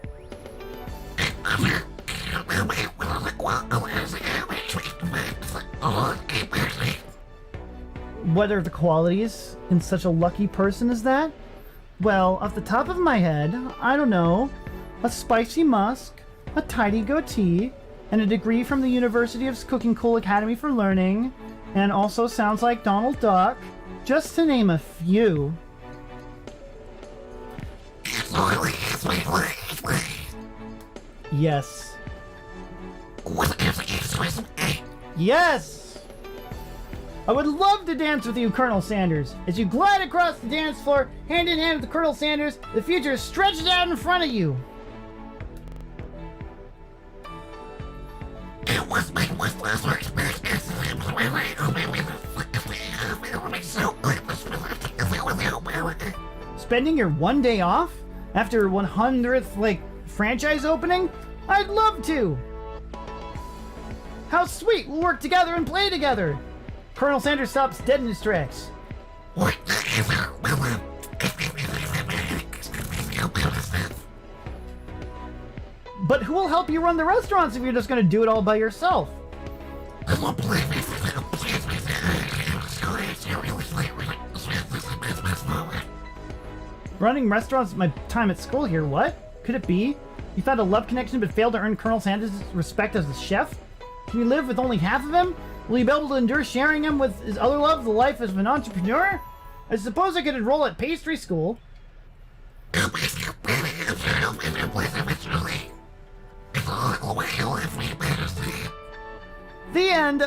[SPEAKER 1] What are the qualities in such a lucky person as that? Well, off the top of my head, I don't know. A spicy musk, a tidy goatee, and a degree from the University of Cooking Cool Academy for Learning, and also sounds like Donald Duck, just to name a few. Yes. Yes! I would love to dance with you, Colonel Sanders. As you glide across the dance floor, hand in hand with Colonel Sanders, the future stretches out in front of you. Spending your one day off after 100th, franchise opening? I'd love to! How sweet! We'll work together and play together! Colonel Sanders stops dead in his tracks. But who will help you run the restaurants if you're just gonna do it all by yourself? Running restaurants my time at school here, what? Could it be? You found a love connection but failed to earn Colonel Sanders' respect as a chef? Can you live with only half of him? Will you be able to endure sharing him with his other love, the life of an entrepreneur? I suppose I could enroll at pastry school. The end!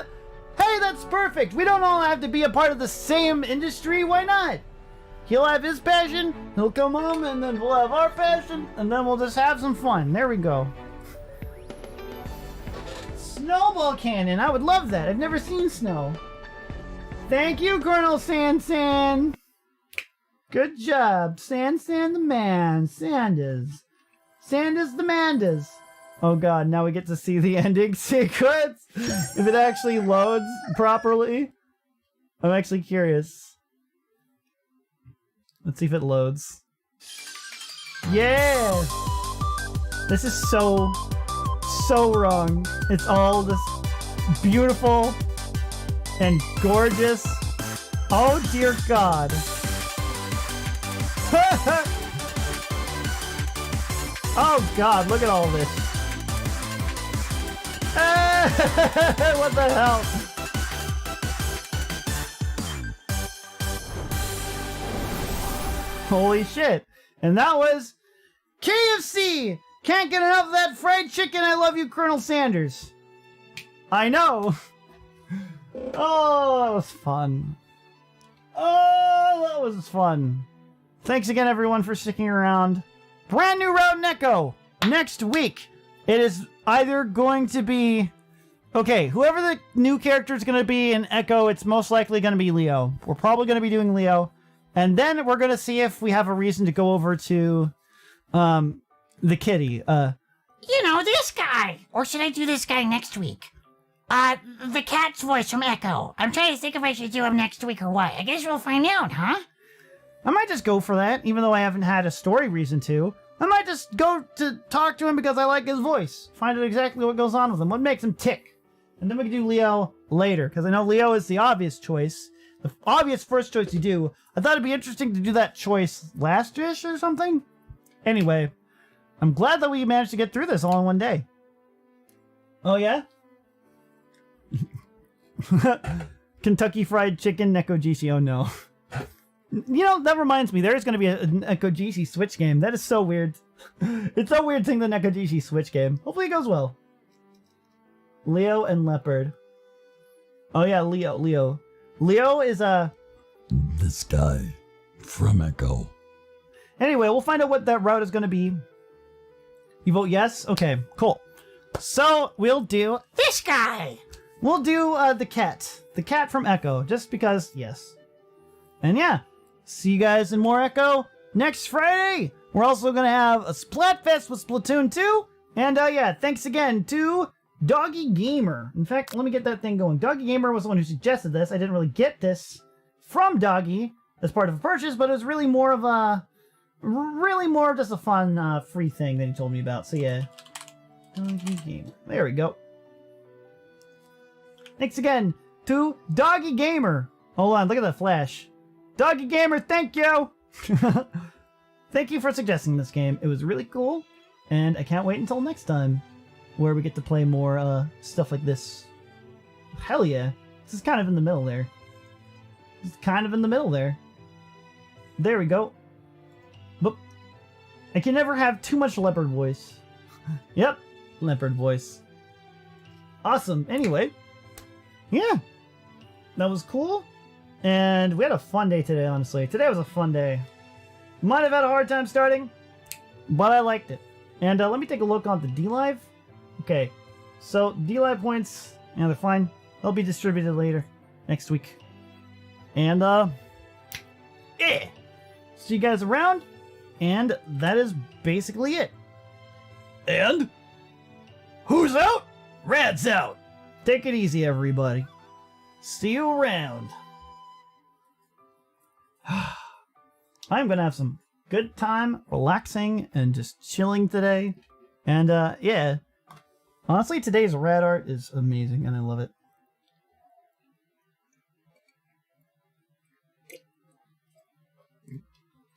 [SPEAKER 1] Hey, that's perfect! We don't all have to be a part of the same industry, why not? He'll have his passion, he'll come home, and then we'll have our passion, and then we'll just have some fun. There we go. Snowball cannon, I would love that. I've never seen snow. Thank you, Colonel San. Good job. San the man. Sanders the Mandas. Oh god, now we get to see the ending sequence. If it actually loads properly. I'm actually curious. Let's see if it loads. Yeah! This is so wrong. It's all just beautiful and gorgeous. Oh dear god. Oh god, look at all this. What the hell? Holy shit. And that was KFC! Can't get enough of that fried chicken. I love you, Colonel Sanders. I know. Oh, that was fun. Oh, that was fun. Thanks again, everyone, for sticking around. Brand new Road and Echo. Next week, it is either going to be... Okay, whoever the new character is going to be in Echo, it's most likely going to be Leo. We're probably going to be doing Leo. And then we're going to see if we have a reason to go over to... the kitty,
[SPEAKER 11] You know, this guy! Or should I do this guy next week? The cat's voice from Echo. I'm trying to think if I should do him next week or what. I guess we'll find out, huh?
[SPEAKER 1] I might just go for that, even though I haven't had a story reason to. I might just go to talk to him because I like his voice. Find out exactly what goes on with him, what makes him tick. And then we can do Leo later, because I know Leo is the obvious choice. The obvious first choice to do. I thought it'd be interesting to do that choice last-ish or something. Anyway, I'm glad that we managed to get through this all in one day. Oh, yeah? Kentucky Fried Chicken, Neko GC, oh no. You know, that reminds me, there's going to be a Nekojishi Switch game. That is so weird. It's so weird seeing the Nekojishi Switch game. Hopefully it goes well. Leo and Leopard. Oh yeah, Leo. Leo is
[SPEAKER 15] This guy from Echo.
[SPEAKER 1] Anyway, we'll find out what that route is going to be. You vote yes? Okay, cool. So, we'll do this guy! We'll do the cat. The cat from Echo, just because, yes. And yeah, see you guys in more Echo next Friday! We're also going to have a Splatfest with Splatoon 2. And yeah, thanks again to Doggy Gamer. In fact, let me get that thing going. Doggy Gamer was the one who suggested this. I didn't really get this from Doggy as part of a purchase, but it was really more of just a fun free thing that he told me about. So yeah, Doggy Gamer. There we go. Thanks again to Doggy Gamer. Hold on, look at that flash. Doggy Gamer, thank you. Thank you for suggesting this game. It was really cool, and I can't wait until next time, where we get to play more stuff like this. Hell yeah. This is kind of in the middle there. There we go. But I can never have too much leopard voice. Yep, leopard voice. Awesome. Anyway, yeah, that was cool. And we had a fun day today, honestly. Today was a fun day. Might have had a hard time starting, but I liked it. And let me take a look on the D-Live. Okay, so D-Live points, yeah, they're fine. They'll be distributed later, next week. And, yeah. See you guys around, and that is basically it. And, who's out? Rad's out. Take it easy, everybody. See you around. I'm gonna have some good time relaxing and just chilling today. And yeah, honestly, today's rad art is amazing and I love it.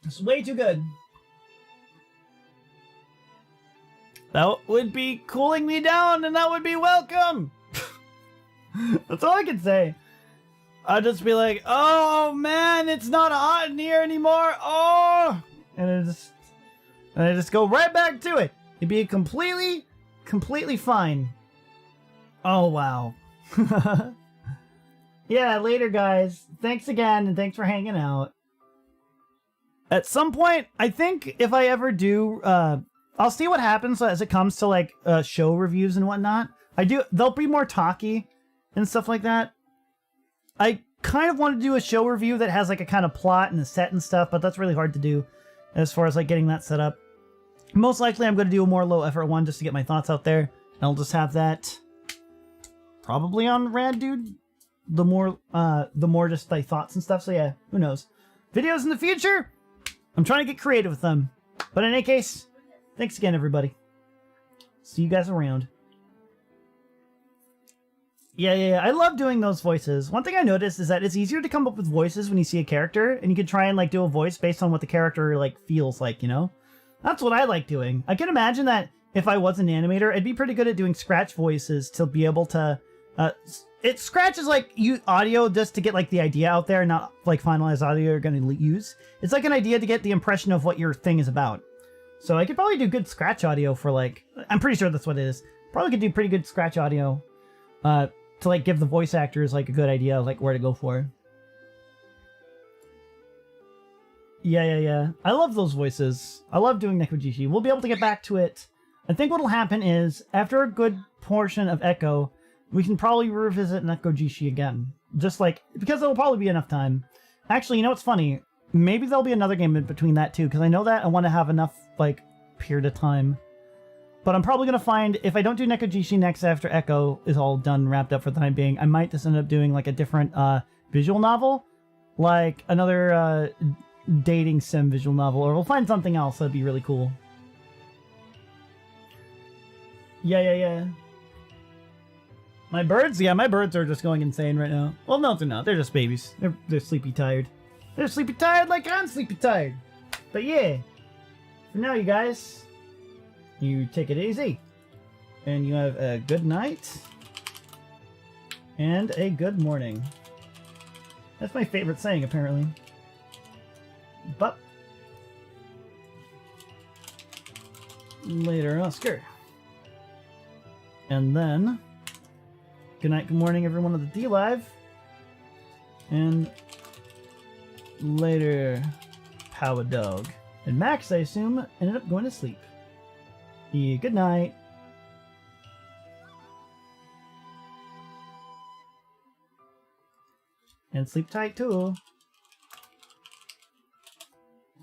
[SPEAKER 1] It's way too good. That would be cooling me down and that would be welcome. That's all I can say. I'd just be like, oh man, it's not hot in here anymore. Oh, and I just go right back to it. It'd be completely fine. Oh wow. Yeah, later guys. Thanks again, and thanks for hanging out. At some point, I think if I ever do, I'll see what happens as it comes to like show reviews and whatnot. They'll be more talky and stuff like that. I kind of want to do a show review that has like a kind of plot and a set and stuff, but that's really hard to do as far as like getting that set up. Most likely I'm going to do a more low effort one just to get my thoughts out there. And I'll just have that probably on Rad Dude. The more just like thoughts and stuff. So yeah, who knows? Videos in the future? I'm trying to get creative with them. But in any case, thanks again everybody. See you guys around. Yeah. I love doing those voices. One thing I noticed is that it's easier to come up with voices when you see a character, and you can try and like do a voice based on what the character like feels like, you know? That's what I like doing. I can imagine that if I was an animator, I'd be pretty good at doing scratch voices to be able to... Scratch is like audio just to get like the idea out there, not like finalized audio you're going to use. It's like an idea to get the impression of what your thing is about. So I could probably do good scratch audio for like... I'm pretty sure that's what it is. Probably could do pretty good scratch audio to like give the voice actors like a good idea of like where to go for. Yeah. I love those voices. I love doing Nekojishi. We'll be able to get back to it. I think what'll happen is, after a good portion of Echo, we can probably revisit Nekojishi again. Just like, because there'll probably be enough time. Actually, you know what's funny? Maybe there'll be another game in between that too, because I know that I want to have enough, like, period of time. But I'm probably going to find, if I don't do Nekojishi next after Echo is all done, wrapped up for the time being, I might just end up doing, like, a different visual novel. Like, another dating sim visual novel, or we'll find something else that'd be really cool. Yeah. My birds? Yeah, my birds are just going insane right now. Well, no, they're not. They're just babies. They're sleepy tired. They're sleepy tired like I'm sleepy tired. But yeah, for now, you guys, you take it easy. And you have a good night. And a good morning. That's my favorite saying, apparently. Bup. Later, Oscar. And then, good night, good morning, everyone of the D Live. And later, Power Dog. And Max, I assume, ended up going to sleep. Yeah, good night. And sleep tight, too.